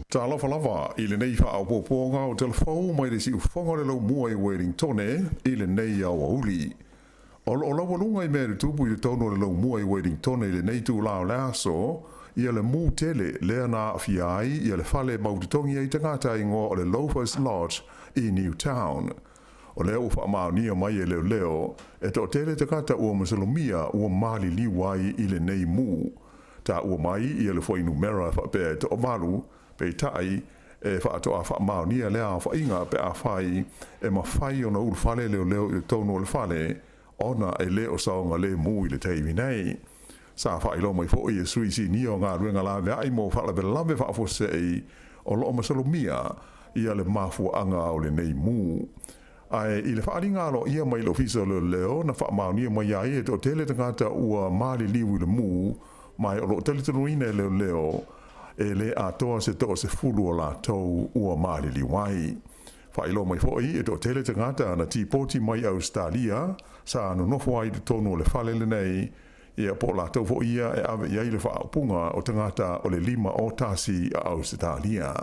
Ta lava lava i le nei wha au poponga o telefou mai le si ufonga le lau mua i Wellington i le nei au auli. O lawa lunga i mea tupu i le tono le lau mua i Wellington i le nei tu lao le aso i le mu tele lea na awhiai i le whale mautitongi i tangata i ngō o le Loafers Lodge i Newtown. O leo wha maonia mai e leo e to tele tangata ua masalomia ua mali liwai i le nei mu. Ta ua mai i le fwai numera wha pēr to o malu pe tai e whaatoa wha maonia lea wha inga pe a whai e ma whai o na uru whale leo i tono o le whale ona e leo saonga le mu i le teimi nei. Sa whai lo mai fo i e suisi ni o ngā ruenga lawe ai mo whala be lawe wha fose e o loo masalomia i ale mafu anga o le nei mu. Ai i le whaaringa lo ia mai lo fisa leo na wha maonia mai ai e to tele tangata ua mali liu i le mu mai o lo tele tanuina leo e le atoa se to se fulu o la tau ua mali liwai. Whailo mai foi e to tele tangata na tipoti mai Australia sa anu nofo ai de tonu o le whale le nei e a po la tau fo ia e ave iai le whaapunga o tangata o le 5 o tasi a Australia.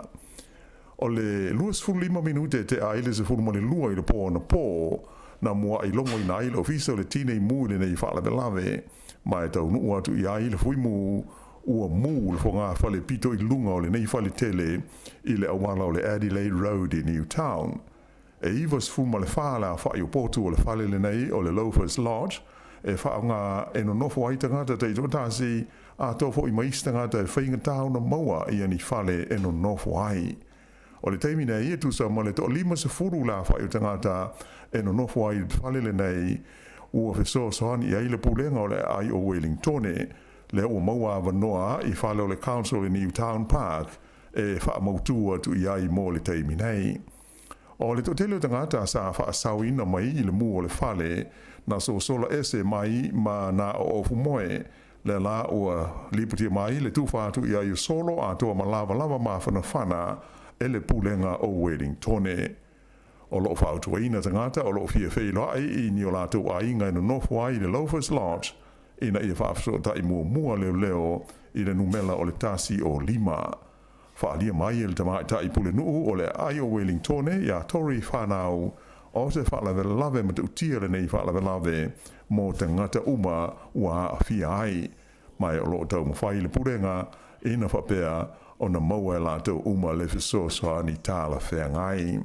O le 25 minute te aile se fulu mani lua i le po na po na mua i longo i na aile ofisa o le tine mu le nei whala belave ma e tau nuu atu i aile fui mu ua mu le fonga whale pito i lunga o le nei whale tele i le awala o le Adelaide Road i Newtown. E ivas fuma le whala whai o potu o le whale le nei o le Loafers Lodge e whaonga e no nofo ai tangata te ito tasi a tofo i maista ngata e whainga tau na maua i ani whale e no nofo ai. O le teimi nei e tu sa ma le to lima se furu la whai o tangata e no nofo ai whale le nei ua feso soani i aile pulenga o le ai o Wellington le o maua vanoa i whale o le council in Newtown Park e wha mautua tu i ai mo le teimi nei. O le totele tangata sa wha sawina mai i le mu o le whale na so sola ese mai ma na o ofu moe le la ua liputia mai le tufatu i ai solo a toa ma lava ma whana e le pulenga o Wellington. O lo whautua ina tangata o lo fia whelo ai i ni o lātou a inga ina nofu ai le Loafers Lodge ina ia whaafso ta i mua leo i le numela o le tasi o 5. Whaalia mai e le tamai ta i pule nuu o le ai o Wellington ia tori whanau o se whaalawe lave ma te utia le nei whaalawe lave mo tangata uma ua a fia ai. Mai o lo tau mawhai le purenga ina whapea o na maua e lātou uma le fisosa ni tāla whengai.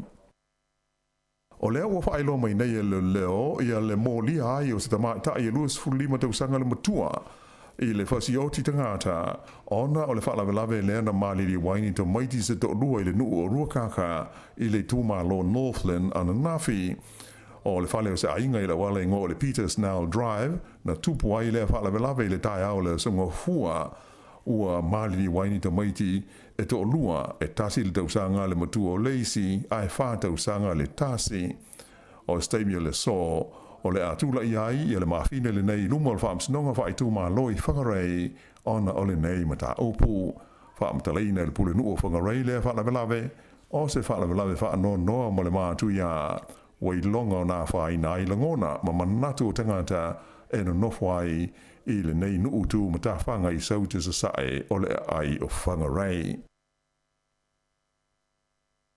O lea ua whaelo mai nei e leo ia le mō lia ai o se tamai ta i e luas fulima tau sanga le matua i le whasioti tangata ona o le whaalawe lea na maliri waini to maiti se to lua i le nuu o ruakaka i le tūma lo Northland Ananafi. O le whale o se ainga i la wale ngō le Peters Now Drive na tupu ai le whaalawe i le tai au le Soifua ua maliri waini to maiti e to lua e tasi le tausanga le matua o leisi ai wha tausanga le tasi o stamia le so o le atula i ai i le mawhine le nei luma o le whaamsinonga wha i tūma loi whakarei ona o le nei mata opu whaamtaleina le pule nuu o whakarei le whaalawe o se whaalawe wha noa mo le mātu ia wai longa o nā whai nā i langona ma manatu o tangata e no nofwai i le nei nuu tū mata whanga i sauti sa sae o le ai o whangarei.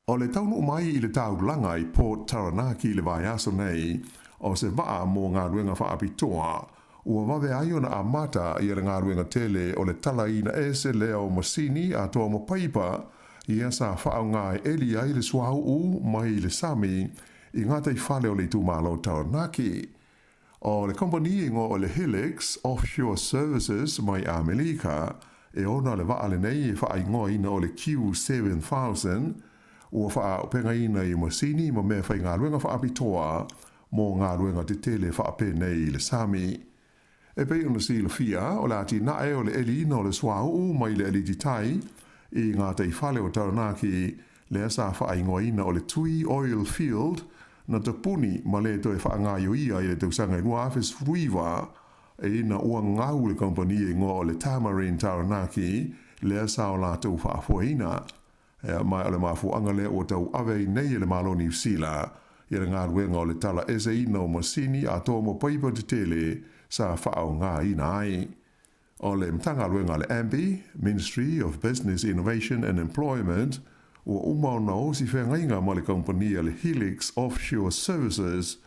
O le taunu mai i le taulanga i Port Taranaki le vai aso nei o se waa mō ngā ruenga whaapitoa ua wawe ai ona amata i ngā ruenga tele o le tala ina e se leo masini a toa mo paipa i asa whaau ngā eli ai le suau u mai le sami i ngā tei whale o le tūmalo Taranaki. O le kompani ingo o le Helix Offshore Services mai Amerika e ona le waa le nei e wha ingoa ina o le Q7000 ua wha upenga ina i masini ma mea whai ngā ruenga whaapitoa mō ngā ruenga te tele whaape nei le sami. E pei ona si le fia o le ati nae o le eli ina o le swau mai le eli ditai i ngā tei whale o Taranaki le asa wha ingoa ina o le Tui Oil Field na te puni ma le to e wha ngā ia i le tausanga i nua awhis fruiwa e ina ua ngau le kompani e ngō o le Tamarin Taranaki le asa o la tau whaafuaina. Mai o le mafuanga le o tau awe nei le malo New Zealand i le ngā ruenga o le tala ese ina o masini a tō mo paipa te tele sa whaau ngā ina ai. O le mtanga luenga le AMBI, Ministry of Business Innovation and Employment, ua umau na osi whengainga mo le kompania le Helix Offshore Services,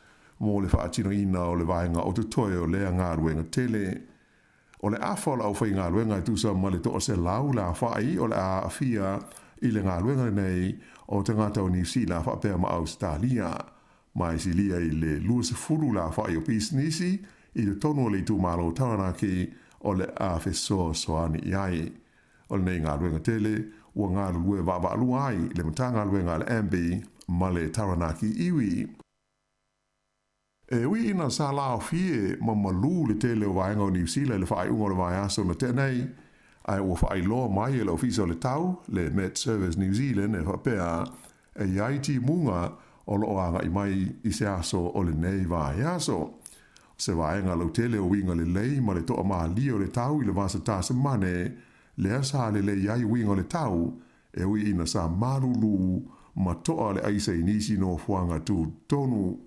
mo le whaatino ina o le vaenga o tutoe o lea ngā ruenga tele. O le awhala au whai ngā ruenga tusa ma le toa se lau la whai o le a awhia i le ngā ruenga nei o te ngāta o New Zealand whapea ma Australia. Mai si lia i le lua se furu la whai o businessi i le tonu o le tu malo taranaki o le a whesoa soani iai. O le nei ngā ruenga tele, ua ngā lue waba alua ai le matanga luenga le AMBI ma le taranaki iwi. E ui ina sa lao fie ma malu le tele o vaenga o New Zealand le whaai ungo le vai aso na tenei, ai ua whaai loa mai e le ofisa o le tau, le Met Service New Zealand e whapea, e iai ti munga o loo anga i mai i se aso o le nei vai aso. Se vaenga lau tele o winga le lei ma le toa maa li o le tau i le vasa tasa mane, le asa le iai winga o le tau, e ui ina sa marulu ma toa le aisa inisi no fuanga tu tonu.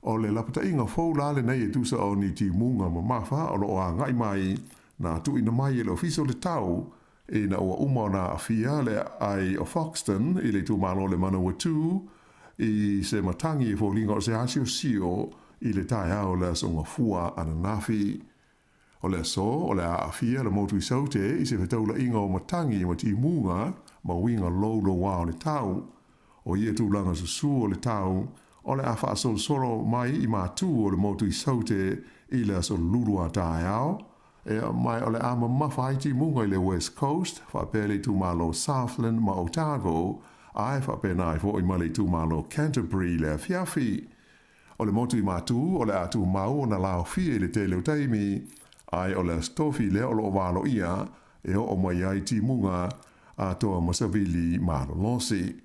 O le lapata inga fau lale nei e tusa o ni ti munga ma mafa o loo a ngai mai na tu ina mai e le ofiso le tau e na ua umau na afia le ai o Foxton i le tu malo le manuia tu i se matangi e fōlinga o se asio sio i le tae au le Soifua ana nafi. O le so o le a afia le motu i saute i se whetaula inga o matangi ma ti munga ma winga lo wa o le tau. O ia tu langa susu o le tau o le awha asol soro mai i mātū o le motu i saute i le asol lurua tae au. E mai o le ama mawhaiti munga i le West Coast, whapele tu malo Southland ma Otago, ai whapena i fo i male tu malo Canterbury le fiafi. O le motu i mātū o le atu mau na lao fie le te leo taimi, ai o le stofi le o lo walo ia, e o mai ai ti munga a toa masavili malo losi.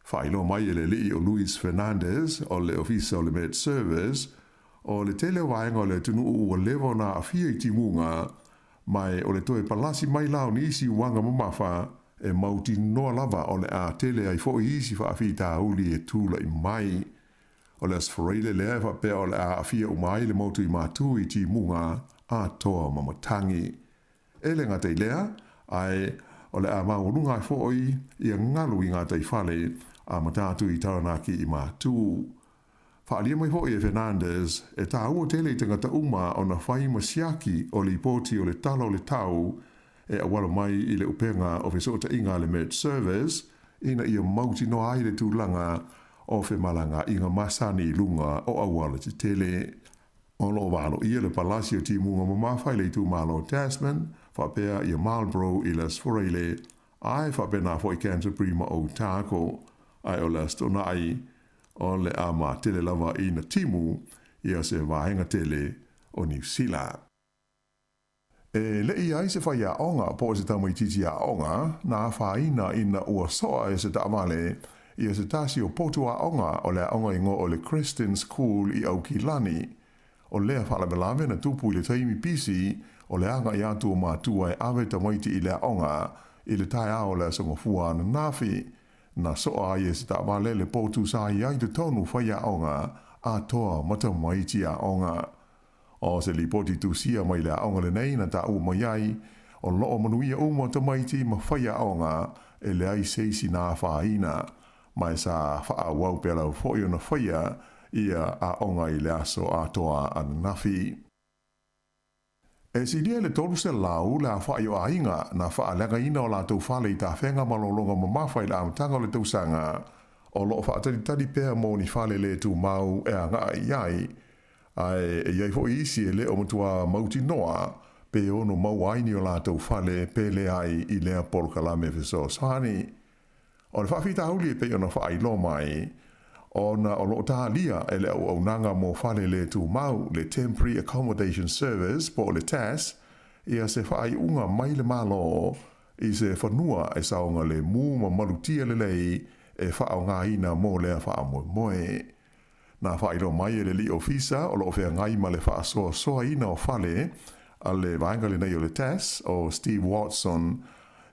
Whailo mai le li o Luis Fernandez o le ofisa o le Met Service o le tele waenga o le tunu ua levo na afia i timunga mai o le toe palasi mai lao ni isi wanga mamafa e mauti noa lava o le a tele ai fo isi fa afi ta uli e tula i mai. O le asfareile le fa pe o le a afia umai le mautu i matu i timunga a toa mamatangi. E le ngata i lea ai o le a maurunga i fo i ngalu i ngata i fale a matatu i taranaki i mātū. Whaalia mai hoi e Fernandez, e tā ua tele i tangata uma o na whai masiaki o li poti o le talo le tau, e awala mai i le upenga o whesota inga le Met Service, ina ia mauti no ai le tūlanga o whemalanga inga masani i lunga o awala te tele. O lo walo ia le palasio ti munga mamawhai le tū malo Tasman, whapea ia Marlborough i las foreile, ai whapena fo i Canterbury ma o Tako, ai o las tona ai, o le ama tele lava i na timu ia se vahenga tele o New Zealand. E le i ai se whai a onga po se tamu i titi a onga, na whaina ina ua soa e se taamale ia se tasi o potu a onga o le onga ingo o le Christian School i Aukilani. O lea whalabelave na tupu i le taimi pisi o le anga i atu o mātua e awe tamaiti i le onga i le tai ao le Soifua na nafi. Na soa ai e se taamale le potu sa i ai te tonu whai a onga a toa mata maiti a onga. O se li poti tu sia mai le a onga le nei na ta u mai ai, o loo manuia uma ta maiti ma whai a onga e le ai seisi na whaina, mai sa wha wau pela fo i ona whaia ia a onga i le aso a toa an nafi. E si lia le tolu se lau le a whai o ainga na wha lega ina o la tau whale i ta whenga malolonga ma mawhai le amtanga o le tausanga, o loo wha atari pēr mō ni whale le tu mau e a ngā iai, ai e iai fo isi e le o matua mauti noa, pe ono mau aini o la tau whale pe le ai i lea polkalame fiso sani. O le whawhita hauli e pe ona whai lo mai, ona o lo ta lia e le au nanga mo fale le tu mau le Temporary Accommodation Service po le TAS ia se whai unga mai le malo i se whanua e saonga le mu ma malutia le lei e whao ngā ina mo lea wha moe moe. Nā whai lo mai e le li ofisa o lo whea ngai ma le wha soa ina o fale a le vaenga le nei o le TAS o Steve Watson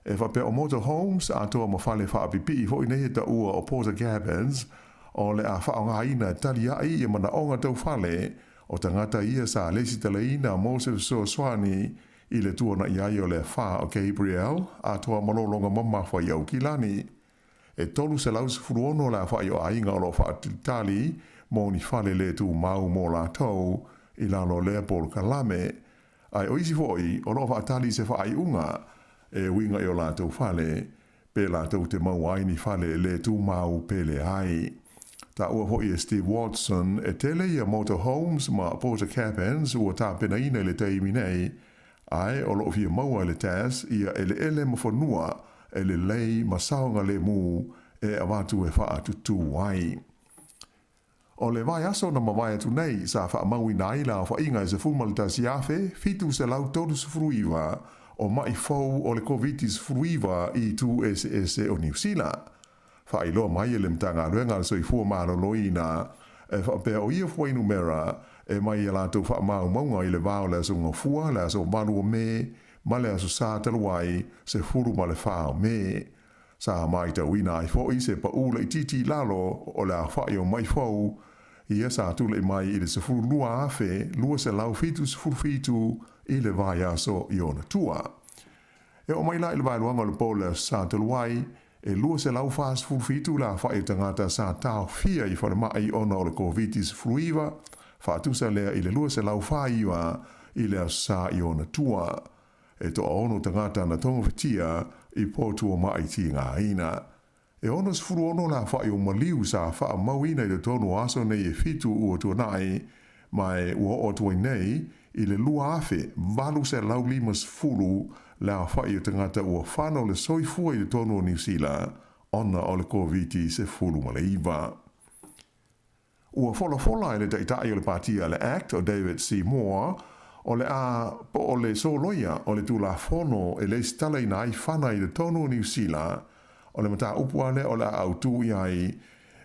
e wha pe o motorhomes a toa ma fale wha apipi ho i nei ta ua o Porter Cabins o le a whao ngā ina tali ai e mana onga tau whale o tangata ia sa lesi tala ina mo se soa swani i le tuana iai o le wha o Gabriel, a toa malolonga mama whai au kilani. E tolu se lau se furuono la whai o ainga o lo wha tali, mō ni whale le tu mau mō la tau, i lalo Leopold Kalame. Ai o isi foi, o lo wha tali se whai unga, e winga i o la tau whale, pe la tau te mau ai ni whale le tu mau pele ai. Ta ua hoi e Steve Watson e tele ia motorhomes ma Porter Capens ua ta pena ina le teimi nei, ai o lo fia maua le tas ia ele ma whanua ele lei ma saonga le mu e awatu e wha tutu ai. O le vai aso na mawai atu nei sa wha maui na ila o wha inga e se fumalita siafe, fitu se lau toru se fruiwa o mai fau o le COVID-19 fruiwa i tu ese o New Zealand. Wha iloa mai e le mtanga ruenga le Soifua maro loina e wha pēr o ia fwai numera e mai e lātou wha mau maunga i le vāo le aso ngofua, le aso maru o me, ma le aso sātaluai se furu ma le whao me. Sa mai ta wina i fwoi se pa ula i titi lalo o le a whai o mai fwau i esa tule mai i le se furu lua afe, lua se lau fitu se furu fitu i le vai aso i ona tua. E o mai la i le vai luanga le po le sātaluai, e lua se lau fast food fitu la wha e tangata sa tau fia i whare mai ona o le COVID-19 fruiwa, wha tusa lea i le lua se lau whaiwa i le sa i ona tua. E to ono tangata na tonga whitia i pōtua mai ti ngā ina. E ono se furu ono la wha i o maliu sa wha mauina i le tonu aso nei e fitu ua tua nai, mai ua o tuai nei i le lua afe, valu se lau limas furu la whai o tangata ua whanau le soifua i le tonu o New Zealand, ona o le COVID-19 se furu maleiva. Ua fola i le taitai o le partia le Act o David C. Moore, o le a po o le soloia o le tula fono e le stala i nai whana i le tonu o New Zealand, o le mata upuane o le autu iai,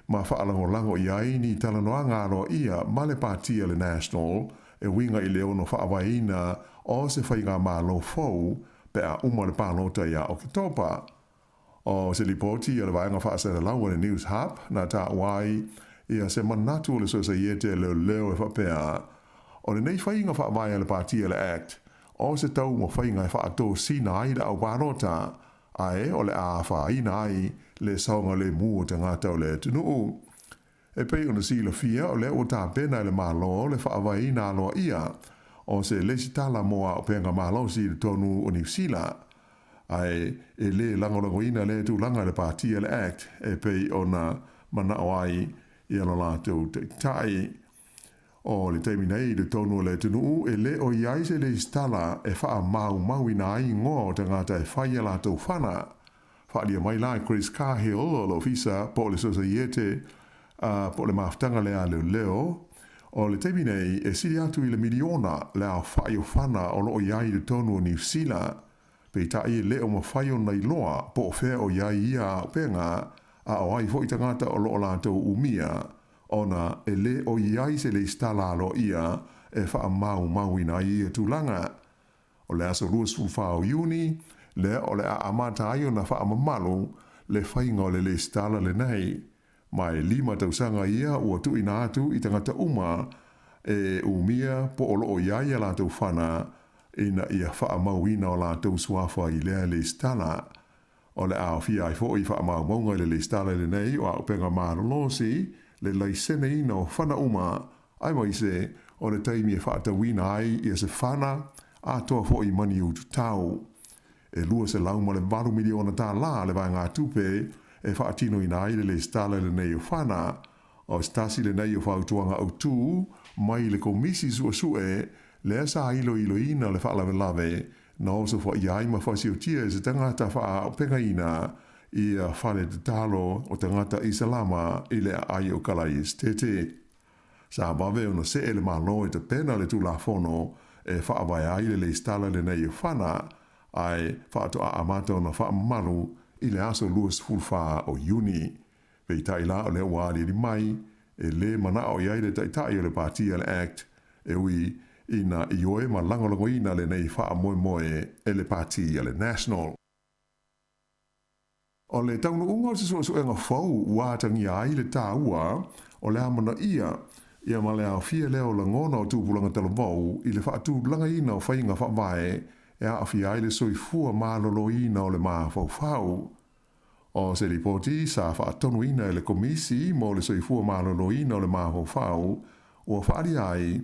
ma whaalango iai ni talanoa ngaro ia ma le partia le National, e winga i le ono whaawaina o se whainga malo fau, pe a le pālota ia o ki topa. O se lipoti le vaenga whaasera lau le News Hub, na ta wai ia se manatu o le sosaiete leo e whapea. O le nei whainga whaamai le partia le Act, o se tau mo whainga e whaato sina ai le au pālota, ae o le a whaina ai le saunga le mua te ngata o le tunuu. E pei ona sila fia o le o tā pena le malo le whaawaina aloa ia, o se lesi tala moa o penga malo si le tonu o New Zealand. Ai e le langolangoina le tu langa le partia le Act e pei ona mana o ai i ala lātou te tai. O le teimi nei le tonu le tunu e le o iai se le stala e wha mau ina ai ngō o te ngata e whaia lātou whana. Whaalia mai lai Chris Cahill o lo fisa po le sosaiete po le maftanga le a leo. O le teimi nei e siri atu i le miliona le a whai o whana o lo iai le tonu o New Zealand. Pei tai le o ma whai o nei loa po o whea o iai ia o penga a o ai fo i tangata o lo lātou umia. Ona e le o iai se le stala lo ia e wha mau ina ia tūlanga. O le aso ruas fulwhao uni, le o le a amata ai o na wha amamalu le whainga o le stala le nei. Mai 5 tausanga ia ua tu ina atu i tangata uma e umia po o loo iaia la tau whana ina ia wha mauina o la tau suafa i lea le stala. O le a fia ai fo i wha maunga i le stala le nei o a upenga marolosi le laisene ina o whana uma ai mai se o le taimi e whaatawina ai i se whana a toa fo i mani utu tau. E lua se lauma le 2 miliona tā la le vai ngā tupe e whaatino ina ai le stala le nei o whana, o stasi le nei o whautuanga au tū, mai le komisi sue, le asa ilo ina le whaalawelawe, na oso wha iai ma whasio tia e se tangata wha o penga ina, i a whale te talo o tangata Isalama i le ai o kalai estete. Sa bawe ona se ele malo e te pena le tū la fono e whaawai ai le stala le nei o whana, ai whaato a amata ona whaamaru i le aso luas fulfa o uni. Pei taila o le wāli li mai, e le mana o iai le taitai o le partia le Act, e ui ina i oe ma langolongoina le nei wha moe e le partia le National. O le taunu unga se suenga fau wātangi ai le tāua, o le amana ia ma le a fia leo la ngona o tūpulanga talavau i le wha tūlanga ina o whainga wha vae, a awhia le soifua maloloina o le mawhauwhau. O se ripoti sa whaatonuina le komisi mo le soifua maloloina o le mawhauwhau ua whaari ai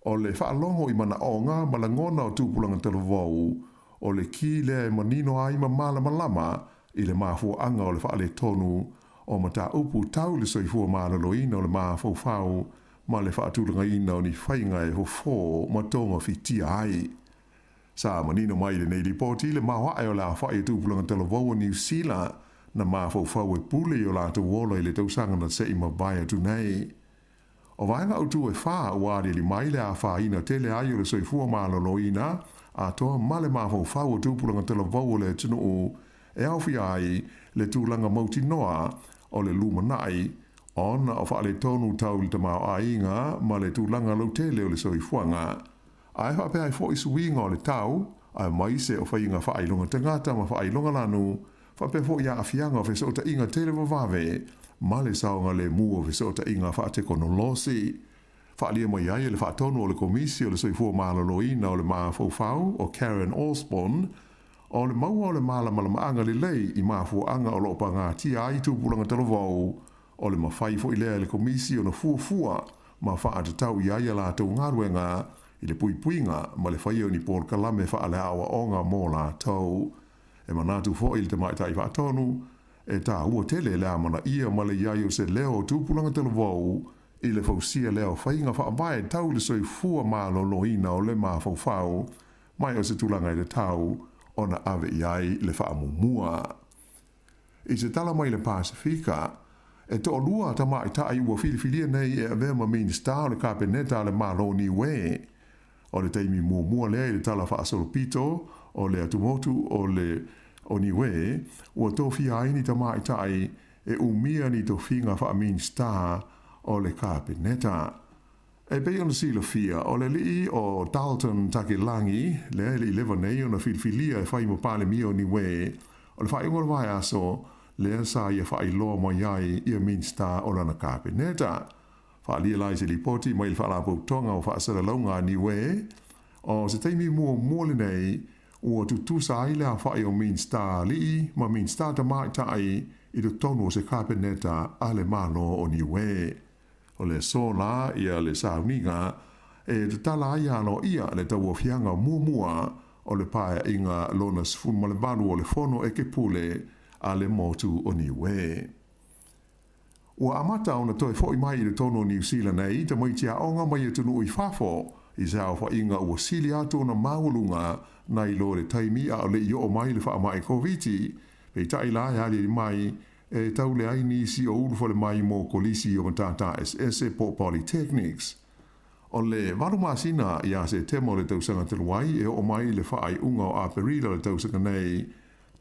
o le whaalongo I mana onga malangona o tūpulanga talavou o le ki le manino ai malama I le mafuanga o le whaale tonu o mata upu tau le soifua maloloina o le mawhauwhau ma le whaatulanga ina o ni whainga e hofo ma tonga fitia ai. Sa manino mai le nei ripoti le mawae o la whae tūpulanga talavou o New Zealand na mawhauwhau e pule o la wola I le tausanga na se ima baia tu nei. O vaenga autu e wha uari li mai le a wha ina tele ai o le soifua maloloina a toa male mawhauwhau o tūpulanga talavou o le tunu o e awhi ai le tūlanga mauti noa o le lumanai ona o wha le tonu tau li tamau ainga ma le tūlanga lautele o le soifuanga. Ai wha pe ai fo isuinga o le tau ai mai se o whainga wha ailonga tangata ma wha ailonga lanu wha pe fo ia afianga o fesota inga tele vavave ma le saonga le mua fesota inga wha te konolosi. Wha lia mai ai le wha tonu o le komisi o le soifua maloloina o le maa faufau o Karen Osborne o le maua o le malamaanga le lei I mafuanga o lopa ngā tia ai tūpulanga talavou o le mawhai fo I lea le komisi o na fuafua ma wha atatau I aia la tau ngaruenga I le puipuinga ma le whai o ni Paul Kalame wha ale awa o ngā mō la tau. E manatu fo I le te maitai wha tonu e tā ua tele lea mana ia ma le iai o se leo tūpulanga talavou I le fausia leo whainga wha abae tau le soifua maloloina o le mafaufau mai o se tūlanga I le tau o na ave iai le whaamumua. I se tala mai le Pasifika, e to lua ta mai ta ai ua filifilia nei e avea ma minista o le kapeneta le maloni we. O le teimi mua lea I le tala whaasolopito o le atumotu o le oniwe, ua tofi aini ta mai ta ai e umia ni to finga wha minista o le kapeneta. E pei ona sila fia, o le lii o Dalton Takilangi, le li lewa nei o na filfilia e whai mo pale mio ni we, o le whai ngora vai aso, le sa ia whai loa mo iai ia minsta o lana kapeneta. Wha lia lai se li poti mai le wha tonga o wha asara launga ni we, o se teimi mua le nei, ua tutusa ai lea whai o minsta lii, ma minsta ta mai tai I do tonu o se kapeneta a le mano o ni we. O le sola ia le sauninga e te tala ai ano ia le tau fianga mua o le pae inga lona sfun ma le balu o le fono e ke pule a le motu o niwe. Ua amata ona toi foi mai I le tono New Zealand nei te mai tia onga mai e tunu I fafo I sao fa inga ua sili atu na maulunga na I lo le taimi a o le I o mai le wha mai koviti pe tai la ya le mai e tau le aini si o ulu fole mai mo kolisi o matata SS po Polytechnics. O le warumasina ia se temo le tausanga teluai e o mai le whaai unga o aperila le tausanga nei,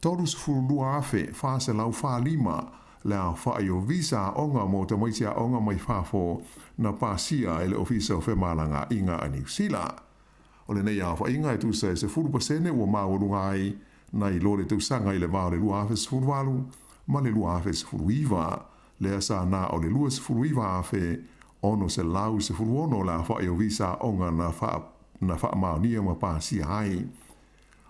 tolus furulua afe whaase lau whalima le a whaai o visa onga mo ta maitia onga mai whafo na pasia e le ofisa o whemalanga inga a New Zealand. O le nei a whainga e tusa se furu pasene ua maurunga ai na I lo le tausanga I le vau le lua afe se furuwalu, ma le lua afe se furuiva, le asa na o le lua se furuiva afe, ono se lau se furuono la whae o visa onga na wha maonia ma pāsi ai.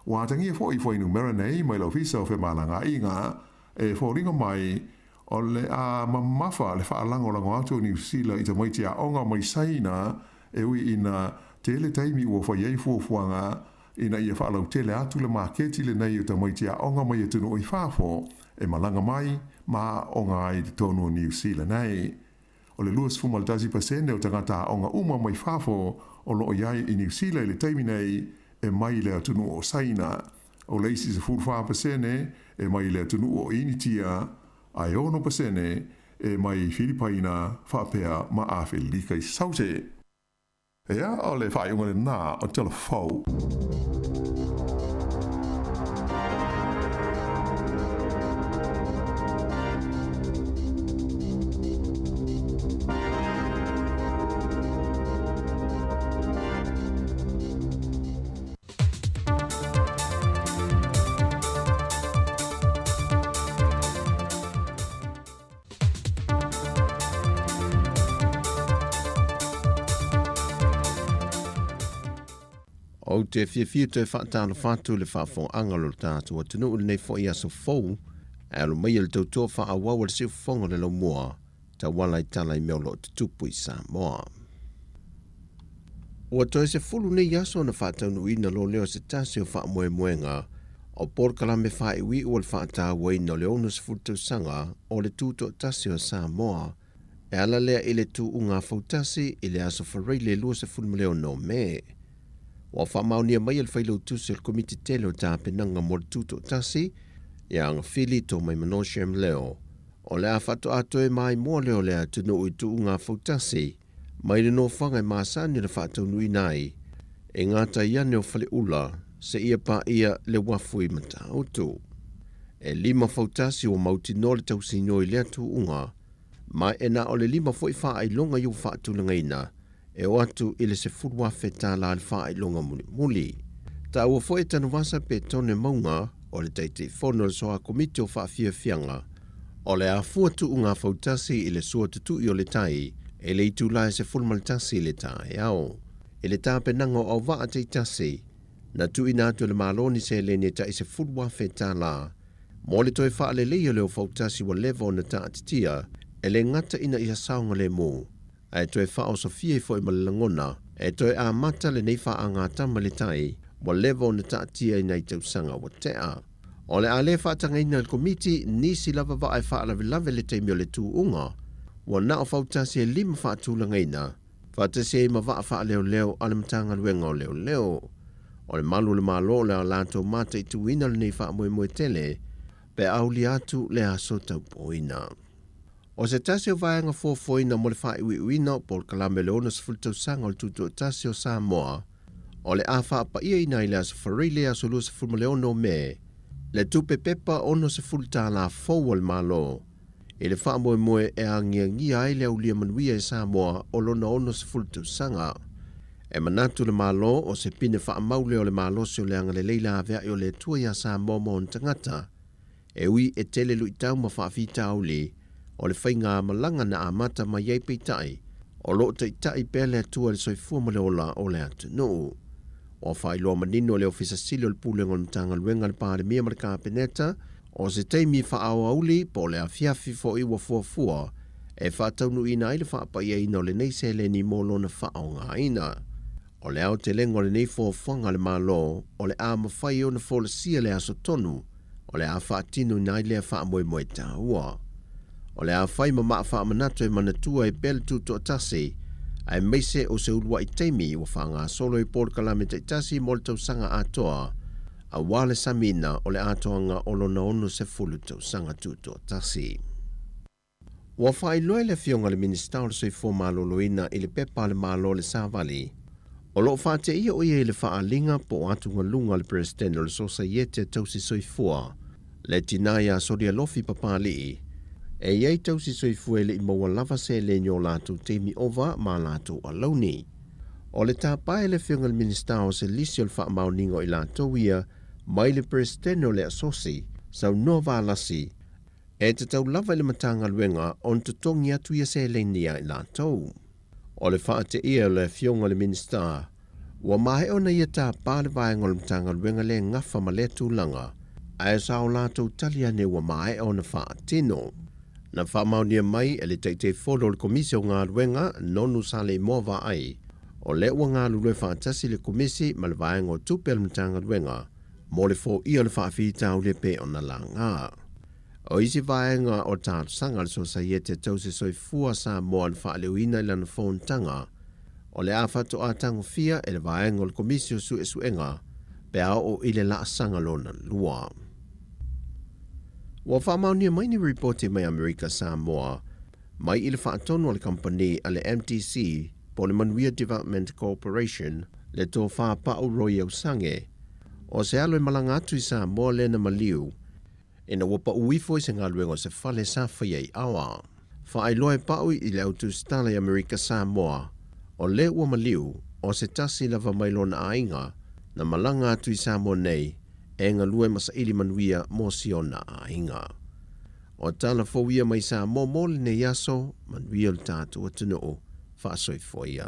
Wa tangia fwoi numera nei mai lau visa o whemalanga inga, e fōringa mai o le a mamafa le whaalango lango atu New Zealand I ta maitia onga mai saina, e ui ina tele taimi ua whaiei fuafuanga, ina ia whaalau tele atu le maketi le nei o ta maitia onga mai e tunu o I whafo, e malanga mai ma onga ai te tonu New Zealand nei. O le luas fumaltasi pasene o tangata onga uma mai whafo o loo iai I New Zealand le taimi nei e mai le atunu o saina. O leisi se furwha pasene e mai le atunu o initia, ai ono pasene e mai Filipaina whapea ma afe lika I saute. Ea o le whai unga le nā o telefau. O te whiawhia te whaatana whātu le whaafonganga lo tātua tunu ule nei fo i aso fau, e alo mai le tautua whaawau le siu whonga le lo mua, ta wala i tala I meo lo te tupu I Samoa. Ua toi se fulu nei aso na whaataunu ina lo leo se tasi o whaamoe moenga, o porkalame whaiwi ua le whaata waina o le onu se fulutau sanga o le tūto tasi o Samoa, e ala lea I le tu unga fautasi I le aso wharei le lua se fulumuleo no me. Wa whamaunia mai al whailau tusi al komiti tele o tāpenanga mo le tūto tasi, ia anga whili tō mai manoshem leo, o lea whato atoe mai mua leo lea tunu ui tu unga fautasi, mai le no whangai maasani na whataunu nai, e ngāta iane o whale ula, se ia pa ia le wafui mata autu. E 5 fautasi o mauti no le tausino I lea tu unga, mai e na o le 5 foi wha ai longa iu whaatulanga ina, e o atu I le se furua whetā la le wha ai longa muli. Ta ua foi tanu wasa pe tone maunga, o le teite whono le soa komiti o wha fianga, o le a fuatu unga fautasi I le sua tutu I o le tai, e le itu lai se fulmaltasi le tae au. E le tāpenanga o waa te tasi, na tu inatu le maloni se le ne ta I se furua whetā la, mo le toi wha le leo leo fautasi wa levo na ta atitia, e le ngata ina I saunga le mo. E toe wha o Sofia I fo I malangona, e toe a mata le nei wha a ngā tamalitai, wa levo na taatia I nei tausanga wa tea. O le a le whaatanga ina le komiti, nisi lava wa ai wha lave le teimio le tū unga, wa na o fautasi e 5 whaatulanga ina, whaatasi e ma wha leo leo ale matanga luenga o leo leo. O le malu le malo le a lato mata I tu ina le nei wha moe tele, pe auli atu le a sotau po ina. O se tasi o vaenga fōfoina mo le wha iwi uina por kalame leona se fultau sanga o le tutu o tasi o Samoa, o le a wha pa ia ina I le aso wharei le aso lua se fulma leona o me, le tupe pepa ono se fulta la fōu al malo, e le wha moe e a ngia ai le au lia manuia I Samoa o lona ono se fultau sanga. E manatu le malo o se pine wha maule o le malo se o le anga le leila avea I o le tua ia Samoa mo on tangata, e ui e tele lui tau ma wha fita au li, o le whainga malanga na amata mai ei peitai, o lo te itai pele atua le Soifua ma le ola o le atu no. O whai loa manino le ofisa sili o le pūlenga o mtanga luenga le pāre mia ma le kāpeneta, o se teimi wha au auli po le a fiafi fo iwa fuafua, e whātaunu ina ai le whaapai e ina o le neise le ni molo na whaao ngā ina. O le au te lengo le nei fuafuanga le malo, o le a mawhai o na fola sia le aso tonu, o le a whaatinu ina ai le a wha moe tā ua. O le a whai ma maa wha manatu e manatua e bel tuto o tasi, ai meise o se ulua I teimi o whanga solo I por kalame te tasi mo le tausanga atoa, a wale samina o le atoanga o lona ono se fulu tausanga tuto o tasi. Wa whai loe le fionga le minista o le Soifua maloloina I le pepa le malo le Savali, o lo whate ia o ia I le whaalinga po atunga lunga le presidente o le Societe tausi Soifua, le tinaya soria lofi papali, e iei tausi Soifua le I maua lava se le nyo latu teimi ova ma latu alauni. O le tāpae le whiunga le minista o se lisi o le wha mauningo I latu ia, mai le presidente o le asosi, sau nova alasi, e te tau lava I le matanga luenga on tutongi atu ia se le nia I latu. O le wha te ia le whiunga le minista, ua mahe ona ia tāpā le vaenga le matanga luenga le ngafa ma le tūlanga, a sao latu talia ne ua mahe ona wha tino. Na whamaunia mai e le teitei whodo le komisi o ngā ruenga nonu sa le moa ai, o le ua ngā lulue whaatasi le komisi ma le vaenga o tupe le mtanga ruenga, mo le fo ia le whaafita o le pe o na la ngā. O isi vaenga o tātu sanga le Societe tausi Soifua Samoa le whaaleuina I lana whontanga, o le awhato a tango fia e le vaenga o le komisi o suenga, pe au o ile la sanga lona lua. Wa whamaunia mai ni reporti mai Amerika Samoa, mai I le whaatono le company a le MTC po le Manuia Development Corporation le tō whaapau roi au sange, o se alo I malanga atu I Samoa le na maliu, e na wapa uifo I se ngā luenga se whale sa whaiei awa. Whaailoa pau I le autu stala I Amerika Samoa, o le ua maliu, o se tasi lava mailona ainga, na malanga atu I Samoa nei, e ngā lue masaili manuia mo siona a inga. O tala fōia mai Samoa mole ne yaso, manuia le tātua tunu o, wha Soifua ia.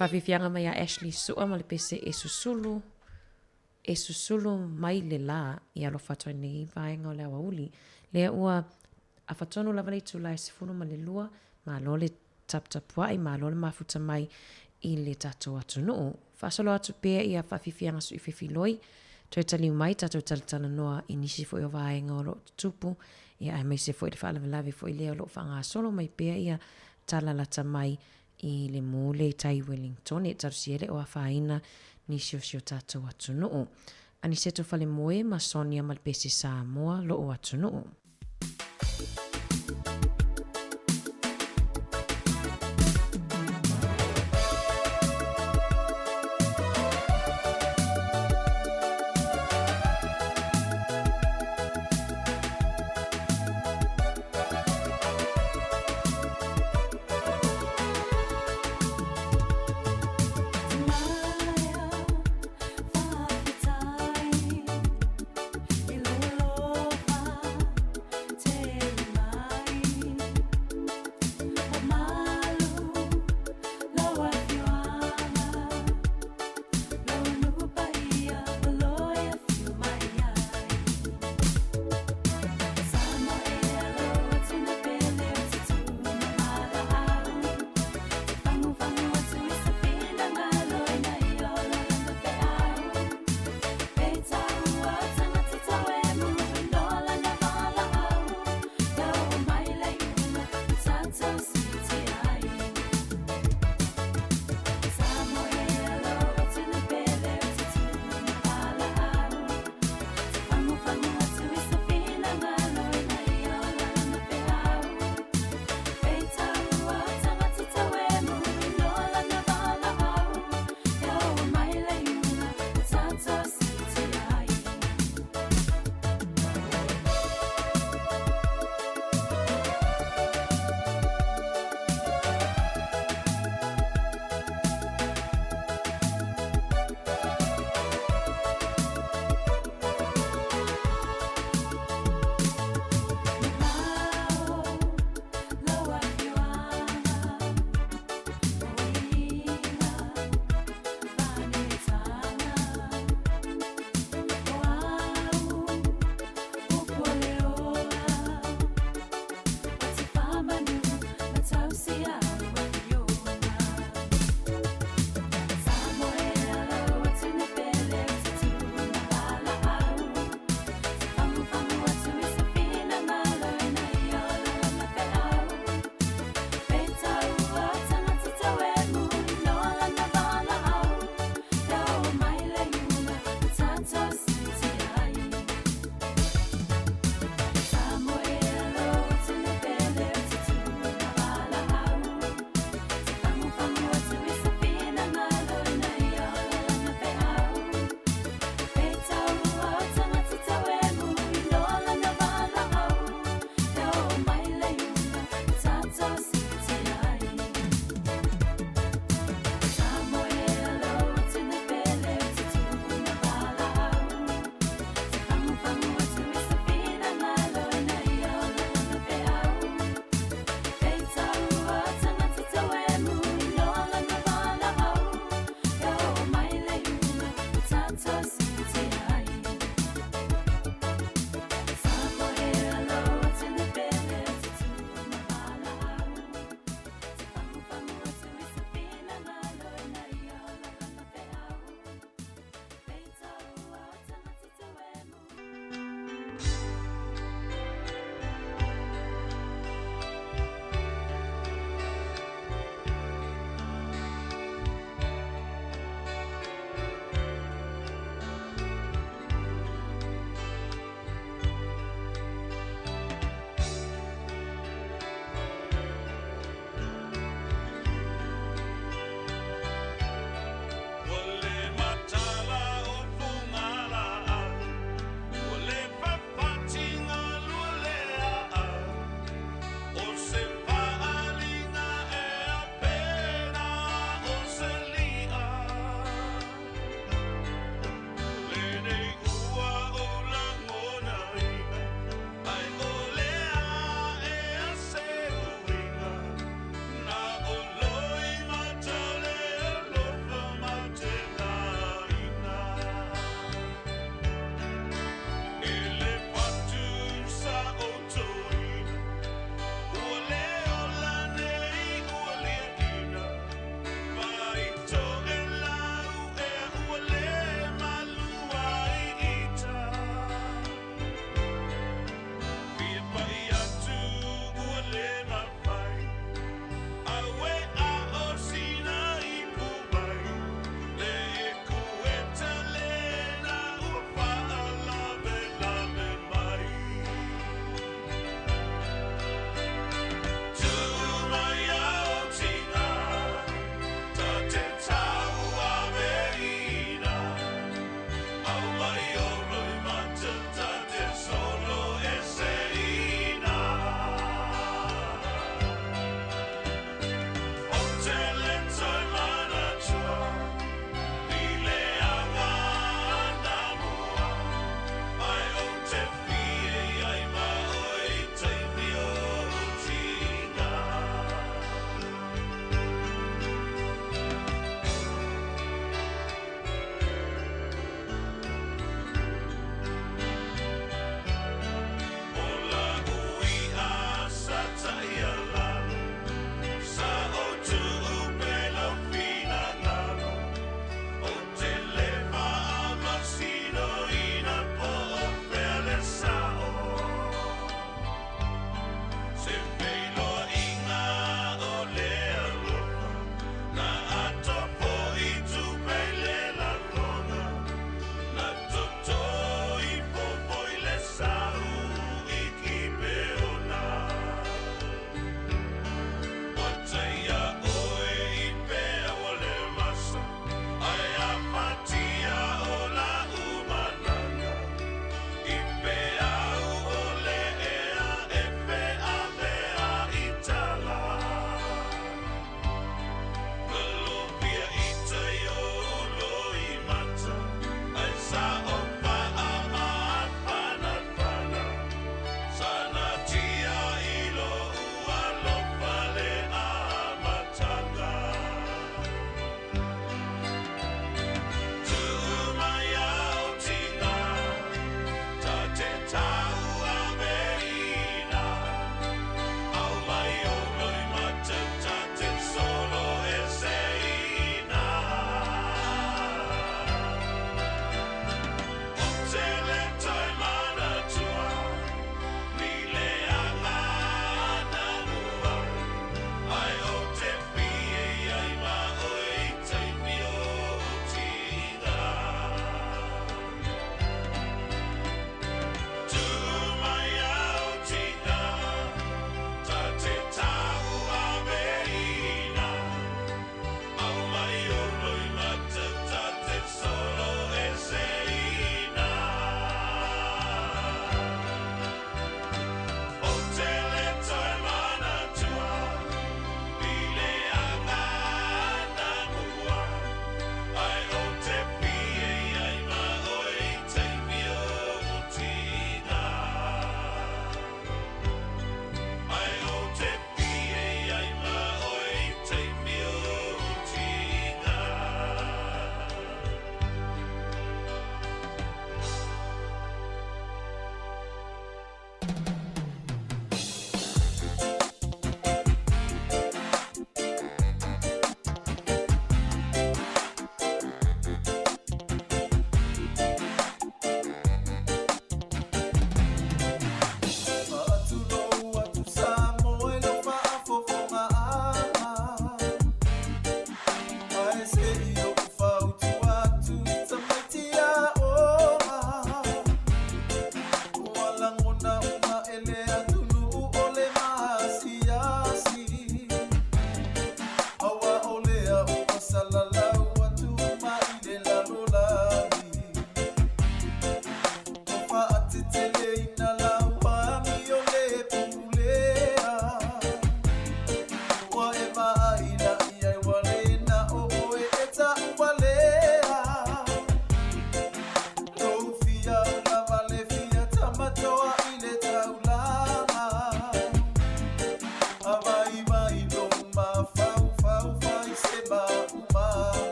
Whawhiwhianga mai a Ashley Sua ma le pese e susulu mai le la i alo whatoi nei vaenga o le awa uli. Lea ua a whatonu lava le tula e sifunu ma le lua ma lo le taptapuai ma lo le mafuta mai i le tatou atu nuu. Whasolo atu pēr i a whawhiwhianga su i whiwhiloi. Toi taliu mai tatou talatala noa i nisi fo i o vaenga o lo tupu. Ia ai mai se fo i le whaalawelawe fo i lea lo whanga solo mai pēr i a talalata mai i le mole tai Wellington e tarusiele o a whaina nisi o sio tatou atu nuu. Ani seto whale moe ma Sonia malpese Samoa lo o atu nuu.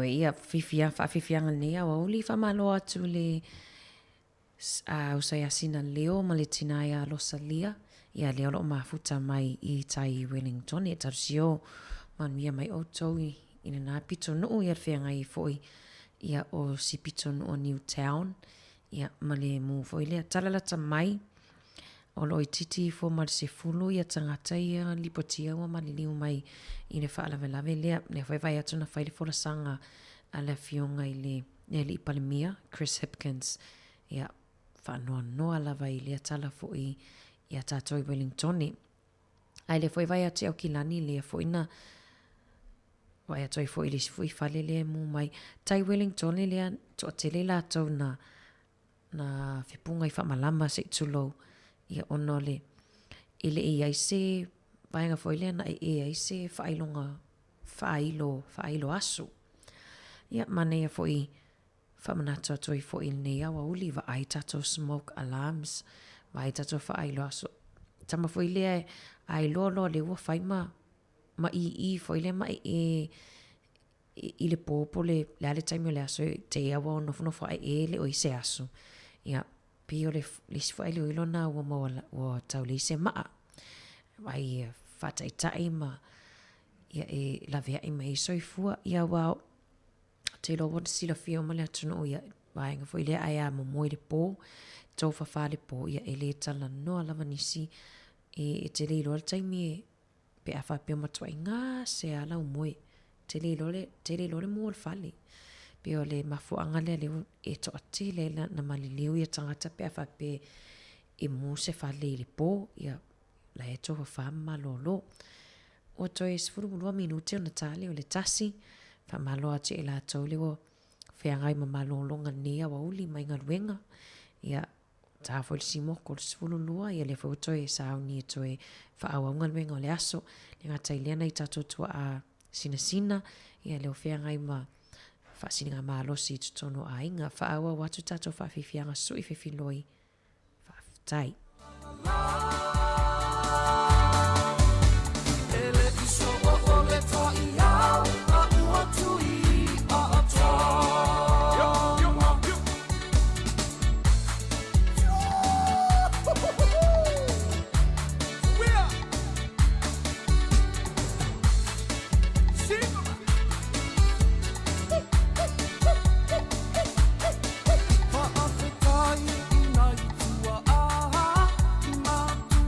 ia whawhiwhianga nei au auli whamalo atu le usai asina leo ma le tina ia losa lia. Ia leo lo mafuta mai I tai Wellington. Ia tarusio manuia mai outou ina nā pito nuu ia whianga I foi. Ia o si pito nuu o Newtown. Ia ma le mu foi lea talalata mai. O lo I titi fo ma le se fulu ia tangata ia lipotia ua maliliu mai I le whaalavelave lea. Lea whai atu na whaile fola sanga a le fionga I le li palemia Chris Hipkins. Ia whanoa noa lava I lea tala foi ia tātou I Wellingtoni. Ai le foi vai atu au kilani lea foi na vai atu I foi le sifui whale lea mu mai. Tai Wellingtoni lea to tele lātou na whipunga I whamalama se tulou. Ia ono le ele I aise vaenga foi lea na e aise whailo asu. Ia mane ia foi whamanatu atu I foi nei awa uli wa ai tātou smoke alarms. Vai tato whailo aso. Tama foi lea ai lolo le ua whai ma I foi lea ma I le popo le ale taimi o le aso te awa o nofu ai le o I se aso. Ia pio le sifai le oilo na ua maua o tau le se maa. Vai whataitai ma ia la vea I mai Soifua ia wao te lo wata sila fio ma le atunu o ia vaenga foi lea ai a momoi le po. Tau whawhale po ia ele tala noa lava nisi te leilo al taimi pe a whapea matua I ngā se ala umoe te leilo le mua al whale pe o le mafuanga lea leo to ate le na maliliu ia tangata pe a whapea mu se whale I le po ia la to whawhama lolo o toi sifurumulua minute o natale o le tasi whamalo ate e la tau leo whiangai mamalolonga nea wa uli mai ngaruenga ia ta foi si mo ko sfulu lua ia le foto e sa ni to e fa au ngal venga le aso le ngata ile na itato to a sina ia le ofia ngai ma fa singa ma lo si to no ainga fa au watu tato fa fifianga so I fifiloi fa tai ele iso o le to ia a ua tui a to Fa afetai I nai tua aha I matu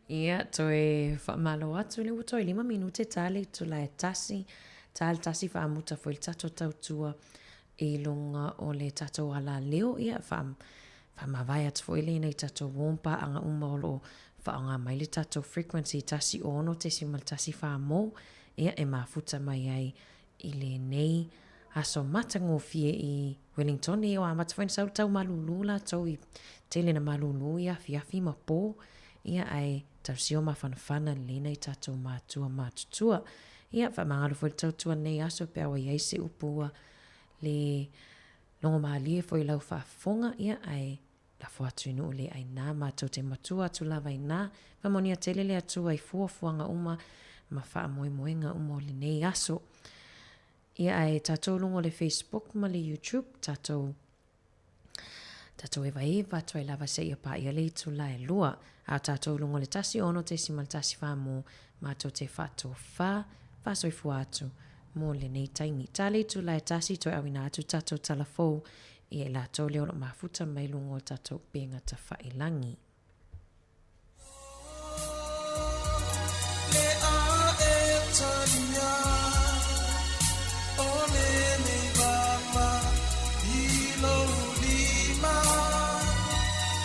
Ia, toi whaamalo atu le utoi 5 minute tale tu la tasi. Tal tasi whaamuta fo il tato tautua e longa o le tato ala leo. Ia, whaamawai atu fo ele nei tato wompa anga umolo whaanga mai le tato frequency tasi ono te simal tasi whaamo. Ia, e mafuta mai ai i le nei aso matango fie i Wellington e o a matawhain sau tau malulu la tau i tele na malulu ia fiafi ma po. Ia ai tausio ma whanawhana lena i tatou mātua mātutua. Ia whamangaro fo i tautua nei aso pe awa iei se upua le longo maalie fo i lau whaafonga. Ia ai la fuatu inu le ai nā mātou te matua atu lava i nā. Whamonia tele le atua i fuafuanga uma ma wha moe moenga uma o le nei aso. Ia ai tatou longo le Facebook ma le YouTube tatou eva toi lava se ia pa ia le tu la e lua. A tatou longo le tasi ono te simal tasi whamu mātou te whato wha soifua atu mo le nei taimi. Tale tu la e tasi toi awina atu tatou talafou i e la tau leo lo mafuta mai lungo tatou penga ta whailangi. Le a e tania o le nei mama i lo lima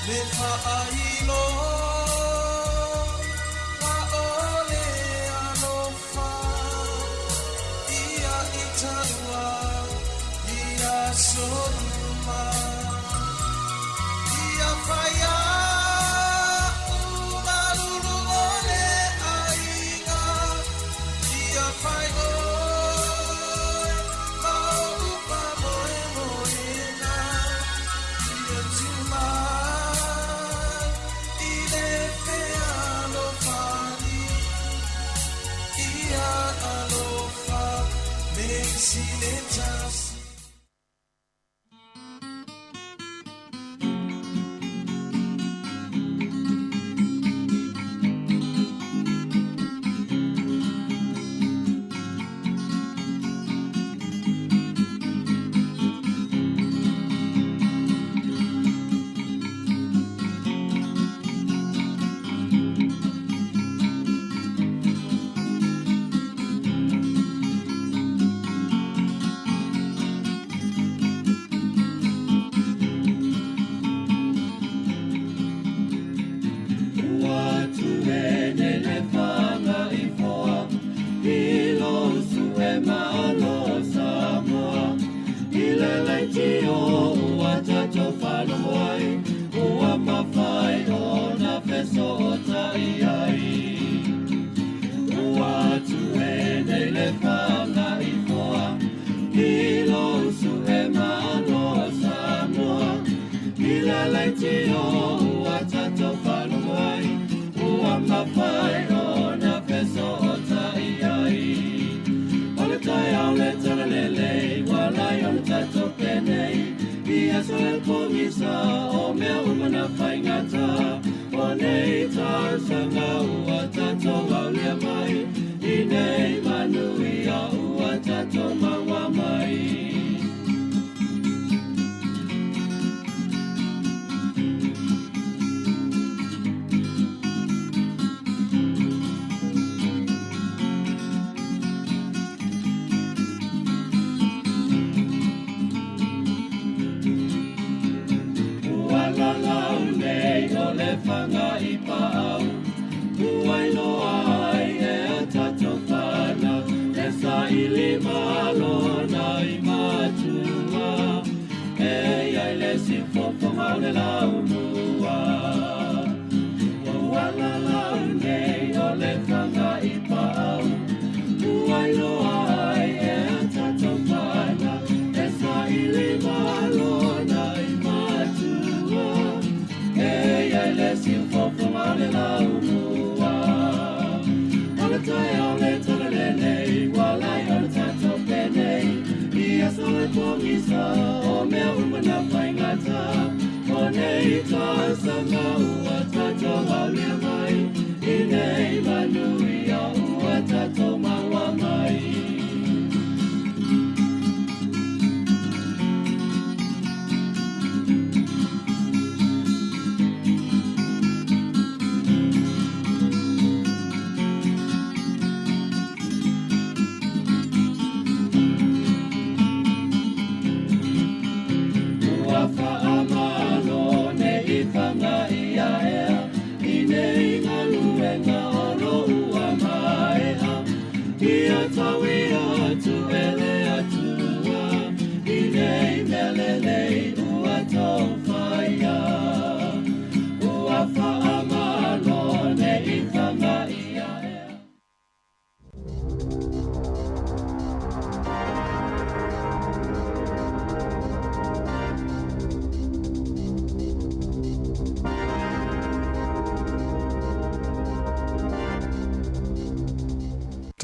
le whailo wa o le alofa ia i taua ia sonuma ia whaia umalulu o le ainga ia whai oi ma upa moe moena ia tumai i le whea alofani ia alofa me si le tasi.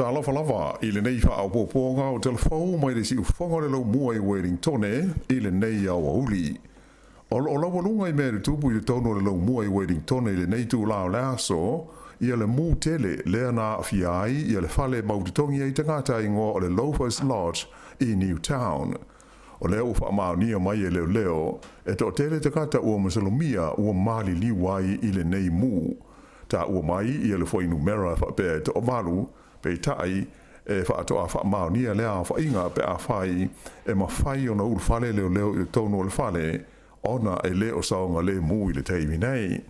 Ta lava i le nei whaapōponga o telefou mai le si uwhanga le lau mua i Wellington i le nei au auli. O lawa lunga i mea tupu i le tono le lau mua i Wellington i le nei tu lao le aso, ia le mū tele lea na awhiai ia le whale mautitongi i tangata i ngō o le Loafers Lodge i Newtown. O leo uwha maonia mai e leo, e to tele tangata ua masalomia ua mali liwai i le nei mū. Ta ua mai ia le fwoi numera whapea e to o malu, pe tai e whaatoa wha maonia lea whainga pe a whai e mawhai o na uru whale leo i tono le whale, ona e leo saonga le mū i le teimi nei.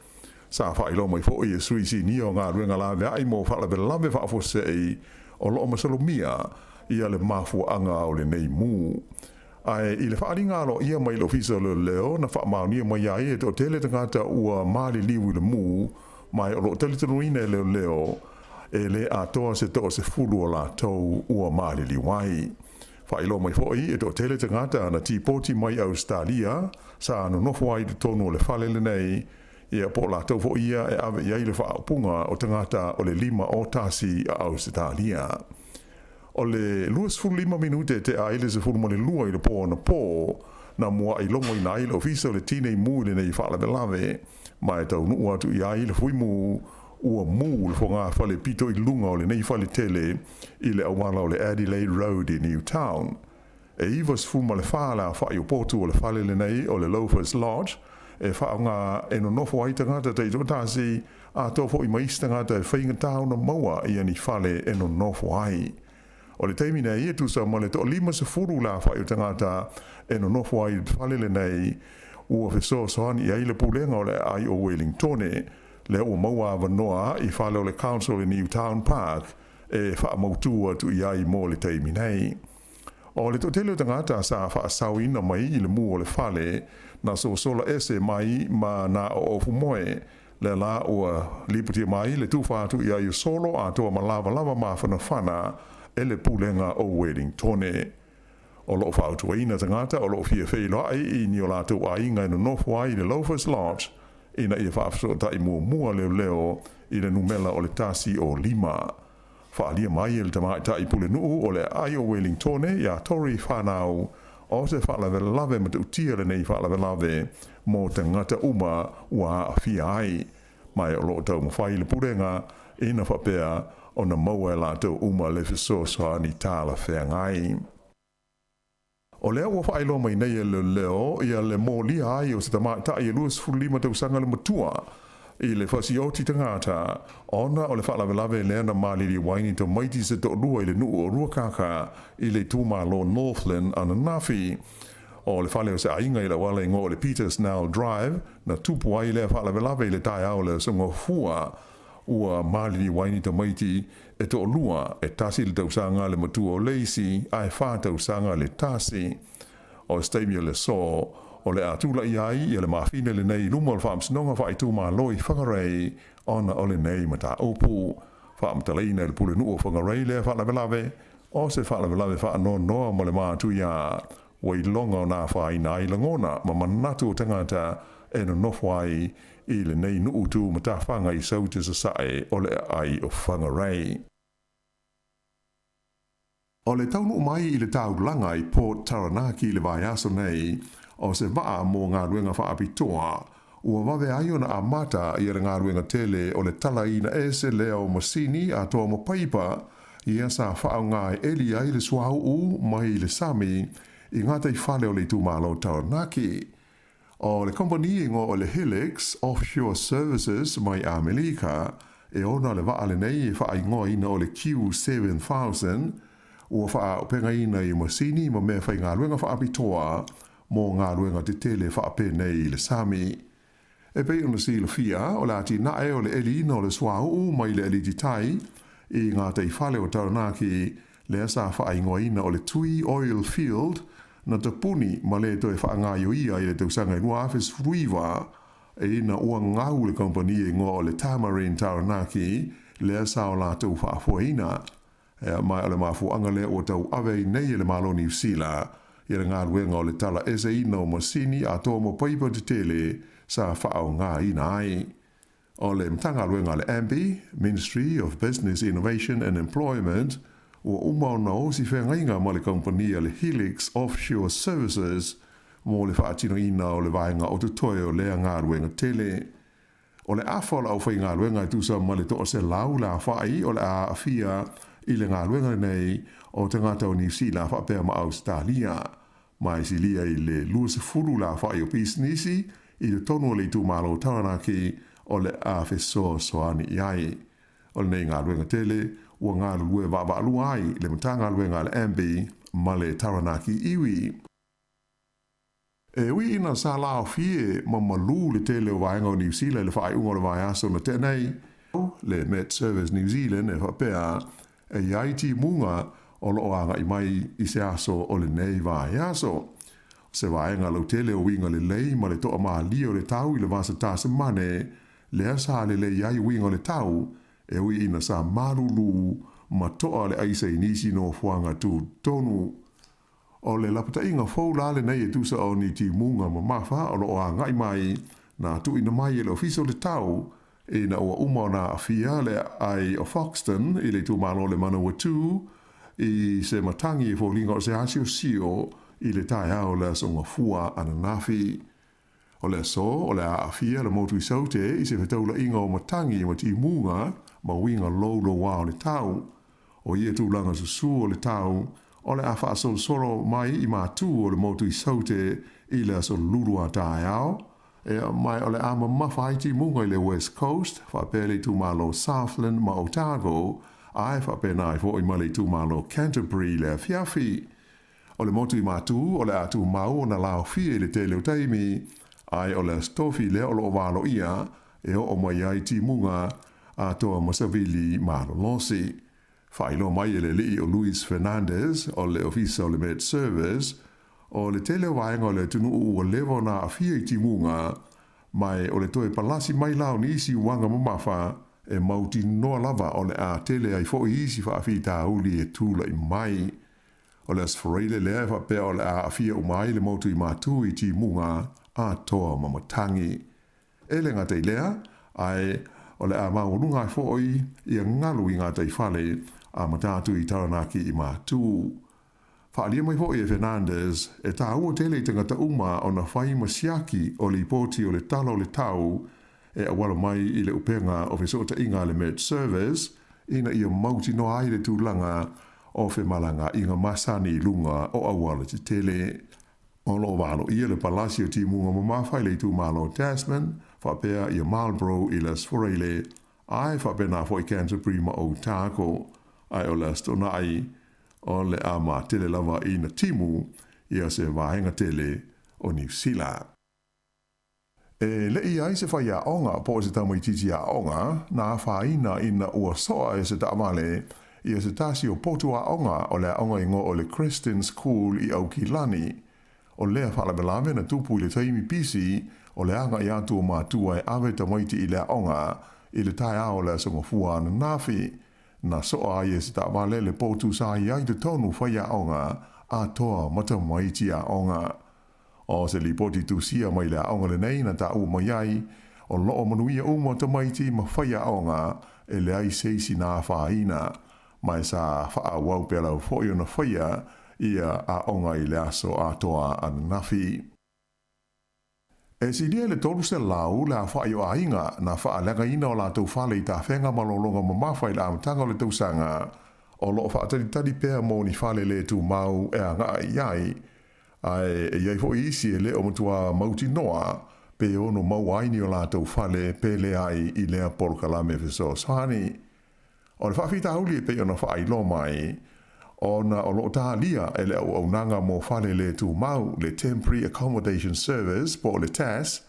Sa whai lo mai fo i e suisi ni o ngā ruenga la vea ai mo whala vela lawe whaafose ei o loo masalomia ia le mafua anga o le nei mū. Ai i le whaaringa lo ia mai lo fisa leo na wha maonia mai ai e to tele tangata ua mali liwi le mū mai o lo teletanuina leo e le atoa se to se fulu o la tau ua mali liwai. Whailo mai foi e to tele tangata na tipoti mai Australia sa anu nofo ai te tonu o le whale le nei ia po la tau fo ia e ave iai le whaapunga o tangata o le 5 o tasi a Australia. O le 25 minute te aile se fulu male lua i le po na po na mua i longo i naile ofisa o le tinei mu le nei whaala lave mai tau nuu atu i aile fui mu ua mū le whonga whale pito i lunga o le nei whale tele i le awala o le Adelaide Road i Newtown. E ivas fuma le whala whai o potu o le whale le nei o le Loafers Lodge e whaonga e no nofo ai tangata te tōtasi a tōfo i maisi tangata e whainga tau na maua i ani whale e no nofo ai. O le teimi nei e tusa ma le to 5 se furu la whai o tangata e no nofo ai whale le nei ua wheso soani i aile pulenga o le ai o Wellington le o maua wanoa i whale o le Council in Newtown Park e wha mautua tu i ai mo le teimi nei. O le totele tangata sa wha sawina mai i le mu o le whale na so sola ese mai ma na o ofu moe le la ua liputia mai le tūwhātu i ai o solo a toa ma lava ma whana e le pulenga o Wellington. O loo whautua ina tangata o loo fia whailoa i ni o lātou a inga ina nofu ai le Loafers Lodge ina ia whaafsota i mua leo i le numela o le tasi o 5. Whaalia mai e le tamaita i pule nuu o le ai o Wellington ia tori whanau o se whaalawelave ma te utia le nei whaalawelave mo tangata uma ua a fia ai. Mai o loo tau mawhai le purenga ina whapea o na maua e lātou uma le fisosa ni tāla whengai. O lea ua whaelo mai nei e leo ia le mō lia ai o se tamaita i e 25 tausanga le matua i le whasioti tangata ona o le whaalawelawe lea na maliri waini to maiti se to rua i le nuu o ruakaka i le tūmalo Northland Ananafi. O le whale o se ainga i la wale ngō le Peters Now Drive na tupu ai lea whaalawelawe i le tai au le Soifua ua maliri waini to maiti e to lua e tasi le tausanga le matua o leisi ai wha tausanga le tasi o staimia le so o le atula i ai i le mawhine le nei luma o le whaamsinonga wha i tūma loi whangarei ona o le nei mata opu whaamtaleina le pule nuu o whangarei le whalawelawe o se whalawelawe wha noa mo le mātu ia wai longa o nā whai nai langona ma manatu o tangata e no nofwai i le nei nuu tū mata whanga i sauti sa sae o le ai o whangarei. O le taunu mai i le taulanga i Port Taranaki i le vai aso nei o se waa mō ngā ruenga whaapitoa ua wawe ai ona amata i ngā ruenga tele o le tala ina ese leo masini a toa mo paipa i asa whao ngā e eli ai le suau u mai le sami i ngātai whale o le tūmalo Taranaki. O le kompani ngō o le Helix Offshore Services mai Amerika e ona le waa le nei e wha ingoa ina o le Q7000 ua wha upenga ina i masini ma mea whai ngā ruenga whaapitoa mō ngā ruenga te tele whaape nei le sami. E pei ona si le fia o le ati nae o le eli ina o le swau mai le eli jitai i ngā tei whale o Taranaki le asa wha ingoa ina o le Tui Oil Field na te puni ma le toi wha ngā ia i le tausanga i nua awhis fruiwa e ina ua ngau le kompani e ngō o le Tamarin Taranaki le asa o la tau whaafua ina. Mai ole mafuanga le o tau awe nei le malo New Zealand i le ngā ruenga o le tala ese ina o masini a tō mo paipa te tele sa whaau ngā ina ai. o le mtanga luenga le AMBI, Ministry of Business Innovation and Employment, o umau na o si whengainga mo le kompania le Helix Offshore Services, mo le whaatino ina o le vaenga o te toi o lea ngā ruenga tele. O le awhala au whai ngā ruenga i tūsa ma le toa se lau la whai o le a awhia i le ngā ruenga nei o te ngāta o New Zealand whapea ma Australia. Mai si lia i le lua se furu la whai o pisnisi i le tonu o le tu malo taranaki o le a whesoa soani iai. O le nei ngā ruenga tele, ua ngā lue wa ai le matanga ruenga le AMBI ma le taranaki iwi. E ui ina sa lao fie ma malu le tele o vaenga o New Zealand le whaai unga le vai aso na tenei. Le Met Service New Zealand e whapea e iai ti munga o loo anga i mai i se aso o le nei vai aso. Se vaenga lau tele o winga le lei ma le toa maa li o le tau i le vasa tasa mane le asa le le iai winga o le tau e ui ina sa marulu ma toa le aisa i nisi no fuanga tu tonu. O le lapata inga fau lale nei e tusa o ni ti munga ma mafa o loo anga i mai na tu ina mai e le ofiso le tau e na ua uma na afia le ai o Foxton i le tu malo le manuia tu i se matangi e fōlinga o se asio sio i le tae au le Soifua ananafi. O le so, o le afia le motu i saute i se whetaula inga o matangi ma ti munga ma winga lolo wa o le tau. O ia tu langa susu o le tau, o le awha asol soro mai i mātu o le motu i saute i le asol lurua tae au. E mai o le ama mawhai ti munga i le West Coast, whapele tu malo Southland ma Otago, ai whapena i fo i male tu malo Canterbury le fiafi. O le motu i mātu, o le atu mau na lao fie le te leo taimi, ai o le stofi le o lo walo ia, e o mai ai ti munga a toa masavili malo losi. Whailo mai e le li o Luis Fernandez o le ofisa o le Met Service, o le tele waenga o le tunu o levo na afia i ti munga, mai o le toe palasi mai lao ni isi wanga mamafa, e mauti noa lava o le a tele ai fo isi fa afi ta uli e tula i mai. O le asfareile lea fa pea o le a afia umai le mautu i matu i ti munga a toa mamatangi. E le ngata i lea, ai o le a maurunga i fo i a ngalu i ngata i fale a matatu i taranaki i matu. Whaalia mai fo e Fernandez, e tā ua tele i tangata uma o na whai masiaki o le ipoti o le talo le tau, e awala mai i le upenga o fesota inga le Met Service, ina ia mauti no ai le tūlanga o fe malanga inga masani lunga o awala te tele. O lo walo ia le palasio ti munga mamawhai le tu malo Tasman, whapea ia Marlborough i las foreile, ai whapena fo i Canterbury ma o Tako, ai o las tona ai, o le ama tele lava i na timu ia se vaenga tele o New Zealand. E le i ai se whai a onga po se tamu i titi a onga, na whaina ina ua soa e se tamale ia se tasi o potu a onga o le onga ingo o le Christian School i Aukilani. O lea whalabelave na tupu i le taimi pisi o le anga i atu o mātua e awe tamaiti i le onga i le tai ao le Soifua na nafi. Na soa ai e se tamale le potu sa i ai te tonu whai a onga a toa matamaiti a onga. O se li poti tu sia mai le aonga le nei na ta u mai ai, o loo manuia umo tamaiti ma whai a onga e le ai seisi nā whaina, mai sa wha wau pela u fōi o na whaia ia a onga i le aso a toa an nafi. E si lia le tolu se lau le a whai o ainga na wha lega ina o la tau whale i ta whenga malolonga ma mawhai la amatanga o le tausanga, o loo wha tari pēr mō ni whale le tu mau e a ngā iai, ai e iai fo isi e le o matua mauti noa, pe ono mau aini o la tau whale pe le ai i lea porkalame fiso sani. O le whawhita hauli e pe ona whaai lo mai, ona o lo tā lia e le au nanga mo whale le tu mau le Temporary Accommodation Service po le TAS,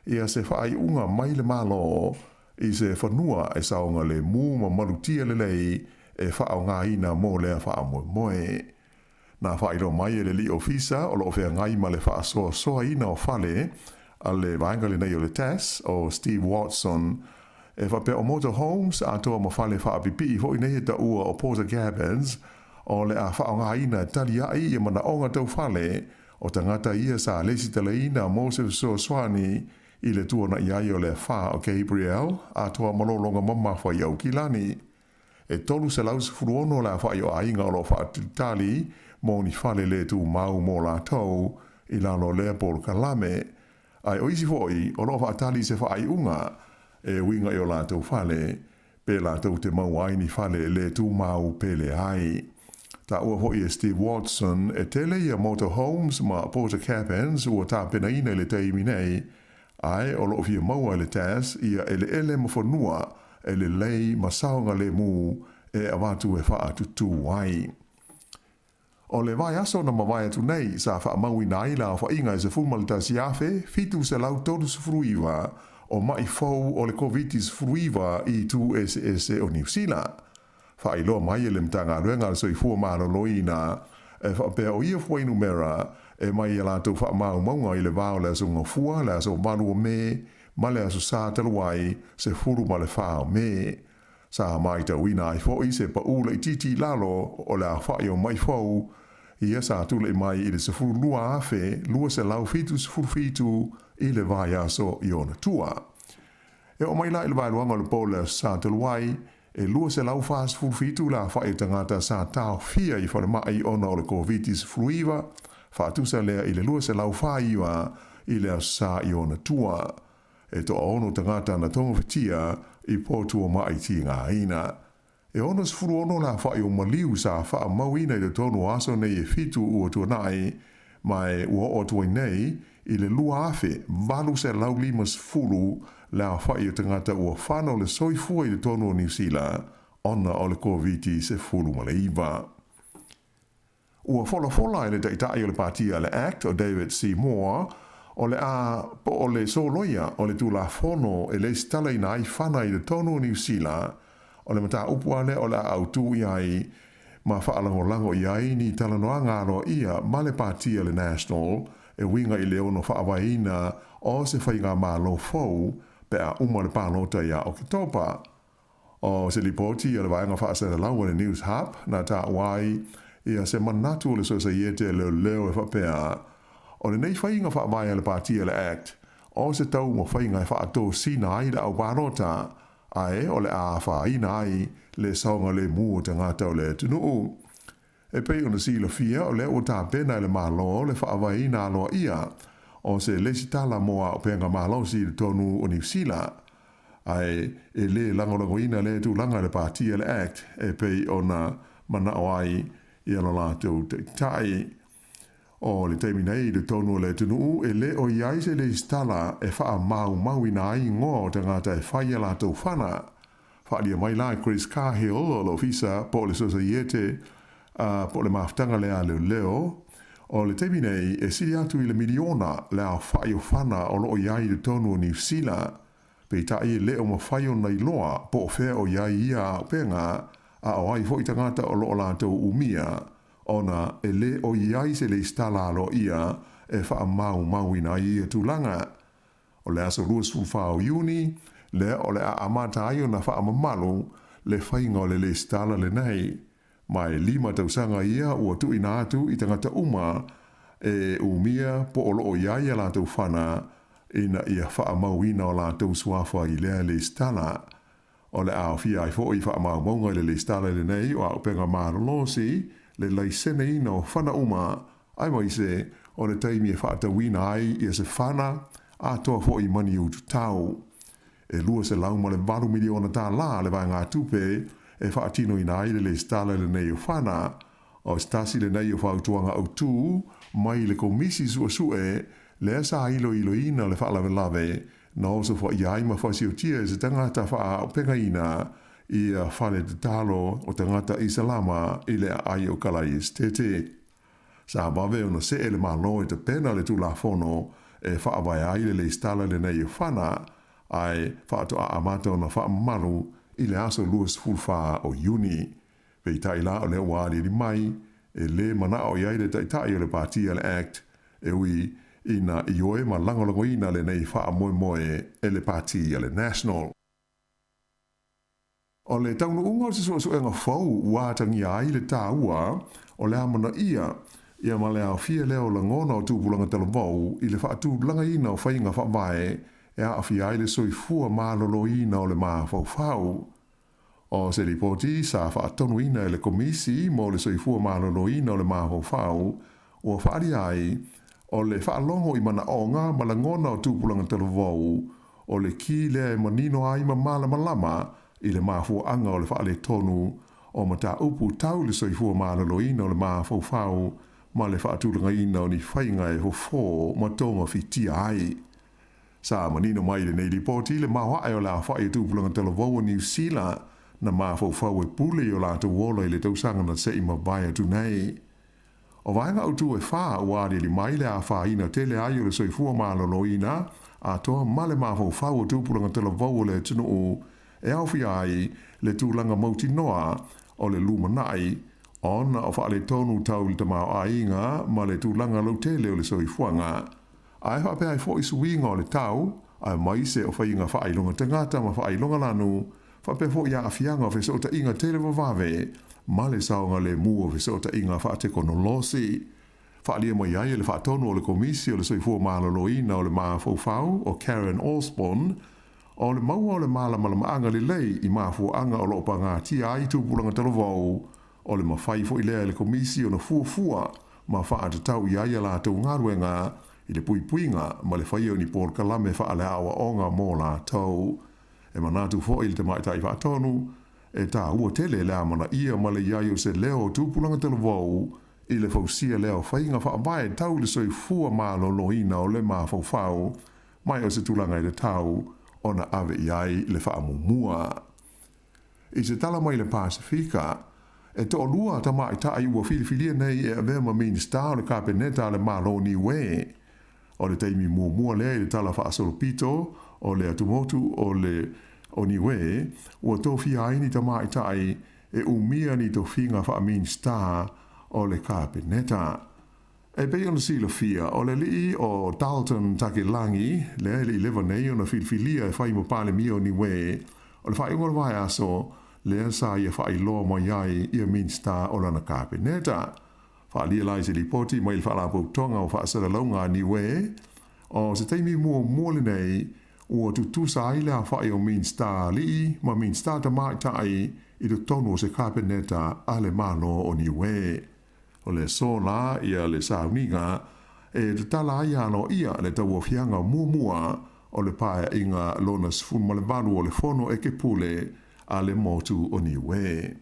ia se whaai unga mai le malo i se whanua e saonga le mū ma malutia le lei e whaau ngā ina mo lea wha moe moe. Na whairo mai e le li ofisa o lo whea ngai ma le wha soa ina o whale a le vaengale nei o le TAS o Steve Watson e whapea o motorhomes a toa ma whale wha apipi hoi nei ta ua o Porter Cabins o le a wha ngā ina tali ai e mana onga tau whale o tangata ia sa lesi tala ina mo se soa swani i le tuana iai o le wha o Gabriel, a toa malolonga mama whai au kilani. E tolu se lau se furuono la whai o ainga o lo wha tali, mō ni whale le tu mau mō la tau, i lalo Leopold Kalame, ai o isi foi, o lo wha tali se whai unga, e winga i o la tau whale, pe la tau te mau ai ni whale le tu mau pele ai. Ta ua hoi e Steve Watson e tele ia motorhomes ma Porter Capens ua ta pena ina le teimi nei, ai o lo fia maua le tas ia ele ma whanua ele lei ma saonga le mu e awatu e wha tutu ai. O le vai aso na mawai atu nei sa wha maui na ila o wha inga e se fulmalita siafe, fitu se lau toru se fruiwa o mai fau o le COVID-19 fruiwa i tu ese o New Zealand. Fa ilo mai le mtanga luenga le Soifua malo loina e fa pe o ia foi numera e mai la to fa mau maunga i le vao le so ngofua le so malu me male so sa telwai se furu male fa me sa mai ta wina i foi se pa u le titi lalo o la fa yo mai fo ia sa tu le mai i le se furu lua afe lua se lau fitu se furu fitu i le vaia so iona tua e o mai la il vai luanga le pole sa telwai e lua se lau fast food fitu la fa e tangata sa tau fia i whare mai ona o le COVID-19 fluiva, fa tusa lea i le lua se lau fa iwa i lea sa i ona tua. E to ono tangata na tonga fitia i pōtua mai ti ngā ina. E ona se furu ono la fa i o maliu sa fa mauina i le tonu aso nei e fitu ua tua nai, mai ua o tua nei i le lua afe, valu se lau limas furu la whai o tangata ua whanau le Soifua i le tonu o New Zealand, ona o le COVID-19 se furu ma le iwa. Ua fola i le taitai o le partia le Act o David C. Moore, o le a po o le soloia o le tula fono e le stala i nai whana i le tonu o New Zealand, o le mata upuale o le autu iai, ma whaalango iai ni talanoa ngaro ia ma le partia le National, e winga i le ono whaawaina o se whainga malo fau, pe a le pālota ia o ki topa. O se lipoti a le vaenga whaasera lau le News Hub, na ta wai ia se manatu le societe leo e whapea. O le nei whainga whaamai le partia le Act, o se tau mo whainga e whaato sina ai le au pālota, ai o le a whaina ai le saunga le mua te ngata o le tunuu. E pei ona sila fia o le o tā pena le malo le whaawaina aloa ia, o se lesi tala moa o penga malo si le tonu o New Zealand. Ai e le langolangoina le tu langa le partia le Act e pei ona mana o ai i ala lātou te tai. O le teimi nei le tonu le tunu e le o iai se le stala e wha mau ina ai ngō o te ngata e whaia lātou whana. Whaalia mai lai Chris Cahill o lo fisa po le societe po le maftanga le a leo. O le teimi nei e siri atu i le miliona le a whaio whana o lo iai le tonu o New Zealand. Pei tai e le o ma whaio nei loa po o whea o iai ia o penga a o ai fo i tangata o lo lātou umia. Ona e le o iai se le stala lo ia e wha mau ina ia tūlanga. O le aso ruas fulwhao uni, le o le a amata aio na wha amamalu le whainga o le stala le nei. Mai 5 tausanga ia ua tu ina atu i tangata uma e umia po o loo iai a lātou whana ina ia wha mauina o lātou suafa i lea le stala. O le a fia ai fo i wha maunga i le stala le nei o a upenga marolosi le laisene ina o whana uma ai mai se o le taimi e whaatawina ai i se whana a toa fo i mani utu tau. E lua se lau ma le 2 miliona tā la le vai ngā tupe e whaatino ina ai le stala le nei o whana o stasi le nei o whautuanga au tū mai le komisi sue le sa ilo ina le whaalawe na oso fo iai ma whasi o tia e se tangata wha o penga ina i a whale te talo o tangata Isalama i le ai o kalai estete. Sa wawe ona se ele malo e te pena le tu la fono e whaawai ai le stala le nei o whana ai whaato a amata ona whaamalu i le aso luas fulwha o uni. Pei taila o le wāli li mai e le mana o iai le taitai o le partia le Act e ui ina i oe ma langolangoina le nei wha moe e le partia le National. O le taunu unga se suenga fau wātangi ai le tāua o le amana ia ma le au fia leo la ngona o tūpulanga talavau i le wha tūlanga ina o whainga whawae e a awhi ai le soifua malolo ina o le maa fau. O se ripoti sa whaatonu ina le komisi mo le soifua malolo ina o le maa fau, ua whaari ai o le whaalongo i mana onga ma la ngona o tūpulanga televou, o le ki le manino ai ma malama i le mafua anga o le whaale tonu o mata upu tau le soifua malolo ina o le maa fau ma le whaatulanga ina o ni whainga e hofo ma tonga fitia ai. Sa manino mai le nei ripoti le mawa ai o la whae tūpulanga televou o New Zealand na maa fau e pule o la te wola i le tausanga na se i mabaya tu nei. O vaenga utu e wha uari li mai le a wha ina tele ai o le soifua malolo ina a toa male maa fau o tūpulanga televou o le tunu o e awhi ai le tūlanga mauti noa o le lumanai ona o wha le tonu tau li tamau ainga ma le tūlanga lautele o le soifuanga. Ai wha pe ai fo i suinga o le tau, ai mai se o whainga wha ailonga tangata ma wha ailonga lanu, wha pe fo ia awhianga o whesota inga tele wawave, ma le saonga le mua o whesota inga wha te konolosi. Wha alia mai ai le wha tonu o le komisi o le soifua malolo ina o le maa fau o Karen Osborne, o le maua o le malama anga le lei i mafua anga o lopa ngā tia ai tūpulanga televou, o le mawhai fo i lea le komisi o na fuafua ma wha te tau i aia la tau ngaruenga i le puipuinga ma le whai o ni Paul Kalame wha ale awa onga mō la tau. E manatu fo i le te maitai wha tonu, e tā ua tele lea mana ia ma le iai o se leo tūpulanga televou i le fausia leo whainga wha abae tau le soifua malolo ina o le maa fau mai o se tūlanga i le tau ona ave iai le whaamumua. I se tala mai le Pasifika, e to lua ta mai ta ai ua filifilia nei e avea ma minista o le kapeneta le malo ni we. O le teimi mua le le tala wha asolopito o le atumotu o le o ni we, ua tofi aini ta mai ta ai e umia ni to finga wha minista o le kapeneta. E pe ona sila fia, o le lii o Dalton Takilangi, le li lewa nei ona filifilia e whai mo pale mio ni we, o le whai ngol vai aso, le sa ia whai loa mo iai ia minsta o lana kapeneta. Wha lia lai se li poti mai le whala tonga o wha sara launga ni we, o se teimi mua le nei, ua tutusa ai lea whai o minsta lii, ma minsta ta mai tai i tu tonu o se kapeneta a le malo o ni we. O le sola ia le sauninga e te tala ai ano ia le tau fianga mua o le pae inga lonas fun le valu o le fono e ke pule a le motu o ni we.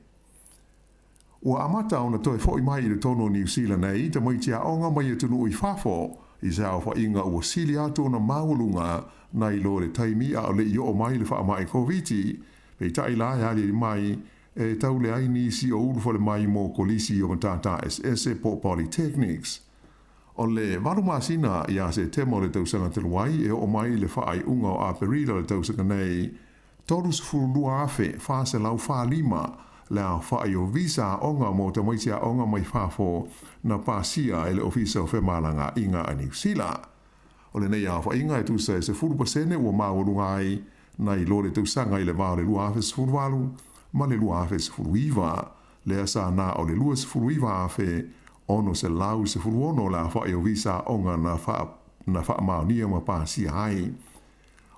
Ua amata ona toi foi mai le tono New Zealand nei te mai tia onga mai e tunu i fafo i sao fa inga ua sili atu na maulunga na i lo le taimi a o le i o mai le wha mai koviti pe tai la ya li mai e tau le ai ni si o ulu le mai mo kolisi o matata SS po Polytechnics. O le waru masina ia se temo le tausanga te luai e o mai le whaai unga o aperila le tausanga nei, toru se furulua afe wha se lau wha lima le a whaai o visa onga mo te maitia onga mai whafo na pasia e le ofisa o whemalanga inga a New Zealand. O le nei a wha inga e tusa e se furu pasene ua maurunga ai na i lo le tausanga i le vao le lua afe se furuwalu, ma le lua afe se furuiva, le asa na o le lua se furuiva afe, ono se lau se furuono la whae o visa onga na wha maonia ma pāsi ai.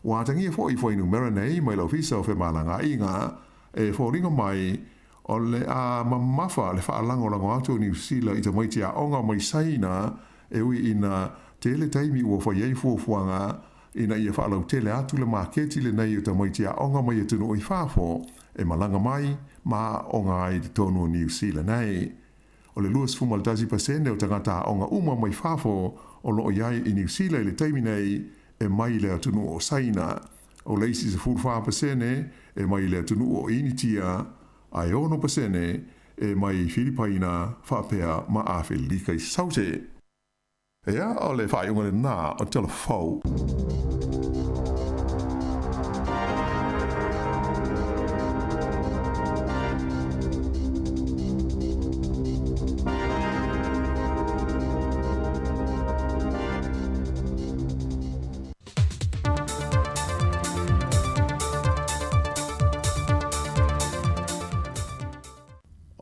Wa tangia fwoi numera nei mai lau visa o whemalanga inga, e fōringa mai o le a mamafa le whaalango lango atu New Zealand i te maitia onga mai saina e ui ina tele taimi ua whaiei fuafuanga ina ia whaalau tele atu le maketi le nei o te maitia onga mai e tunu o i whafo, e malanga mai ma onga ai te tonu New Zealand nei. O le luas fumaltazi pasene o tangata onga uma mai whafo o loo iai i New Zealand le taimi nei e mai le atunu o saina. O leisi se furwha pasene e mai le atunu o initia, ai ono pasene e mai Filipaina whapea ma awhi likai saute. Ea o le whai unga le nā o telefau.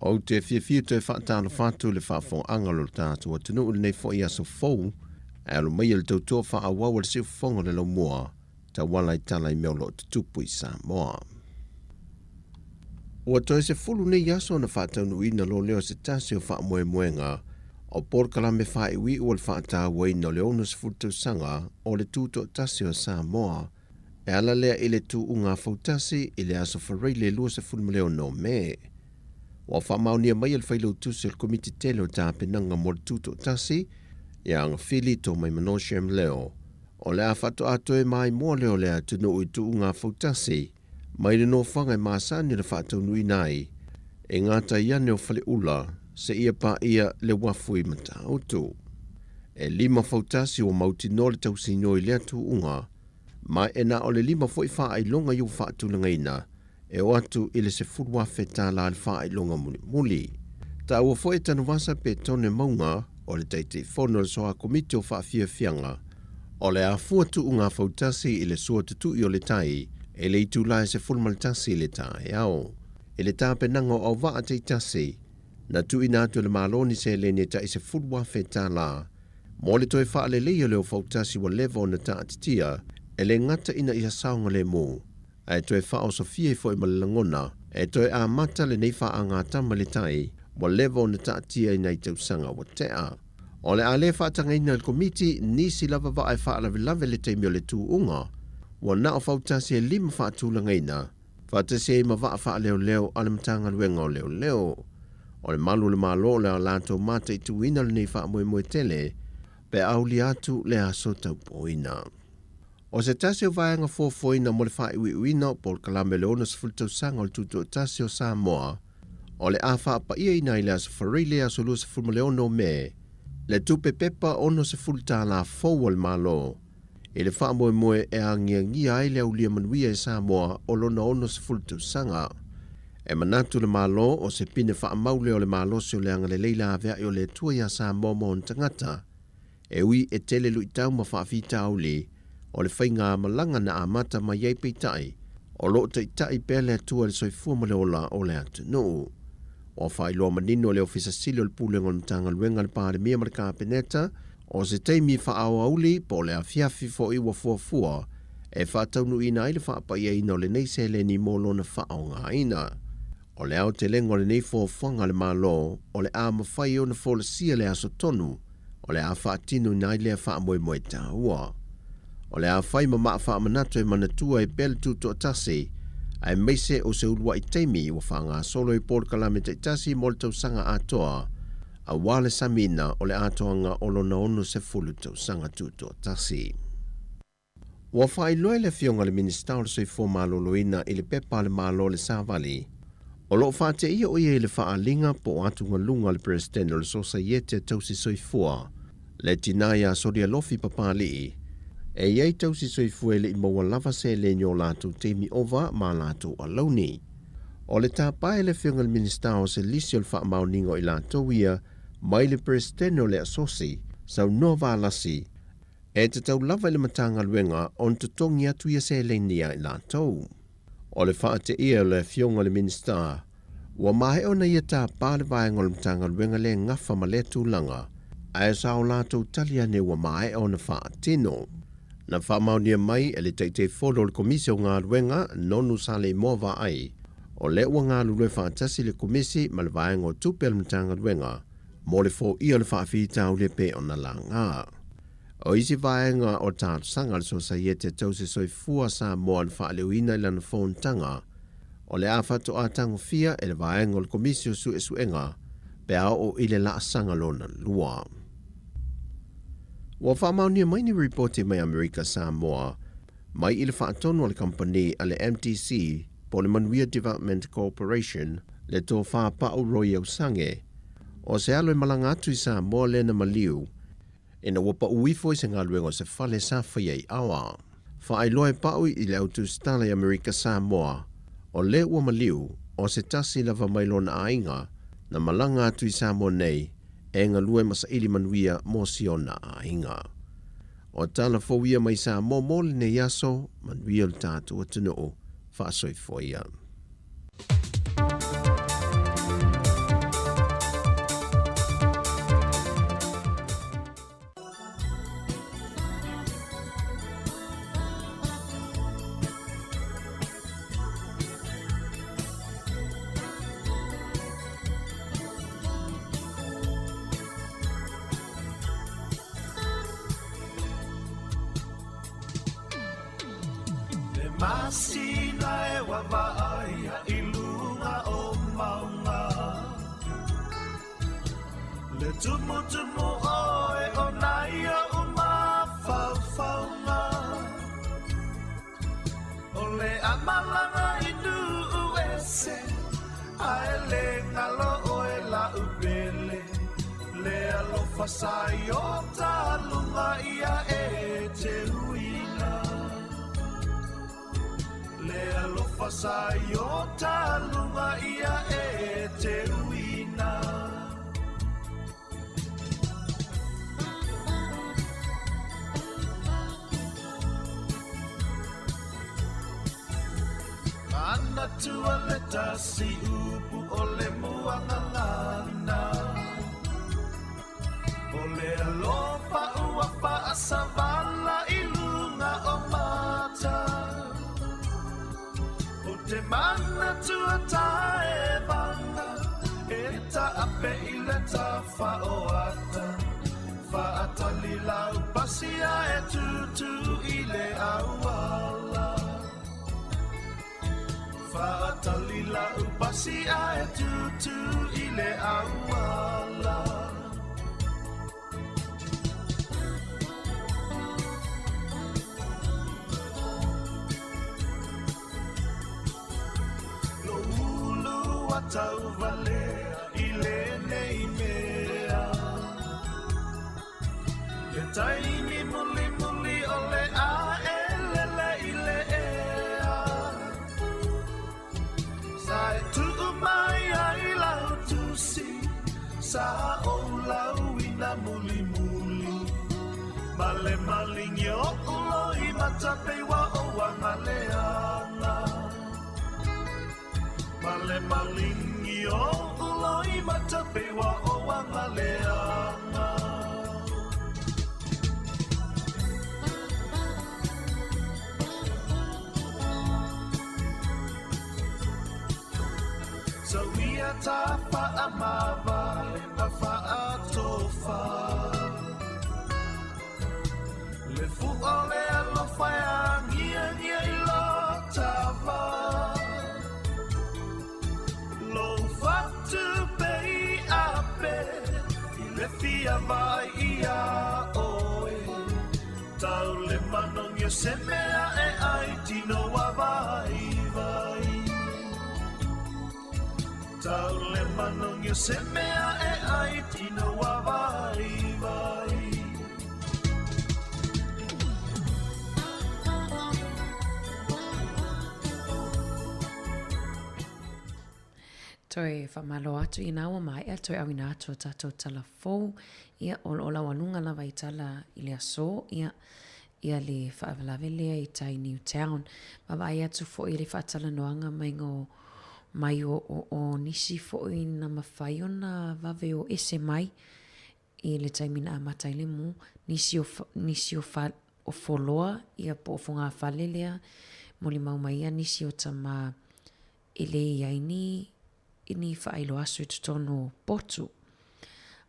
O te whiawhia te whaatana whātu le whaafong angalo tātua tunu ule nei fo i aso fōu, e alo mai le tautua wha awau le siu whonga le lau mua, ta wala i tala i meo lo tutupu i Samoa. Ua toe se fulu nei aso na whaataunuina lo leo se tasi o whaamoemoenga o porkalame whaiwi ua le whaatauina o le ono se fulutausanga o le tuto tasi o Samoa e ala lea i le tu unga fautasi i le aso wharei le lua se fulmaleo no me. Wa whamaunia mai al whailau tusi al komiti tele o tāpenanga mo le tuto tasi ia anga fili to mai manoshem leo o le a whato atoe mai mua leo lea tunu i tu unga fautasi mai le no whanga i maasani le whaataunui nai e ngata iane o whale ula se ia pa ia le wafu i mata autu. E 5 fautasi o mauti no le tausino i lea tu unga mai e na o le 5 foi wha ai longa iu whaatulanga ina e o atu i le se furuafe tā la le wha ai longa muli. Ta ua foi tanu wasa pe tone maunga o le teite fono le soa komiti o wha fia fianga o le a fua tu unga fautasi i le sua tutu i o le tai e le itu lai se fulmaltasi le tae au. E le tāpenanga o waa te tasi, na tu inatu le maloni se le ne ta i se furuafe tā la. Mo le toi wha le leo leo fautasi wa levo na ta atitia, e le ngata ina i saunga le mu. E toi wha o Sofia i fo i malangona, e toi a mata le nei wha a ngā tama le tai, wa levo na ta atia i nei tausanga wa tea. O le a le wha tangaina le komiti, nisi lava wa ai wha lave le teimio le tu unga, wa na o fautasi e 5 whaatulanga ina, whaatasi e ma wha leo ale matanga luenga o leo. O le malu le malo le a lato mata i tuina le nei wha moe tele, pe auli atu le a sota poina. O se tasi o vaenga foina mo le wha iwi uina po le kalame leona se fultausanga o le tuto tasi o Samoa, o le a wha pa ia ina i le aso wharei le aso lua se fulmaleona o me, le tupe pepa ono se fulta la fau al malo. E le wha moe e a ngia ai le aulia manuia e Samoa o lona ono se fultausanga. E manatu le malo o se pine wha maule o le malo se o le anga le leila avea i o le tua ia Samoa mo on tangata. E ui e tele lui tau ma wha fita auli, o le whainga malanga na amata ma iei peitai, o lo te itai pele atua le Soifua ma le ola o le atu no. O whai loa manino le ofisa sili o le pulenga o le mtanga luenga le pāre mia ma le kāpeneta, o se teimi wha au auli po le afiafi fo iwa fuafua, e wha taunu ina i le wha pa ia ina o le neise le ni molo na wha o ngā ina. O le au te lengo le nei fuafuanga le malo, o le a mawhai o na fola sia le aso tonu, o le a wha tinu ina i le wha moe ta ua. O le a whai ma maa wha manatu e manatua e bel tuto atasi, ai meise o se ulua i teimi o wha ngā solo i pōr kalame te tasi mo le tausanga atoa, a wale samina o le atoanga o lona ono se fulu tausanga tuto atasi. Wa whai loe le fionga le minista o le Soifua maloloina i le pepa le malo le Savali, o lo whate ia o ia i le whaalinga po atunga lunga le presidente o le Societe tausi Soifua, le tinaya soria lofi papali, e iei tausi Soifua le i maua lava se le nyo latu teimi ova ma latu alauni. O le tāpai le fionga le minista o se lisi o le wha mauningo i latu ia, mai le presidente o le asosi, sau nova alasi, e te tau lava i le matanga luenga on tutongi atu ia se le nia i latu. O le whaate ia le fionga le minista, ua mahe o na ia tā pāle vaenga le matanga luenga le ngafa ma le tūlanga, a sao lātou talia ne ua mahe o na whaatino. Na whamaunia mai e le teitei wholo le komisi o ngā luenga nonu sa le moa ai, o le ua ngā lulue whaatasi le komisi ma le vaenga o tupe le matanga luenga, mo le fo ia le whaafita o le pe o na la ngā. O isi vaenga o tātu sanga le Societe tausi Soifua Samoa le whaaleuina i lana whoontanga, o le awhato a tango fia e le vaenga o le komisi o suenga, pe au o ile la sanga lona lua. Wa whamaunia mai ni reporti mai Amerika Samoa, mai i le whaatono le company a le MTC po le Manuia Development Corporation le tō whapau roi au sange, o se alo i malanga atu i Samoa le na maliu, ina wapa uifo i se ngā luenga se whale sa whaiei awa. Whaai loe pau i le autu stala i Amerika Samoa, o le ua maliu o se tasi lava mailona ainga na malanga atu i Samoa nei, e ngā lue masa ili manuia mo siona ainga. O tala fawia mai Samoa mole ne yaso, manuia le tātu atunoo, whaasoi ia. masina e wawaaia i lunga o maunga. Le tumu oe o naia o mawhawhaunga. O le amalanga i nu uese, ae le ngalo oe la upele. Le alofa sai o talunga ia e te huina. Le alofa sai o talunga ia e te huina. Ana tua le tasi upu o le muangangana. O le alofa ua whaasavala i lunga o mata. O te mana tua tae vanga, e ta ape i le ta whaoata. Whaatali lau pasia e tutu i le awala. Whaatali lau pasia e tutu i le awala. Tau vale i le nei mea. Le taini muli muli o le a e lele i le ea. Sa e tuku mai ai lau tusi, sa o lau ina muli muli. Male malingi o ulo i matape wa o wanga leanga. Male malingi o uloi matape wa o wanga leanga. So ia ta whaamava e whaatofa. Le fu o le alofa e ngia ngia i lo tawa. Lo fatu pei ape i le fia vai ia oe. Tau le manongia se mea e ai tino wa vai vai. Tau le manongia se mea e ai tino wa vai vai. Toi whamalo atu i naua mai a toi awina atu o tatou tala fou. Ia o la walunga lava i tala i le aso. Ia le whaavalawe lea i tai Newtown. Mawai atu fo i le whaatala noanga mai o nisi fo i na mawhai o na wawe o ese mai. I le taimina a matai le mu. Nisi o foloa ia po o funga whale lea. Moli mau mai a nisi o tama ele i aini. Ini whaelo asu i tutono potu.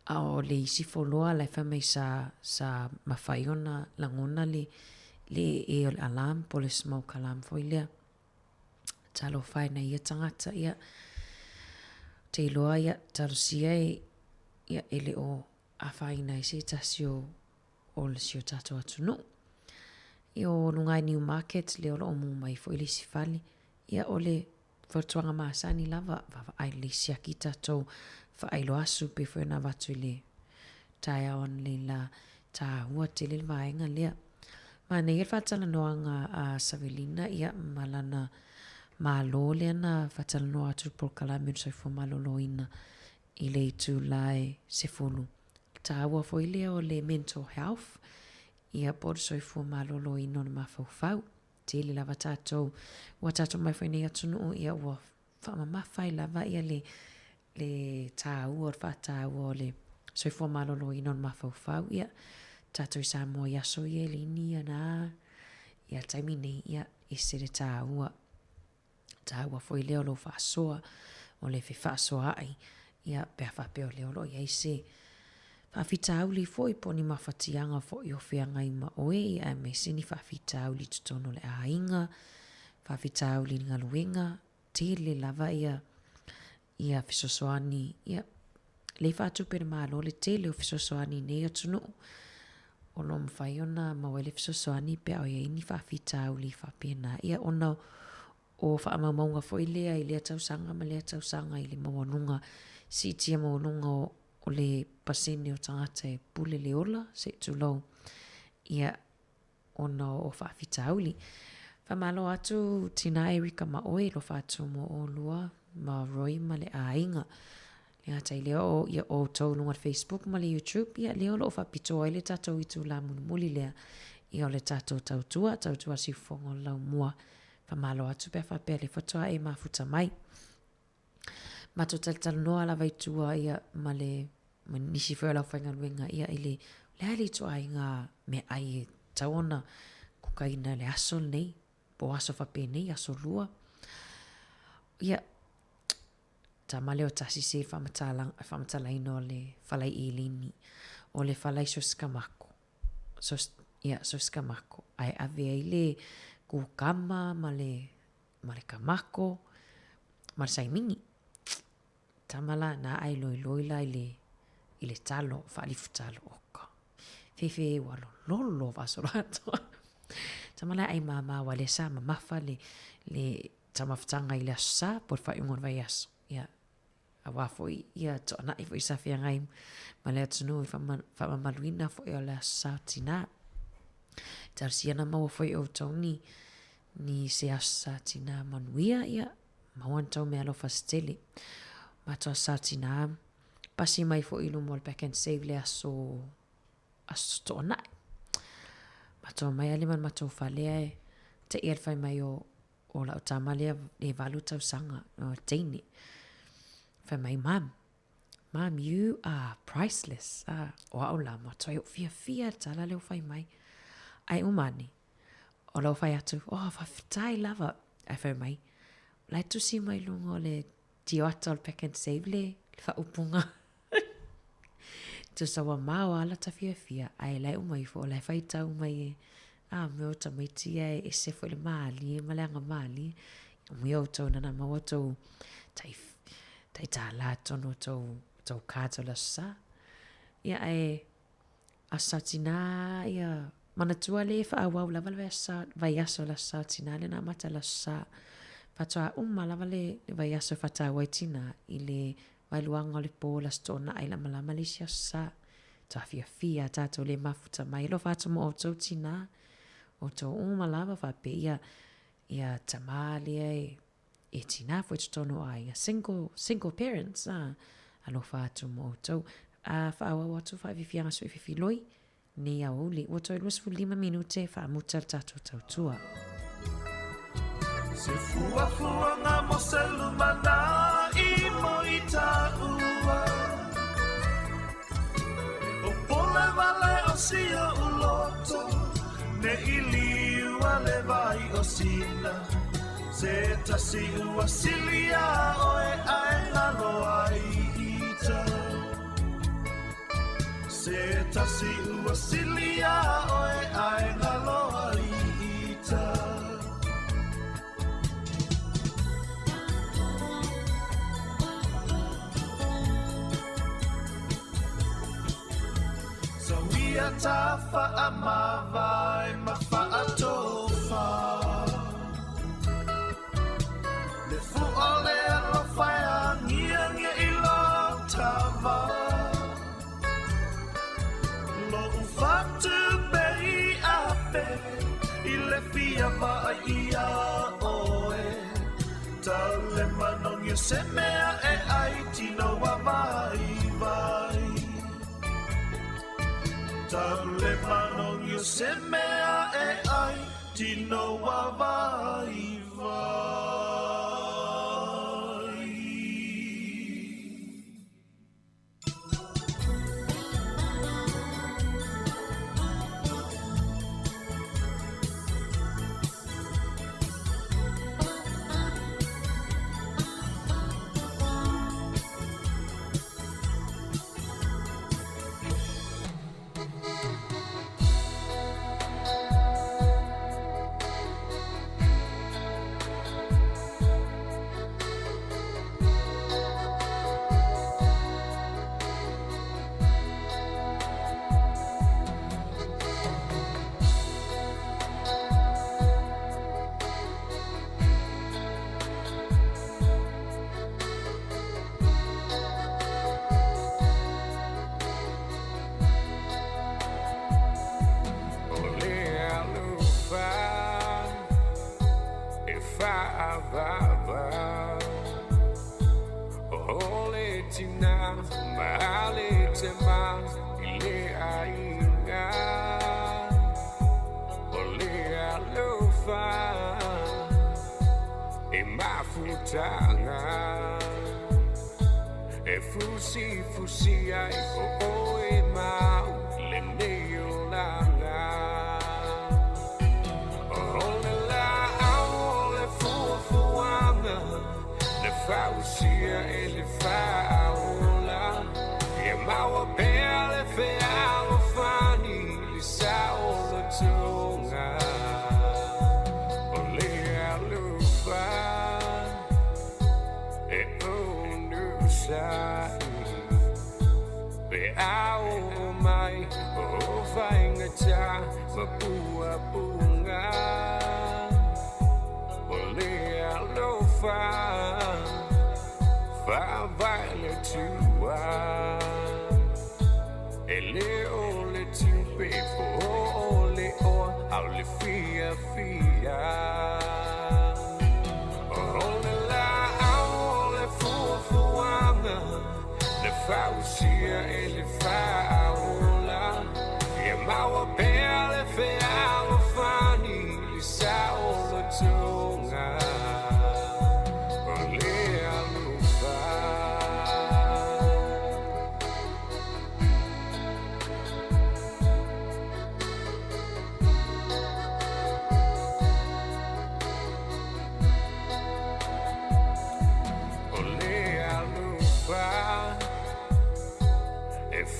A o le isi foloa lai whamei sa mawhaiona langona le e o alarm, po le smoke alarm foi lea. Talo whai na ia tangata ia. Te iloa ia tarusia ia ele o a whai na isi tasio o le sio tato atu no. Ia o nungai New Market le o mu mai foi le sifali. Ia o le Fortuanga maasani lava ai le siaki tatou whaelo asu pe whena watu i le tae aon le la ta hua te le vaenga lea. Mana ia whatala noanga a Savelina ia malana malo lea na whatala noa atu por kalame Soifua malolo ina i le tu lai se fulu. Ta hua fo lea o le mental health ia por Soifua malolo ina na mawhau. Te le lava tātou, ua tātou mai whainei atunu ia ua whamamawhai lava ia le tāua o whātāua o le Soifua malolo inon mawhauwhau ia tātou i Samoa i aso ia lini ia nā ia taimine ia ese le tāua fwoi leo lo whaasoa o le whaasoa ai ia pēr whapeo leo lo ia ese whawhitau li fwoi po ni mawhatianga fwoi o whianga i ma oe ia me sini whawhitau li tutono le ainga whawhitau li ngā luenga, tele lava ia fisosoani, ia le whātu pere mālo le tele o fisosoani nei atunu. O no mwhai ona mawele fisosoani pe au ia ini whawhitau li whapena. Ia ona o whaamaunga fo i lea tausanga ma lea tausanga i le mawanunga si tia mawanunga o le pasene o tangata e pule le ola se tulau. Ia ona o whawhitau li. Whamalo atu tina Erika ma oe lo whātu mo o lua ma roi ma le ainga. Ia tai leo ia o tau lunga Facebook ma le YouTube. Ia leo lo whapito ai le tatou i tu la muli lea. Ia o le tatou tautua si fongo lau mua. Whamalo atu pe whapea le whatoa e mafuta mai. Mato tal noa la vaitua ia ma le nisi whea lau whainga luenga ia ili le ali tua i ngā me ai e tauona kukaina le aso nei. Po aso whapea nei, aso lua. Ia ta male o tasi se whamatala ino le whalai i lini o le whalai soskamako. Soskamako. Ai ave ai le kukama ma le kamako ma le saimini. Tamala na ai loiloila i le talo, whaalifu talo oka. Fefe walo lolo vasoro atoa. Tamala ai mama wa le sa mamafa le tamaftanga i le asa por whaiungon vai aso. Ia awafo ia toana i fo isa fia ngai ma le atunu i whamamaluina fo i o le asa tina. Tarsiana maua fo i o tauni ni se asa tina manuia ia mauan tau me alo fastele. Mato asa tina pasi mai fo ilu mo le back and save le aso toana. Mato mai aliman mato falea te iar fai mai o la utama lea e valu tau sanga o teini. Fai mai Mom, you are priceless. O au la mato ai o fia tala leo fai mai. Ai umani. O lau fai atu, whawhitai lava. Ai fai mai. Lai tusi mai lungo le tio ata o le pack and save le whaupunga. Tu sawa mau ala ta fia. Ai lai umai fo, lai fai tau mai e. Meo ta mai tia e se fo le maali, maleanga maali. Meo tau nana maua tau tai tā la tono tau kāta la sa. Ia e asa tina, ia manatua le whaawau lava le vai aso la sa tina le na mata la sa. Fatoa lava le vai aso whatawai tina i le wailuanga le pō la stona ai la malama le sia sa. Ta fia tātou le mafuta mai lo whātu mo o tau tina. O tau lava whape ia tamale e tina fo tono ai a single parents alo whātu mo o tau. Whaawa watu whaifianga so i loi ni a uli. O tau ilus fu 5 minute whaamuta tātou tau tua. Se fua ngā moselu mana i mo i tāua. O pole vale o sia uloto, ne i liua le vai o sina. Se tasi ua silia o e ai ngalo ai i tau. Se tasi ua silia o e ai ngalo ai i tau. Ia ta whaamawai ma whaatofa. Le fuole alo whaia ngia i lo tawa. Lo ufatu pei ape i le fia vai ia oe. Tau le manongia se mea e ai tino wa vai vai. Tau le manongia se mea e ai tino wa vai vai. na mahali tema ile ainga ole alofa e mafutanga e fusi ai o e mau le neo langa ole la ole fufuanga le fausia e le faula e mau belle fe alo fani li saolo tunga ole alufa e onu sai be au mai o fainga cha mapua punga ole alufa fa vale tua ele ole tu pe ole o au fia ole la ole fufuanga le fausia ele faula e mau belle fe alo fani li saolo tunga ole alufa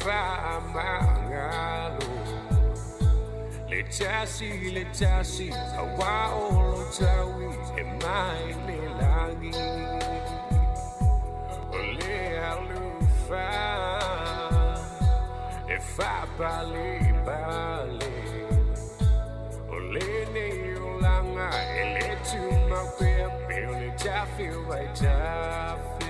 fa mangalo le tasi awa olo tawi e mai le langi ole alufa e fa bale ole ne ulanga e le tu ma pe ole tafi vai tafi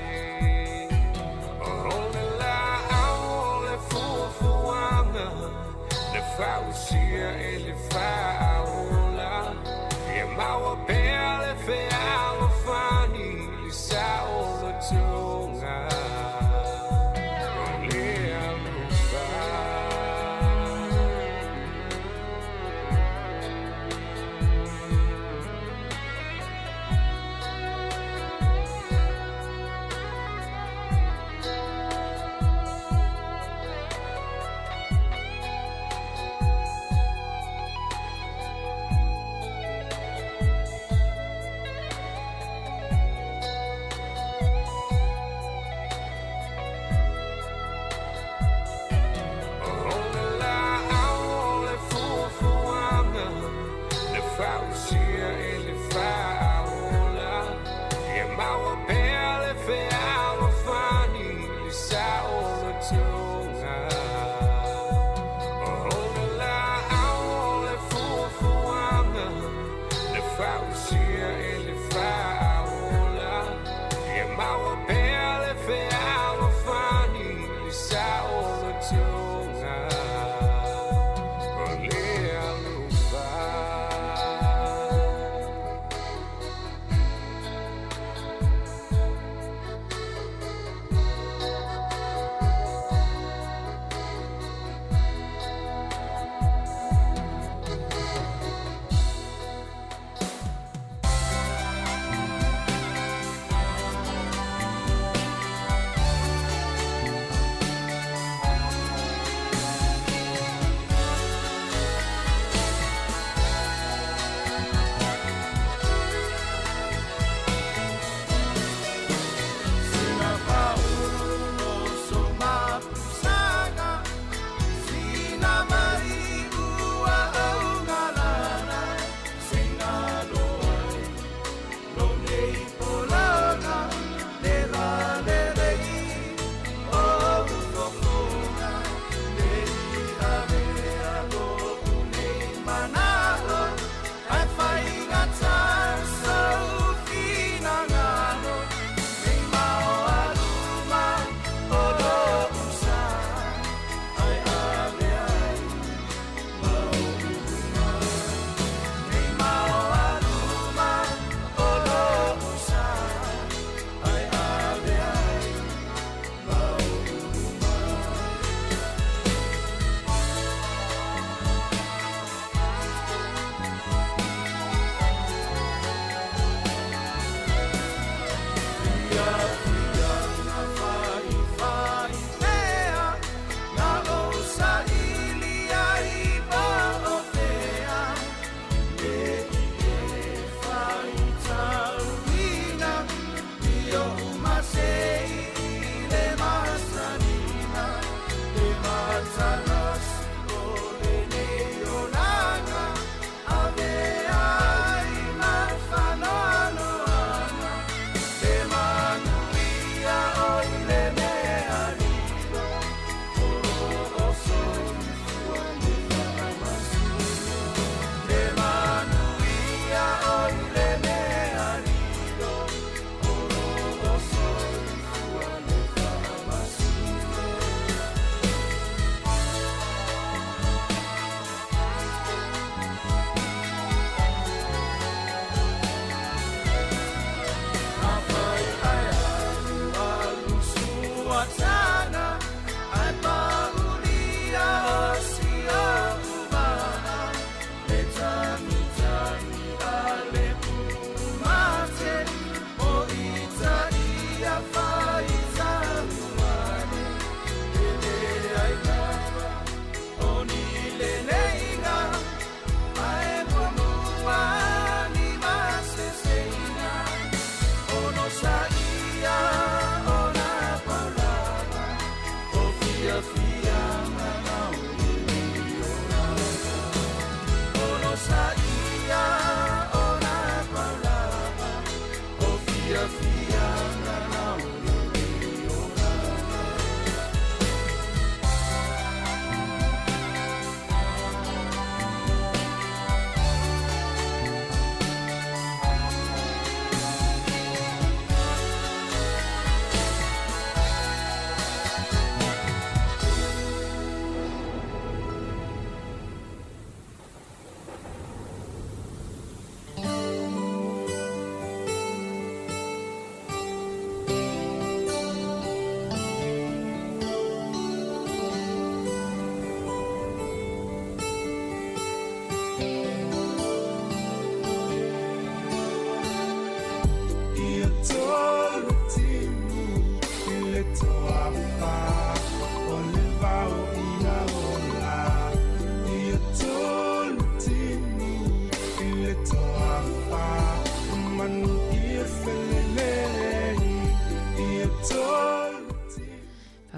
le fausia e le faula e mau belle fe alo fani li saolo tunga ole alufa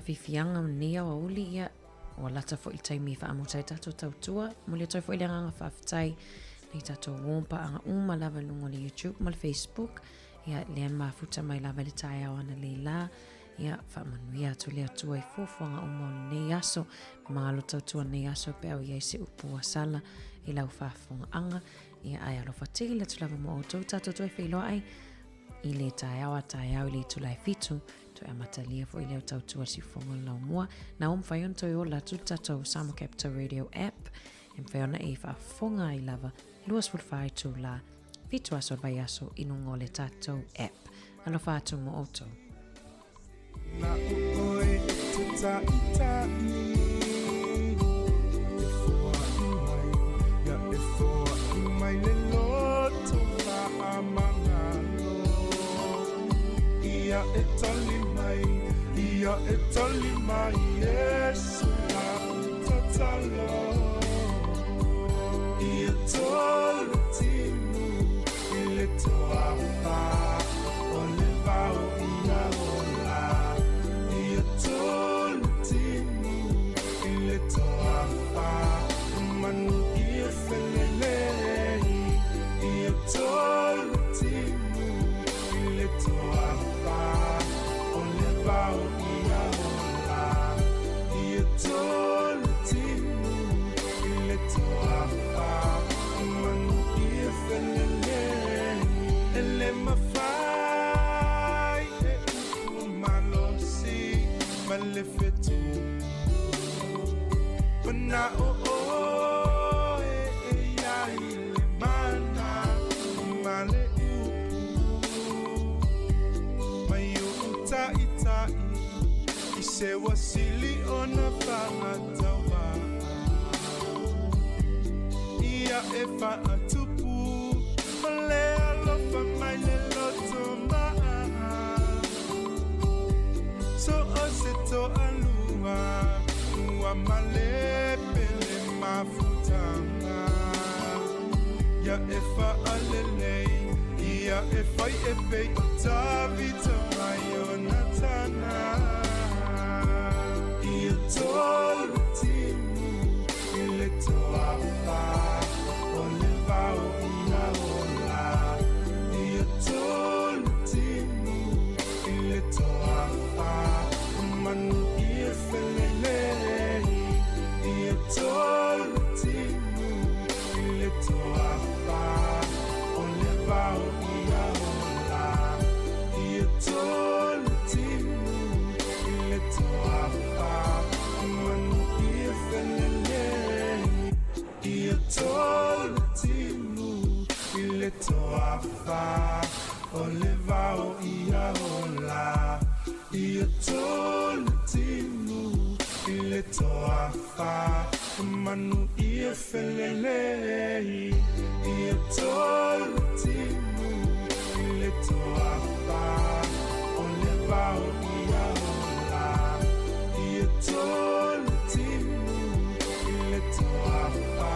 whawhiwhianga nia wa uli ia o lata fo i taimi whaamutai tato tautua. Mo le toi fo i le nganga whawhitai nei tato wompa anga lava lungo le YouTube ma le Facebook. Ia le mafuta mai lava le tai au ana le la. Ia whamanuia atu le atua i fufuanga nei aso. Malo tautua nei aso pe au iai se upua sala i lau whafunga anga. Ia ai alofa tegi le tulava mo o tau tato toi whiloa ai. I le tai au i le tulai fitu. Toi amatalia fo i leo tautua si fonga lau mua. Na whaion toi o la tutato Samoa Capital Radio app. Mwhaiona e whafonga i lava luas fulfai tu la fitu aso vai aso inungo le tato app. Alofa atu mo oto. Na oi tuta itani efo mai le loto fa amangalo ia etoli mai Yesu la totalo ia tolu timu ile toafa ole vau ia ola ia tolu timu ile toafa manu ia felele ia tolu timu ile toafa ole vau ia ola ia tolu timu ile toafa manu ia felele ele mafai e umalosi malefetu na ya ile mana male mayu itai ise wasili ona fatawa ia efa atupu male alofa maile lotoma so oseto alua male pele mafutanga ya efa alele ya efa epe tavita mayonatana ya tolu timu ile toapa olevao ya ola ya tolu timu ile toapa manu ifelele tolu timu ile toapa olevao ia ola ia tolu timu ile toapa manu ia felele ia tolu timu ile toapa olevao ia ola ia tolu timu ile toafa manu ia felele ia tolu timu ile toafa olevao ia ola ia tolu timu ile toafa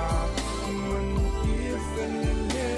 manu ia felele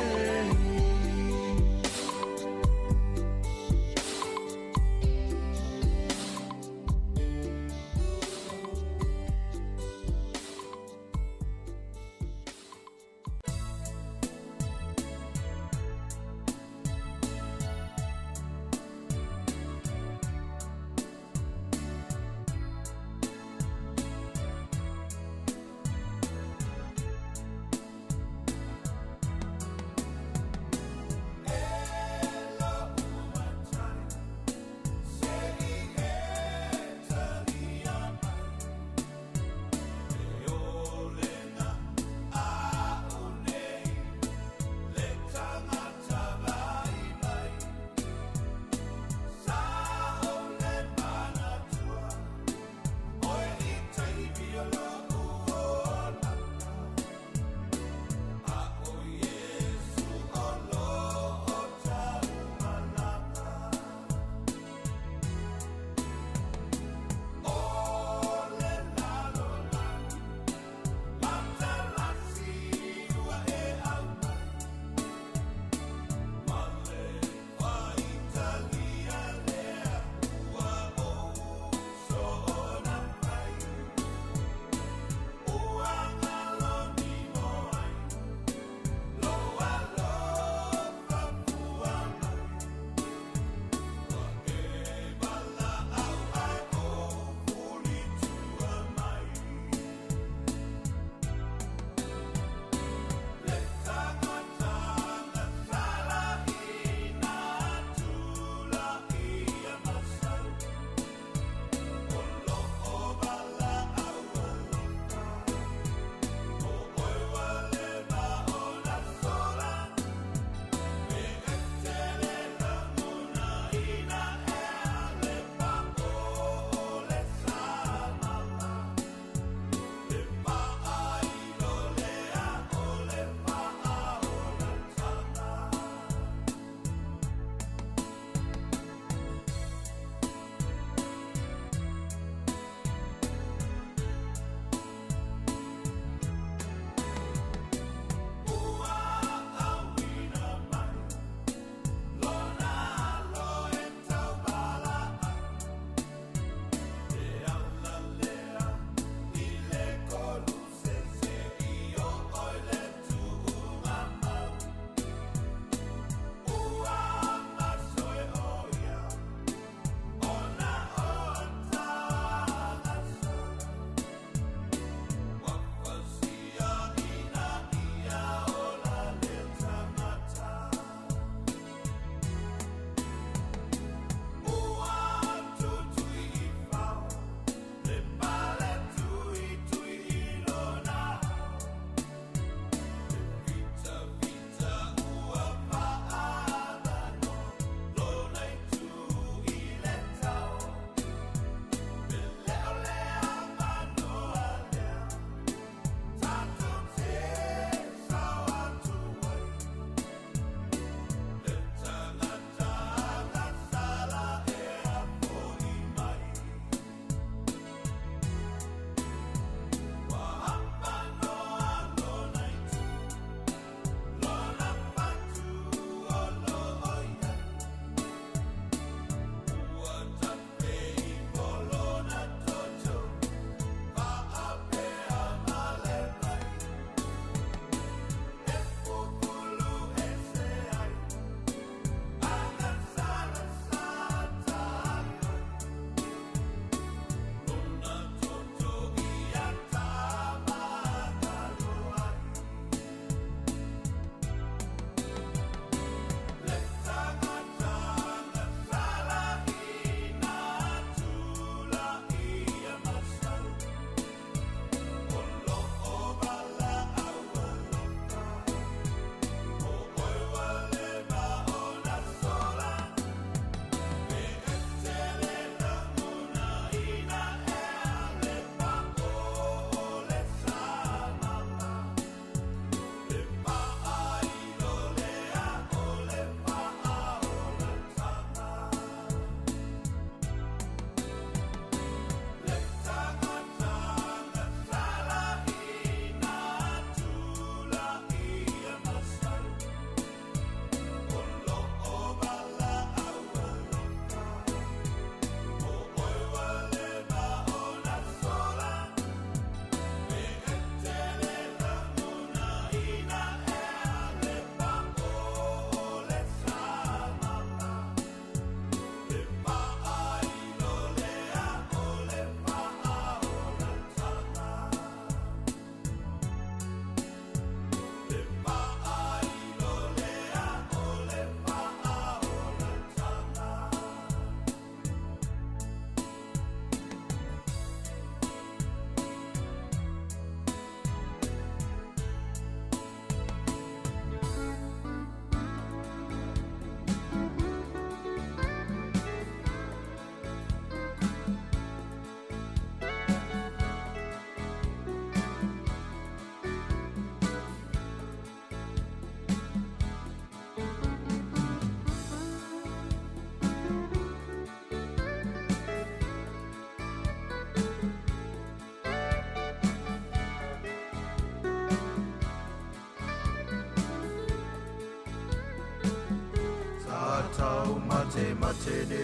matene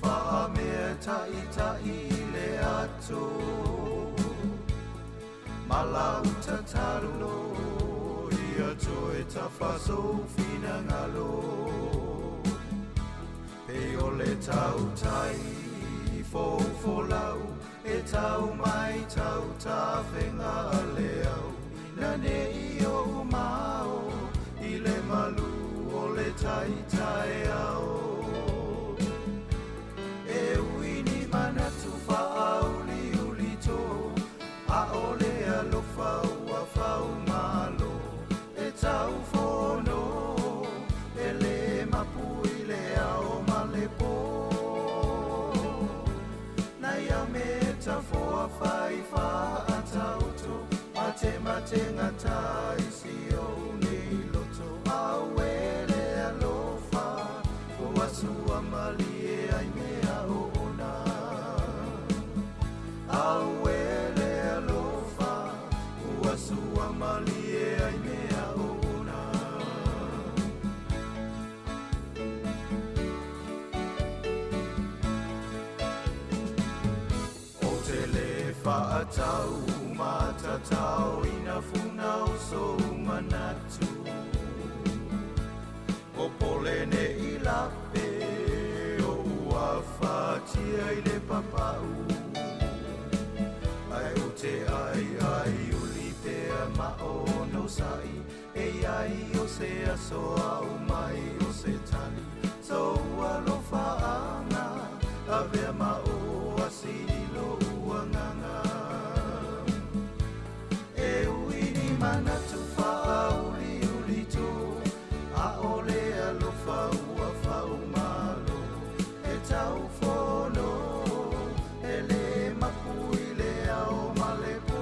fa mea ta le ato Malau tatalo ia toe tafaso fina ngalo Pe ole tau tai fo lau E tau mai tau ta whenga leau Na ne I o mao I le malu o le tai tai au E uini manatu whaau li uli tō A ole alofa ua whau malo E tau whono E le mapu I le ao malepo Nai au me ta foa whai wha a tauto Mate ngata isi o nei loto Au ele alofa O asua mali e ai mea o ona Au ele alofa O asua mali e ai mea o ona O te le whaatau matatau ina funau so manatu O polene I lape o ua whatia I le papau Ai o te ai uli pea maono sai E ai o se aso au mai o se tani So alofa anga a vea mao asi lo uanganga Manatu whauli uli tō A ole alofa ua whau malo E tau whono E le mapu I le ao malepo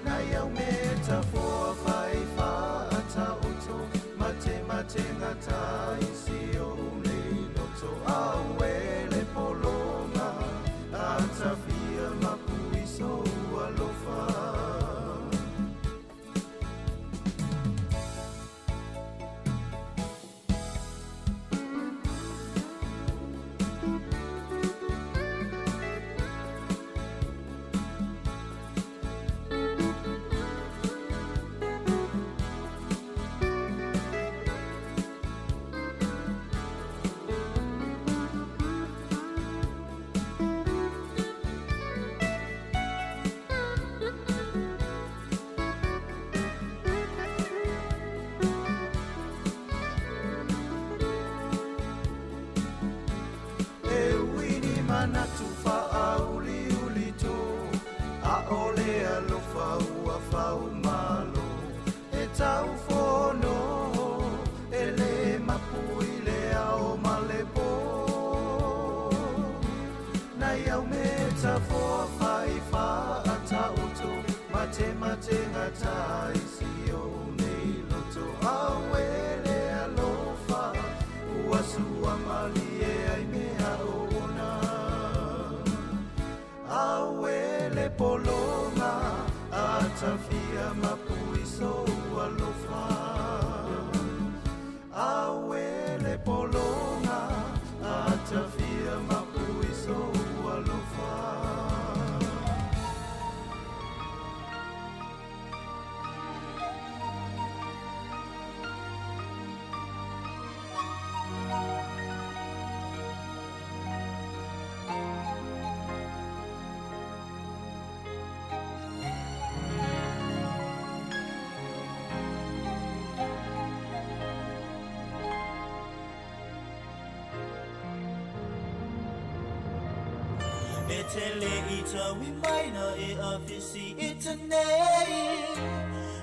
Nai au me ta whoa whai wha a tauto Mate ngata isi o nei loto Au ele polonga A tawhia mapu I so alofa Manatu whauli uli tō A ole alofa ua whau malo E tau whono E le mapu I le ao malepo Nai au me ta whoa whai wha a tauto Mate ngata isi o nei loto Au ele alofa Ua sua mali e ai mea o Au ele polonga a tawhia mapu I so alofa Au ele polonga a tawhia mapu I so alofa E te le I tawi maina e awhisi I te nei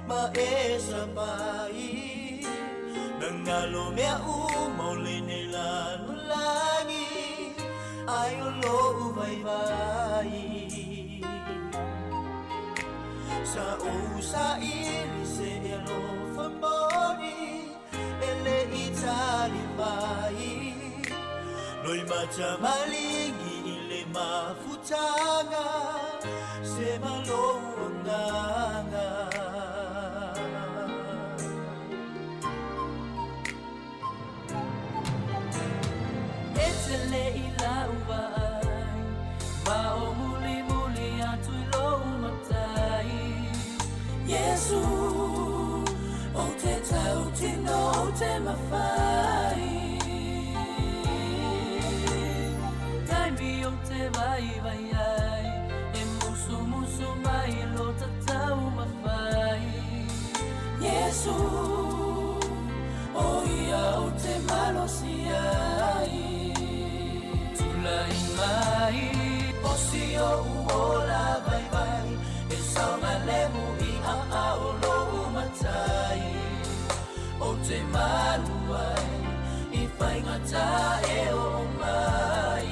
Ma e sapai Na ngalo mea maule ne lanu langi Ai o lou vai vai Sa o sa ili se e alofa moni E le I tali mai Noi mata malingi I le mafutanga Se malonganga mawhai Taimi o te vai vai ai E musu musu mai lo tatau mawhai Yesu O ia o te malosi ai Tulai mai Osi o uola vai vai E saunga lehu I a o lo umatai O te maluai I whaingata e o mai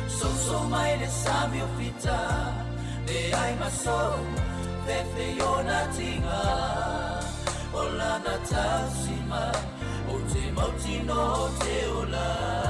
So mai le sami o fita Le ai maso Fefe o na tinga O lana tausima O te mautino te ola